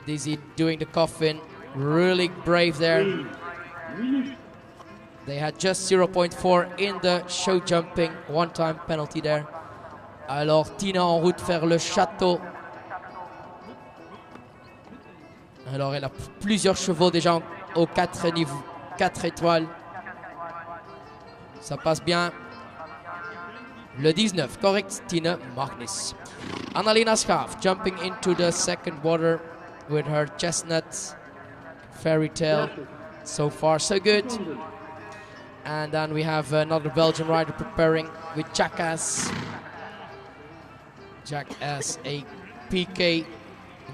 Dizzy doing the coffin, really brave there. They had just 0.4 in the show jumping, one-time penalty there. Alors Tine en route vers le château. Alors elle a plusieurs chevaux déjà aux 4 étoiles. Ça passe bien. Le 19, correct, Tine Magnus. Annalena Schaaf jumping into the second water with her chestnut Fairy Tale. So far so good. And then we have another Belgian rider preparing with Jackass. Jackass, a PK.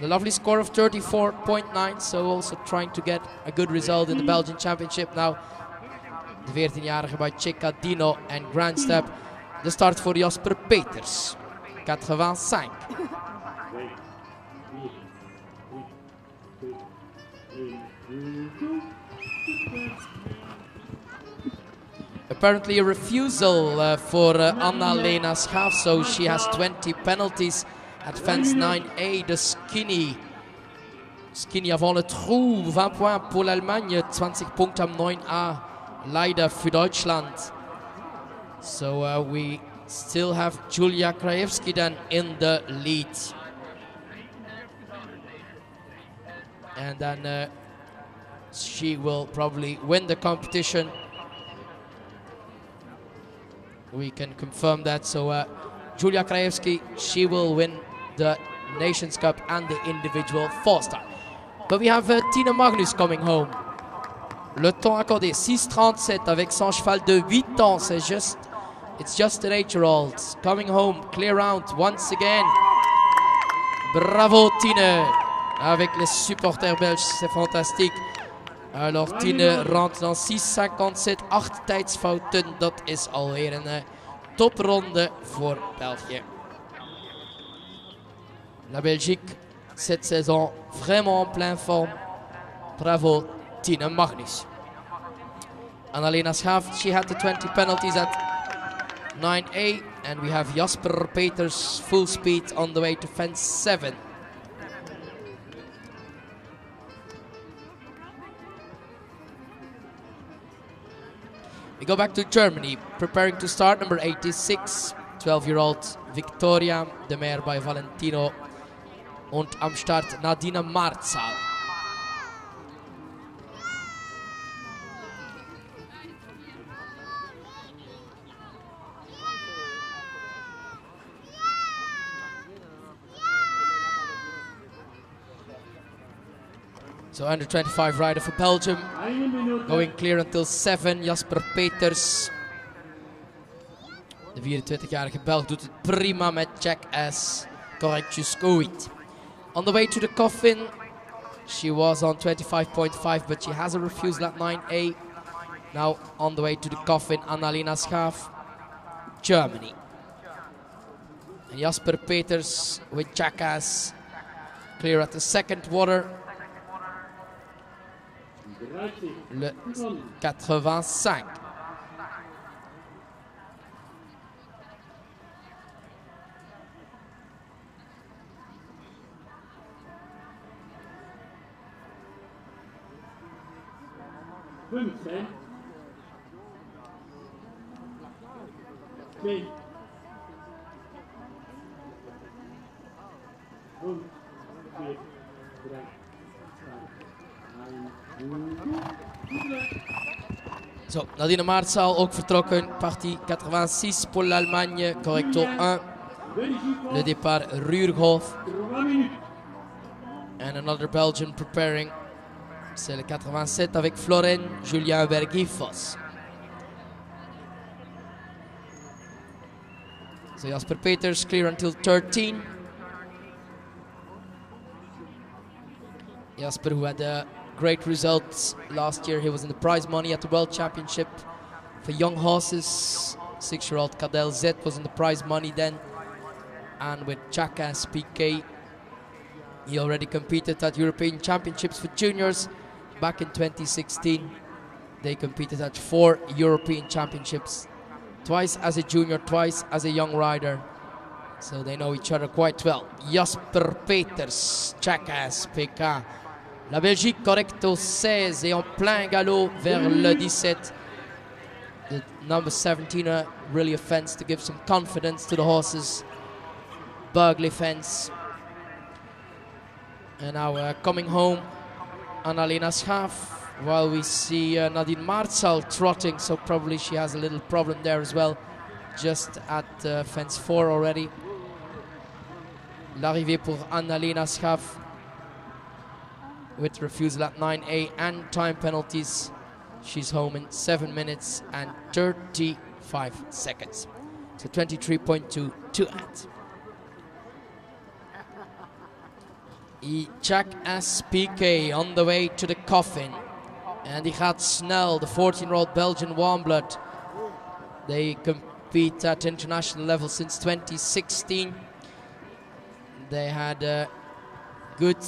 A lovely score of 34.9, so also trying to get a good result in the Belgian Championship now. De 14-jarige bij Ciccadino en Grand Step. De start voor Jasper Peters. 85. Apparently a refusal for Annalena Schaaf, so she has 20 penalties at fence 9A, de Skinny. Skinny avant le trou, 20 points pour l'Allemagne, 20 Punkte am 9A, leider für Deutschland. So we still have Julia Krajewski then in the lead. And then she will probably win the competition. We can confirm that, so Julia Krajewski, she will win the Nations Cup and the individual 4-star. But we have Tine Magnus coming home. Le temps accordé, 6:37 avec son cheval de 8 ans. It's just an 8-year-old. Coming home, clear round once again. Bravo Tine. Avec les supporters belges, c'est fantastique. Alors Tine rentre dans 6:57, 8 tijdsfouten. Dat is alweer een topronde voor België. La Belgique, cette saison, vraiment en pleine forme. Bravo, Tine Magnus. Annalena Schaaf, she had the 20 penalties at 9A. And we have Jasper Peters, full speed on the way to fence 7. We go back to Germany, preparing to start number 86, 12-year-old Victoria, de Meer by Valentino. Und am Start Nadine Marzal. So under 25 rider for Belgium, going clear until 7, Jasper Peters. De 24-jarige Belg doet het prima met Jackass, correctjes goed. On the way to the coffin, she was on 25.5, but she has a refusal at 9A. Now on the way to the coffin, Annalena Schaaf, Germany. And Jasper Peters with Jackass, clear at the second water. Le 85. Zo, Nadine Maartzaal ook vertrokken. Partie 86 pour l'Allemagne. Correcto 1. Le départ Ruurhof. And another Belgian preparing. C'est le 87 avec Floren, Julien Vergifos. So Jasper Peters clear until 13. Jasper, who had great results last year, he was in the prize money at the World Championship for young horses. 6-year-old Cadel Z was in the prize money then. And with Jackass PK, he already competed at European Championships for juniors back in 2016. They competed at 4 European Championships, twice as a junior, twice as a young rider. So they know each other quite well. Jasper Peters, Jackass PK. La Belgique correcto 16 et en plein galop vers le 17. The number 17 really a fence to give some confidence to the horses. Burgley fence. And now coming home, Annalena Schaaf, while we see Nadine Maartzaal trotting, so probably she has a little problem there as well, just at fence 4 already. L'arrivée pour Annalena Schaaf with refusal at 9A and time penalties. She's home in 7 minutes and 35 seconds. So 23.2 to add. Jackass PK on the way to the coffin. And die gaat snel, the 14-year-old Belgian warm blood. They compete at international level since 2016. They had a good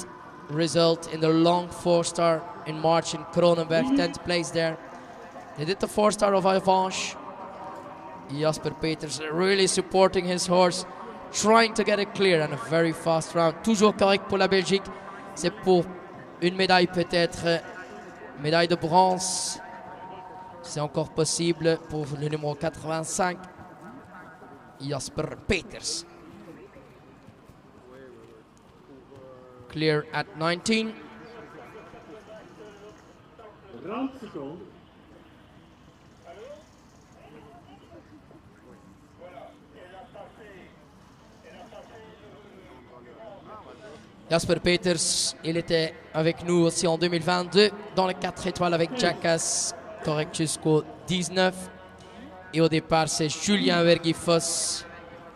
result in the long 4-star in March in Kronenberg, 10th place there. They did the 4-star of Avanche. Jasper Peters really supporting his horse, trying to get it clear, and a very fast round. Toujours correct pour la Belgique. C'est pour une médaille peut-être, médaille de bronze. C'est encore possible pour le numéro 85, Jasper Peters. Clear at 19. Jasper Peters, il était avec nous aussi en 2022 dans le 4 étoiles avec Jackass, correct jusqu'au 19. Et au départ, c'est Julien Vergifos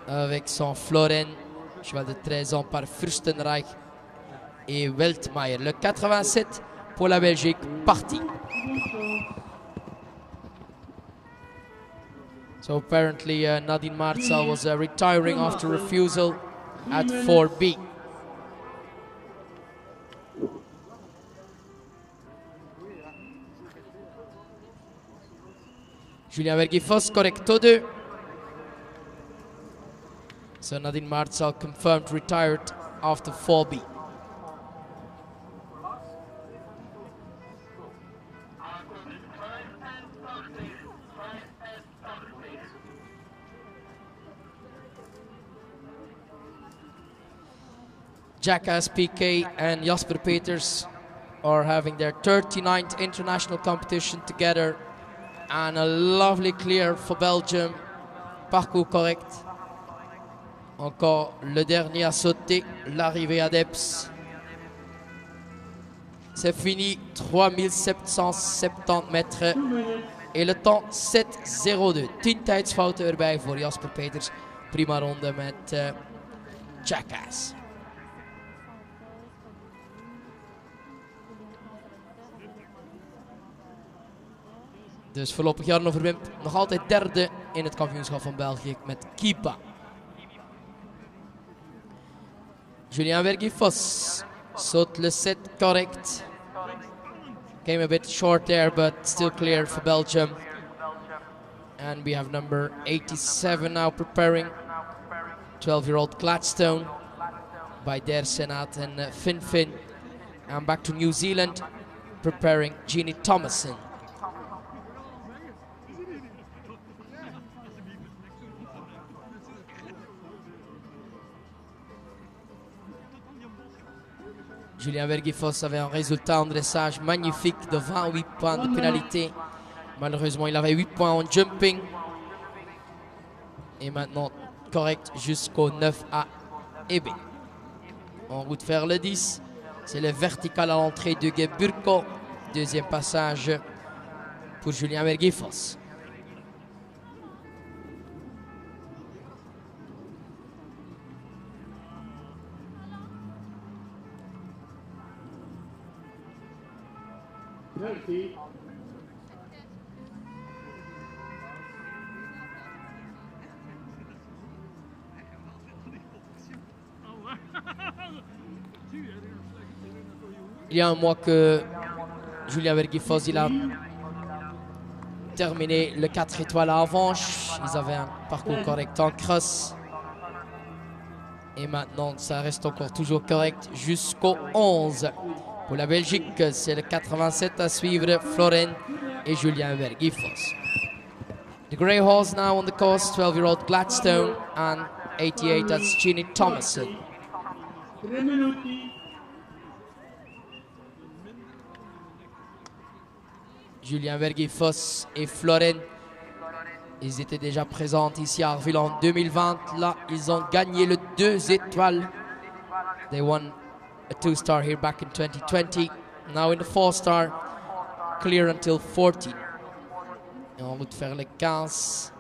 avec son Floren, cheval de 13 ans par Fürstenreich et Weltmeier. Le 87 pour la Belgique, parti. So apparently Nadine Maartzaal was retiring after refusal at 4B. Julien Vergifos, correcto 2. So Nadine Maartzaal confirmed retired after 4B. Jackass PK and Jasper Peters are having their 39th international competition together. And a lovely clear for Belgium. Parcours correct. Encore le dernier à sauter, l'arrivée à Deps. C'est fini, 3770 mètres. Et le temps 7:02. 10 tijdsfouten erbij voor Jasper Peters. Prima ronde met Jackass. Dus voorlopig Jarno Verwimp nog altijd derde in het kampioenschap van België met Kipa. Julien Vergifos saute le 7 correct. Came a bit short there, but still clear for Belgium. And we have number 87 now preparing. 12-year-old Gladstone by Der Senat and Fin. And back to New Zealand, preparing Jeannie Thomason. Julien Vergifos avait un résultat en dressage magnifique de 28 points de pénalité. Malheureusement, il avait 8 points en jumping. Et maintenant, correct jusqu'au 9 à EB. En route vers le 10, c'est le vertical à l'entrée de Geburko. Deuxième passage pour Julien Vergifos. Merci. Il y a un mois que Julien Vergifos, il a terminé le 4 étoiles à Avanche. Ils avaient un parcours correct en cross. Et maintenant, ça reste encore toujours correct jusqu'au 11. Pour la Belgique, c'est le 87 à suivre, Floren et Julien Vergifos. The grey horse now on the course, 12-year-old Gladstone, and 88, that's Ginny Thomason. 3 minuti. Julien Vergifos et Floren, ils étaient déjà présents ici à Arville en 2020. Là, ils ont gagné le 2 étoiles. They won a 2-star here back in 2020. Now in the 4-star, clear until 14. Et on va faire le 15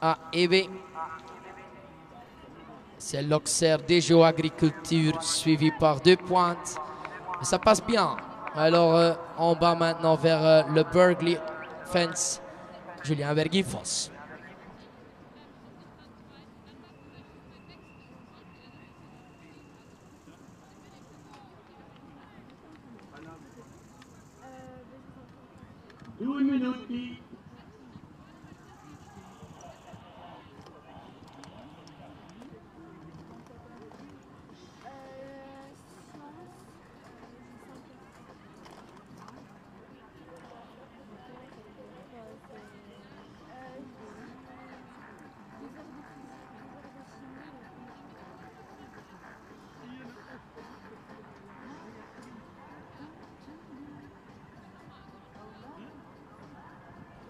à EB. C'est l'Auxerre des Jeux Agriculture suivi par 2 pointes. Mais ça passe bien. Alors en bas maintenant vers le Burgley Fence, Julien Vergifos. Due minuti.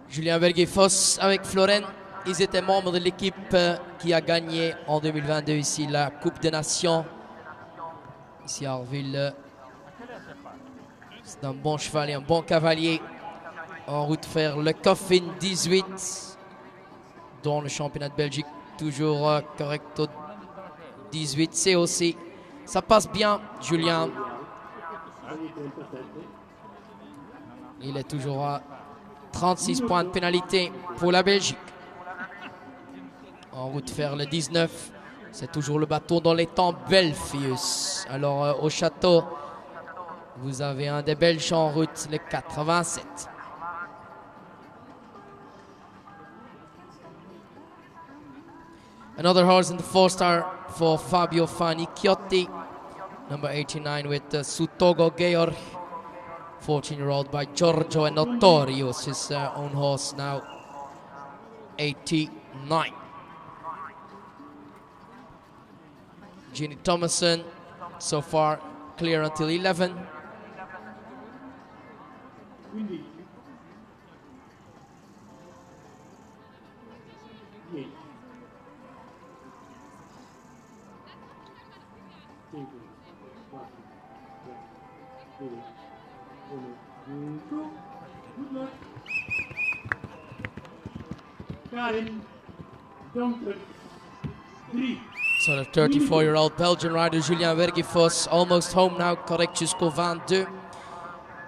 Julien Vergifos avec Floren, ils étaient membres de l'équipe qui a gagné en 2022 ici la Coupe des Nations. Ici à Arville, c'est un bon cheval et un bon cavalier. En route vers le Coffin 18, dans le championnat de Belgique, toujours correct au 18 COC. Ça passe bien, Julien. Il est toujours à 36 points de pénalité pour la Belgique. En route vers le 19, c'est toujours le bateau dans les temps Belfius. Alors au château, vous avez un des Belges en route, le 87. Another horse in the 4-star for Fabio Fanicchiotti, number 89 with Sutogo Georg. 14-year-old by Giorgio Notorious, his own horse now, 89. Ginny Thomason, so far clear until 11. 15. 10. 5, 4, 3, 2, 1. Good luck. Karin Donker, 3. So the 34-year-old Belgian rider Julien Vergifos almost home now, correct jusqu'au 22.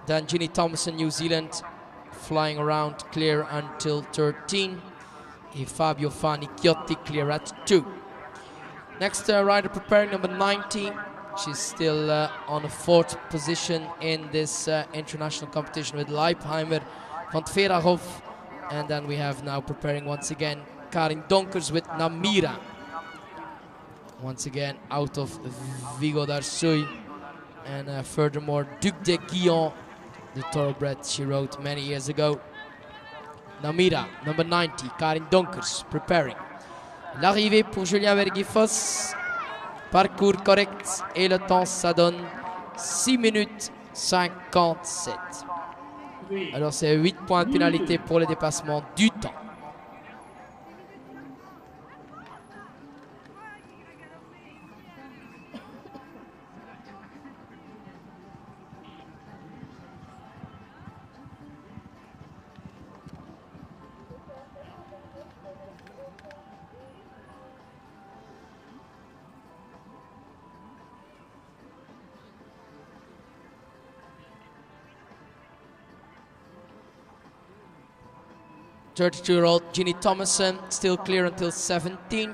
Then Ginny Thomason, New Zealand, flying around, clear until 13. And Fabio Fanicchiotti clear at 2. Next rider preparing, number 90. She's still on a 4th position in this international competition with Leipheimer van Tverahov. And then we have now preparing once again Karin Donkers with Namira. Once again out of Vigo d'Arsuy. And furthermore Duc de Guillon, the thoroughbred she rode many years ago. Namira, number 90, Karin Donkers preparing. L'arrivée pour Julien Vergifos. Parcours correct et le temps ça donne 6 minutes 57. Alors c'est 8 points de pénalité pour le dépassement du temps. Thirty-two-year-old Ginny Thomason still clear until 17.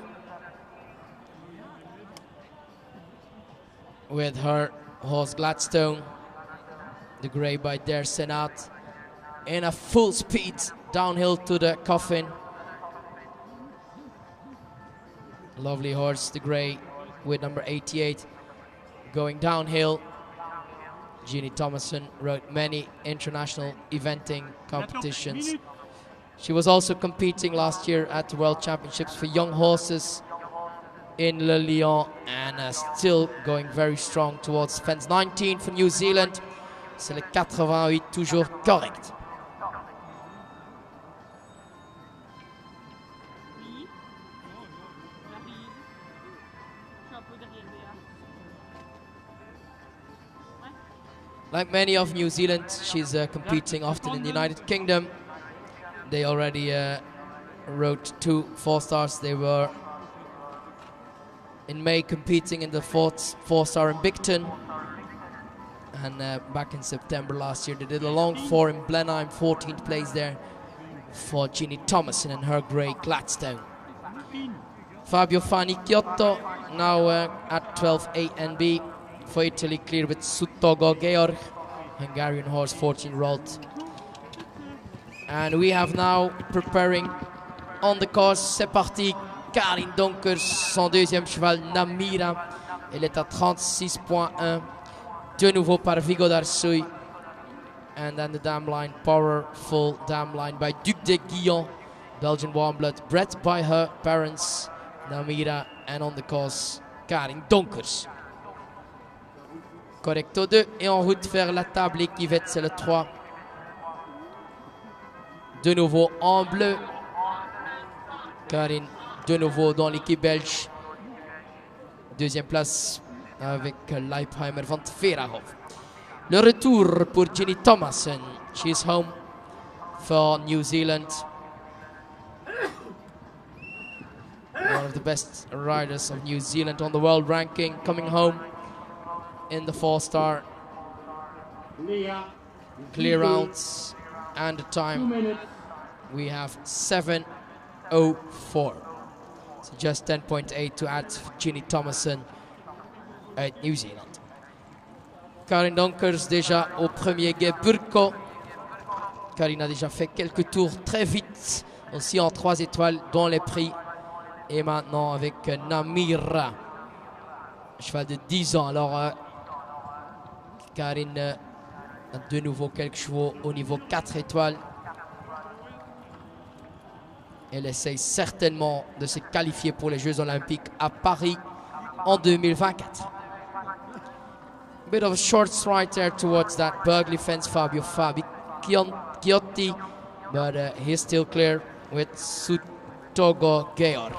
With her horse Gladstone, the grey by Der Senat, in a full speed downhill to the coffin. Lovely horse, the grey with number 88, going downhill. Ginny Thomason rode many international eventing competitions. She was also competing last year at the World Championships for young horses in Le Lion, and still going very strong towards fence 19 for New Zealand. C'est le 88, toujours correct. Oui. J'arrive. Je suis un peu derrière Béa. Like many of New Zealand, she's competing often in the United Kingdom. They already rode 2 4-stars. They were in May competing in the 4-star in Bicton, and back in September last year they did a long 4 in Blenheim, 14th place there for Ginny Thomason and her grey Gladstone. Fabio Fani Chiotto now at 12 ANB for Italy, clear with Sutogo Georg, Hungarian horse, 14-year-old. And we have now preparing on the course, c'est parti. Karin Donkers, son deuxième cheval Namira, elle est à 36.1, de nouveau par Vigo d'Arsouy. And then the dam line, powerful dam line by Duc de Guillon, Belgian warm blood, bred by her parents, Namira, and on the course, Karin Donkers. Correcto 2 et en route vers la table équivette, c'est le 3. De nouveau en bleu, Karin de nouveau dans l'équipe belge. Deuxième place avec Leipheimer van Verhoef. Le retour pour Ginny Thomason. She's home for New Zealand. One of the best riders of New Zealand on the world ranking, coming home in the 4-star. Clear rounds and the time we have 7:04. So just 10.8 to add for Ginny Thomason at New Zealand. Karin Donkers déjà au premier guet Burko. Karin a déjà fait quelques tours très vite, aussi en 3 étoiles dans les prix. Et maintenant avec Namira, cheval de 10 ans. Alors Karin a de nouveau quelques chevaux au niveau 4 étoiles. Elle essaye certainement de se qualifier pour les Jeux Olympiques à Paris en 2024. Bit of a short stride there towards that Burgley fence, Fabio Chiotti, but he's still clear with Sutogo Georg.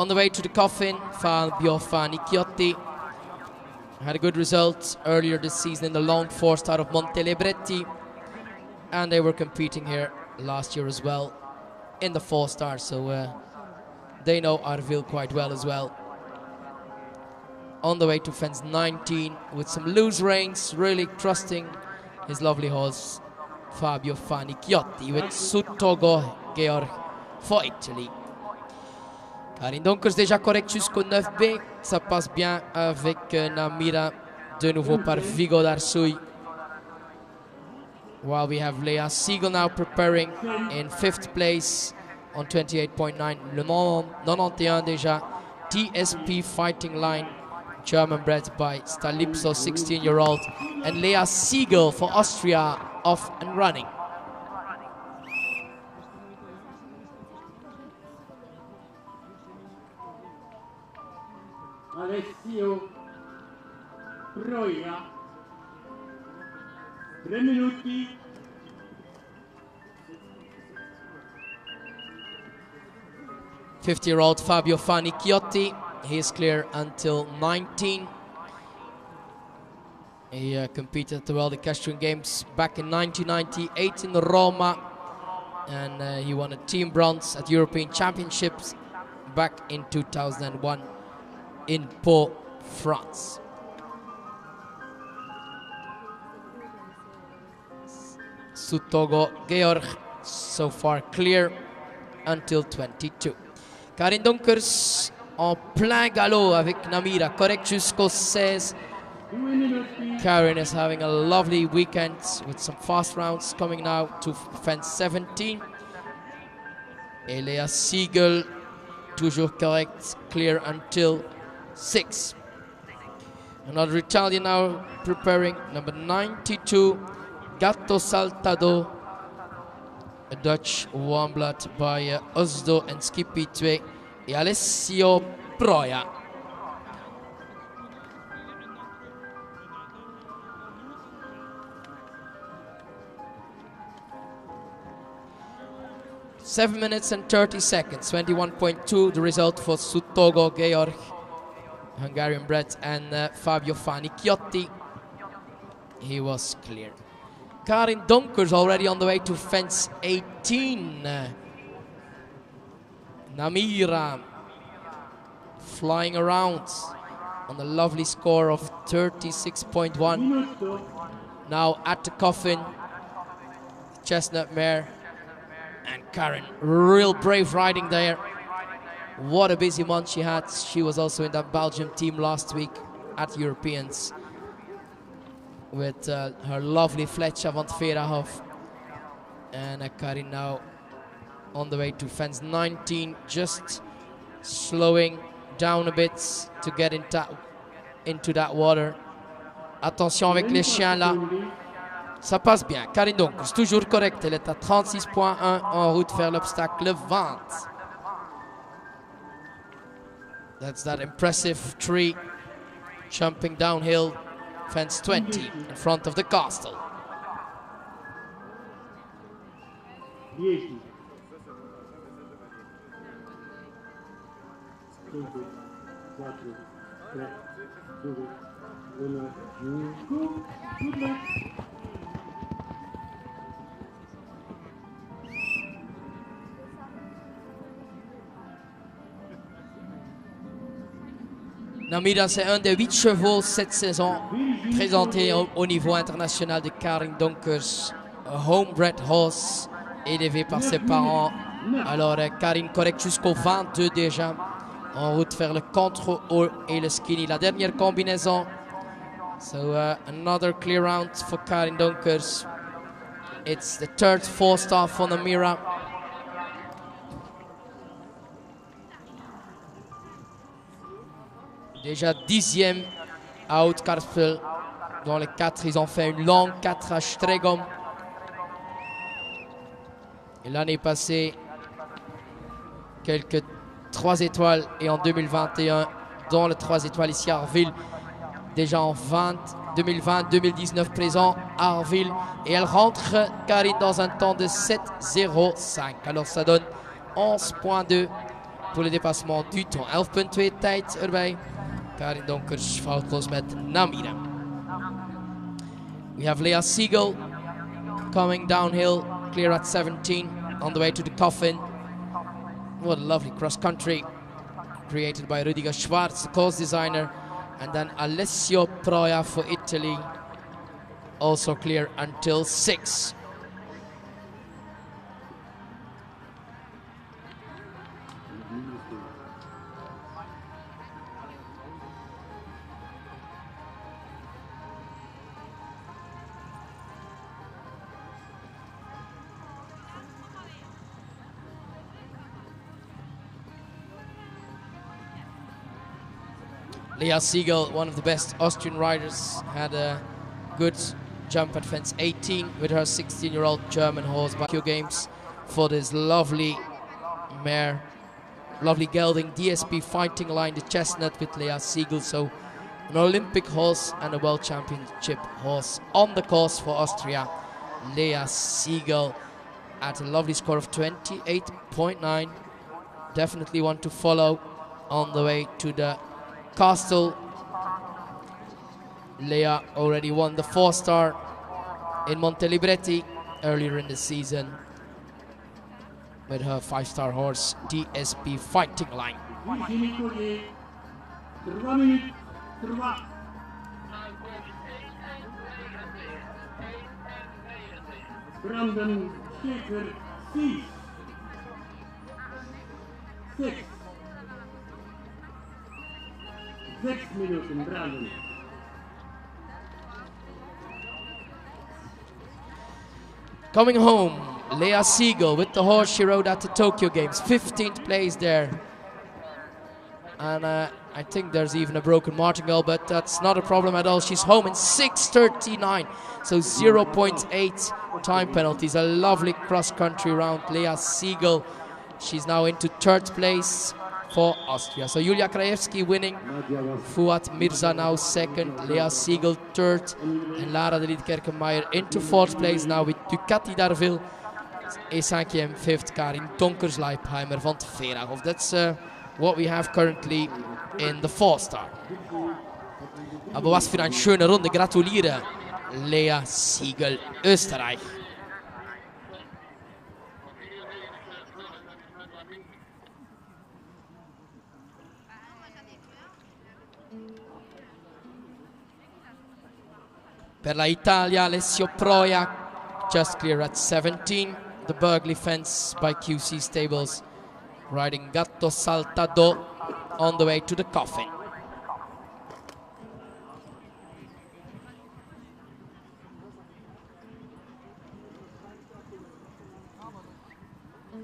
On the way to the coffin, Fabio Fani Chiotti had a good result earlier this season in the long 4-star of Montelebretti, and they were competing here last year as well in the 4-star, so they know Arville quite well as well. On the way to fence 19 with some loose reins, really trusting his lovely horse Fabio Fani Chiotti with Sutogo Georg for Italy. Karin Donkers déjà correct jusqu'au 9B, ça passe bien avec Namira, de nouveau par Vigo d'Arsouy. While we have Lea Siegel now preparing in 5th place on 28.9, le 91 déjà, TSP Fighting Line, German bred by Stalipso, 16-year-old, and Lea Siegel for Austria, off and running. Alessio Proia, 3 minuti. 50-year-old Fabio Fanicchiotti, he is clear until 19. He competed at the World Equestrian Games back in 1998 in Roma, and he won a team bronze at European Championships back in 2001 in Pau, France. Sutogo Georg, so far clear until 22. Karin Donkers en plein galop avec Namira, correct jusqu'au 16. Karin is having a lovely weekend with some fast rounds coming now to fence 17. Lea Siegel, toujours correct, clear until 6. Another Italian now preparing, number 92, Gatto Saltado, a Dutch warm blood by Osdo and Skippy Twee, et Alessio Proia. Seven minutes and 30 seconds, 21.2 the result for Sutogo Georg, Hungarian bred, and Fabio Fanicchiotti. He was clear. Karin Donkers already on the way to fence 18. Namira flying around on a lovely score of 36.1. Now at the coffin, chestnut mare, and Karin, real brave riding there. What a busy month she had. She was also in that Belgium team last week at Europeans with her lovely Fletcher van Veerhof. And Karin now on the way to fence 19, just slowing down a bit to get into that water. Attention avec les chiens là. Ça passe bien. Karin Donkers, toujours correcte. Elle est à 36.1 en route vers l'obstacle 20. That's that impressive tree jumping downhill. Fence 20 in front of the castle. 10, 5, 4, 3, 2, 1, go! Good luck! Namira, c'est un des 8 chevaux cette saison présentés au niveau international de Karin Donkers. A homebred horse élevé par ses parents. Alors Karin correct jusqu'au 22 déjà. En route vers le contre-haut et le skinny. La dernière combinaison. So another clear round for Karin Donkers. It's the third 4-star for Namira. Déjà 10e à Haute-Karspel. Dans les 4, ils ont fait une longue 4 à Stregom. Et l'année passée, quelques 3 étoiles. Et en 2021, dans le 3 étoiles ici à Arville. Déjà en 2020-2019 présent à Arville. Et elle rentre, Karin, dans un temps de 7,05. Alors ça donne 11,2 pour le dépassement du temps. 11,2 tijd erbij. Karin Donkers foutloos met Namira. We have Lea Siegel coming downhill, clear at 17, on the way to the coffin. What a lovely cross country created by Rüdiger Schwarz, the course designer. And then Alessio Proia for Italy, also clear until 6. Lea Siegel, one of the best Austrian riders, had a good jump at fence 18 with her 16-year-old German horse by Tokyo Games for this lovely mare, lovely gelding DSP Fighting Line, the chestnut with Lea Siegel. So an Olympic horse and a World Championship horse on the course for Austria. Lea Siegel at a lovely score of 28.9. Definitely one to follow on the way to the castle. Lea already won the 4-star in Montelibretti earlier in the season with her 5-star horse DSP Fighting Line. Brandon Shaker C. 6 Minuten, Brandon. Coming home, Lea Siegel with the horse she rode at the Tokyo Games, 15th place there. And I think there's even a broken martingale, but that's not a problem at all. She's home in 6:39, so 0.8 time penalties. A lovely cross-country round. Lea Siegel, she's now into 3rd place for Austria. So Julia Krajewski winning, Fouad Mirza now 2nd, Lea Siegel 3rd, and Lara de Liedkerkenmeijer into 4th place now with Ducati d'Arville. Et 5e, 5th, Karin Tonkers-Leipheimer van Veraghoff. That's what we have currently in the 4-star. Aber was für eine schöne Runde. Gratuliere, Lea Siegel, Österreich. Per la Italia, Alessio Proia, just clear at 17. The Burghley fence by QC Stables, riding Gatto Saltado on the way to the coffin.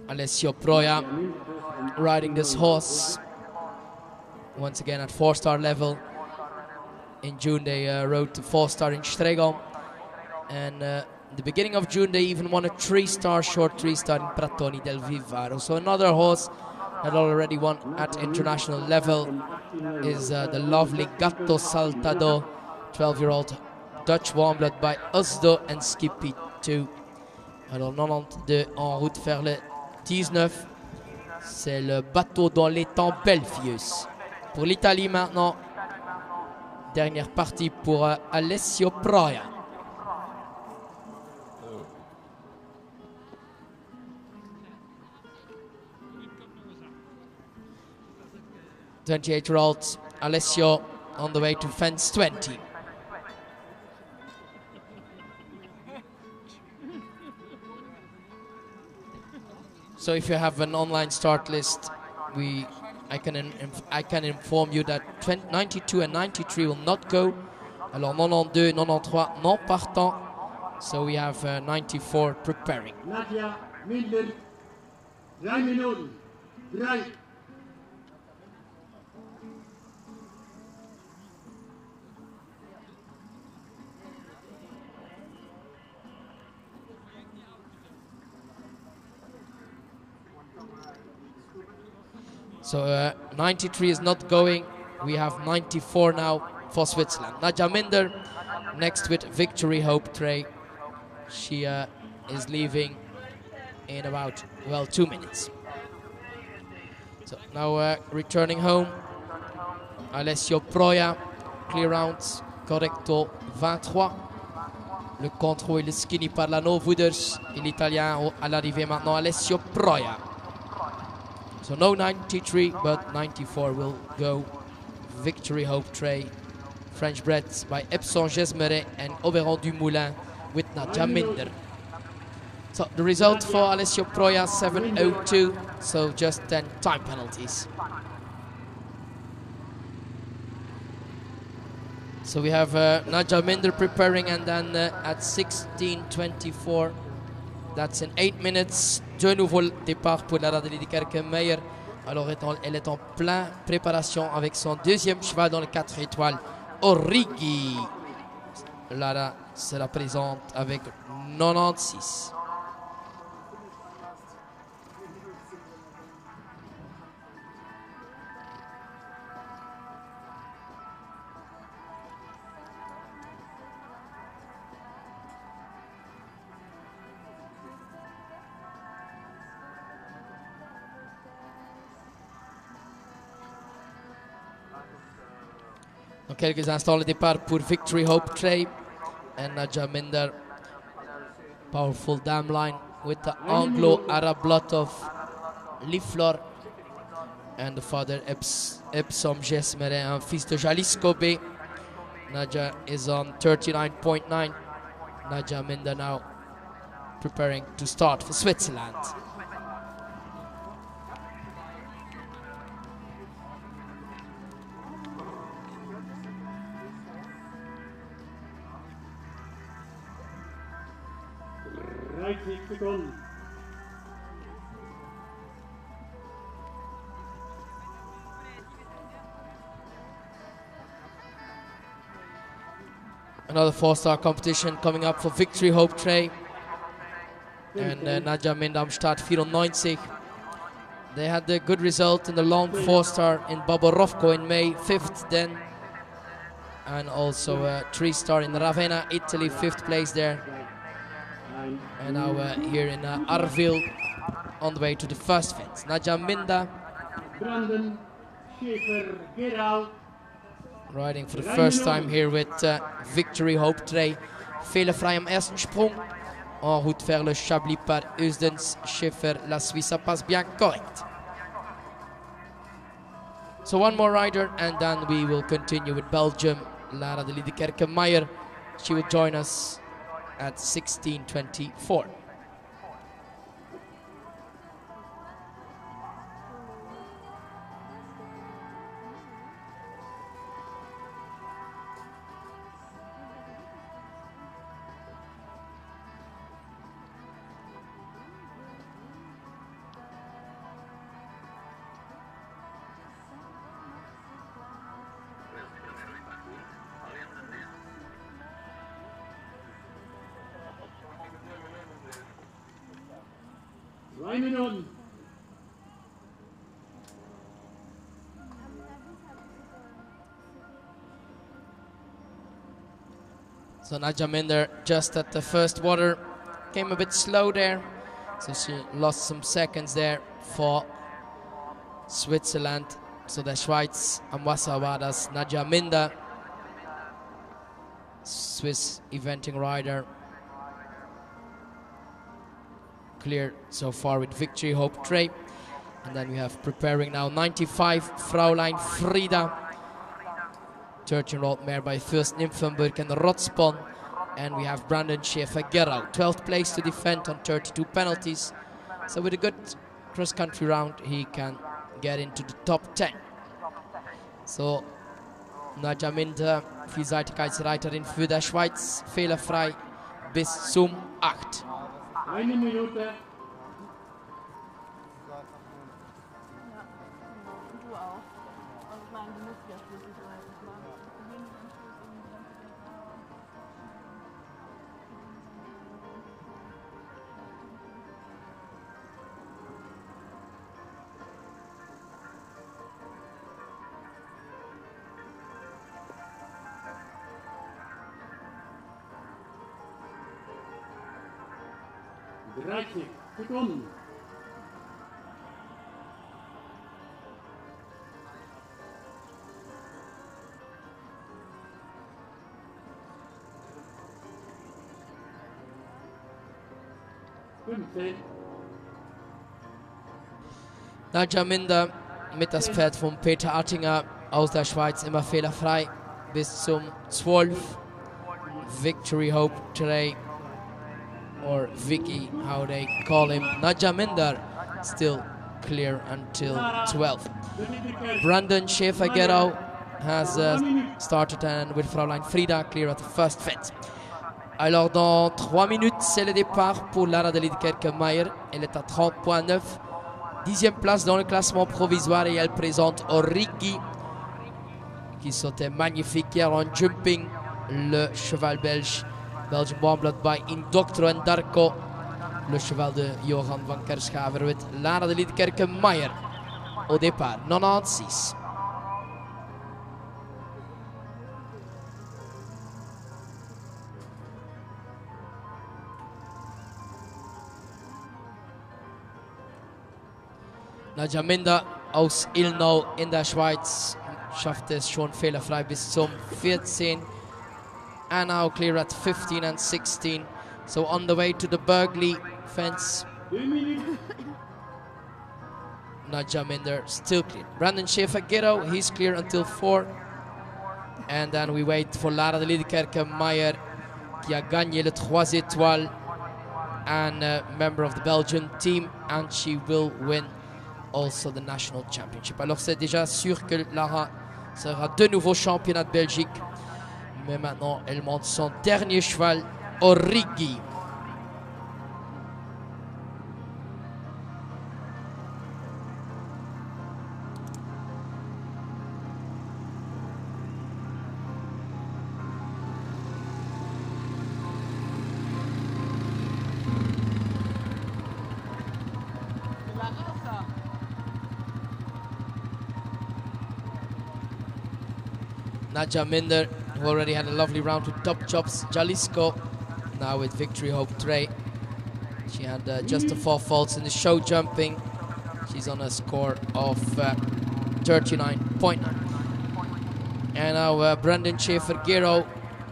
Alessio Proia riding this horse once again at 4-star level. In June they rode to 4-star in Stregel, and the beginning of June they even won a 3-star, short 3-star in Pratoni del Vivaro. So another horse that already won at international level is the lovely Gatto Saltado, 12-year-old Dutch warm blood by Osdo and Skippy 2. Alors 92 en route vers le 19, c'est le bateau dans les temps Belfius. Pour l'Italie maintenant, dernière partie pour Alessio Proia. The 28-year-old Alessio on the way to fence 20. So if you have an online start list, I can inform you that 92 and 93 will not go. Alors 92, 93 non partant. So we have 94 preparing. Nadia Minder, 3 Minuten, 3. So 93 is not going. We have 94 now for Switzerland. Nadia Minder next with Victory Hope Trey. She is leaving in about, well, 2 minutes. So now returning home, Alessio Proia, clear rounds, correcto 23. Le contrôle et le skinny par la no Wooders. Et l'Italien à l'arrivée maintenant, Alessio Proia. So no 93, but 94 will go. Victory Hope Trey, French bred by Epson Gesmeret and Oberon du Moulin with Nadia Minder. So the result for Alessio Proia, 7:02, so just 10 time penalties. So we have Nadia Minder preparing, and then at 16:24, that's in 8 minutes, de nouveau départ pour la Radeli de Kerkenmeijer. Alors elle est en plein préparation avec son deuxième cheval dans le 4 étoiles, Origi. Lara sera présente avec 96. Dans quelques instants, le départ pour Victory Hope Trey and Naja Minder. Powerful dam line with the Anglo-Arab lot of Liflor and the father Epsom Jesmere, un fils de Jalisco Bay. Naja is on 39.9. Naja Minder now preparing to start for Switzerland. Another 4-star competition coming up for Victory Hope Trey. And Naja Minder am Start 94. They had a good result in the long 4-star in Boborovko in May, 5th then. And also a 3-star in Ravenna, Italy, 5th place there. And now here in Arville, on the way to the first fence. Naja Minder riding for the first time here with Victory Hope Trey. Fehlerfrei am ersten Sprung. En route vers le Chablis par Eusdens Schäfer. La Suisse, ça passe bien correct. So one more rider and then we will continue with Belgium. Lara de Liedekerke-Meyer. She will join us at 16:24. So Naja Minder just at the first water came a bit slow there, so she lost some seconds there for Switzerland. So the Schweiz am Wasser war das Naja Minder, Swiss eventing rider. Clear so far with Victory Hope Trey. And then we have preparing now 95 Fraulein Frida. 13-year-old mare by Fürst Nymphenburg and Rotspon. And we have Brandon Schäfer-Gerau, 12th place to defend on 32 penalties. So with a good cross-country round, he can get into the top 10. So Naja Minder, Vielseitigkeitsreiterin für die Schweiz, fehlerfrei bis zum 8. Eine Minute. Du auch. Also ich meine, du musst ja schließlich so halt machen. Wenig Anschluss in die ganze Welt. 30 Sekunden. Naja Minder mit das Pferd von Peter Attinger aus der Schweiz immer fehlerfrei bis zum 12. Victory Hope Trey, or Vicky, how they call him. Naja Minder still clear until 12. Brandon Schäfer-Gerau has started and with Fraulein Frida clear at the first fence. Alors dans 3 minutes, c'est le départ pour Lara de Liedekerke-Meyer. Elle est à 30.9. 10e place dans le classement provisoire et elle présente Origi qui sautait magnifique hier en jumping. Le cheval belge, Belgium Warmblood by Indoctro en Darko. Le cheval de Johan van Kerschaver, Lara de Liedkerke-Meyer au départ, 96. Nadja Minder aus Ilmenau in der Schweiz schafft es schon fehlerfrei bis zum 14. And now clear at 15 and 16. So on the way to the Bergley fence. Nadja Minder still clear. Brandon Schaefer-Gero, he's clear until 4. And then we wait for Lara de Liedkerke-Meyer qui a gagné le 3 étoiles and a member of the Belgian team, and she will win also the national championship. Alors c'est déjà sûr que Lara sera de nouveau championnat de Belgique, mais maintenant elle monte son dernier cheval, Origi. Nadja Minder, who already had a lovely round with Top Chops Jalisco, now with Victory Hope Trey. She had just the 4 faults in the show jumping. She's on a score of 39.9. And now Brandon Schaefer-Gero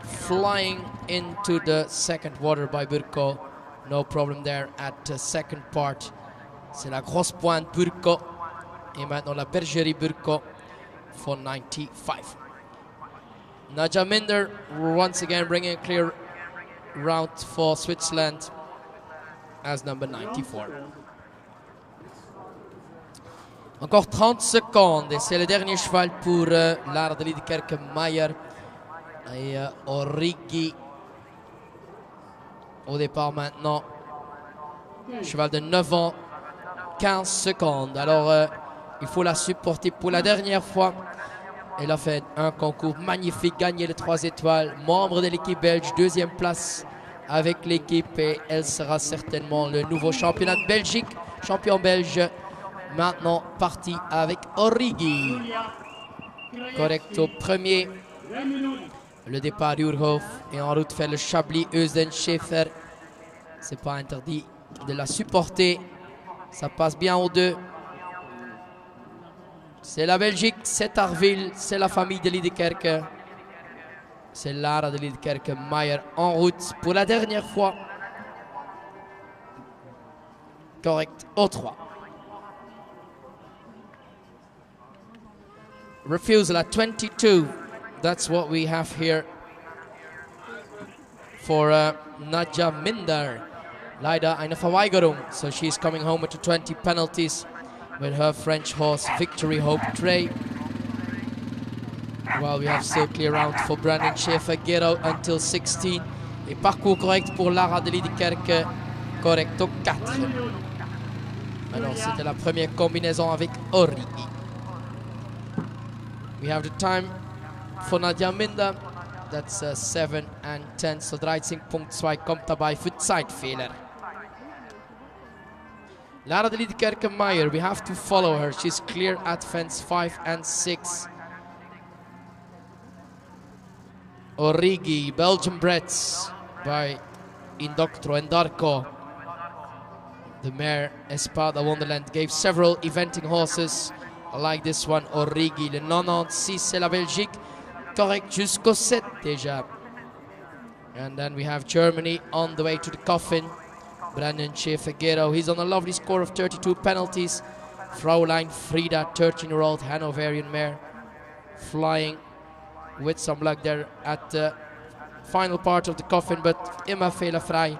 flying into the second water by Burko. No problem there at the second part. C'est la grosse pointe Burko. Et maintenant la bergerie Burko for 95. Nadja Minder once again bringing a clear round for Switzerland as number 94. Encore 30 secondes et c'est le dernier cheval pour Lara de Liedkerke-Meyer et Origi au départ maintenant. Cheval de 9 ans, 15 secondes. Alors il faut la supporter pour la dernière fois. Elle a fait un concours magnifique, gagné les 3 étoiles, membre de l'équipe belge, 2e place avec l'équipe et elle sera certainement le nouveau championnat de Belgique, champion belge. Maintenant parti avec Origi. Correct au premier. Le départ Urhof et en route fait le Chablis Eusen Schaefer. C'est pas interdit de la supporter. Ça passe bien aux deux. C'est la Belgique, c'est Arville, c'est la famille de Liedkerke. C'est Lara de Liedkerke-Meyer en route pour la dernière fois. Correct au 3. Refusal at 22. That's what we have here for Nadja Minder. Leider eine Verweigerung. So she's coming home with the 20 penalties with her French horse Victory Hope Trey. While we have still clear round for Brandon Schaefer-Gero until 16. Et parcours correct pour Lara de Liedkerke, correct au 4. Alors c'était la première combinaison avec Origi. We have the time for Nadja Minder. That's 7 and 10. So 13.2 kommt dabei für Zeitfehler. Lara de Liedkerke-Meyer, we have to follow her. She's clear at fence 5 and 6. Origi, Belgian breds by Indoctro and Darko. The mare Espada Wonderland gave several eventing horses like this one, Origi. Le 96, c'est la Belgique. Correct jusqu'au 7 déjà. And then we have Germany on the way to the coffin. Brandon Schaefer-Gero, he's on a lovely score of 32 penalties. Fraulein Frida, 13-year-old Hanoverian mare, flying with some luck there at the final part of the coffin, but immer fehlerfrei.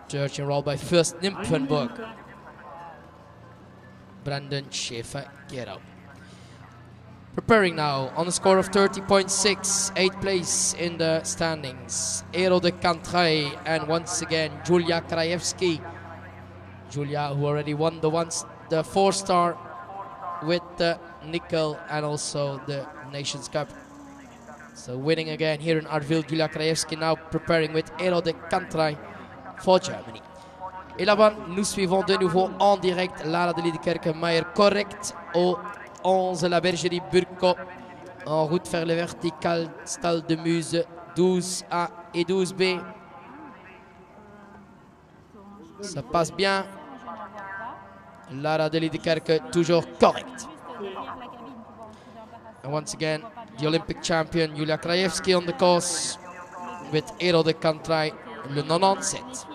13-year-old by Fürst Nymphenburg. Brandon Schaefer-Gero. Preparing now on a score of 30.6, 8th place in the standings. Aero de Cantrey and once again Julia Krajewski. Julia, who already won the the 4-star with the nickel and also the Nations Cup. So winning again here in Arville, Julia Krajewski now preparing with Hero de Kantrai for Germany. Et là-bas, nous suivons de nouveau en direct Lara de Liedekerke-Meyer, correct au 11, la bergerie Burko, en route vers le vertical, stade de Muse, 12A et 12B. Ça passe bien. Lara de Liedekerke toujours correct. And once again, the Olympic champion Julia Krajewski on the course with Hero de Kantrai, le 97.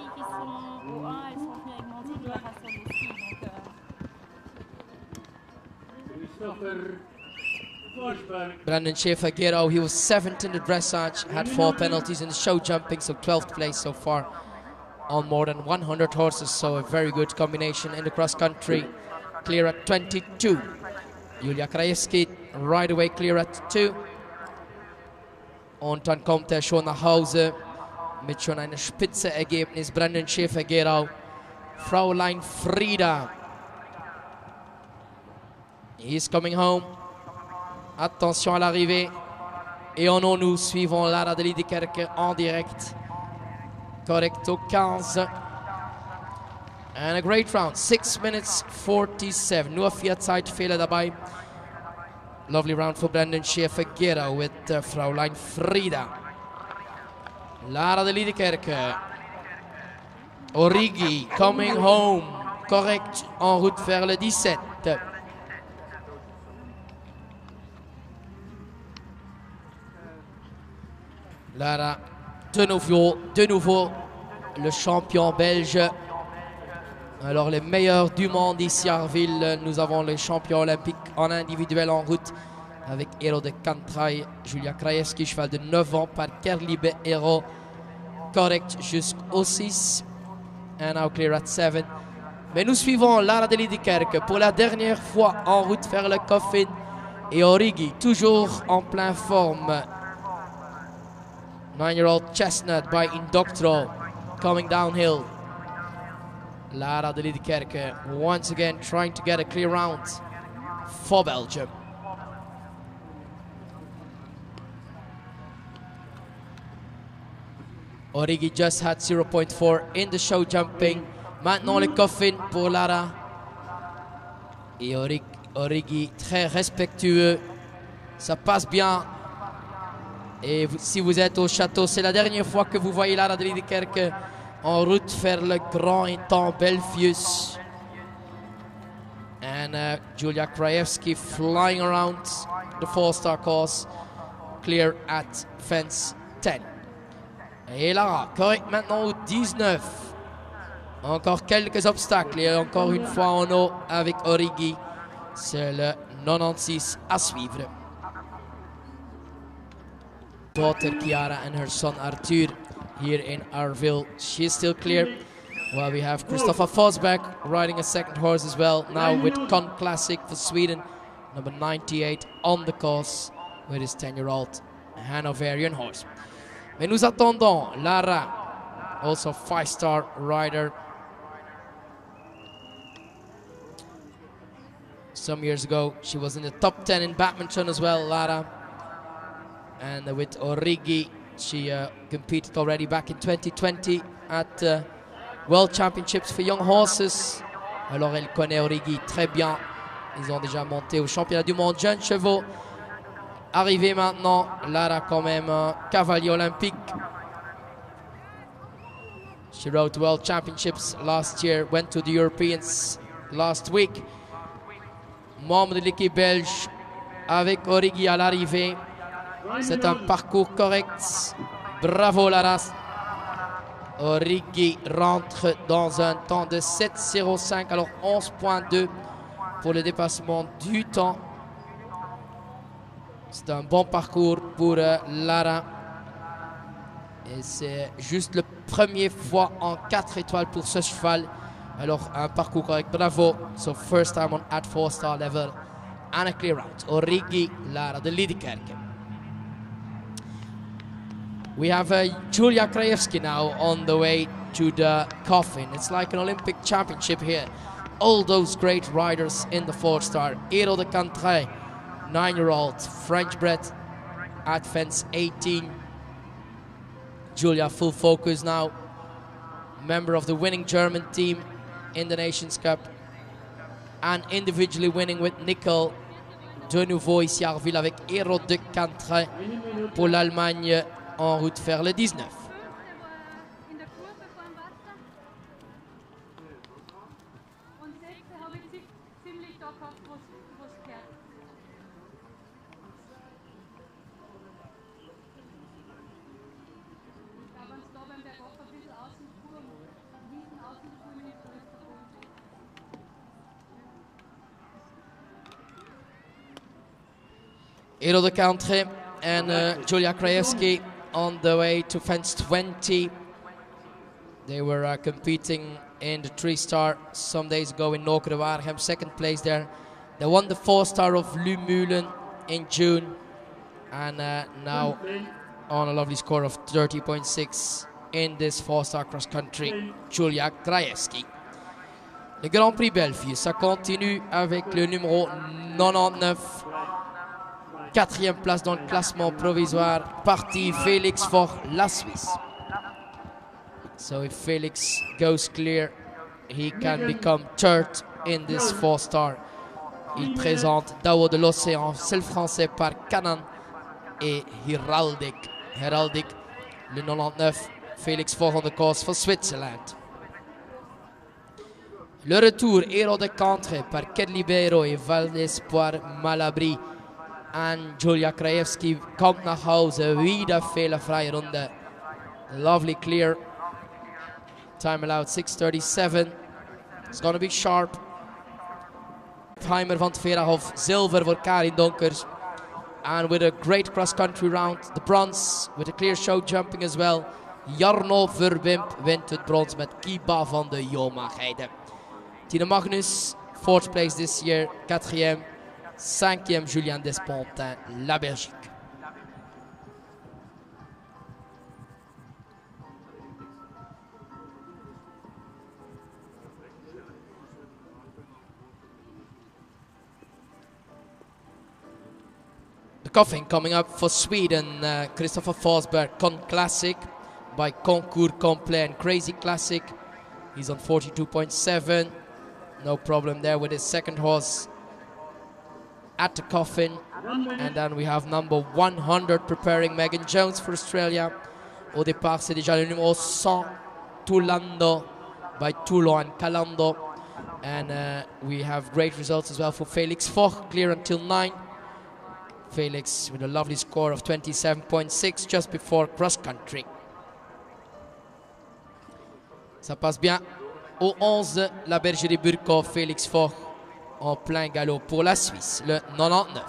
Brandon Schaefer-Gerau, he was 7th in the dressage, had 4 penalties in the show jumping, so 12th place so far on more than 100 horses, so a very good combination in the cross country. Clear at 22. Julia Krajewski right away clear at 2. Und dann kommt er schon nach Hause mit schon einem Spitze-Ergebnis. Brandon Schaefer-Gerau, Fräulein Frieda. He's coming home. Attention à l'arrivée. Et en haut, nous suivons Lara de Liedekerke en direct. Correct au 15. And a great round. 6 minutes 47. Nur 4 Zeitfehler dabei. Lovely round for Brandon Schaefer-Gerau with Fräulein Frieda. Lara de Liedekerke. Origi coming home. Correct en route vers le 17. Lara, de nouveau le champion belge. Alors les meilleurs du monde ici à Arville. Nous avons les champions olympiques en individuel en route avec Hero de Kantrai, Julia Krajewski, cheval de 9 ans par Kerlibe Hero. Correct jusqu'au 6. And now clear at 7. Mais nous suivons Lara de Liedekerke pour la dernière fois en route vers le Coffin. Et Origi toujours en pleine forme. 9-year-old Chestnut by Indoctro coming downhill. Lara de Liedekerke once again trying to get a clear round for Belgium. Origi just had 0.4 in the show jumping. Maintenant le coffin pour Lara. Et Origi très respectueux. Ça passe bien. Et si vous êtes au château, c'est la dernière fois que vous voyez Lara de Liedekerke en route vers le grand étang Belfius. And Julia Krajewski flying around the 4-star course, clear at fence 10. Et Lara, correct maintenant au 19. Encore quelques obstacles et encore une fois en haut avec Origi. C'est le 96 à suivre. Daughter Chiara and her son Arthur here in Arville. She's still clear. Well, we have Christopher Forsberg riding a second horse as well, now with Con Classic for Sweden, number 98 on the course with his 10-year-old Hanoverian horse. Mais nous attendons Lara, also 5-star rider. Some years ago, she was in the top 10 in badminton as well, Lara. And with Origi, she competed already back in 2020 at World Championships for Young Horses. Alors elle connaît Origi très bien. Ils ont déjà monté au championnat du monde jeunes chevaux. Arrivé maintenant, Lara quand même cavalier olympique. She rode World Championships last year, went to the Europeans last week. Membre de l'équipe belge avec Origi à l'arrivée. C'est un parcours correct. Bravo Lara. Origi rentre dans un temps de 7,05, alors 11,2 pour le dépassement du temps. C'est un bon parcours pour Lara. Et c'est juste la première fois en 4 étoiles pour ce cheval. Alors un parcours correct, bravo. So first time on at 4-star level and a clear out. Origi, Lara de Liedekerke. We have Julia Krajewski now on the way to the coffin. It's like an Olympic championship here. all those great riders in the 4-star. Hero de Cantré, 9-year-old, French-bred, at fence 18. Julia, full focus now. Member of the winning German team in the Nations Cup. And individually winning with nickel. De nouveau ici à Arville avec Hero de Cantré pour l'Allemagne en route vers le 19. In der Kurve vor dem Wasser. Und 6 habe ich ziemlich da gehabt, wo es kehrt. Aber wenn es da beim Berghof ein bisschen außen fuhr, Wiesen außen fuhr, bin ich größter Punkt. Hero de Cantré and Julia Krajewski on the way to fence 20. They were competing in the 3-star some days ago in Noker de Waregem, second place there. They won the 4-star of Lumülen in June, and now on a lovely score of 30.6 in this 4-star cross country, Julia Krajewski. Le Grand Prix Bellevue, ça continue avec le numéro 99. 4e place dans le classement provisoire, parti Félix Foch, la Suisse. So if Félix goes clear, he can become third in this 4-star. Il présente Dao de l'Océan, c'est le français par Canan et Heraldic. Heraldic, le 99, Félix Foch on the course for Switzerland. Le retour, Hero de Cantré par Kedlibero et Val d'Espoir Malabry. And Julia Krajewski kommt nach Hause, wieder fehlerfreie Runde. Lovely clear. Time allowed 6:37. It's gonna be sharp. Timer van Verhoef, silver voor Karin Donkers. And with a great cross-country round, the bronze with a clear show jumping as well. Jarno Verwimp wint het brons met Kiba van de Jomagheden. Tine Magnus, 4th place this year, 4e. 5e Julien Despontin, la Belgique. The coffin coming up for Sweden, Christopher Forsberg, Con Classic by Concours Complet and Crazy Classic. He's on 42.7. No problem there with his second horse at the coffin. And then we have number 100 preparing Megan Jones for Australia. Au départ, c'est déjà le numéro 100, Tulando by Toulon and Calando. And we have great results as well for Felix Foch, clear until 9. Felix with a lovely score of 27.6 just before cross country. Ça passe bien. Au 11, la bergerie Burkhoff, Felix Foch en plein galop pour la Suisse, le 99.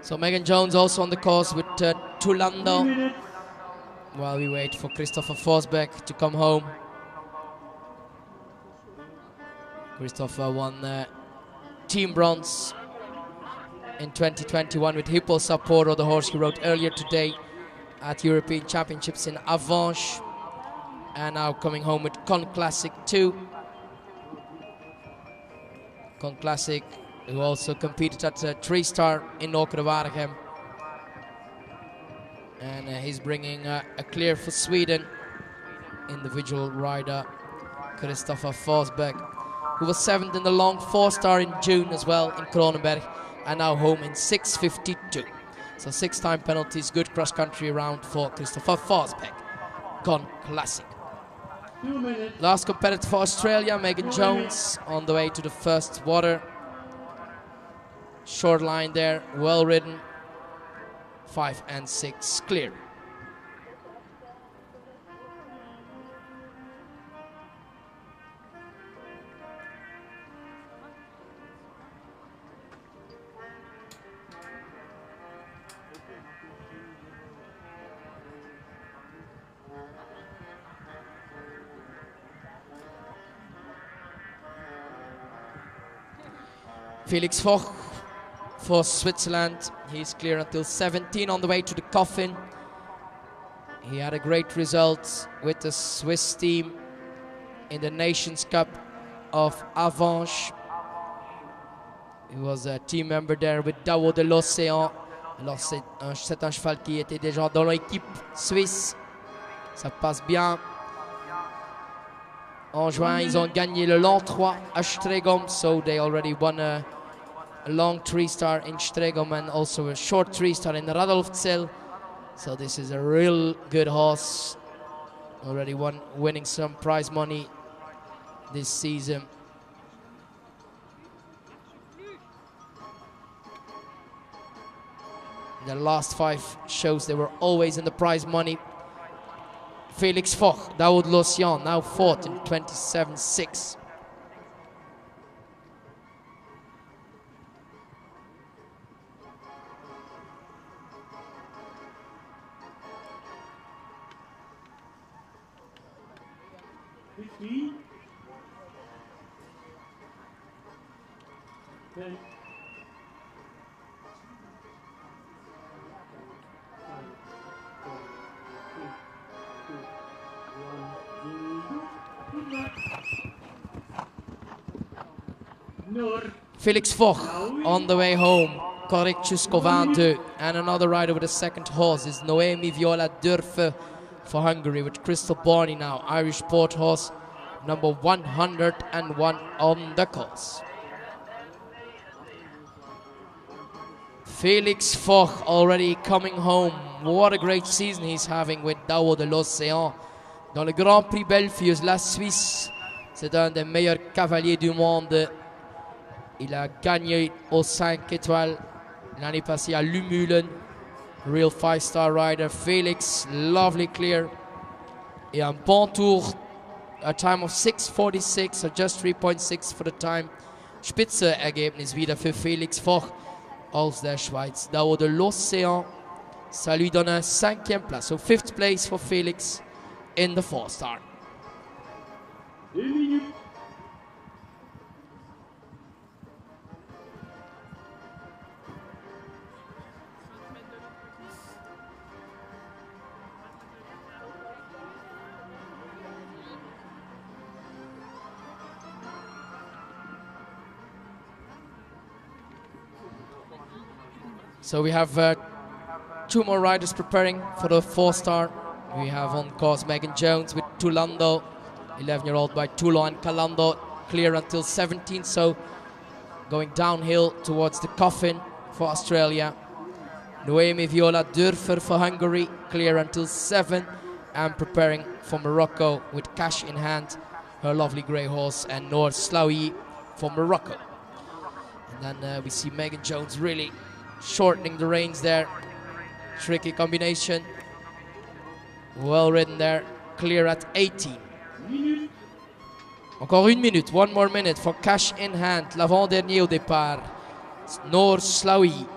So Megan Jones also on the course with Tulando, while we wait for Christopher Forsberg to come home. Christopher won team bronze in 2021 with Hippo Sapporo, the horse he rode earlier today at European Championships in Avanches, and now coming home with Con Classic 2. Con Classic, who also competed at 3-star in Noker de Waregem. And he's bringing a clear for Sweden. Individual rider Christopher Forsberg, who was 7th in the long 4-star in June as well in Kronenberg, and now home in 6:52. So 6-time penalties, good cross-country round for Christopher Forsberg. Con Classic. Last competitor for Australia, Megan Jones, on the way to the first water. Short line there, well ridden. 5 and 6 clear. Felix Foch for Switzerland. He's clear until 17 on the way to the coffin. He had a great result with the Swiss team in the Nations Cup of Avanches. He was a team member there with Dao de l'Océan. Alors c'est un cheval qui était déjà dans l'équipe suisse. Ça passe bien. En juin, ils ont gagné le Long 3 à Stregom, so they already won a long 3-star in Stregom and also a short 3-star in Radolfzell. So this is a real good horse. Already winning some prize money this season. The last 5 shows they were always in the prize money. Felix Foch, Daoud L'Océan, now 4th in 27.6. Felix Foch on the way home, correct jusqu'au 22. And another rider with a second horse is Noemi Viola Durfe for Hungary with Crystal Barney now, Irish Sport horse, number 101 on the course. Felix Foch already coming home. What a great season he's having with Dao de l'Océan. Dans le Grand Prix Belfius, la Suisse, c'est un des meilleurs cavaliers du monde. Il a gagné aux 5 étoiles l'année passée à Lumülen. Real 5-star rider. Felix, lovely clear. Et un bon tour. A time of 6:46, so just 3.6 for the time. Spitze-Ergebnis wieder für Felix Foch aus der Schweiz. Dao de l'Océan, ça lui donne un 5e place. So 5th place for Felix in the 4-star. So we have 2 more riders preparing for the 4-star. We have on course Megan Jones with Tulando, 11-year-old by Tulo and Calando, clear until 17, so going downhill towards the coffin for Australia. Noemi Viola Durfer for Hungary, clear until 7, and preparing for Morocco with cash in hand, her lovely grey horse, and Noor Slaoui for Morocco. And then we see Megan Jones really shortening the reins there. Tricky combination. Well ridden there. Clear at 18. Encore 1 minute. 1 more minute for cash in hand. L'avant-dernier au départ. Noor Slaoui.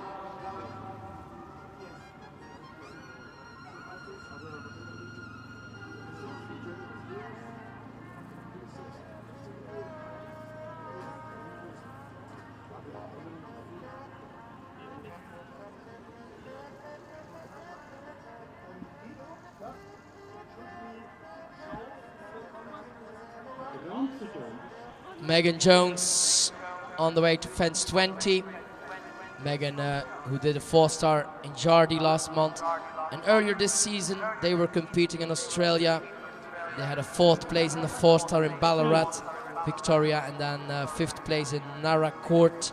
Megan Jones on the way to fence 20. Megan, who did a 4-star in Jardy last month. And earlier this season, they were competing in Australia. They had a 4th place in the 4-star in Ballarat, Victoria, and then 5th place in Nara Court.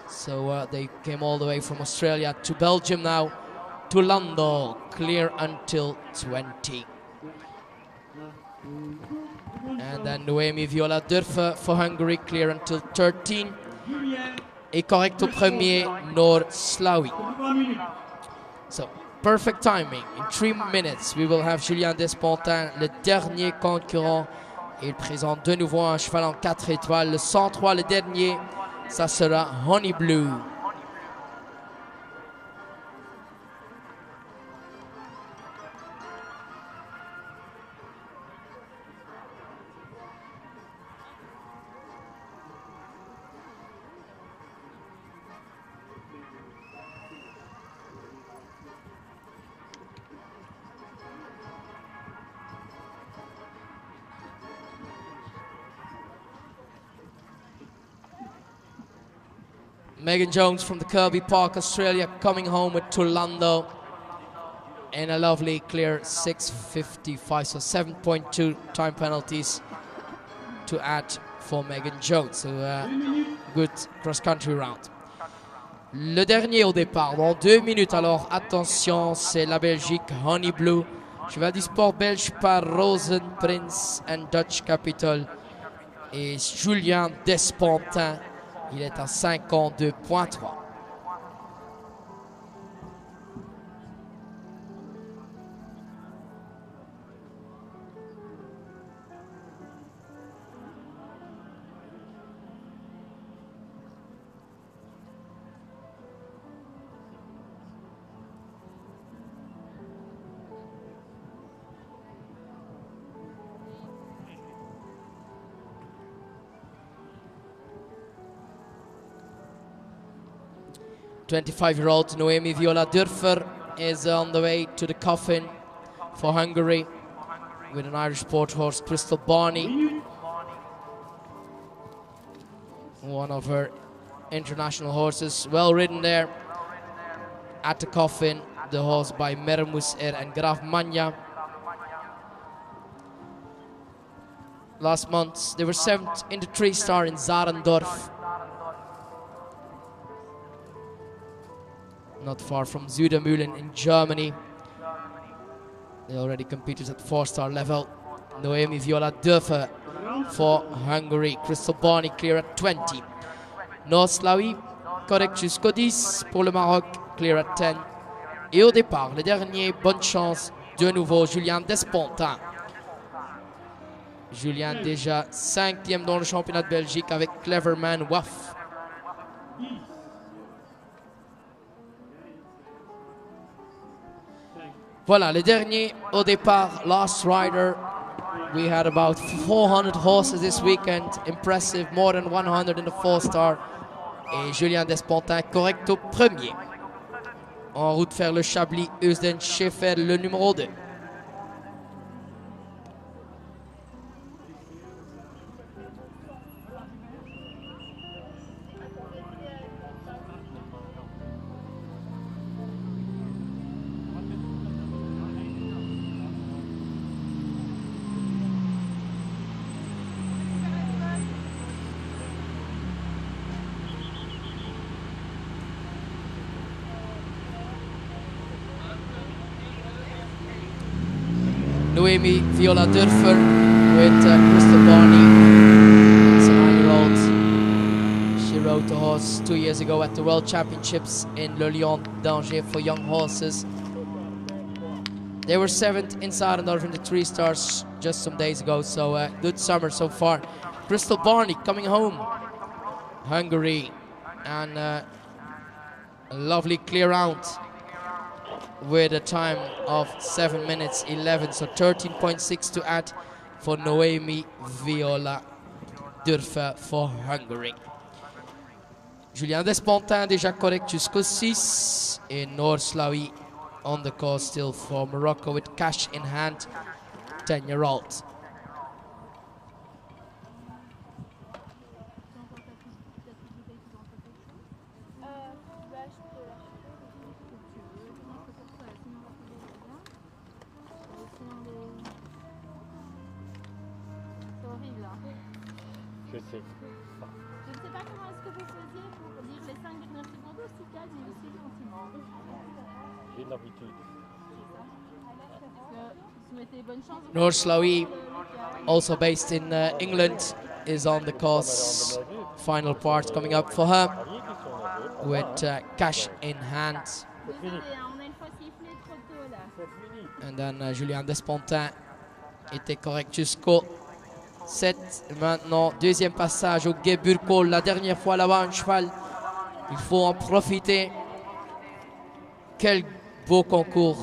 So they came all the way from Australia to Belgium now. Tulando, clear until 20. And then Noemi Viola Durfe for Hungary, clear until 13. Et correct au premier, Noor Slaoui. So, perfect timing. In 3 minutes, we will have Julien Despontins, le dernier concurrent. Il présente de nouveau un cheval en 4 étoiles. Le 103, le dernier, ça sera Honey Blue. Megan Jones from the Kirby Park, Australia, coming home with Turlando in a lovely clear 6:55, so 7.2 time penalties to add for Megan Jones. So good cross-country round. Le dernier au départ, dans 2 minutes. Alors attention, c'est la Belgique, Honey Blue. Cheval du sport belge par Rosenprinz and Dutch Capital. Et Julien Despontin, il est à 52.3. Twenty-five-year-old Noemi Viola Dürfer is on the way to the coffin for Hungary with an Irish sport horse, Crystal Barney. One of her international horses, well ridden there at the coffin. The horse by Mermus and Graf Magna. Last month they were 7th in the 3-star in Zarendorf, not far from Zuidermühlen in Germany. They already competed at 4-star level. Noemi Viola Dürfer for Hungary. Crystal Barney clear at 20. Noslawi, correct jusqu'au 10 pour le Maroc, clear at 10. Et au départ, le dernier, bonne chance, de nouveau, Julien Despontin. Julien déjà 5e dans le championnat de Belgique avec Cleverman Waff. Voilà, le dernier au départ, Last Rider. We had about 400 horses this weekend. Impressive, more than 100 in the 4-star. Et Julien Despontin, correct au premier. En route vers le Chablis, Eusden Scheffer, le numéro 2. Noemi Viola Dürfer with Crystal Barney. It's a 9-year-old. She rode the horse 2 years ago at the World Championships in Le Lion d'Angers for young horses. They were 7th in Zarendorf in the 3-stars just some days ago, so good summer so far. Crystal Barney coming home, Hungary, and a lovely clear round with a time of 7 minutes 11, so 13.6 to add for Noemi Viola Dürfer for Hungary. Julien Despontin déjà correct jusqu'au 6, et Noslawi on the course still for Morocco with cash in hand, 10-year-old. Je sais. Je ne sais pas comment est-ce que vous faisiez pour lire les 5 dernières secondes aussi calme et aussi gentiment. J'ai de l'habitude. Vous mettez bonne chance. Noslawi, also based in England, is on the course. Final part coming up for her with cash in hand. Désolé, on a une fois sifflé trop tôt là. And then Julien Despontin était correct jusqu'au 7. Maintenant, deuxième passage au Geburgol. La dernière fois là-bas, un cheval. Il faut en profiter. Quel beau concours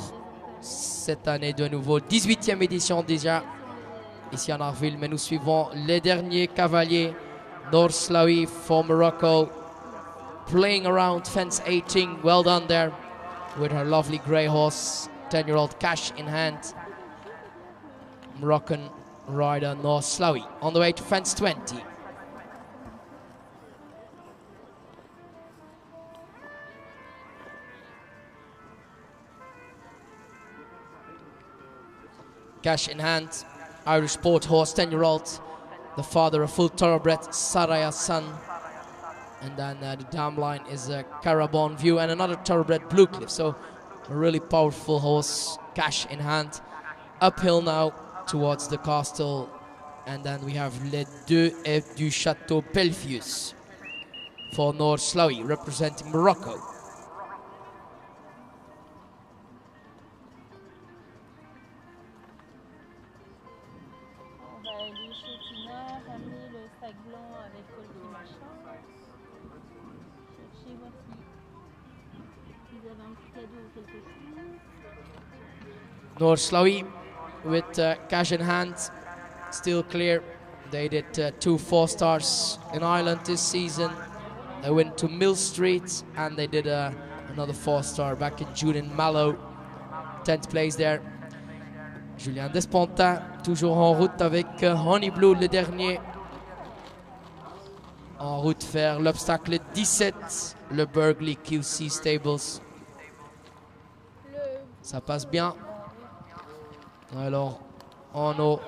cette année de nouveau. 18e édition déjà ici en Arville. Mais nous suivons les derniers cavaliers. Noslawi for Morocco. Playing around fence 18. Well done there with her lovely grey horse. 10-year-old cash in hand. Moroccan rider Noslawi on the way to fence 20. Cash in hand, Irish sport horse, 10-year-old. The father, a full thoroughbred, Saraya son. And then the dam line is a Carabon View and another thoroughbred, Blue Cliff. So a really powerful horse, Cash in hand. Uphill now towards the castle. And then we have Les Deux et du Château Belfius for Noor Slaoui, representing Morocco. On va aller chez Tina, ramener le sac blanc avec le machin. Chercher, voir s'ils avaient un petit cadeau ou quelque chose. Noor Slaoui with cash in hand, still clear. They did 2 4-stars in Ireland this season. They went to Mill Street and they did another 4-star back in June in Mallow. 10th place there. Julien Despontin, toujours en route avec Honey Blue, le dernier. En route vers l'obstacle 17, le Burgley QC Stables. Ça passe bien. Alors, en haut.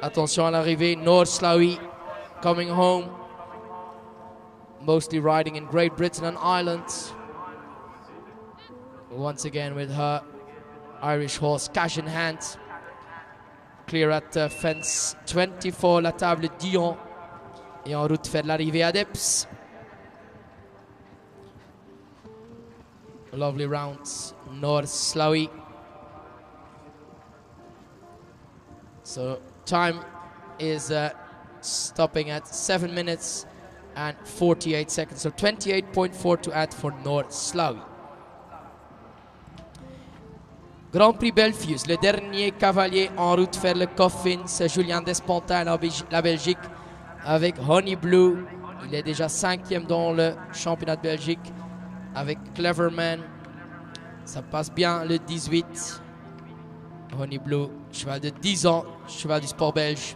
Attention à l'arrivée, Noor Slaoui coming home. Mostly riding in Great Britain and Ireland. Once again with her Irish horse, cash in hand. Clear at fence 24, la table Dion. Et en route vers l'arrivée à Deps. Lovely rounds, Noor Slaoui. So time is stopping at 7 minutes and 48 seconds. So 28.4 to add for Noor Slaoui. Grand Prix Belfius, le dernier cavalier en route vers le coffin, c'est Julien Despontin, la Belgique, avec Honey Blue. Il est déjà 5e dans le championnat de Belgique avec Cleverman. Ça passe bien le 18. Honey Blue, cheval de 10 ans, cheval du sport belge.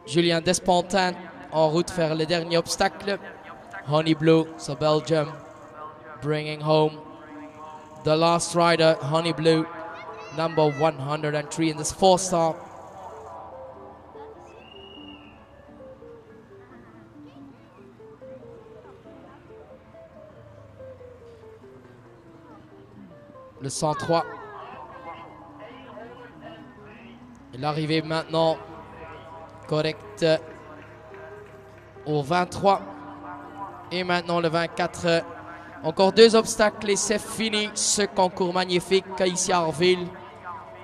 Julien Despontin en route vers le dernier obstacle. Honey Blue, so Belgium bringing home the last rider, Honey Blue, number 103 in this 4-star. Le 103. Et l'arrivée maintenant correcte au 23. Et maintenant le 24. Encore 2 obstacles et c'est fini ce concours magnifique ici à Arville.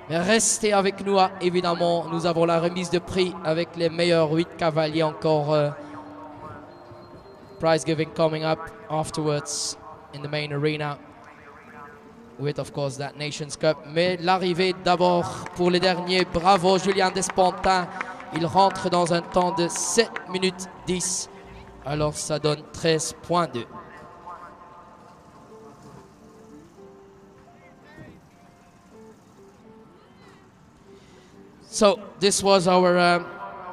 Mais restez avec nous, évidemment. Nous avons la remise de prix avec les meilleurs 8 cavaliers encore. Prize giving coming up afterwards in the main arena. With of course that Nations Cup. Mais l'arrivée d'abord pour les derniers. Bravo Julien Despontin. Il rentre dans un temps de 7 minutes 10. Alors ça donne 13.2. So this was our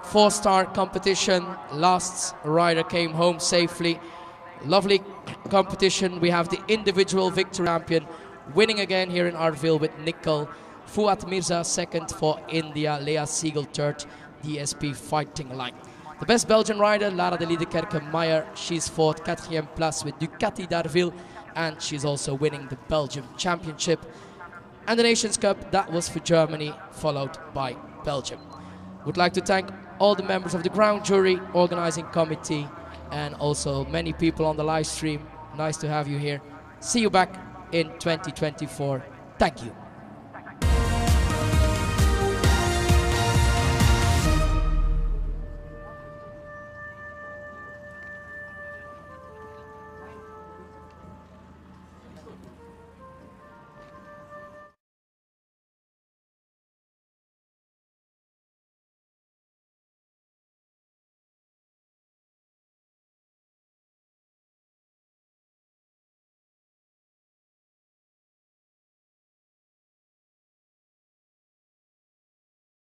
4-star competition. Last rider came home safely. Lovely competition. We have the individual victory champion winning again here in Arville with Nickel. Fouad Mirza second for India. Lea Siegel third. DSP Fighting Line. The best Belgian rider, Lara de Liedekerke-Meyer. She's fourth, 4e place with Ducati d'Arville. And she's also winning the Belgium Championship. And the Nations Cup, that was for Germany, followed by Belgium. Would like to thank all the members of the ground jury, organizing committee, and also many people on the live stream. Nice to have you here. See you back in 2024. Thank you.